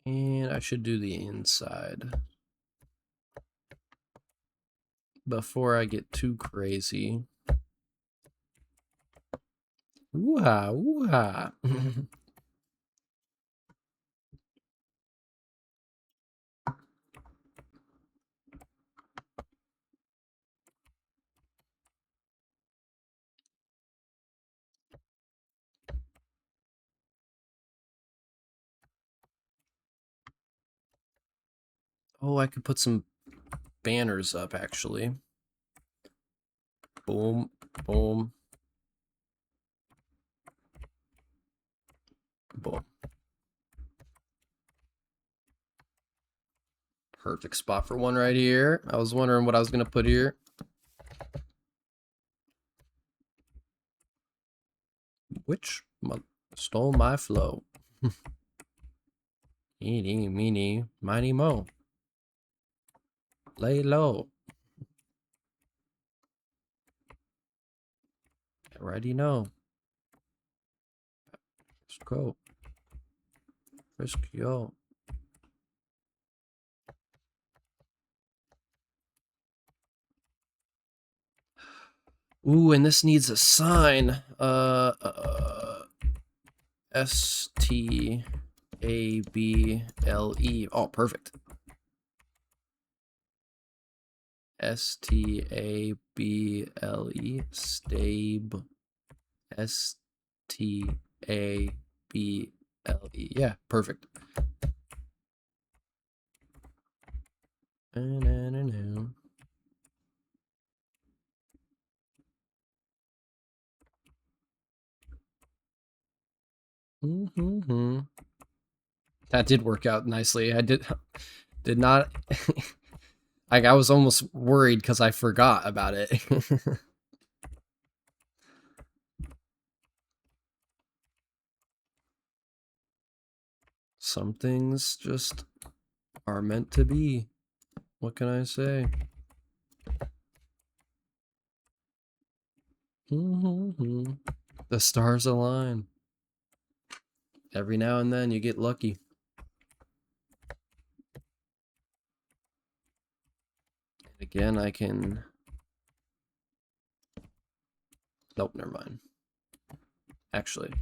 A: And I should do the inside before I get too crazy. Ooh-ha, ooh-ha. Oh, I could put some banners up, actually. Boom, boom, boom. Perfect spot for one right here. I was wondering what I was going to put here. Which stole my flow? Eeny, meeny, miny, mo. Lay low. Already know. Let's go. Frisk, yo. Ooh, and this needs a sign. S-T-A-B-L-E. Oh, perfect. S-T-A-B-L-E. Stabe. S-T-A-B-L-E. Yeah, perfect. That did work out nicely. I did not like I was almost worried because I forgot about it. Some things just are meant to be. What can I say? The stars align. Every now and then you get lucky. Again, I can... Nope, never mind. Actually.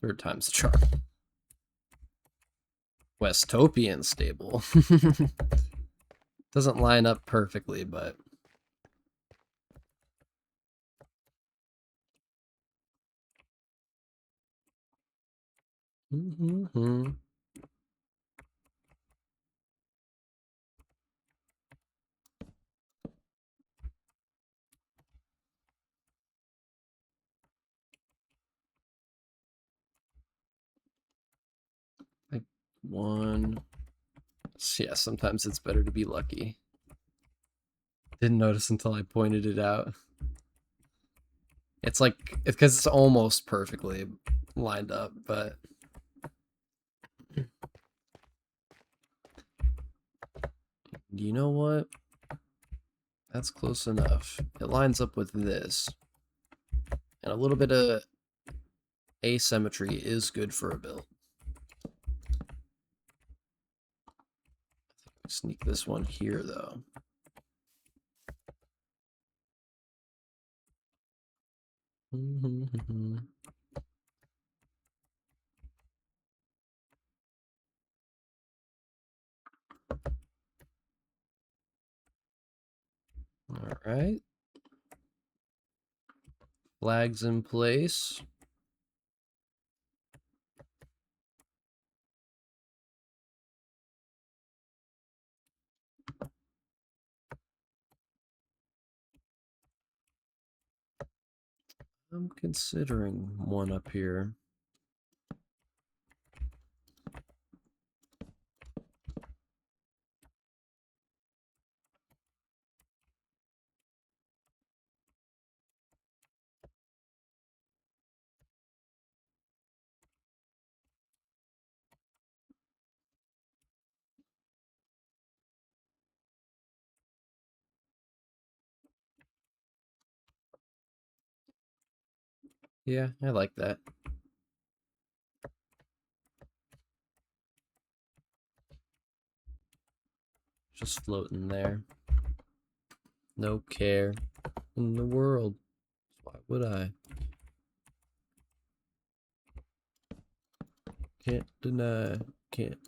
A: Third time's the charm. Westopian stable. Doesn't line up perfectly, but... Like one... Yeah, sometimes it's better to be lucky. Didn't notice until I pointed it out. It's like, it's because it's almost perfectly lined up, but you know what? That's close enough. It lines up with this. And a little bit of asymmetry is good for a build. Sneak this one here, though. All right. Flags in place. I'm considering one up here. Yeah, I like that. Just floating there. No care in the world. Why would I? Can't deny. Can't.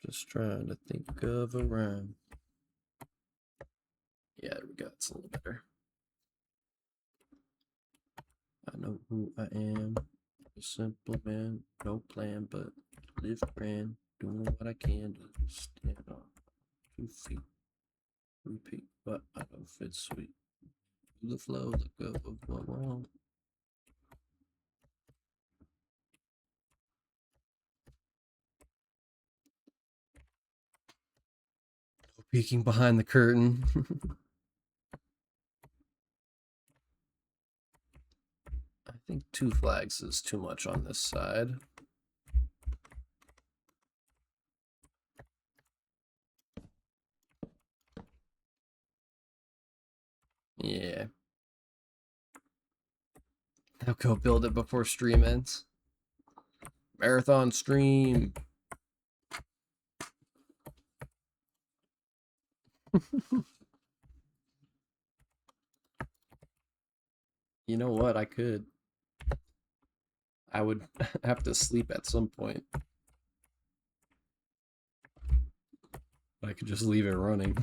A: Just trying to think of a rhyme. Yeah, there we go. It's a little better. I know who I am. A simple man, no plan, but live grand, doing what I can to stand on 2 feet. Repeat, but I know if it's sweet. Do the flow, let go of what wrong. No peeking behind the curtain. I think 2 flags is too much on this side. Yeah. I'll go build it before stream ends. Marathon stream. You know what? I could. I would have to sleep at some point. I could just leave it running.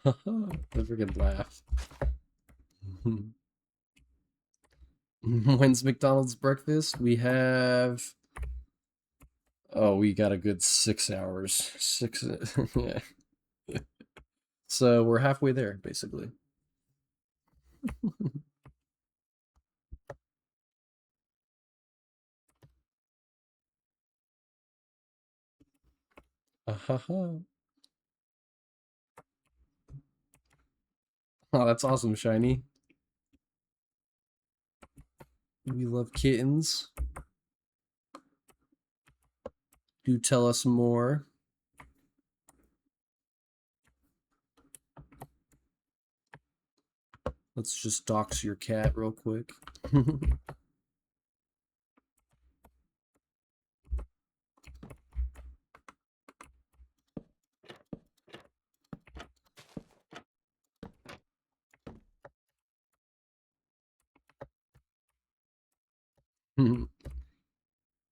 A: I freaking laugh. When's McDonald's breakfast? We have. Oh, we got a good 6 hours. Six. Yeah. So we're halfway there, basically. Oh, that's awesome, Shiny. We love kittens. Do tell us more. Let's just dox your cat real quick.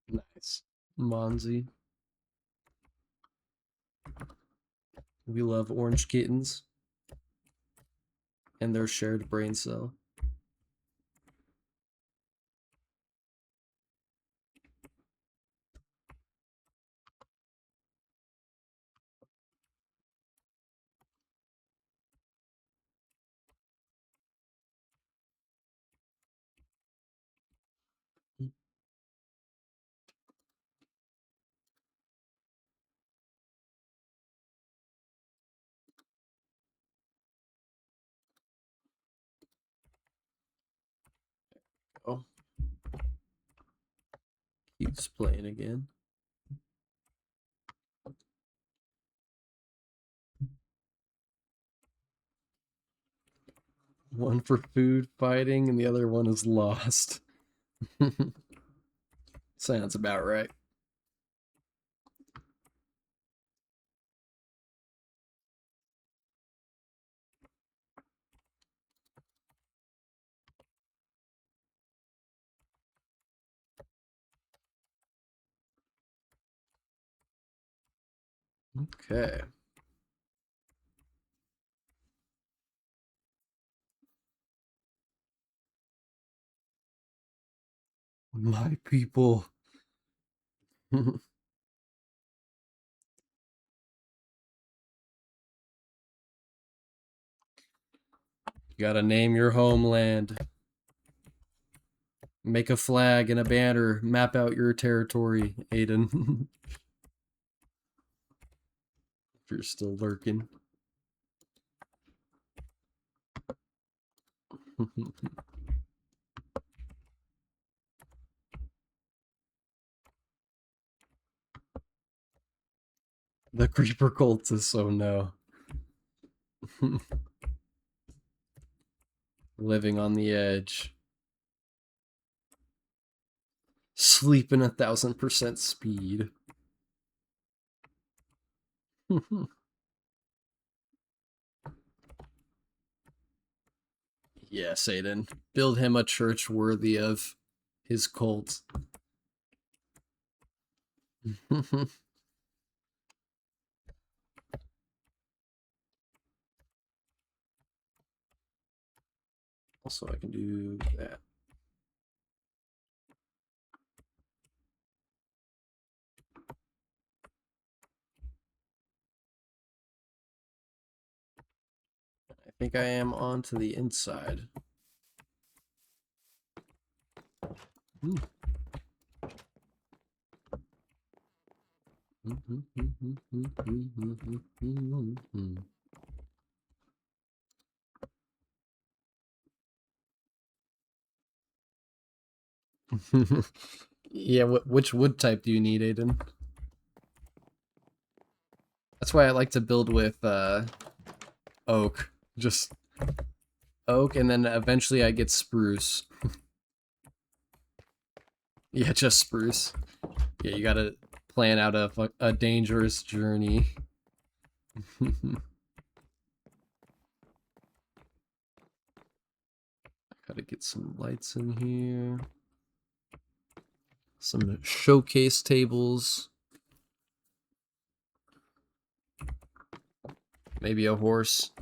A: Nice. Monzy. We love orange kittens and their shared brain cell. Oh, keeps playing again. One for food fighting, and the other one is lost. Sounds about right. Okay. My people. You gotta name your homeland. Make a flag and a banner. Map out your territory, Aiden. If you're still lurking. The creeper cultists, oh no. Living on the edge. Sleeping 1,000% speed. Yes, Aiden. Build him a church worthy of his cult. Also, I can do that. I think I am on to the inside. Yeah, which wood type do you need, Aiden? That's why I like to build with oak. Just oak, and then eventually I get spruce. Yeah, just spruce. Yeah, you gotta plan out a dangerous journey. Gotta get some lights in here. Some showcase tables. Maybe a horse.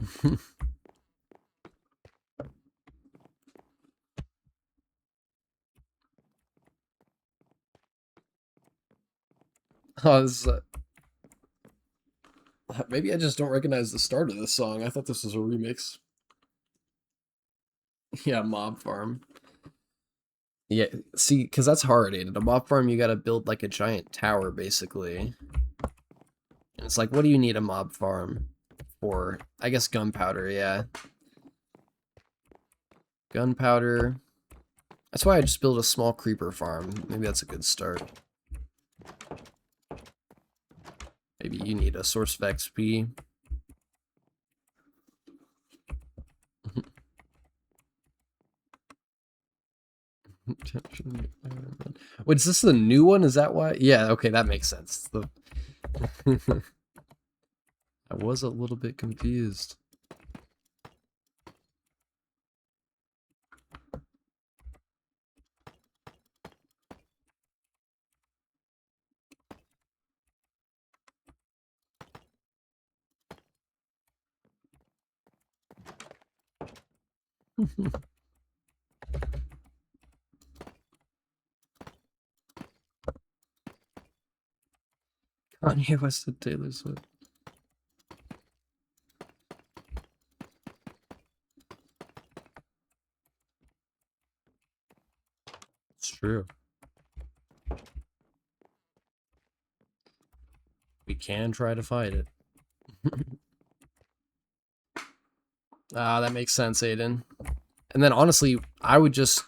A: Oh, this, maybe I just don't recognize the start of this song. I thought this was a remix. Yeah, mob farm. Yeah, see, because that's hard, Aiden. A mob farm, you gotta build like a giant tower, basically. And it's like, what do you need a mob farm for? I guess gunpowder, yeah. Gunpowder. That's why I just built a small creeper farm. Maybe that's a good start. Maybe you need a source of XP. Wait, is this the new one? Is that why? Yeah, okay, that makes sense. I was a little bit confused. Kanye West and Taylor Swift. It's true. We can try to fight it. Ah, that makes sense, Aiden. And then honestly, I would just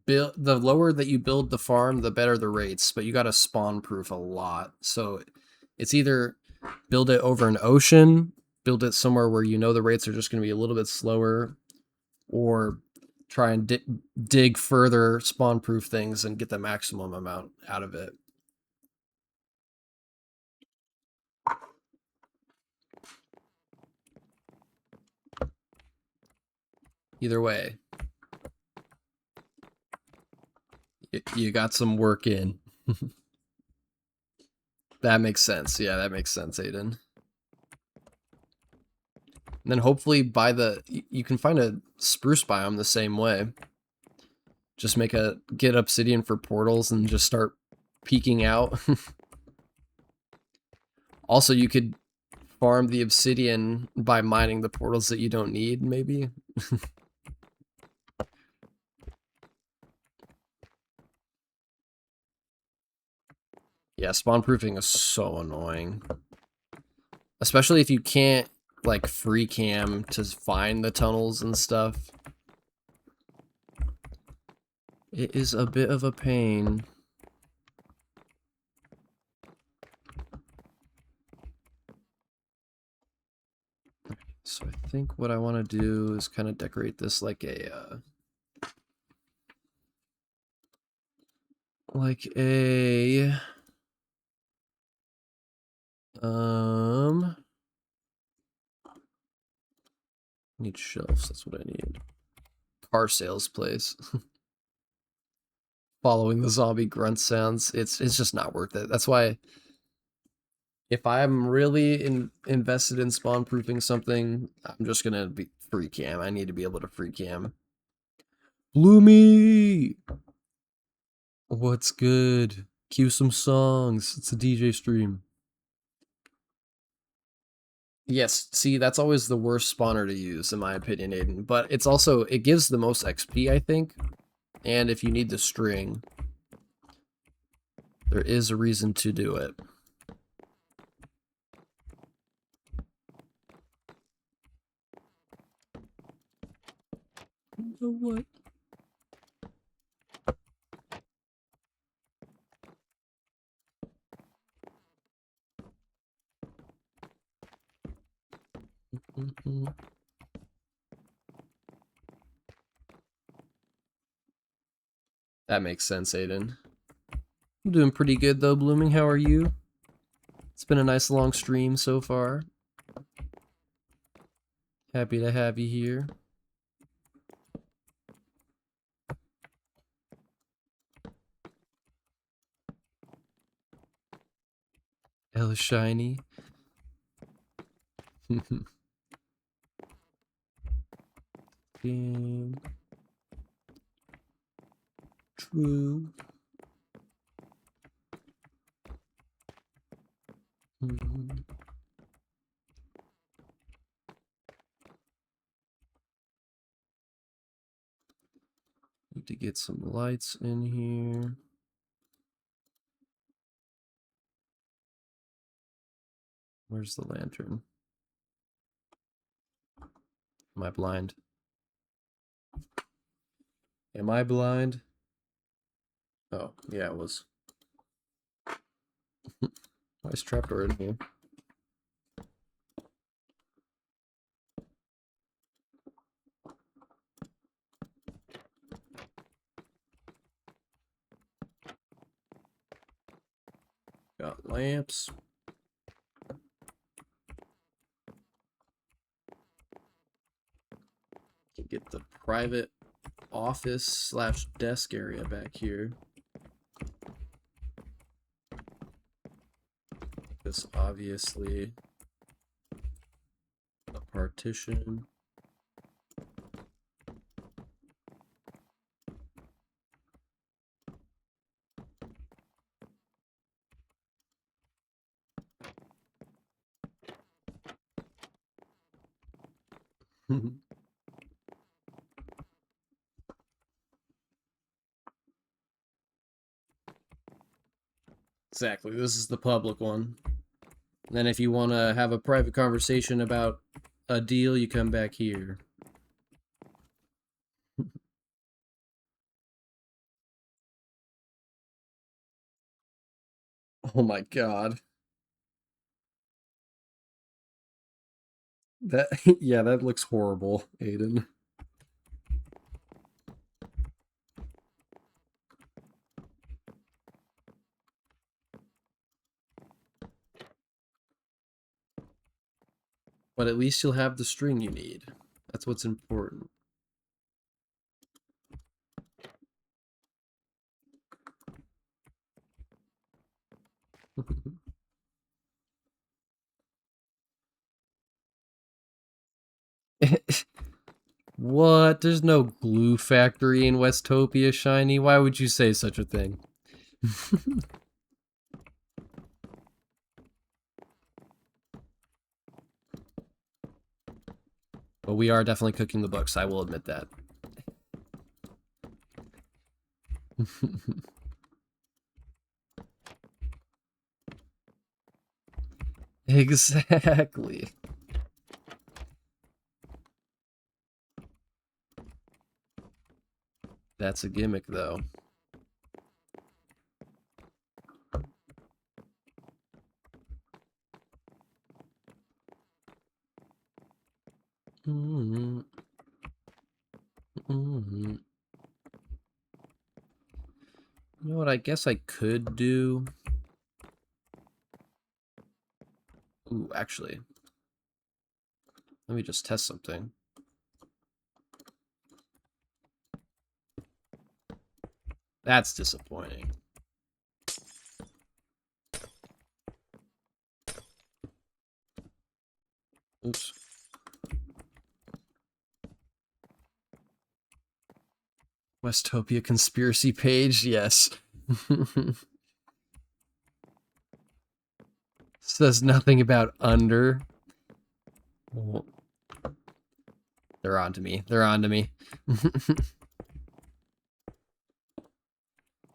A: build, the lower that you build the farm, the better the rates, but you got to spawn proof a lot. So it's either build it over an ocean, build it somewhere where you know the rates are just going to be a little bit slower, or try and dig further spawn proof things and get the maximum amount out of it. Either way, you got some work in. That makes sense. Yeah, that makes sense, Aiden. And then hopefully you can find a spruce biome the same way. Just get obsidian for portals and just start peeking out. Also, you could farm the obsidian by mining the portals that you don't need, maybe. Yeah, spawn proofing is so annoying. Especially if you can't, like, free cam to find the tunnels and stuff. It is a bit of a pain. So I think what I want to do is kind of decorate this like a need shelves, that's what I need. Car sales place. Following the zombie grunt sounds, it's just not worth it. That's why if I'm really invested in spawn proofing something, I'm just gonna be free cam. I need to be able to free cam. Bloomy! What's good? Cue some songs. It's a DJ stream. Yes, see, that's always the worst spawner to use, in my opinion, Aiden. But it's also, it gives the most XP, I think. And if you need the string, there is a reason to do it. The what? That makes sense, Aiden. I'm doing pretty good though, Blooming. How are you? It's been a nice long stream so far. Happy to have you here. Hella shiny. Game. True. Need to get some lights in here. Where's the lantern? Am I blind? Am I blind? Oh, yeah, it was. Nice trapdoor in here. Got lamps. Can get the private office slash desk area back here. This obviously a partition. Exactly. This is the public one. And then if you want to have a private conversation about a deal, you come back here. Oh my god. That yeah, that looks horrible, Aiden. But at least you'll have the string you need. That's what's important. What? There's no glue factory in Westopia, Shiny. Why would you say such a thing? But we are definitely cooking the books, I will admit that. Exactly. That's a gimmick, though. Mm-hmm. Mm-hmm. You know what I guess I could do? Ooh, actually. Let me just test something. That's disappointing. Oops. Westopia conspiracy page, yes. Says nothing about under. Well, they're on to me. They're on to me.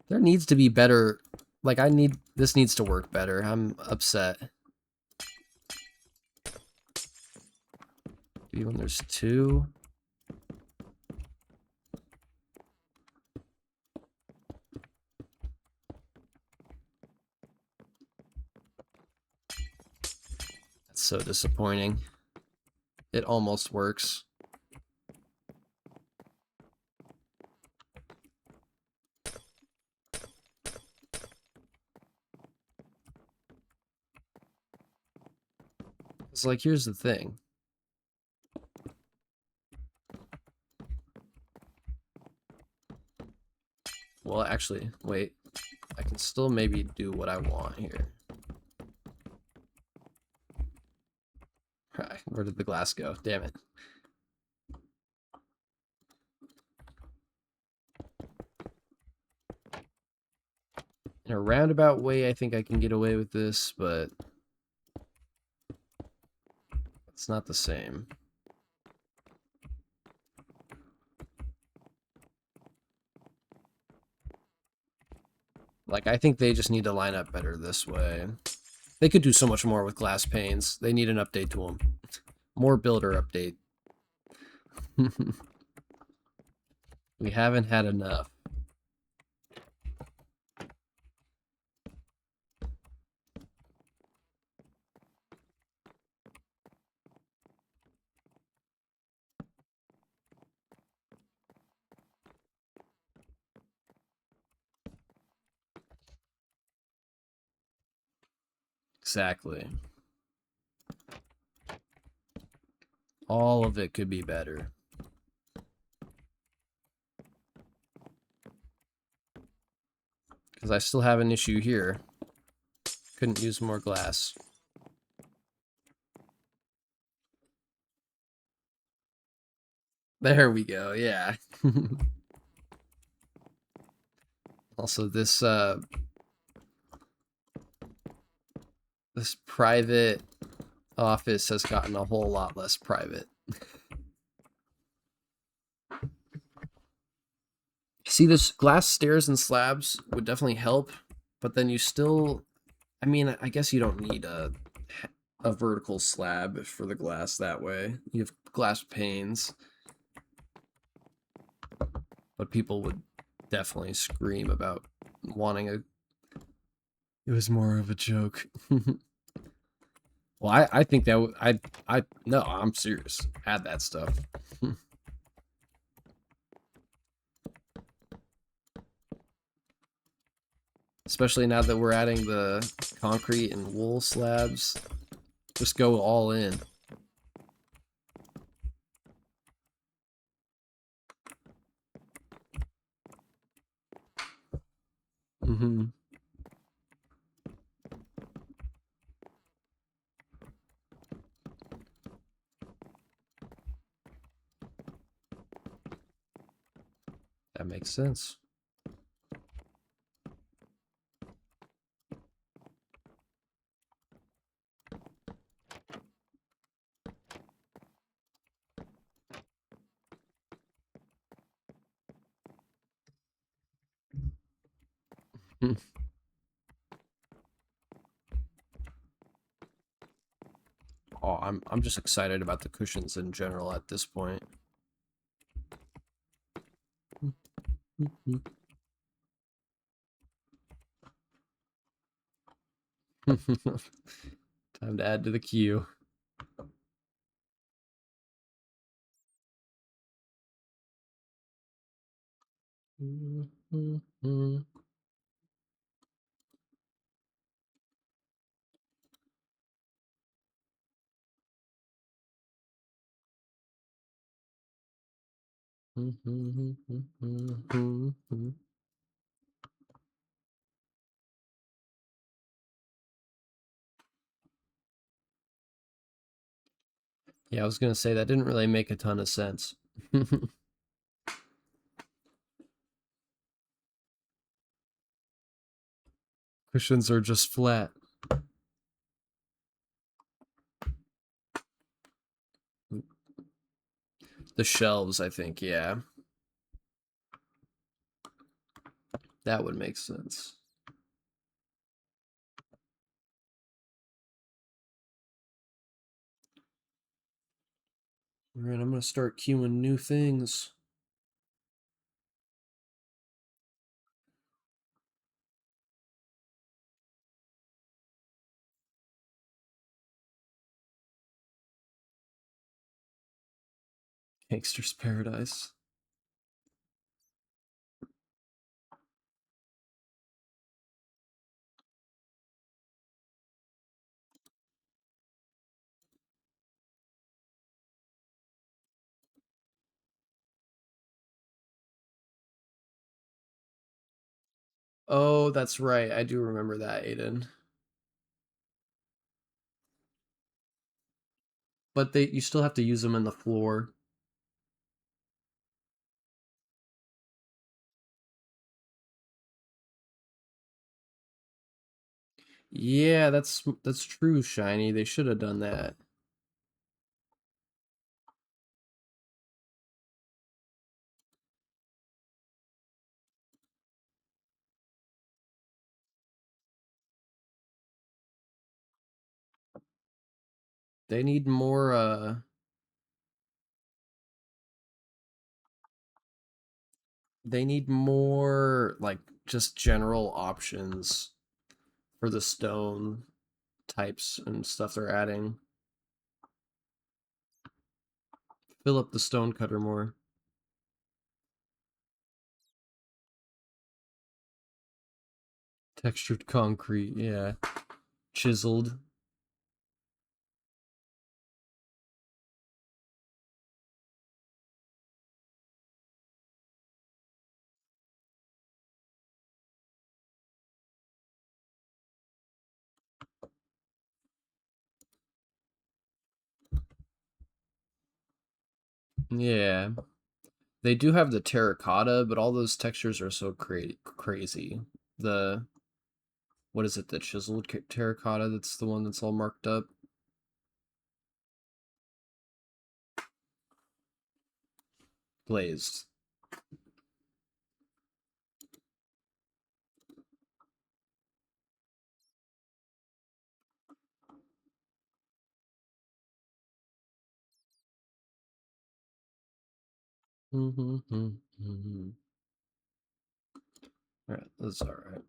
A: There needs to be better. Like, this needs to work better. I'm upset. Maybe when there's two. That's so disappointing. It almost works. It's like, here's the thing. Well, actually, wait. I can still maybe do what I want here. Where did the glass go? Damn it. In a roundabout way, I think I can get away with this, but it's not the same. Like, I think they just need to line up better this way. They could do so much more with glass panes. They need an update to them. More builder update. We haven't had enough. Exactly. All of it could be better. Because I still have an issue here. Couldn't use more glass. There we go, yeah. Also, this private office has gotten a whole lot less private. See, this glass stairs and slabs would definitely help, but then you still, I mean, I guess you don't need a vertical slab for the glass that way. You have glass panes, but people would definitely scream about wanting a. It was more of a joke. Well, I think that I no, I'm serious. Add that stuff. Especially now that we're adding the concrete and wool slabs. Just go all in. Mm-hmm. That makes sense. Oh, I'm just excited about the cushions in general at this point. Time to add to the queue. Yeah, I was gonna say that didn't really make a ton of sense. Cushions are just flat. The shelves, I think, yeah. That would make sense. All right, I'm gonna start queuing new things. Gangster's Paradise. Oh, that's right. I do remember that, Aiden. But you still have to use them in the floor. Yeah, that's true, Shiny. They should have done that. They need more they need more like just general options for the stone types and stuff they're adding. Fill up the stone cutter more. Textured concrete, yeah. Chiseled. Yeah. They do have the terracotta, but all those textures are so crazy. The what is it? The chiseled terracotta. That's the one that's all marked up. Glazed. Alright, that's alright.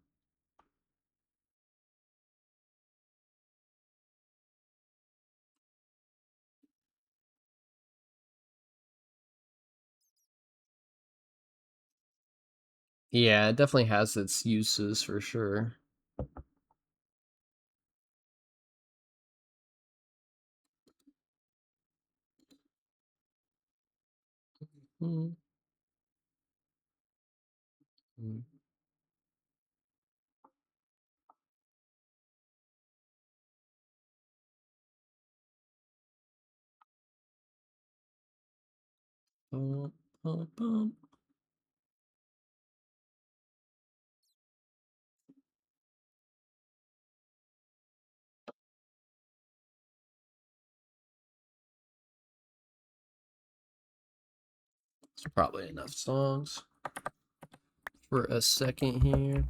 A: Yeah, it definitely has its uses for sure. Mm, mm, bum, bum, bum. It's probably enough songs for a second here.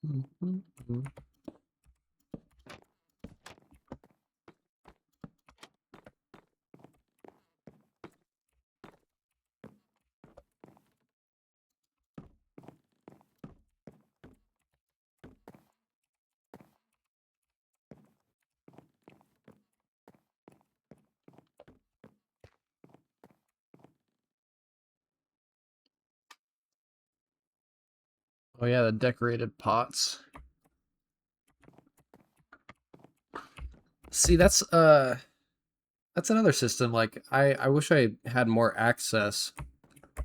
A: Mhm. Oh yeah, the decorated pots. See, that's another system. Like I wish I had more access.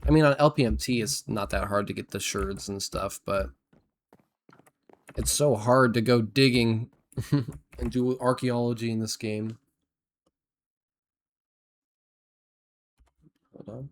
A: I mean, on LPMT, it's not that hard to get the sherds and stuff, but it's so hard to go digging and do archaeology in this game. Hold on.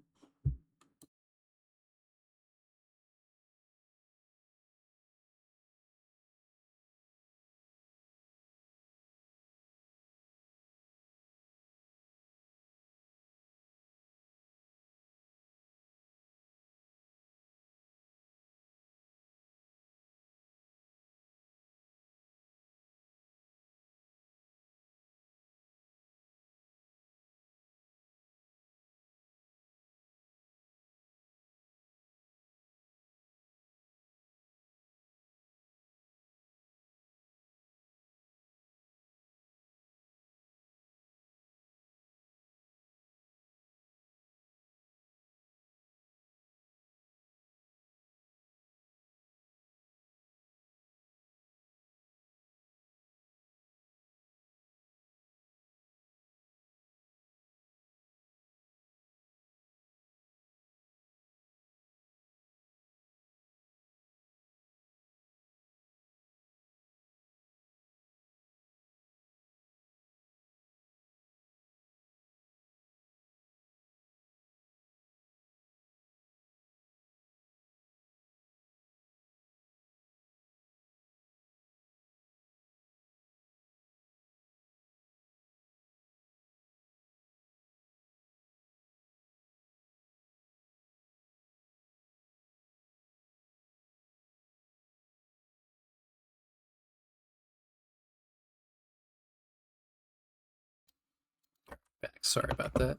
A: Back. Sorry about that.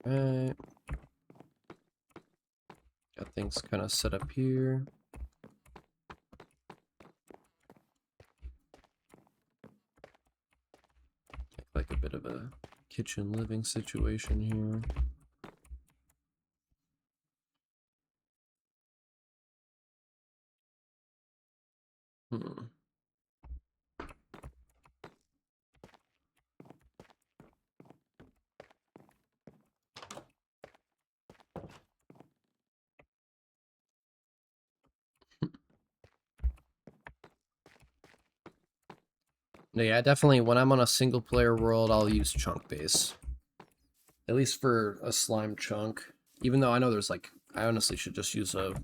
A: Right. Got things kind of set up here. Like a bit of a kitchen living situation here. Hmm. No, yeah, definitely. When I'm on a single player world, I'll use chunk base. At least for a slime chunk. Even though I know there's like I honestly should just use a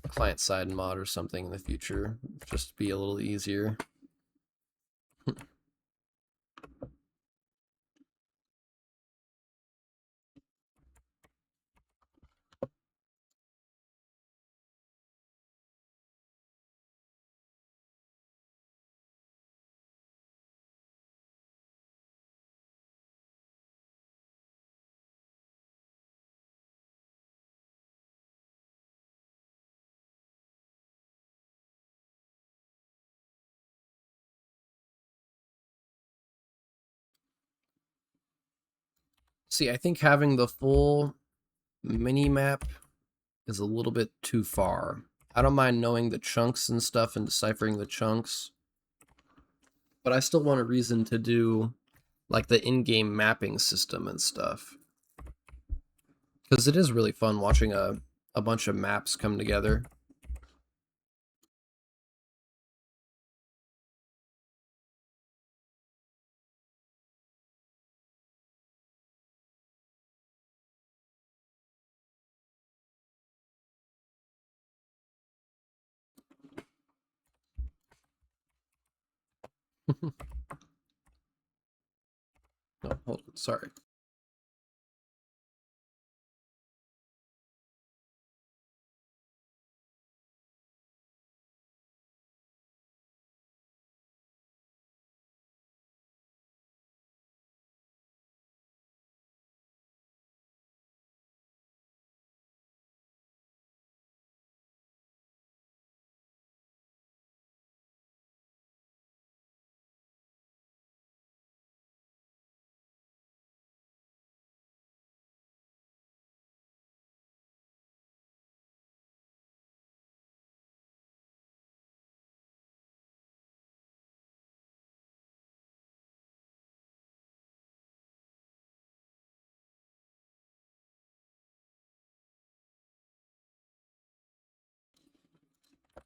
A: client-side mod or something in the future, just to be a little easier. See, I think having the full mini map is a little bit too far. I don't mind knowing the chunks and stuff and deciphering the chunks, but I still want a reason to do like the in-game mapping system and stuff. Because it is really fun watching a bunch of maps come together. Oh, hold on, sorry.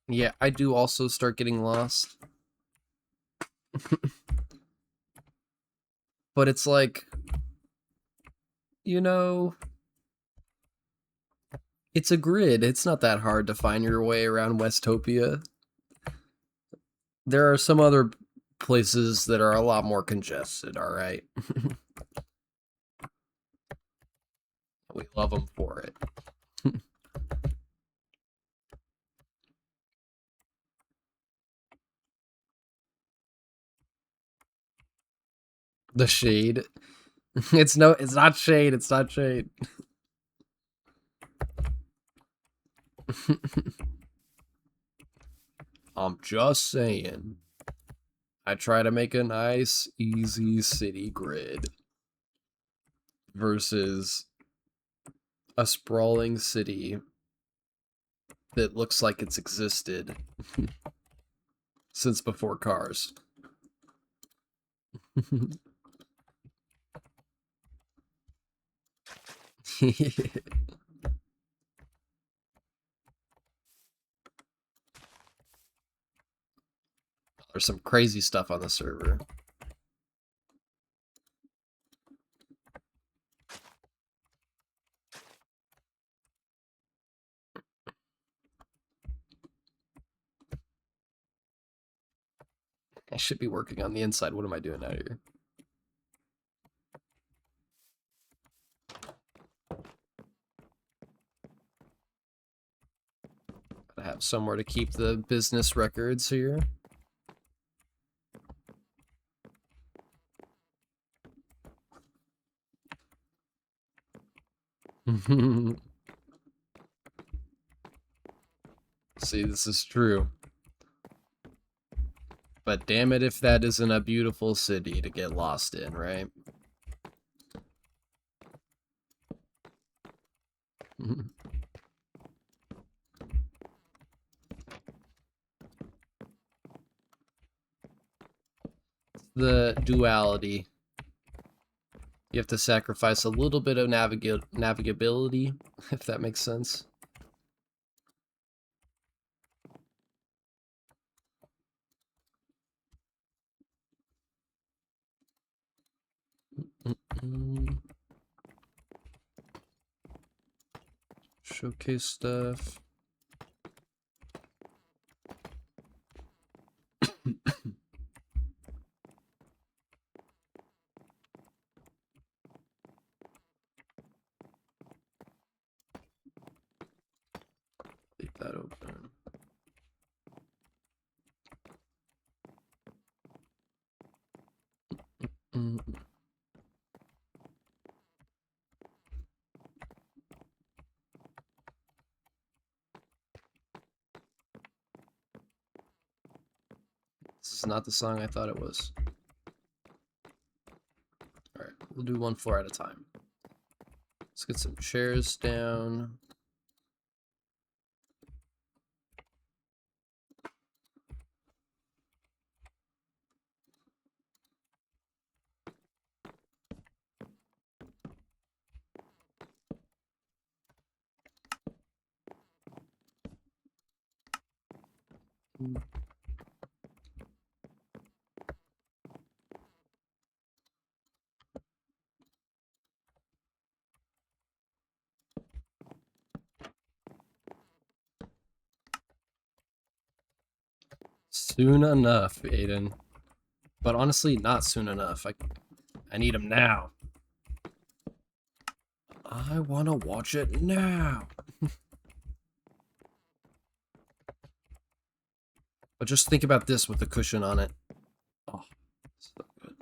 A: Yeah, I do also start getting lost. But it's like, you know, it's a grid. It's not that hard to find your way around Westopia. There are some other places that are a lot more congested, alright? We love them for it. The shade. It's not shade, it's not shade. I'm just saying. I try to make a nice, easy city grid versus a sprawling city that looks like it's existed since before cars. There's some crazy stuff on the server. I should be working on the inside. What am I doing out here? Gotta have somewhere to keep the business records here. See, this is true. But damn it if that isn't a beautiful city to get lost in, right? The duality. You have to sacrifice a little bit of navigability, if that makes sense. showcase stuff. Leave that open. This is not the song I thought it was. Alright, we'll do one floor at a time. Let's get some chairs down. Soon enough, Aiden. But honestly, not soon enough. I need him now. I want to watch it now. But just think about this with the cushion on it. Oh, so good.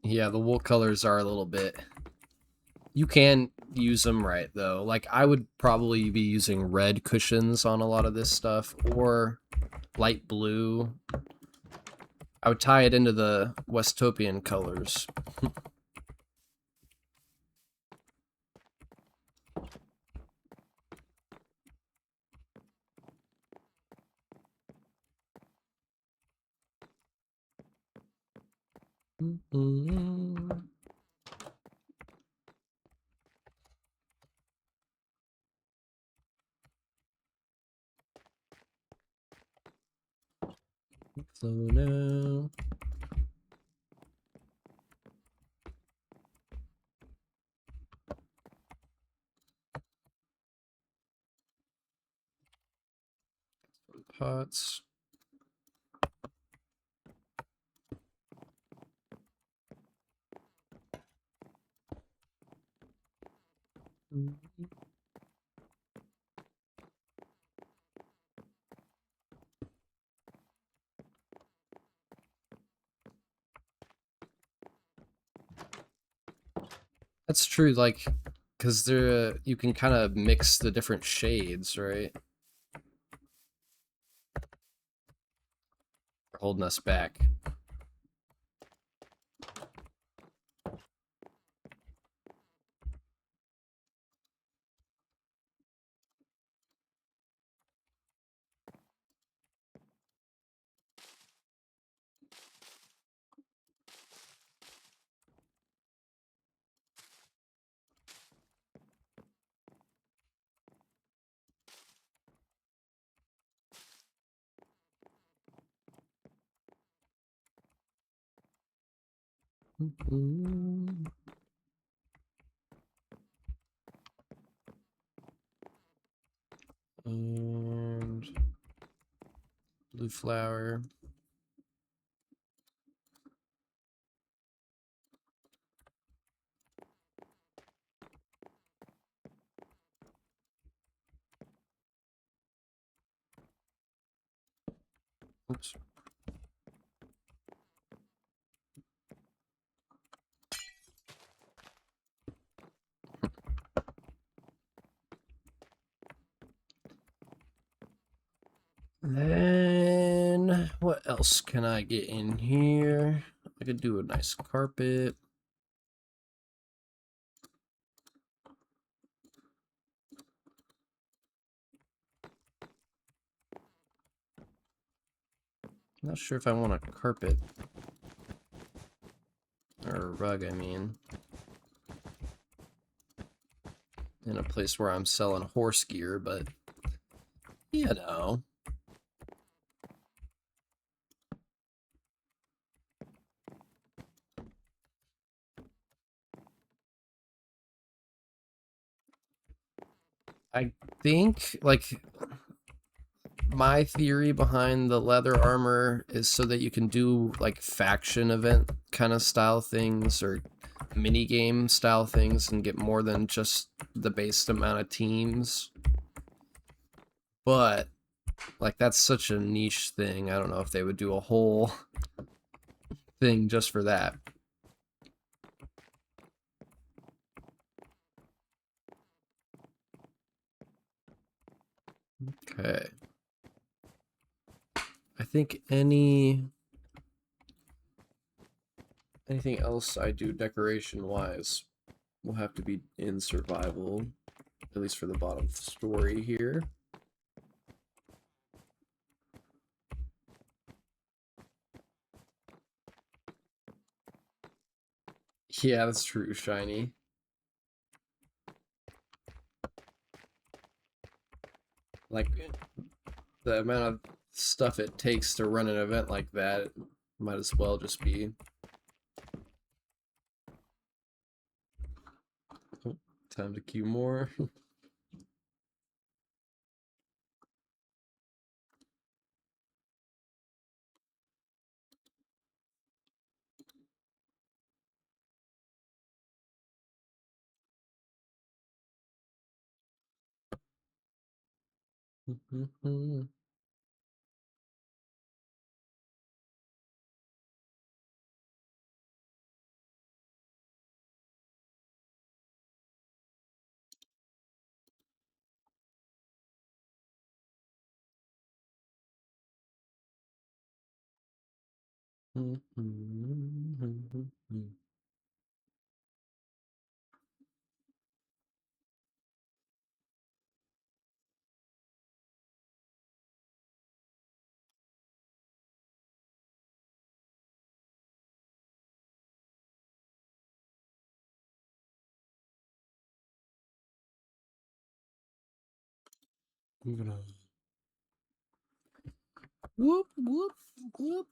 A: Yeah, the wool colors are a little bit... You can use them right, though. Like, I would probably be using red cushions on a lot of this stuff, or light blue. I would tie it into the Westopian colors. Slow now. Pots. That's true, like, because they're you can kind of mix the different shades, right? Holding us back. And blue flower. Oops. Then what else can I get in here? I could do a nice carpet. I'm not sure if I want a carpet. Or a rug, I mean. In a place where I'm selling horse gear, but you know. I think, like, my theory behind the leather armor is so that you can do, like, faction event kind of style things or mini game style things and get more than just the base amount of teams. But, like, that's such a niche thing. I don't know if they would do a whole thing just for that. Okay. I think anything else I do decoration wise will have to be in survival, at least for the bottom story here. Yeah, that's true, Shiny. Like, the amount of stuff it takes to run an event like that, it might as well just be... Oh, time to queue more. Moving on. Whoop, whoop, whoop.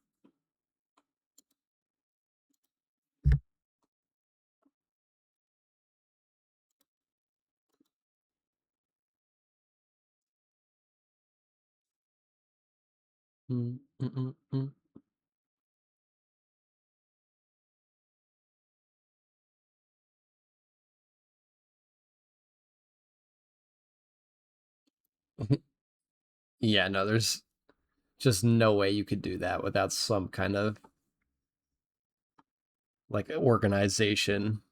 A: Yeah, no, there's just no way you could do that without some kind of like organization.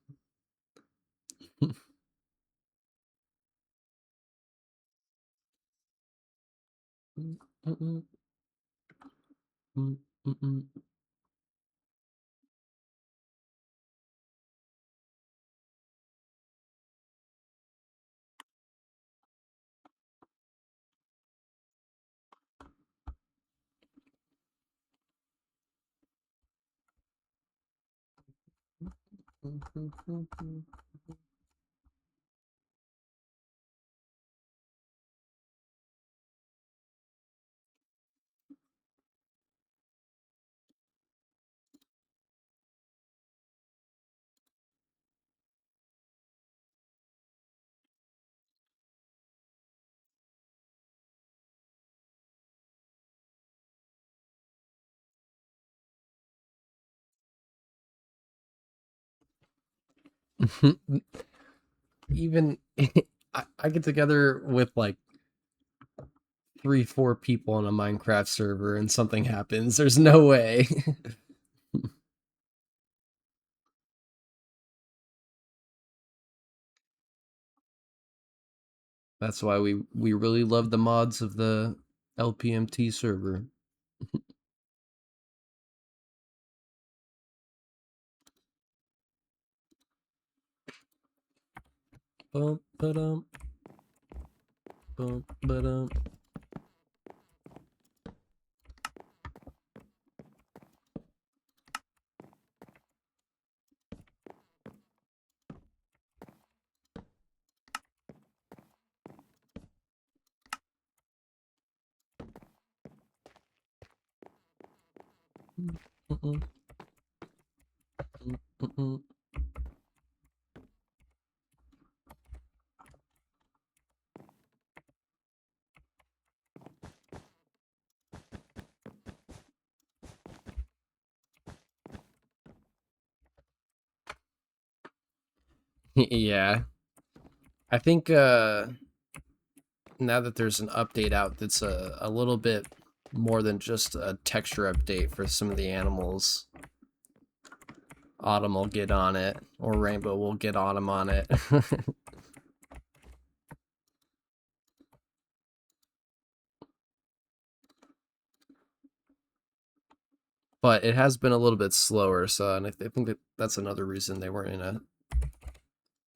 A: Even I get together with like 3, 4 people on a Minecraft server and something happens. There's no way. That's why we really love the mods of the LPMT server. Bum, ba-dum, bum, ba-dum. Yeah, I think now that there's an update out that's a little bit more than just a texture update for some of the animals, Autumn will get on it, or Rainbow will get Autumn on it. But it has been a little bit slower, so and I think that that's another reason they weren't in a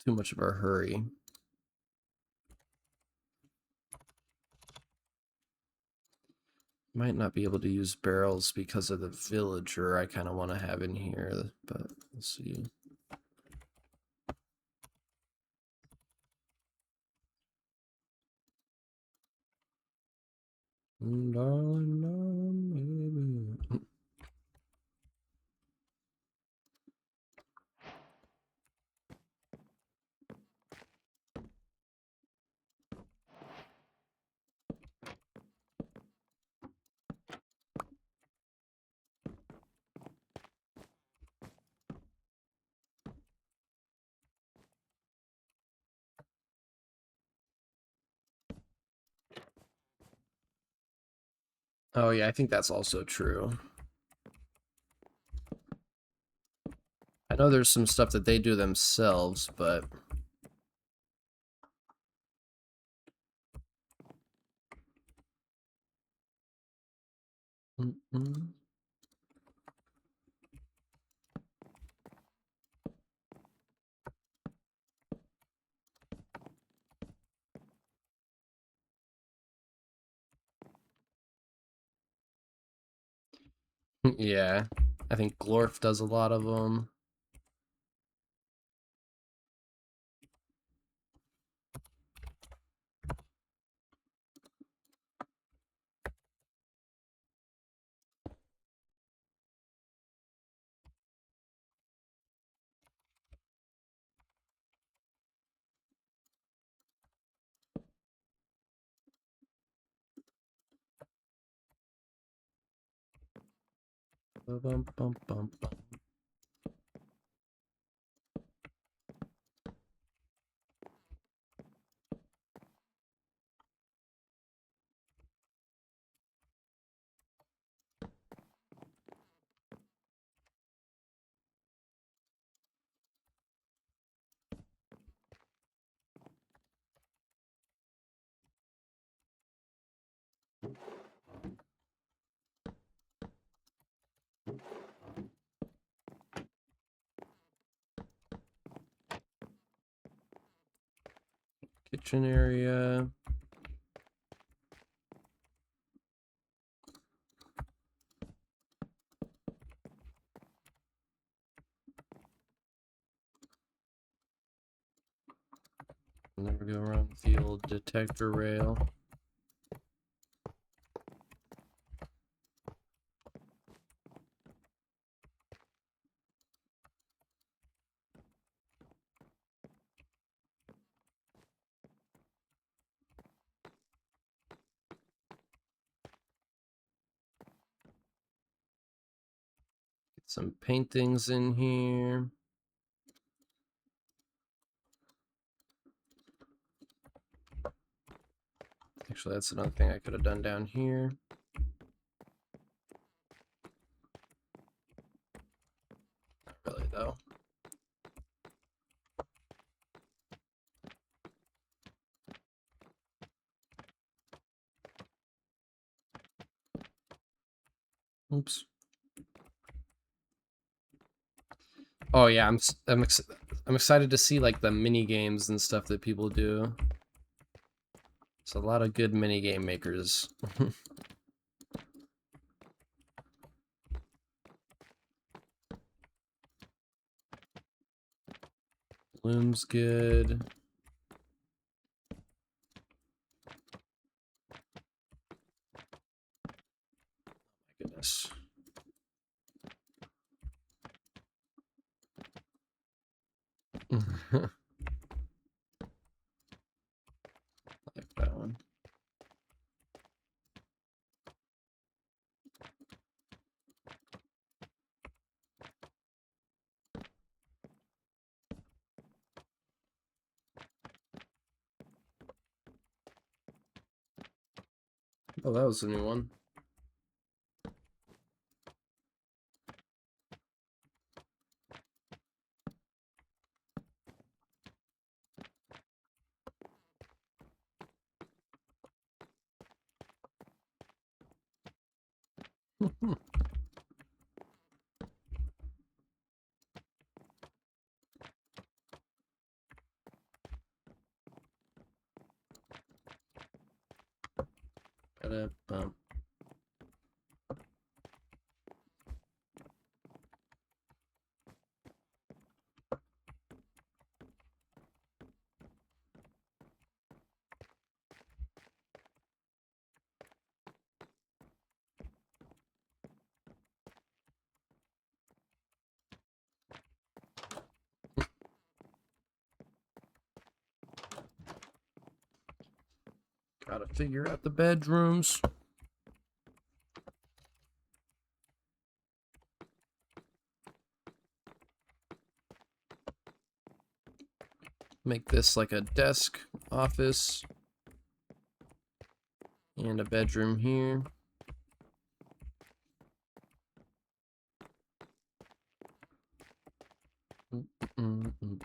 A: too much of a hurry. Might not be able to use barrels because of the villager I kind of want to have in here, but we'll see. Darling, darling, baby. Oh yeah, I think that's also true. I know there's some stuff that they do themselves, but yeah, I think Glorf does a lot of them. Bum, bum, bum, bum. Kitchen area. And then we go around the old detector rail. Get some paintings in here. Actually, that's another thing I could have done down here. Not really, though. Oops. Oh yeah, I'm excited to see like the mini games and stuff that people do. It's a lot of good mini game makers. Bloom's good. My goodness. Like that one. Oh, that was a new one. Ba-da-bum. Gotta figure out the bedrooms. Make this like a desk, office, and a bedroom here. Mm-mm-mm.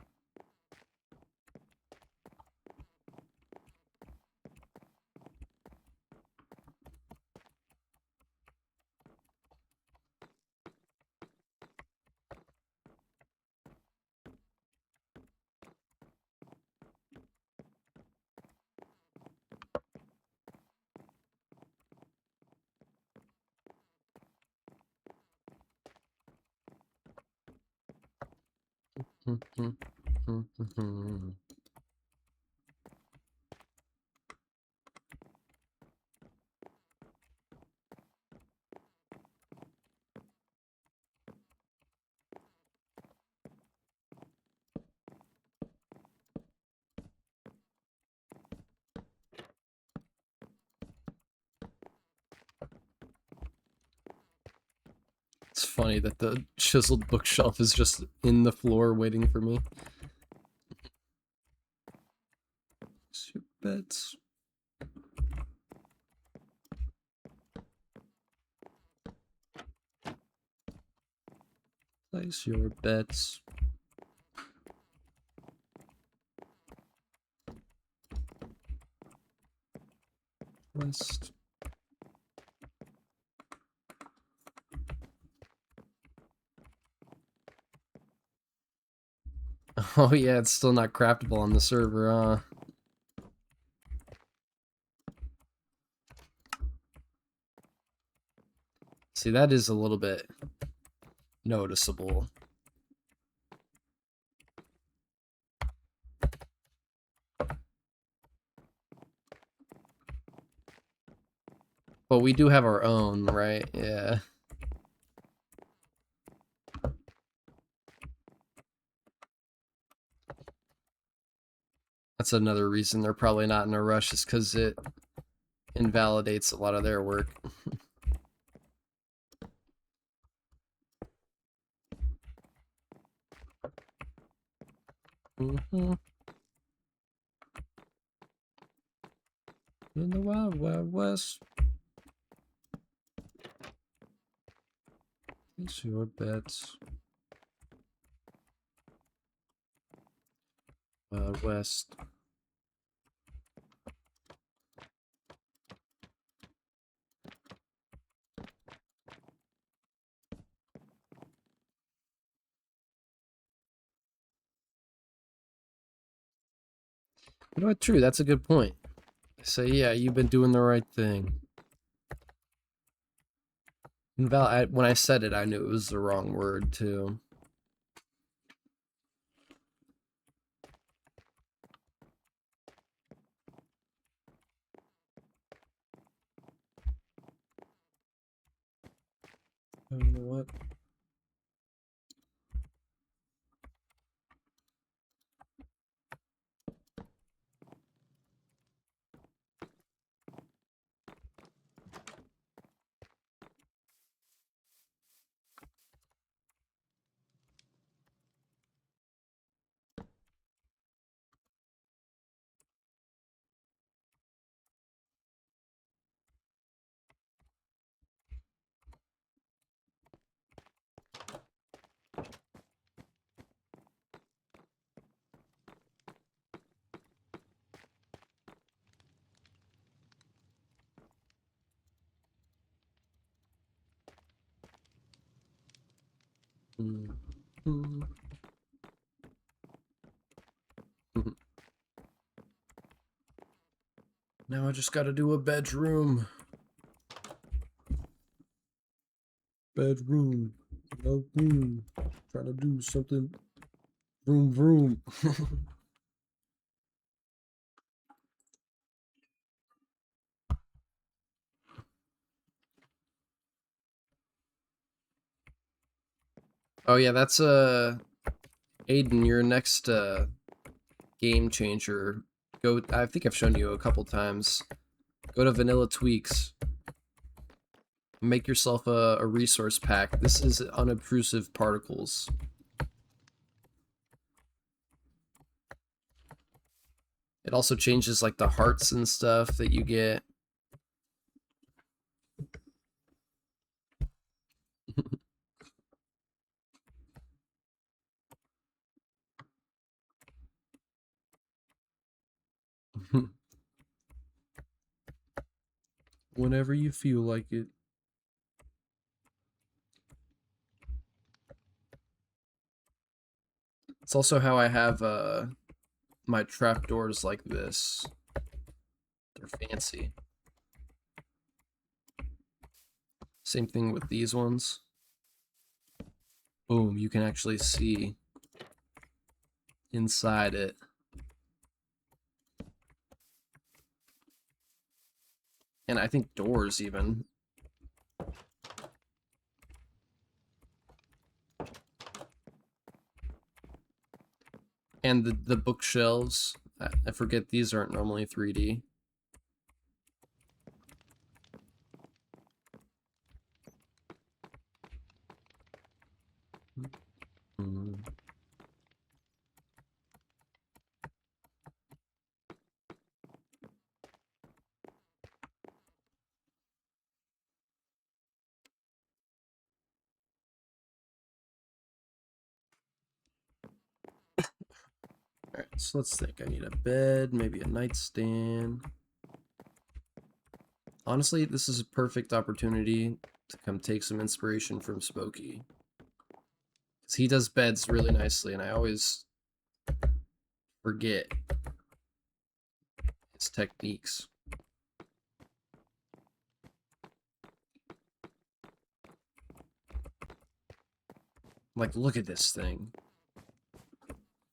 A: It's funny that the chiseled bookshelf is just in the floor waiting for me. Soup beds. Place your bets. West. Oh yeah, it's still not craftable on the server, huh? See, that is a little bit noticeable. But we do have our own, right? Yeah. That's another reason they're probably not in a rush, is because it invalidates a lot of their work. In the Wild Wild West. Place your bets. Wild West. You know what? True, that's a good point. So yeah, you've been doing the right thing. When I said it, I knew it was the wrong word too. You know what? Now I just gotta do a bedroom. Bedroom. No room. Trying to do something. Vroom vroom. Oh yeah, that's Aiden, your next game changer. Go I think I've shown you a couple times. Go to Vanilla Tweaks. Make yourself a resource pack. This is unobtrusive particles. It also changes like the hearts and stuff that you get. Whenever you feel like it. It's also how I have my trapdoors like this. They're fancy. Same thing with these ones. Boom, you can actually see inside it. And I think doors even. And the bookshelves. I forget these aren't normally 3D. Mm. Alright, so let's think. I need a bed, maybe a nightstand. Honestly, this is a perfect opportunity to come take some inspiration from Smokey. Because he does beds really nicely, and I always forget his techniques. Like, look at this thing.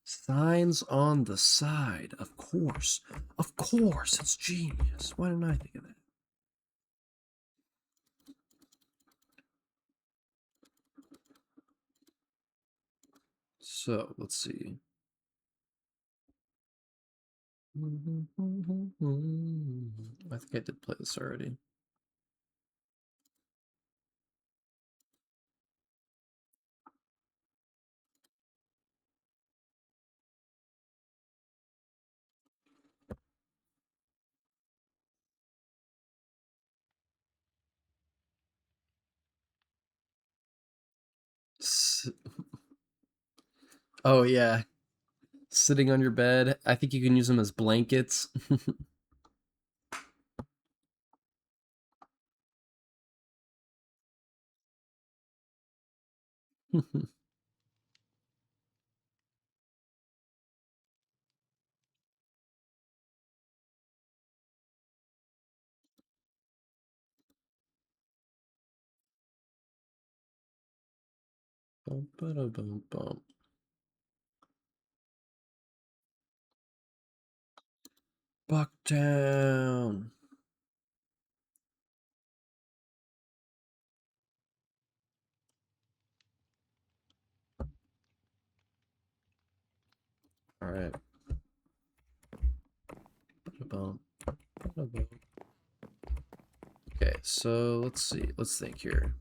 A: Signs on the side. Of course. Of course. It's genius. Why didn't I think of that? So, let's see. I think I did play this already. Oh, yeah. Sitting on your bed. I think you can use them as blankets. Bum, ba-da-bum, bum. Bucktown. All right. Ba-da-bum, ba-da-bum. Okay, so let's see. Let's think here.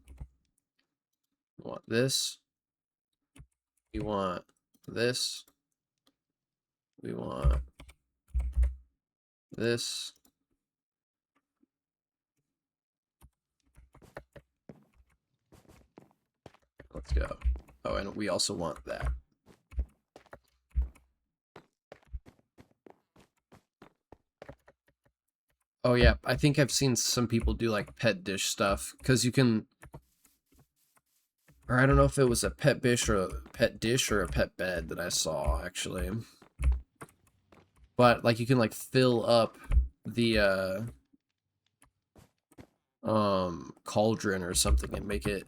A: We want this. We want this. We want this. Let's go. Oh, and we also want that. Oh yeah, I think I've seen some people do like pet dish stuff because you can Or I don't know if it was a pet dish or a pet bed that I saw actually. But like you can like fill up the cauldron or something and make it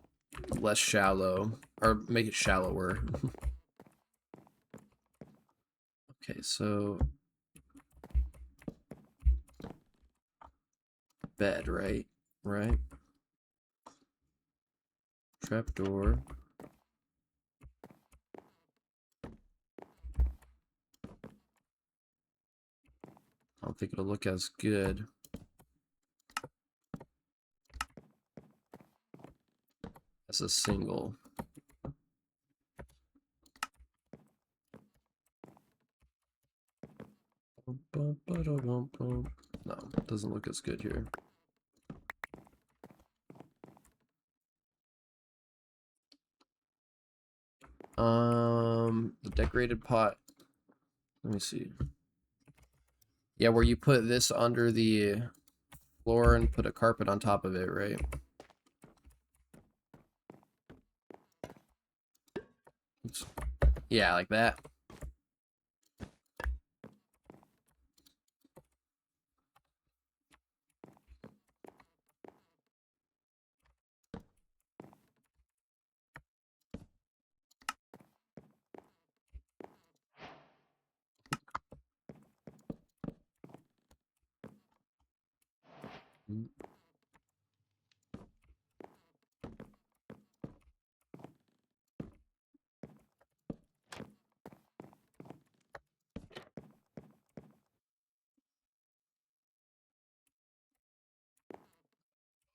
A: less shallow or make it shallower. Okay, so bed, right? Right. Trapdoor. I don't think it'll look as good as a single. No, it doesn't look as good here. The decorated pot. Let me see. Yeah, where you put this under the floor and put a carpet on top of it, right? Oops. Yeah, like that.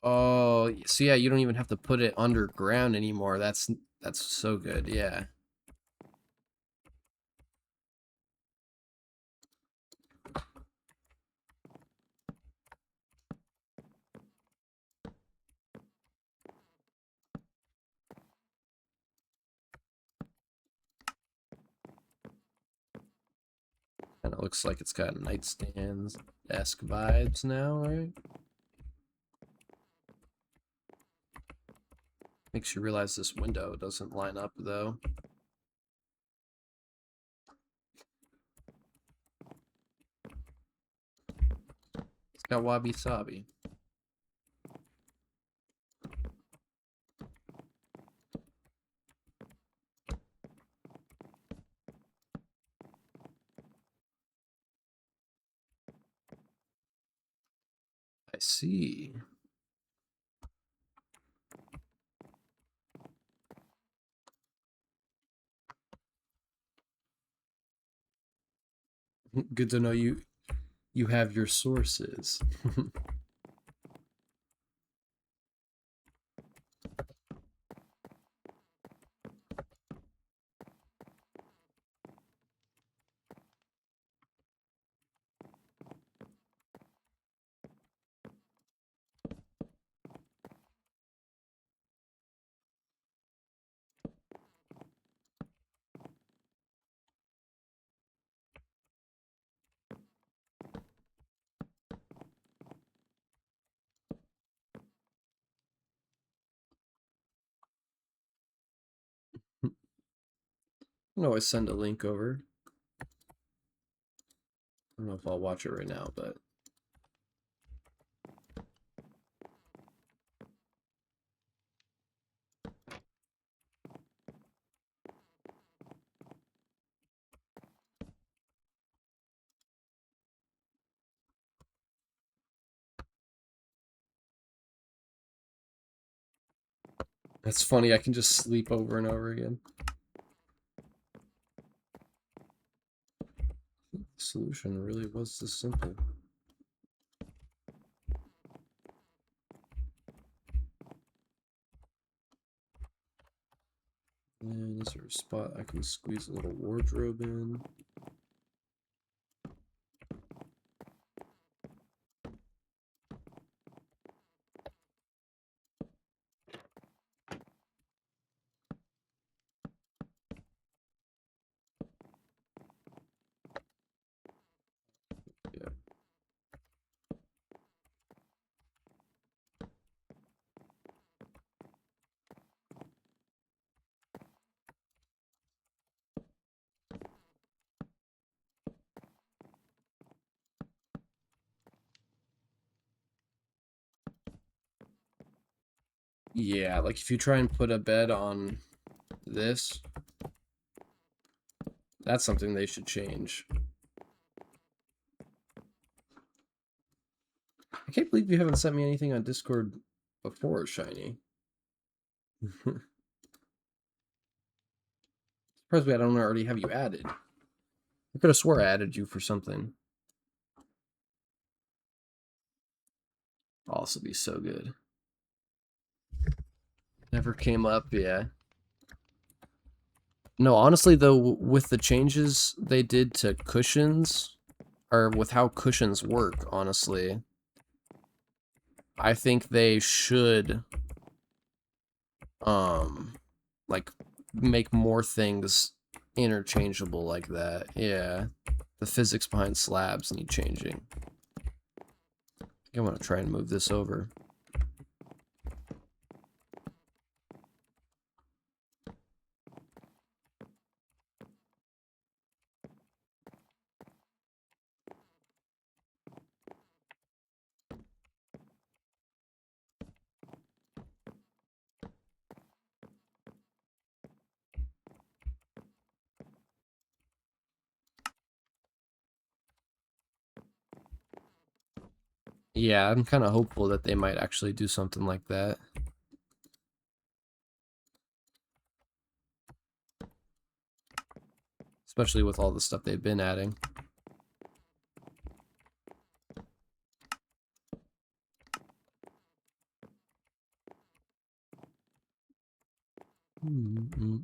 A: Oh, so yeah, you don't even have to put it underground anymore. That's so good. Yeah. Kind of looks like it's got nightstands-esque vibes now, right? Makes you realize this window doesn't line up though. It's got wabi-sabi. I see. Good to know you have your sources. I can always send a link over. I don't know if I'll watch it right now, but that's funny. I can just sleep over and over again. The solution really was this simple. And is there a spot I can squeeze a little wardrobe in? Yeah. Yeah, like if you try and put a bed on this, that's something they should change. I can't believe you haven't sent me anything on Discord before, Shiny. Surprised I don't already have you added. I could have swore I added you for something. Oh, this will be so good. Never came up, yeah. No, honestly, though, with the changes they did to cushions, or with how cushions work, honestly, I think they should, like, make more things interchangeable like that. Yeah. The physics behind slabs need changing. I want to try and move this over. Yeah, I'm kind of hopeful that they might actually do something like that. Especially with all the stuff they've been adding. Mm-hmm.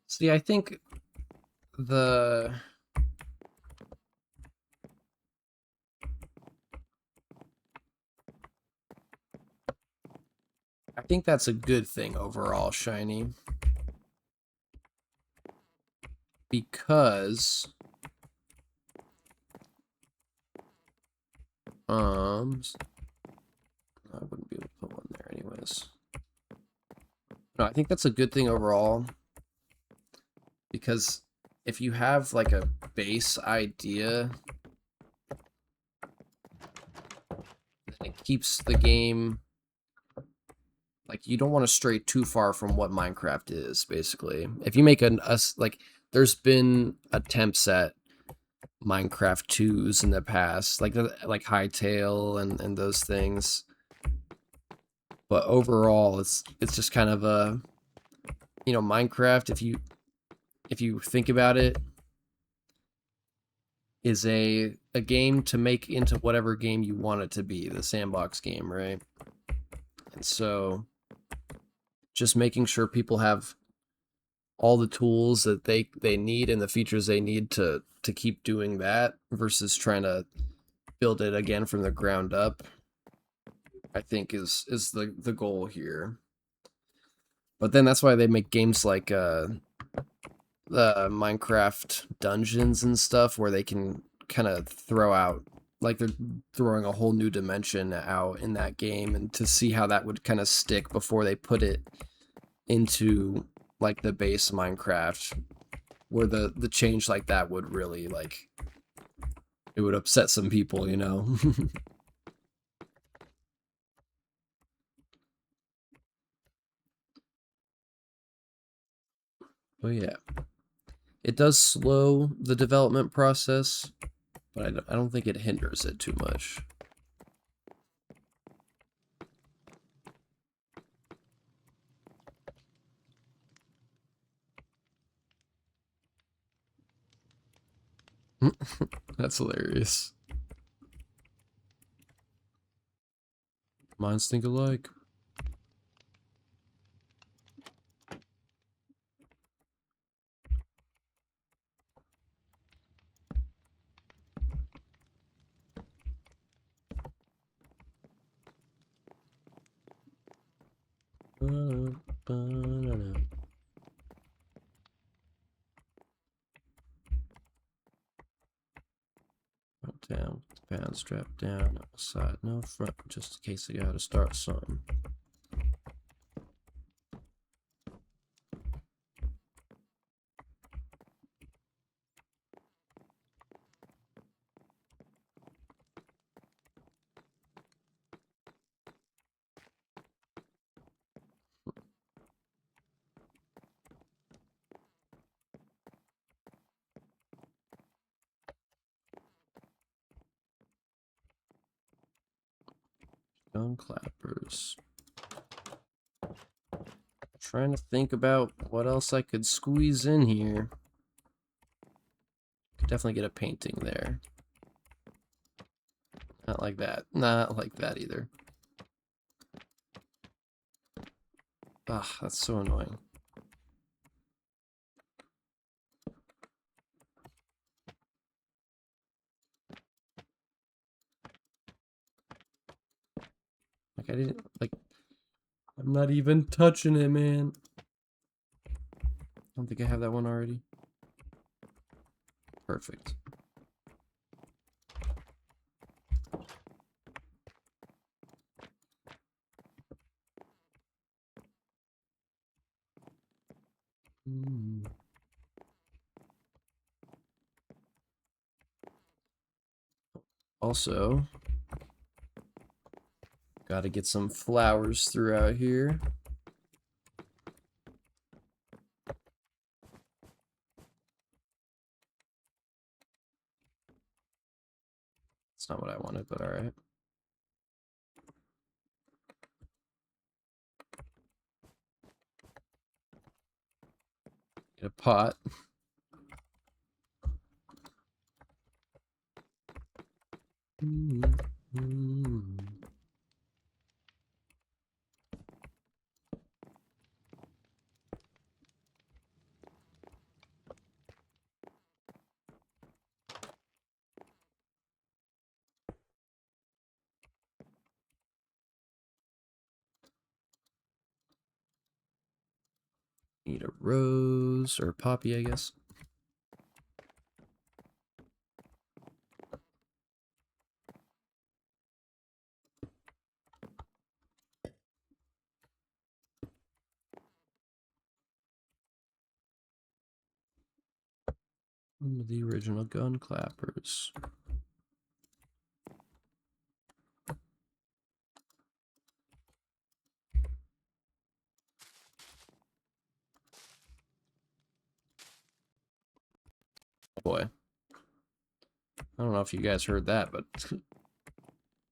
A: See, I think the I think that's a good thing overall, Shiny. Because I wouldn't be able to put one there anyways. No, I think that's a good thing overall. Because if you have like a base idea, then it keeps the game like you don't want to stray too far from what Minecraft is, basically. If you make like there's been attempts at Minecraft 2s in the past, like Hightail and those things. But overall it's just kind of a Minecraft, if you think about it, is a game to make into whatever game you want it to be, the sandbox game, right? And so just making sure people have all the tools that they need and the features they need to keep doing that versus trying to build it again from the ground up, I think is the goal here. But then that's why they make games like the Minecraft dungeons and stuff, where they can kind of throw out, like they're throwing a whole new dimension out in that game, and to see how that would kind of stick before they put it into like the base Minecraft, where the change like that would really like it would upset some people, you know. But yeah, it does slow the development process, but I don't think it hinders it too much. That's hilarious. Minds think alike. Down, pants strapped down, no side, no front, just in case I gotta start something. Gun clappers. Trying to think about what else I could squeeze in here. Could definitely get a painting there. Not like that. Not like that either. Ah, that's so annoying. Like I didn't like. I'm not even touching it, man. I don't think I have that one already. Perfect. Also, got to get some flowers throughout here. It's not what I wanted, but all right. Get a pot. Need a rose or poppy, I guess. The original gun clappers. Boy. I don't know if you guys heard that, but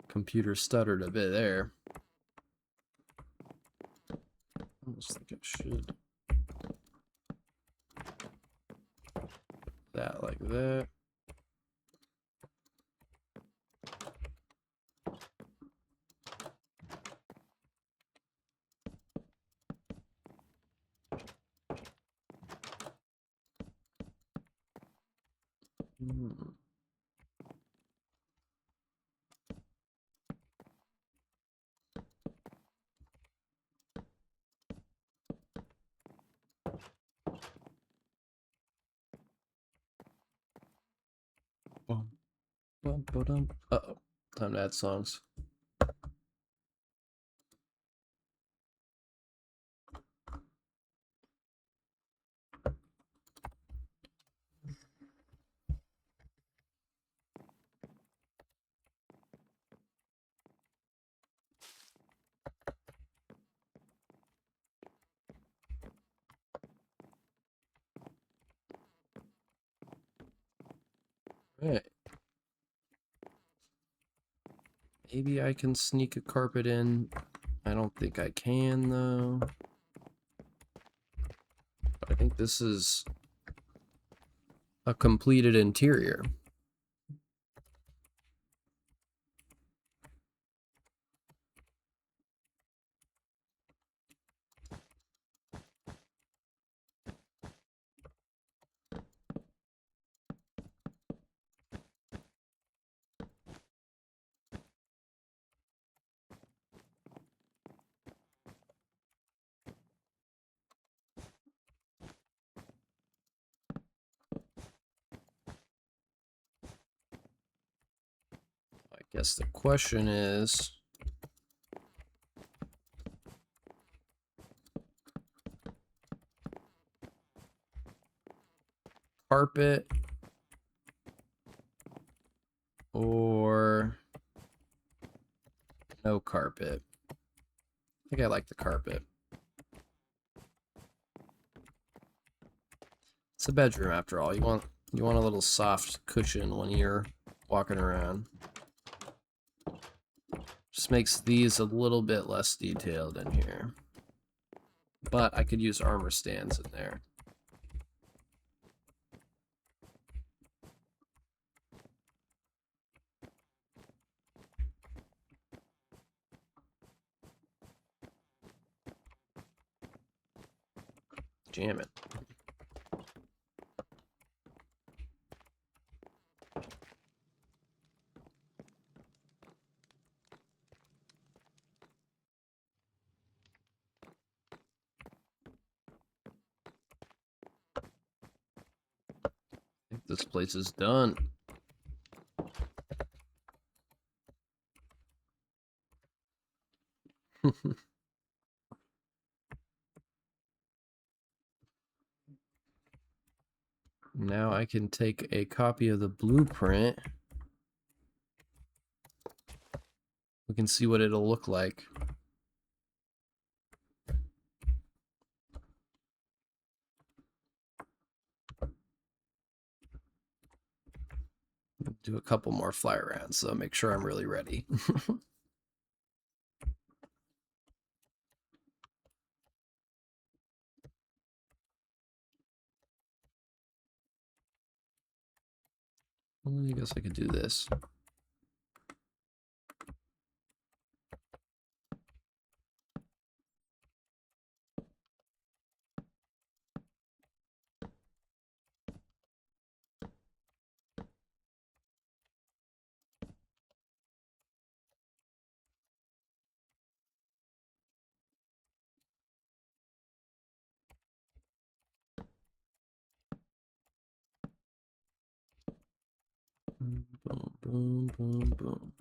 A: computer stuttered a bit there. I almost think I should. That like that. Uh-oh. Time to add songs. Right. Maybe I can sneak a carpet in. I don't think I can, though. But I think this is a completed interior. Guess the question is, carpet or no carpet? I think I like the carpet. It's a bedroom after all. You want a little soft cushion when you're walking around. Just makes these a little bit less detailed in here. But I could use armor stands in there. Jam it. I think this place is done. Now I can take a copy of the blueprint. We can see what it'll look like. Do a couple more fly arounds, so make sure I'm really ready. Well, I guess I could do this. Boom, boom, boom, boom.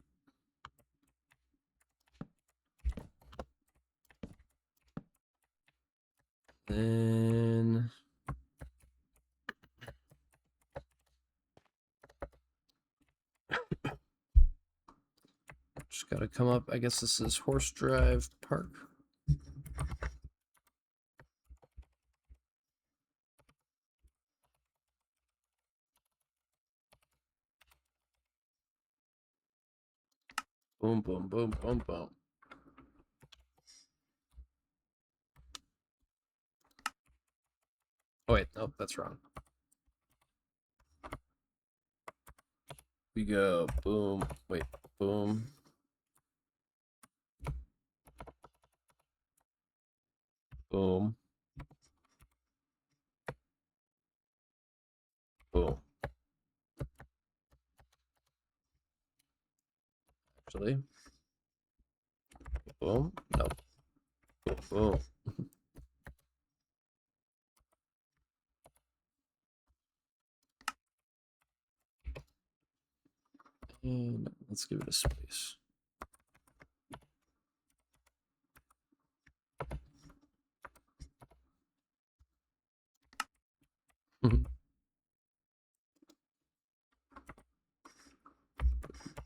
A: Then just gotta come up. I guess this is Horse Drive Park. Boom, boom, boom, boom, boom. Oh wait, nope, that's wrong. We go boom, wait, boom. Boom. Boom. Actually. Boom. No. Boom. Boom. And let's give it a space. Boom.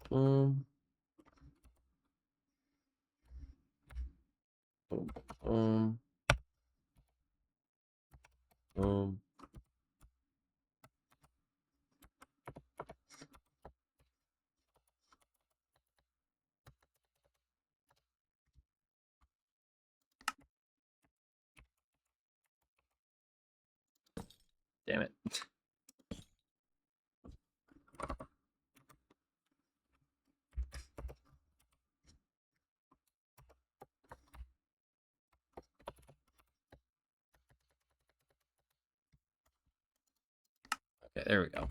A: Boom. Boom. Boom. Damn it. Okay, there we go.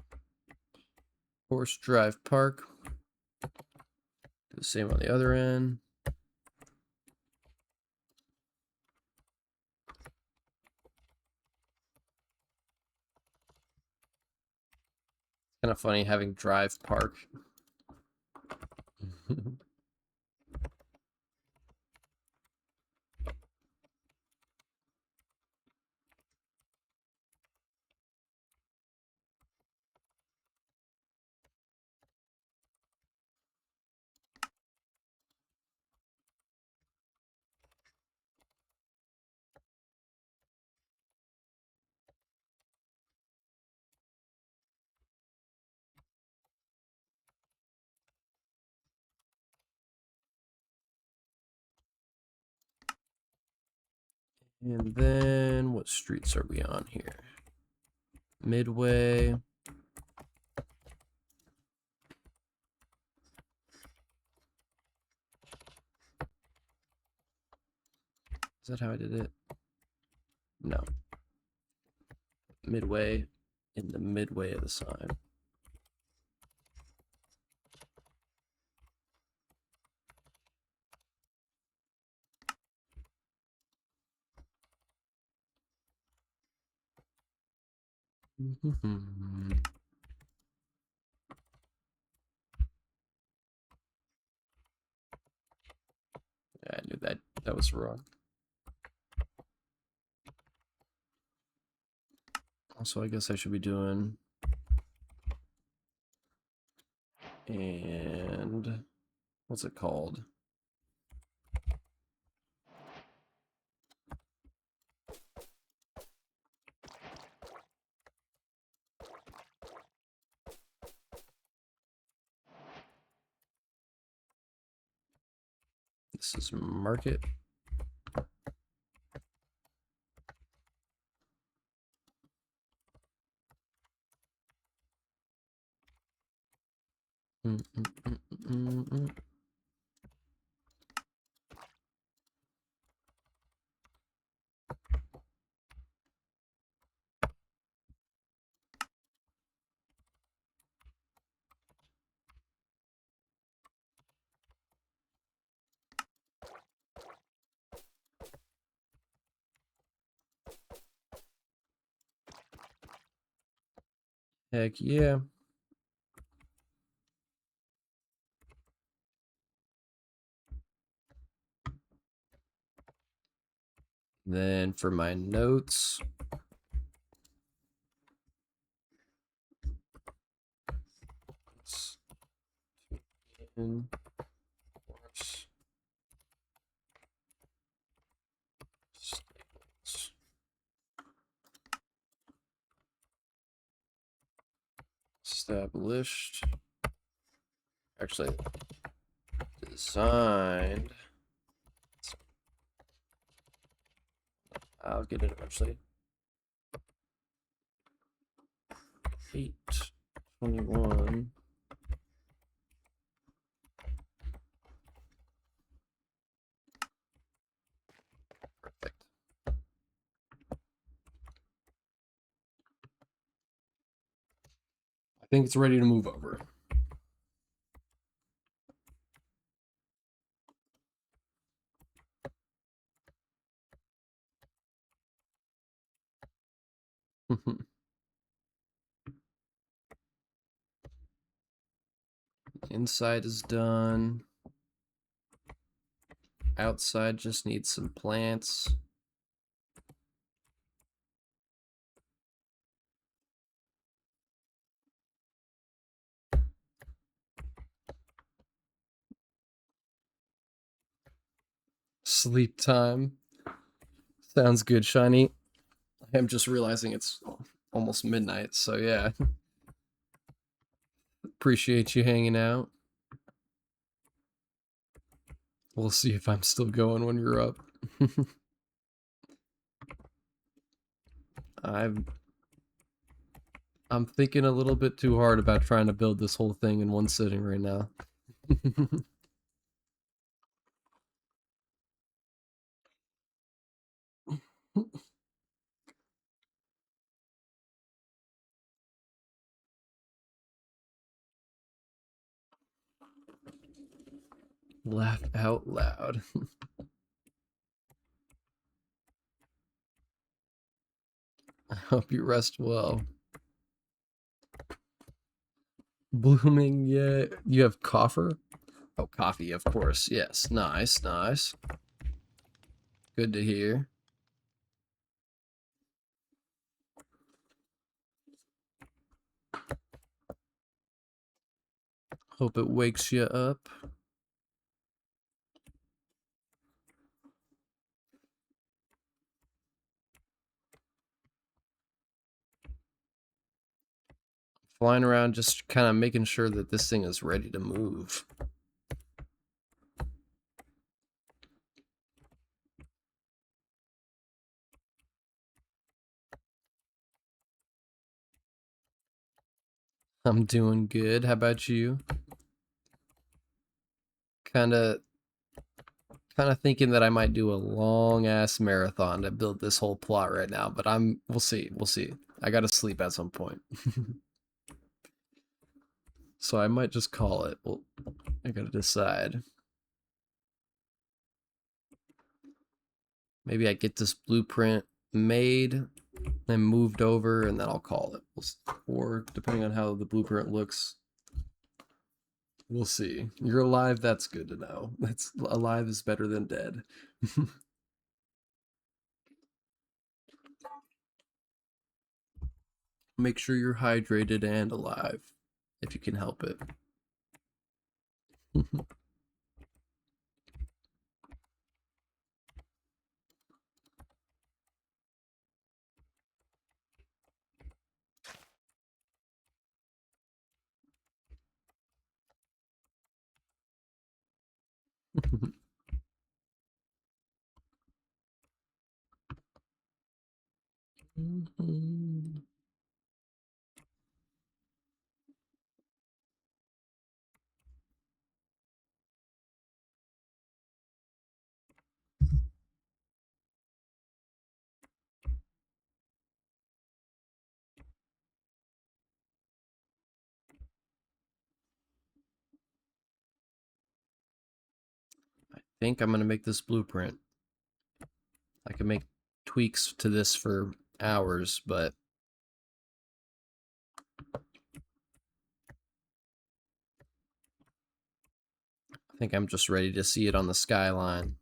A: Horse Drive Park. Do the same on the other end. Kind of funny having Drive Park. And then what streets are we on here? Midway. Is that how I did it? No. Midway in the midway of the sign. I knew that was wrong. Also, I guess I should be doing and what's it called? This is market. Heck yeah. Then for my notes, established, actually designed. I'll get it eventually. 8/21. Perfect. I think it's ready to move over. Inside is done. Outside just needs some plants. Sleep time. Sounds good, Shiny. I'm just realizing it's almost midnight, so yeah. Appreciate you hanging out. We'll see if I'm still going when you're up. I'm thinking a little bit too hard about trying to build this whole thing in one sitting right now. Laugh out loud. I hope you rest well. Blooming, yeah. You have coffer? Oh, coffee, of course. Yes. Nice, nice. Good to hear. Hope it wakes you up. Flying around just kind of making sure that this thing is ready to move. I'm doing good. How about you? Kinda kinda thinking that I might do a long ass marathon to build this whole plot right now, but we'll see. We'll see. I gotta sleep at some point. So I might just call it. Well, I gotta decide. Maybe I get this blueprint made and moved over, and then I'll call it. Or depending on how the blueprint looks, we'll see. You're alive, that's good to know. That's alive is better than dead. Make sure you're hydrated and alive, if you can help it. I think I'm gonna make this blueprint. I can make tweaks to this for hours, but I think I'm just ready to see it on the skyline.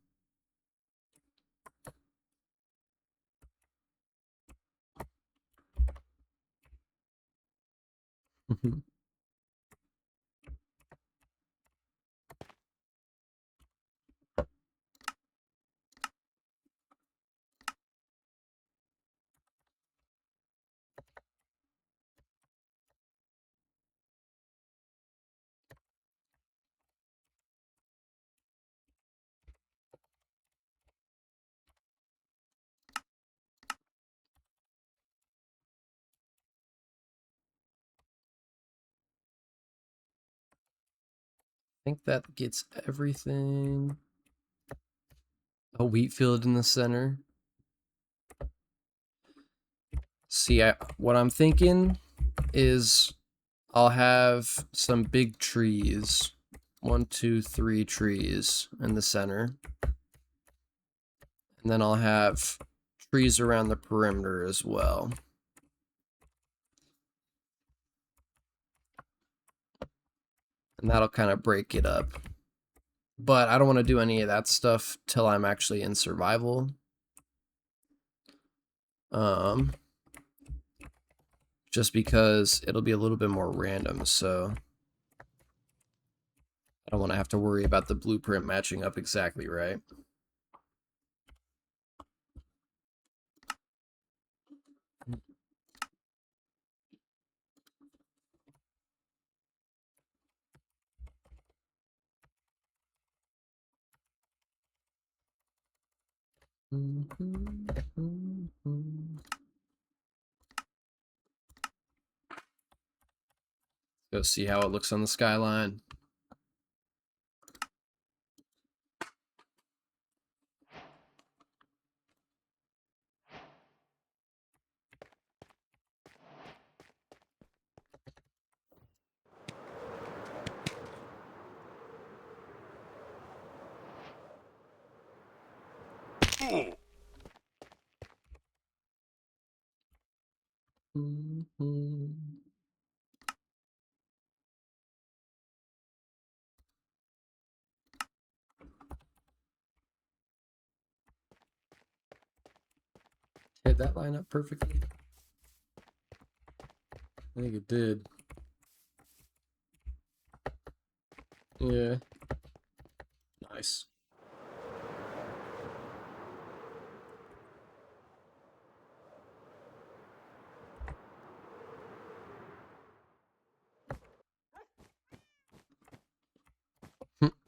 A: I think that gets everything. A wheat field in the center. See, what I'm thinking is I'll have some big trees. 1, 2, 3 trees in the center. And then I'll have trees around the perimeter as well. And that'll kind of break it up. But I don't want to do any of that stuff till I'm actually in survival. Just because it'll be a little bit more random, so I don't want to have to worry about the blueprint matching up exactly right. Go see how it looks on the skyline. Did that line up perfectly? I think it did. Yeah. Nice.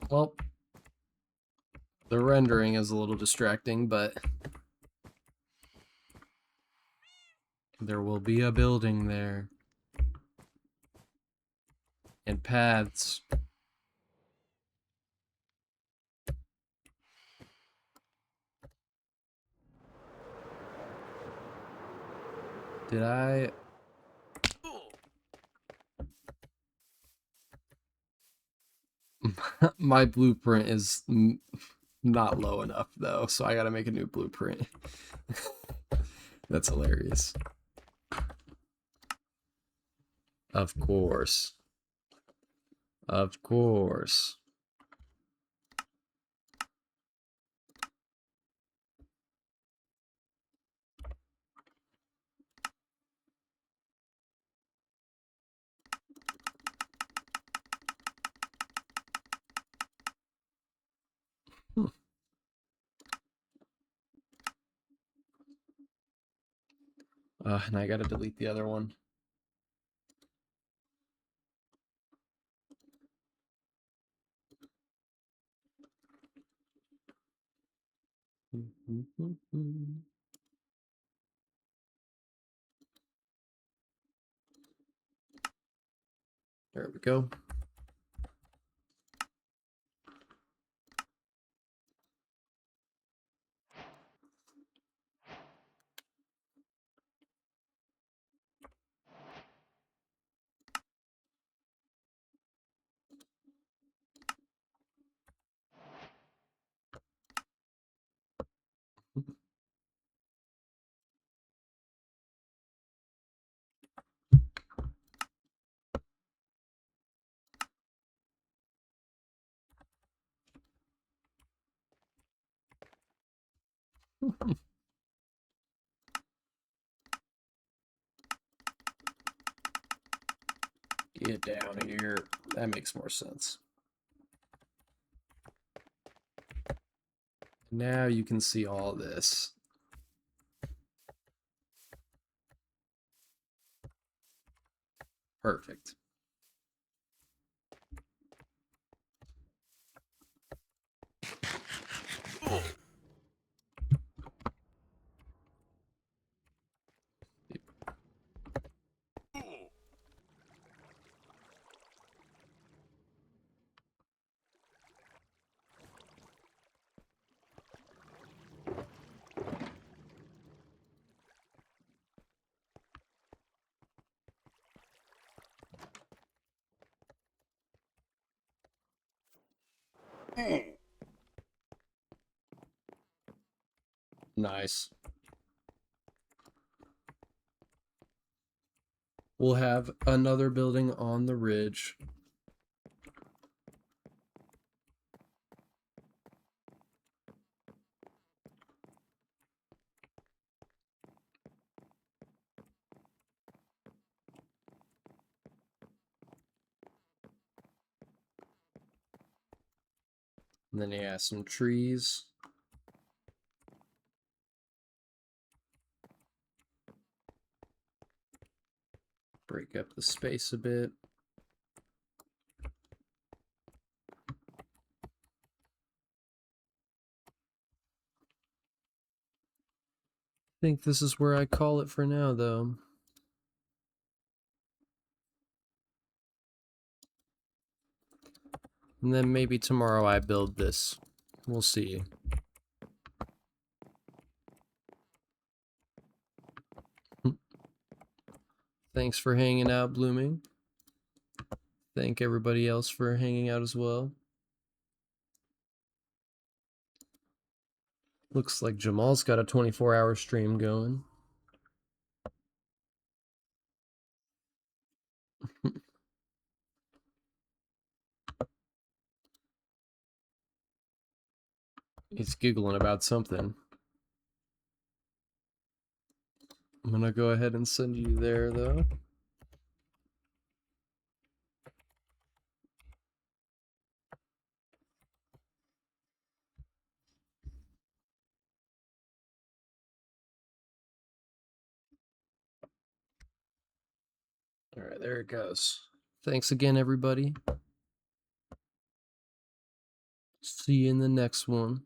A: Well, the rendering is a little distracting, but there will be a building there. And paths. Did I... My blueprint is not low enough, though, so I gotta make a new blueprint. That's hilarious. Of course. Of course. And I gotta delete the other one. There we go. Get down here. That makes more sense. Now you can see all this. Perfect. Nice. We'll have another building on the ridge. And then yeah, some trees. Break up the space a bit. I think this is where I call it for now, though. And then maybe tomorrow I build this. We'll see. Thanks for hanging out, Blooming. Thank everybody else for hanging out as well. Looks like Jamal's got a 24-hour stream going. He's giggling about something. I'm gonna go ahead and send you there, though. All right, there it goes. Thanks again, everybody. See you in the next one.